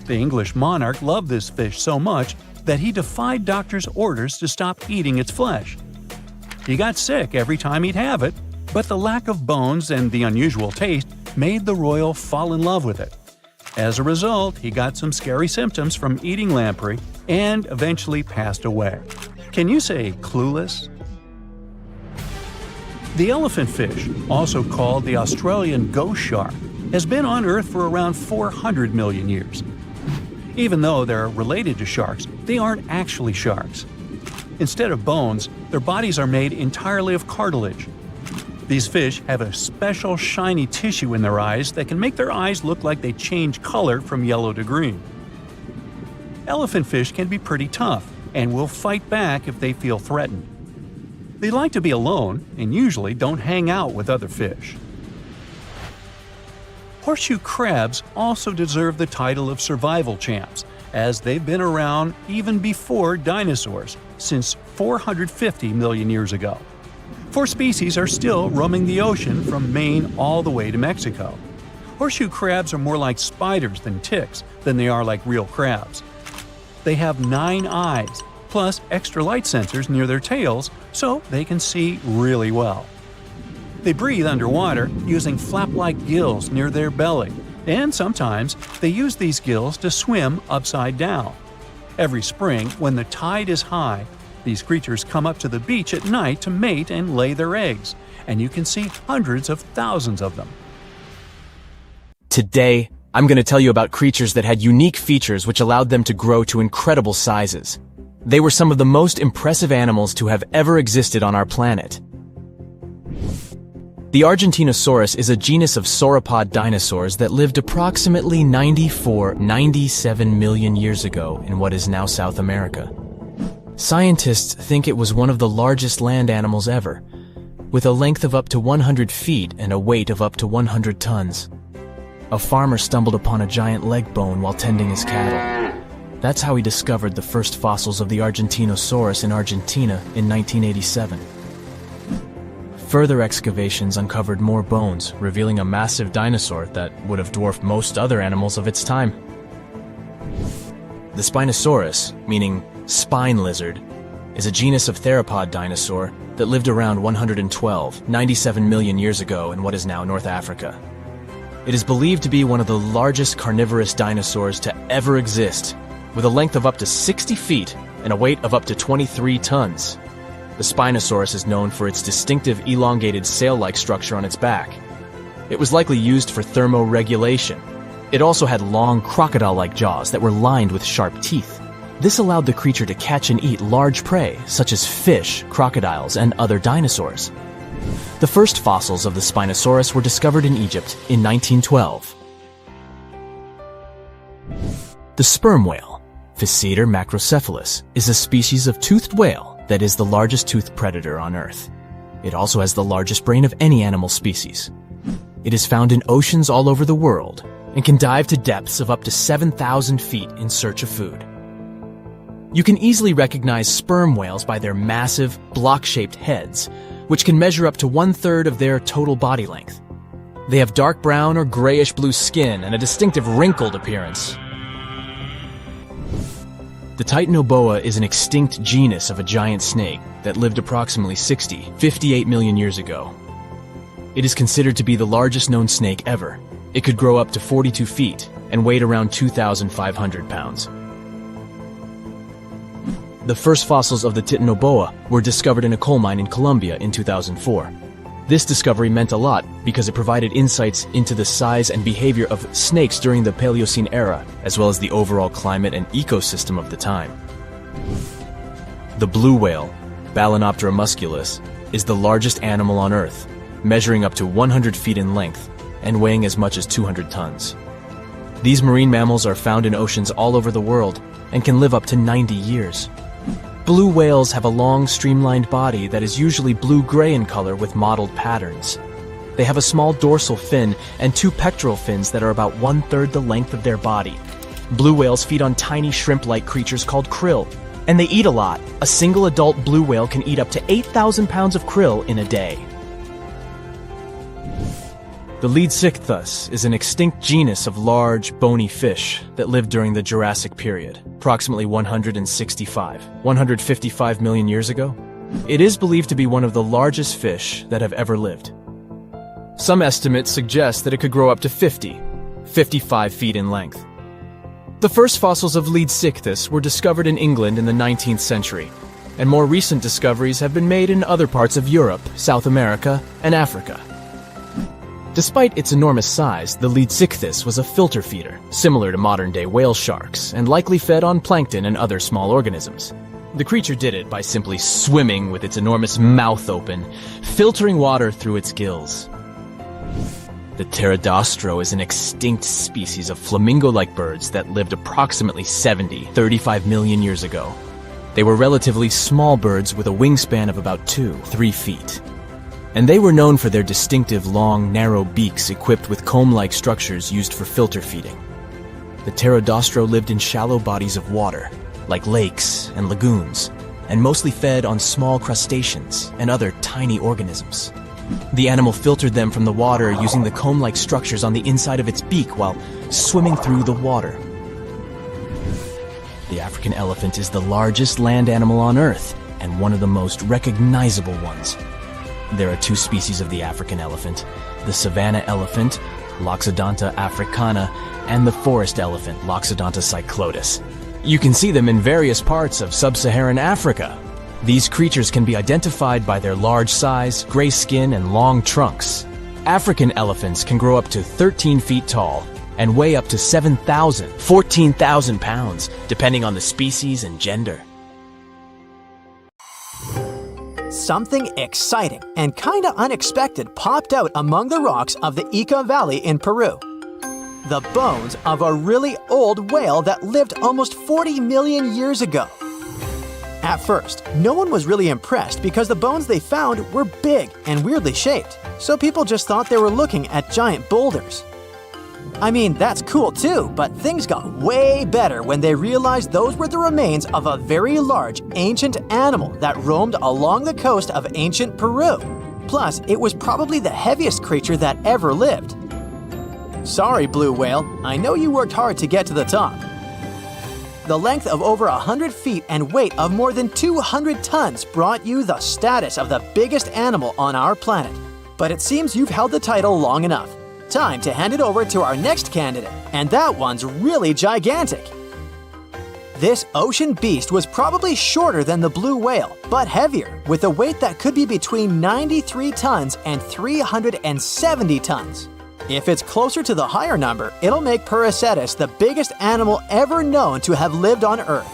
The English monarch loved this fish so much that he defied doctors' orders to stop eating its flesh. He got sick every time he'd have it, but the lack of bones and the unusual taste made the royal fall in love with it. As a result, he got some scary symptoms from eating lamprey and eventually passed away. Can you say clueless? The elephant fish, also called the Australian ghost shark, has been on Earth for around 400 million years. Even though they're related to sharks, they aren't actually sharks. Instead of bones, their bodies are made entirely of cartilage. These fish have a special shiny tissue in their eyes that can make their eyes look like they change color from yellow to green. Elephant fish can be pretty tough and will fight back if they feel threatened. They like to be alone and usually don't hang out with other fish. Horseshoe crabs also deserve the title of survival champs, as they've been around even before dinosaurs, since 450 million years ago. 4 species are still roaming the ocean from Maine all the way to Mexico. Horseshoe crabs are more like spiders than ticks than they are like real crabs. They have 9 eyes, plus extra light sensors near their tails, so they can see really well. They breathe underwater using flap-like gills near their belly, and sometimes they use these gills to swim upside down. Every spring, when the tide is high, these creatures come up to the beach at night to mate and lay their eggs, and you can see hundreds of thousands of them. Today, I'm going to tell you about creatures that had unique features which allowed them to grow to incredible sizes. They were some of the most impressive animals to have ever existed on our planet. The Argentinosaurus is a genus of sauropod dinosaurs that lived approximately 97 million years ago in what is now South America. Scientists think it was one of the largest land animals ever, with a length of up to 100 feet and a weight of up to 100 tons. A farmer stumbled upon a giant leg bone while tending his cattle. That's how he discovered the first fossils of the Argentinosaurus in Argentina in 1987. Further excavations uncovered more bones, revealing a massive dinosaur that would have dwarfed most other animals of its time. The Spinosaurus, meaning spine lizard, is a genus of theropod dinosaur that lived around 97 million years ago in what is now North Africa. It is believed to be one of the largest carnivorous dinosaurs to ever exist, with a length of up to 60 feet and a weight of up to 23 tons. The Spinosaurus is known for its distinctive elongated sail-like structure on its back. It was likely used for thermoregulation. It also had long crocodile-like jaws that were lined with sharp teeth. This allowed the creature to catch and eat large prey, such as fish, crocodiles, and other dinosaurs. The first fossils of the Spinosaurus were discovered in Egypt in 1912. The sperm whale, Physeter macrocephalus, is a species of toothed whale that is the largest toothed predator on Earth. It also has the largest brain of any animal species. It is found in oceans all over the world and can dive to depths of up to 7,000 feet in search of food. You can easily recognize sperm whales by their massive, block-shaped heads, which can measure up to 1/3 of their total body length. They have dark brown or grayish-blue skin and a distinctive wrinkled appearance. The Titanoboa is an extinct genus of a giant snake that lived approximately 58 million years ago. It is considered to be the largest known snake ever. It could grow up to 42 feet and weighed around 2,500 pounds. The first fossils of the Titanoboa were discovered in a coal mine in Colombia in 2004. This discovery meant a lot because it provided insights into the size and behavior of snakes during the Paleocene era, as well as the overall climate and ecosystem of the time. The blue whale, Balænoptera musculus, is the largest animal on Earth, measuring up to 100 feet in length and weighing as much as 200 tons. These marine mammals are found in oceans all over the world and can live up to 90 years. Blue whales have a long, streamlined body that is usually blue-gray in color with mottled patterns. They have a small dorsal fin and 2 pectoral fins that are about 1/3 the length of their body. Blue whales feed on tiny shrimp-like creatures called krill, and they eat a lot. A single adult blue whale can eat up to 8,000 pounds of krill in a day. The Leadsichthus is an extinct genus of large, bony fish that lived during the Jurassic period, approximately 155 million years ago. It is believed to be one of the largest fish that have ever lived. Some estimates suggest that it could grow up to 55 feet in length. The first fossils of Leadsichthus were discovered in England in the 19th century, and more recent discoveries have been made in other parts of Europe, South America, and Africa. Despite its enormous size, the Leadsichthus was a filter feeder, similar to modern-day whale sharks, and likely fed on plankton and other small organisms. The creature did it by simply swimming with its enormous mouth open, filtering water through its gills. The pterodostro is an extinct species of flamingo-like birds that lived approximately 35 million years ago. They were relatively small birds with a wingspan of about 2-3 feet. And they were known for their distinctive long, narrow beaks equipped with comb-like structures used for filter feeding. The pterodostro lived in shallow bodies of water, like lakes and lagoons, and mostly fed on small crustaceans and other tiny organisms. The animal filtered them from the water using the comb-like structures on the inside of its beak while swimming through the water. The African elephant is the largest land animal on Earth and one of the most recognizable ones. There are 2 species of the African elephant, the savanna elephant, Loxodonta africana, and the forest elephant, Loxodonta cyclotis. You can see them in various parts of sub-Saharan Africa. These creatures can be identified by their large size, gray skin, and long trunks. African elephants can grow up to 13 feet tall and weigh up to 14,000 pounds, depending on the species and gender. Something exciting and kinda unexpected popped out among the rocks of the Ica Valley in Peru. The bones of a really old whale that lived almost 40 million years ago. At first, no one was really impressed because the bones they found were big and weirdly shaped, so people just thought they were looking at giant boulders. I mean, that's cool too, but things got way better when they realized those were the remains of a very large ancient animal that roamed along the coast of ancient Peru. Plus, it was probably the heaviest creature that ever lived. Sorry, blue whale, I know you worked hard to get to the top. The length of over 100 feet and weight of more than 200 tons brought you the status of the biggest animal on our planet. But it seems you've held the title long enough. Time to hand it over to our next candidate, and that one's really gigantic. This ocean beast was probably shorter than the blue whale, but heavier, with a weight that could be between 93 tons and 370 tons. If it's closer to the higher number, it'll make Paracetus the biggest animal ever known to have lived on Earth.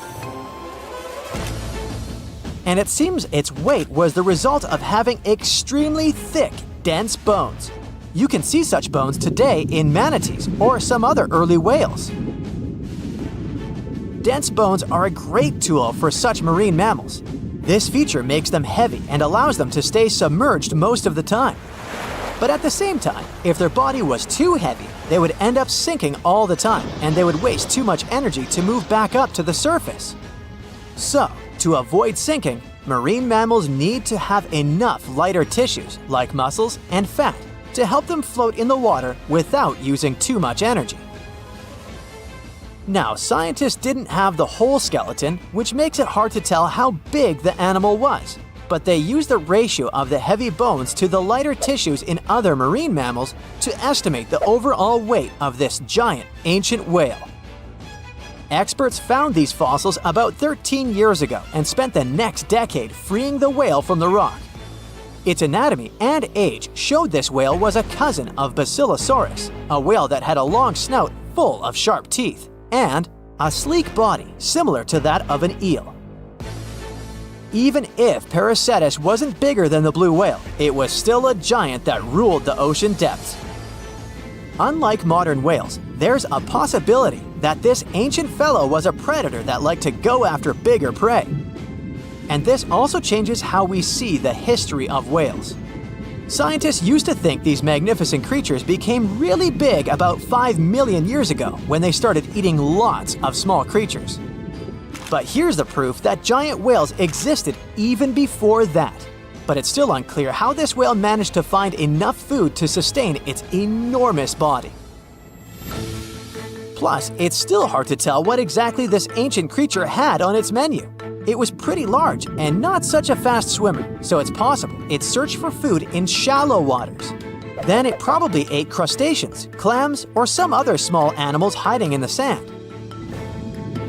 And it seems its weight was the result of having extremely thick, dense bones. You can see such bones today in manatees or some other early whales. Dense bones are a great tool for such marine mammals. This feature makes them heavy and allows them to stay submerged most of the time. But at the same time, if their body was too heavy, they would end up sinking all the time, and they would waste too much energy to move back up to the surface. So, to avoid sinking, marine mammals need to have enough lighter tissues, like muscles and fat, to help them float in the water without using too much energy. Now, scientists didn't have the whole skeleton, which makes it hard to tell how big the animal was. But they used the ratio of the heavy bones to the lighter tissues in other marine mammals to estimate the overall weight of this giant ancient whale. Experts found these fossils about 13 years ago and spent the next decade freeing the whale from the rock. Its anatomy and age showed this whale was a cousin of Basilosaurus, a whale that had a long snout full of sharp teeth, and a sleek body similar to that of an eel. Even if Paracetus wasn't bigger than the blue whale, it was still a giant that ruled the ocean depths. Unlike modern whales, there's a possibility that this ancient fellow was a predator that liked to go after bigger prey. And this also changes how we see the history of whales. Scientists used to think these magnificent creatures became really big about 5 million years ago when they started eating lots of small creatures. But here's the proof that giant whales existed even before that. But it's still unclear how this whale managed to find enough food to sustain its enormous body. Plus, it's still hard to tell what exactly this ancient creature had on its menu. It was pretty large and not such a fast swimmer, so it's possible it searched for food in shallow waters. Then it probably ate crustaceans, clams, or some other small animals hiding in the sand.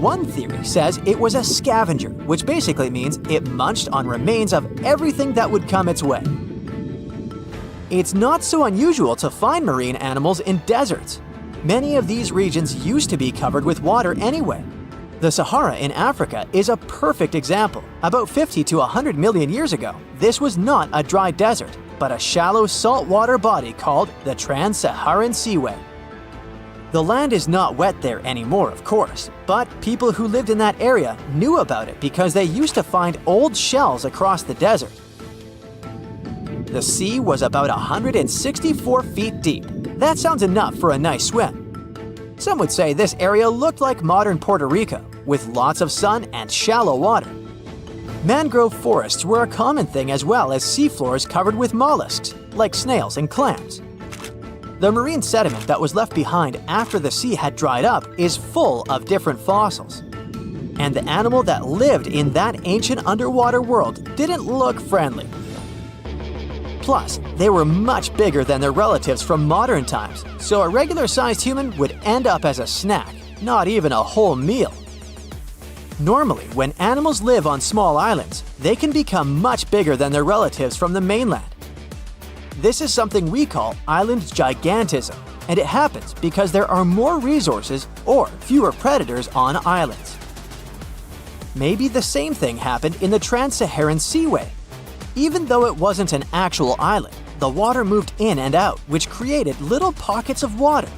One theory says it was a scavenger, which basically means it munched on remains of everything that would come its way. It's not so unusual to find marine animals in deserts. Many of these regions used to be covered with water anyway. The Sahara in Africa is a perfect example. About 50 to 100 million years ago, this was not a dry desert, but a shallow saltwater body called the Trans-Saharan Seaway. The land is not wet there anymore, of course, but people who lived in that area knew about it because they used to find old shells across the desert. The sea was about 164 feet deep. That sounds enough for a nice swim. Some would say this area looked like modern Puerto Rico, with lots of sun and shallow water. Mangrove forests were a common thing as well as seafloors covered with mollusks, like snails and clams. The marine sediment that was left behind after the sea had dried up is full of different fossils. And the animal that lived in that ancient underwater world didn't look friendly. Plus, they were much bigger than their relatives from modern times, so a regular-sized human would end up as a snack, not even a whole meal. Normally, when animals live on small islands, they can become much bigger than their relatives from the mainland. This is something we call island gigantism, and it happens because there are more resources or fewer predators on islands. Maybe the same thing happened in the Trans-Saharan Seaway. Even though it wasn't an actual island, the water moved in and out, which created little pockets of water.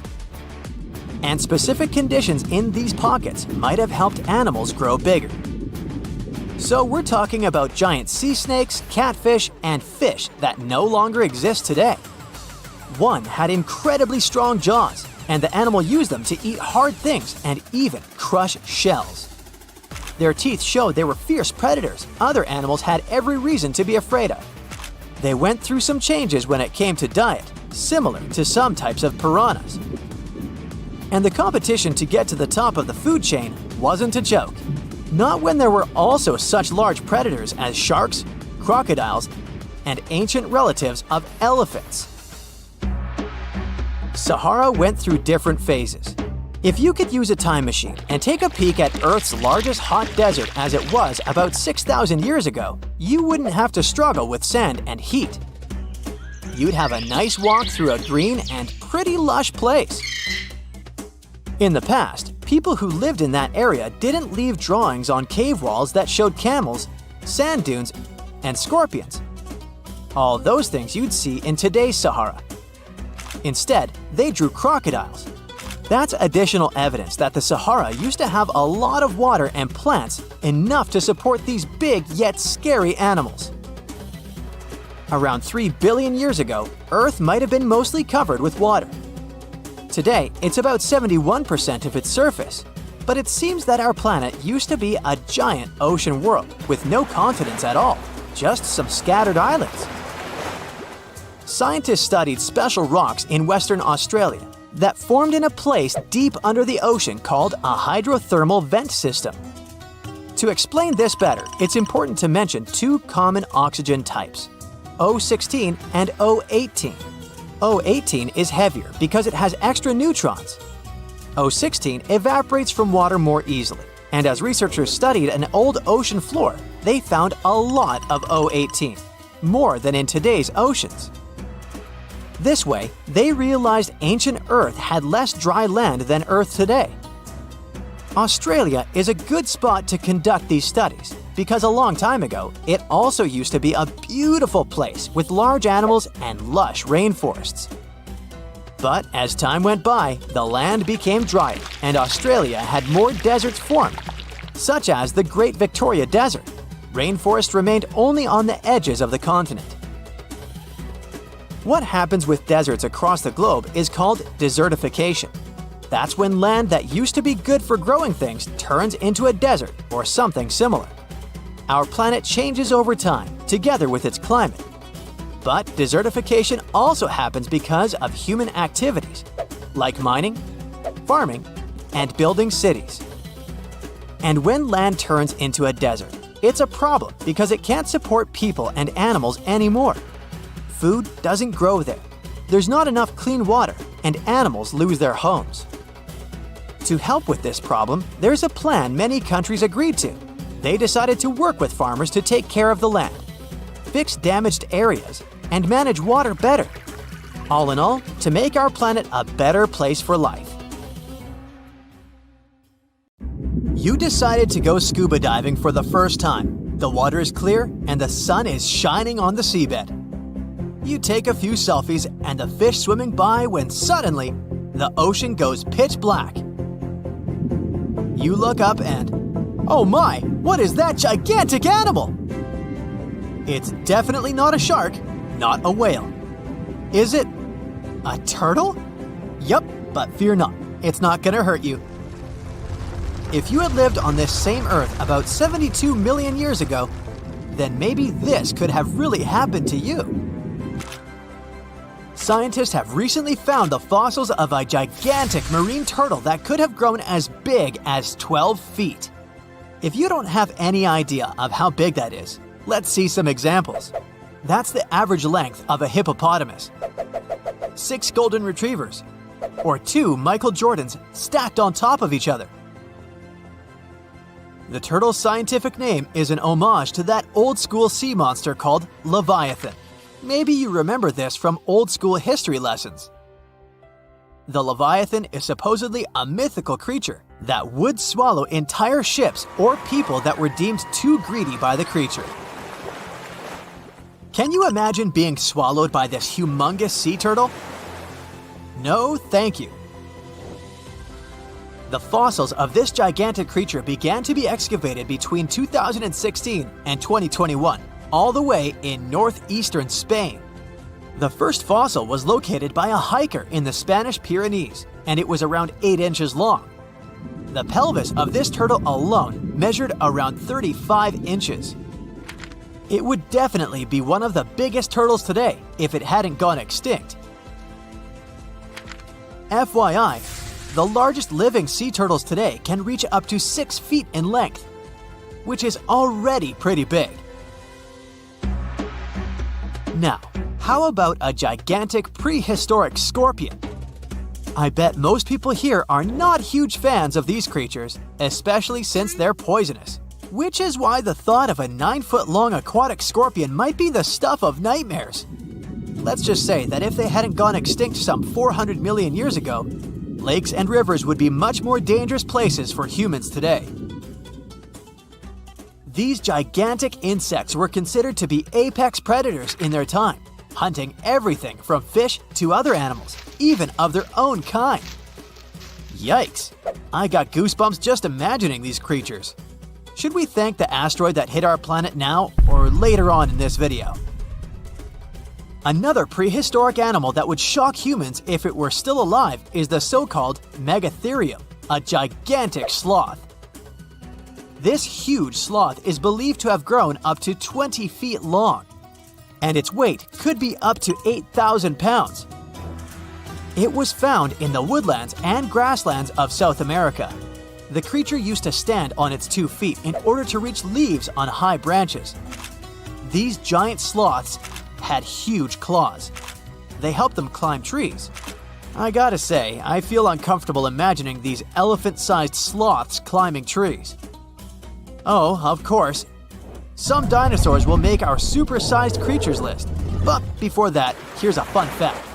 And specific conditions in these pockets might have helped animals grow bigger. So we're talking about giant sea snakes, catfish, and fish that no longer exist today. One had incredibly strong jaws, and the animal used them to eat hard things and even crush shells. Their teeth showed they were fierce predators other animals had every reason to be afraid of. They went through some changes when it came to diet, similar to some types of piranhas. And the competition to get to the top of the food chain wasn't a joke. Not when there were also such large predators as sharks, crocodiles, and ancient relatives of elephants. Sahara went through different phases. If you could use a time machine and take a peek at Earth's largest hot desert as it was about 6,000 years ago, you wouldn't have to struggle with sand and heat. You'd have a nice walk through a green and pretty lush place. In the past, people who lived in that area didn't leave drawings on cave walls that showed camels, sand dunes, and scorpions. All those things you'd see in today's Sahara. Instead, they drew crocodiles. That's additional evidence that the Sahara used to have a lot of water and plants enough to support these big yet scary animals. Around 3 billion years ago, Earth might have been mostly covered with water. Today, it's about 71% of its surface, but it seems that our planet used to be a giant ocean world with no continents at all, just some scattered islands. Scientists studied special rocks in Western Australia that formed in a place deep under the ocean called a hydrothermal vent system. To explain this better, it's important to mention two common oxygen types, O16 and O18. O18 is heavier because it has extra neutrons. O16 evaporates from water more easily, and as researchers studied an old ocean floor, they found a lot of O18, more than in today's oceans. This way, they realized ancient Earth had less dry land than Earth today. Australia is a good spot to conduct these studies because a long time ago, it also used to be a beautiful place with large animals and lush rainforests. But as time went by, the land became drier and Australia had more deserts formed, such as the Great Victoria Desert. Rainforest remained only on the edges of the continent. What happens with deserts across the globe is called desertification. That's when land that used to be good for growing things turns into a desert or something similar. Our planet changes over time, together with its climate. But desertification also happens because of human activities, like mining, farming, and building cities. And when land turns into a desert, it's a problem because it can't support people and animals anymore. Food doesn't grow there. There's not enough clean water, and animals lose their homes. To help with this problem, there's a plan many countries agreed to. They decided to work with farmers to take care of the land, fix damaged areas, and manage water better. All in all, to make our planet a better place for life. You decided to go scuba diving for the first time. The water is clear and the sun is shining on the seabed. You take a few selfies and the fish swimming by when suddenly, the ocean goes pitch black. You look up and, oh my, what is that gigantic animal? It's definitely not a shark, not a whale. Is it a turtle? Yup, but fear not, it's not gonna hurt you. If you had lived on this same Earth about 72 million years ago, then maybe this could have really happened to you. Scientists have recently found the fossils of a gigantic marine turtle that could have grown as big as 12 feet. If you don't have any idea of how big that is, let's see some examples. That's the average length of a hippopotamus, 6 golden retrievers, or 2 Michael Jordans stacked on top of each other. The turtle's scientific name is an homage to that old-school sea monster called Leviathan. Maybe you remember this from old-school history lessons. The Leviathan is supposedly a mythical creature that would swallow entire ships or people that were deemed too greedy by the creature. Can you imagine being swallowed by this humongous sea turtle? No, thank you. The fossils of this gigantic creature began to be excavated between 2016 and 2021, all the way in northeastern Spain. The first fossil was located by a hiker in the Spanish Pyrenees, and it was around 8 inches long. The pelvis of this turtle alone measured around 35 inches. It would definitely be one of the biggest turtles today if it hadn't gone extinct. FYI, the largest living sea turtles today can reach up to 6 feet in length, which is already pretty big. Now, how about a gigantic prehistoric scorpion? I bet most people here are not huge fans of these creatures, especially since they're poisonous, which is why the thought of a 9-foot-long aquatic scorpion might be the stuff of nightmares. Let's just say that if they hadn't gone extinct some 400 million years ago, lakes and rivers would be much more dangerous places for humans today. These gigantic insects were considered to be apex predators in their time, hunting everything from fish to other animals, even of their own kind. Yikes! I got goosebumps just imagining these creatures. Should we thank the asteroid that hit our planet now or later on in this video? Another prehistoric animal that would shock humans if it were still alive is the so-called Megatherium, a gigantic sloth. This huge sloth is believed to have grown up to 20 feet long, and its weight could be up to 8,000 pounds. It was found in the woodlands and grasslands of South America. The creature used to stand on its 2 feet in order to reach leaves on high branches. These giant sloths had huge claws. They helped them climb trees. I gotta say, I feel uncomfortable imagining these elephant-sized sloths climbing trees. Oh, of course, some dinosaurs will make our super-sized creatures list. But before that, here's a fun fact.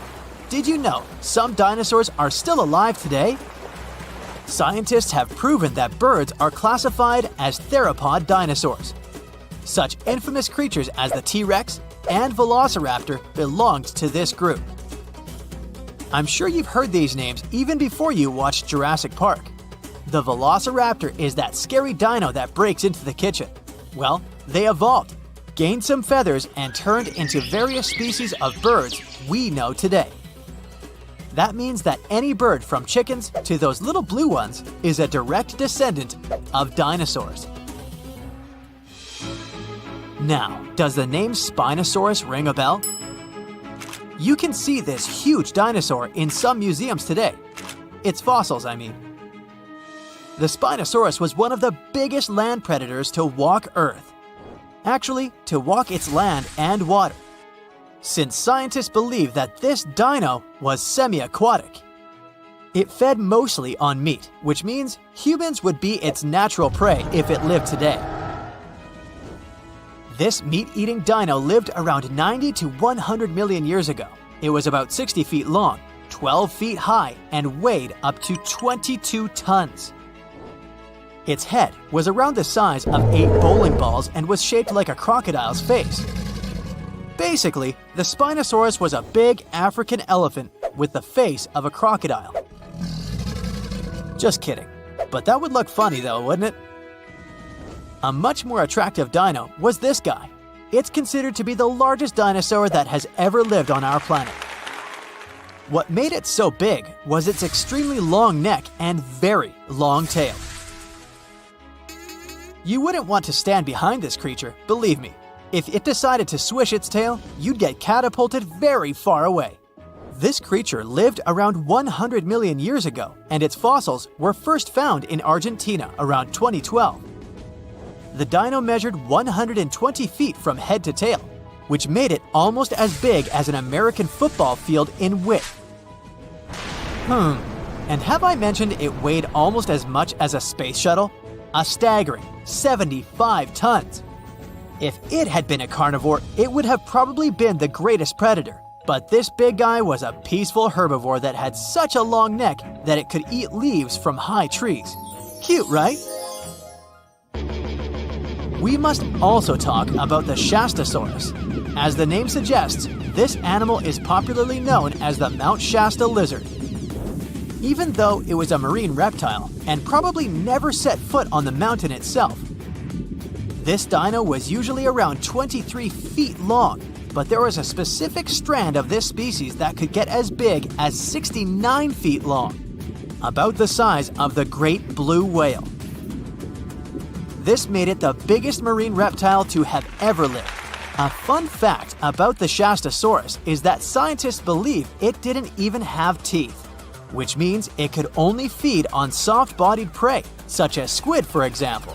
Did you know some dinosaurs are still alive today? Scientists have proven that birds are classified as theropod dinosaurs. Such infamous creatures as the T-Rex and Velociraptor belonged to this group. I'm sure you've heard these names even before you watched Jurassic Park. The Velociraptor is that scary dino that breaks into the kitchen. Well, they evolved, gained some feathers, and turned into various species of birds we know today. That means that any bird from chickens to those little blue ones is a direct descendant of dinosaurs. Now, does the name Spinosaurus ring a bell? You can see this huge dinosaur in some museums today. Its fossils, I mean. The Spinosaurus was one of the biggest land predators to walk Earth. Actually, to walk its land and water, since scientists believe that this dino was semi-aquatic. It fed mostly on meat, which means humans would be its natural prey if it lived today. This meat-eating dino lived around 90 to 100 million years ago. It was about 60 feet long, 12 feet high, and weighed up to 22 tons. Its head was around the size of 8 bowling balls and was shaped like a crocodile's face. Basically, the Spinosaurus was a big African elephant with the face of a crocodile. Just kidding. But that would look funny though, wouldn't it? A much more attractive dino was this guy. It's considered to be the largest dinosaur that has ever lived on our planet. What made it so big was its extremely long neck and very long tail. You wouldn't want to stand behind this creature, believe me. If it decided to swish its tail, you'd get catapulted very far away. This creature lived around 100 million years ago, and its fossils were first found in Argentina around 2012. The dino measured 120 feet from head to tail, which made it almost as big as an American football field in width. And have I mentioned it weighed almost as much as a space shuttle? A staggering 75 tons. If it had been a carnivore, it would have probably been the greatest predator. But this big guy was a peaceful herbivore that had such a long neck that it could eat leaves from high trees. Cute, right? We must also talk about the Shastasaurus. As the name suggests, this animal is popularly known as the Mount Shasta lizard. Even though it was a marine reptile and probably never set foot on the mountain itself, this dino was usually around 23 feet long, but there was a specific strand of this species that could get as big as 69 feet long, about the size of the great blue whale. This made it the biggest marine reptile to have ever lived, A fun fact about the Shastasaurus is that scientists believe it didn't even have teeth, which means it could only feed on soft-bodied prey, such as squid, for example.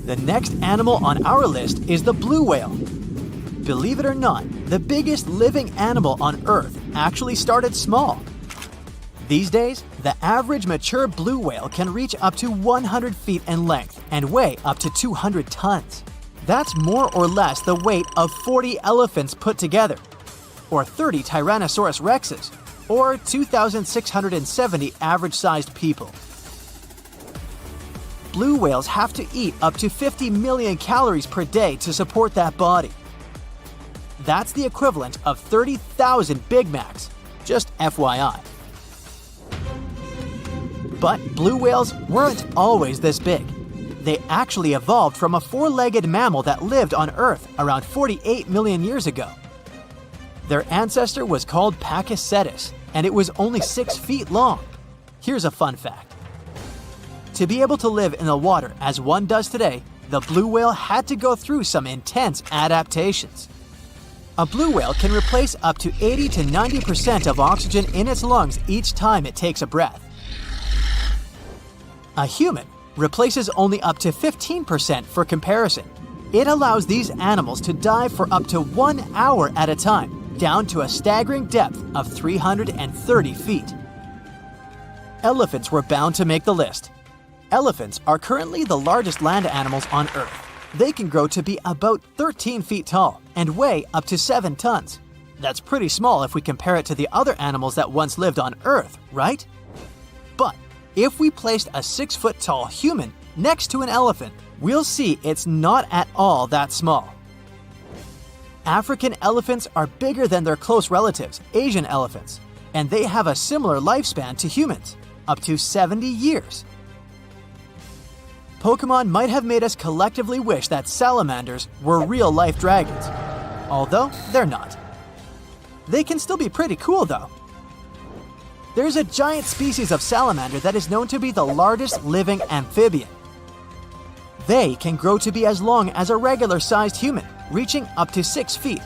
The next animal on our list is the blue whale. Believe it or not, the biggest living animal on Earth actually started small. These days, the average mature blue whale can reach up to 100 feet in length and weigh up to 200 tons. That's more or less the weight of 40 elephants put together, or 30 Tyrannosaurus rexes, or 2,670 average-sized people. Blue whales have to eat up to 50 million calories per day to support that body. That's the equivalent of 30,000 Big Macs, just FYI. But blue whales weren't always this big. They actually evolved from a four-legged mammal that lived on Earth around 48 million years ago. Their ancestor was called Pakicetus, and it was only 6 feet long. Here's a fun fact. To be able to live in the water as one does today, the blue whale had to go through some intense adaptations. A blue whale can replace up to 80 to 90% of oxygen in its lungs each time it takes a breath. A human replaces only up to 15% for comparison. It allows these animals to dive for up to 1 hour at a time, down to a staggering depth of 330 feet. Elephants were bound to make the list. Elephants are currently the largest land animals on Earth. They can grow to be about 13 feet tall and weigh up to 7 tons. That's pretty small if we compare it to the other animals that once lived on Earth, right? But if we placed a 6-foot-tall human next to an elephant, we'll see it's not at all that small. African elephants are bigger than their close relatives, Asian elephants, and they have a similar lifespan to humans, up to 70 years. Pokemon might have made us collectively wish that salamanders were real-life dragons, although they're not. They can still be pretty cool, though. There's a giant species of salamander that is known to be the largest living amphibian. They can grow to be as long as a regular-sized human, reaching up to 6 feet,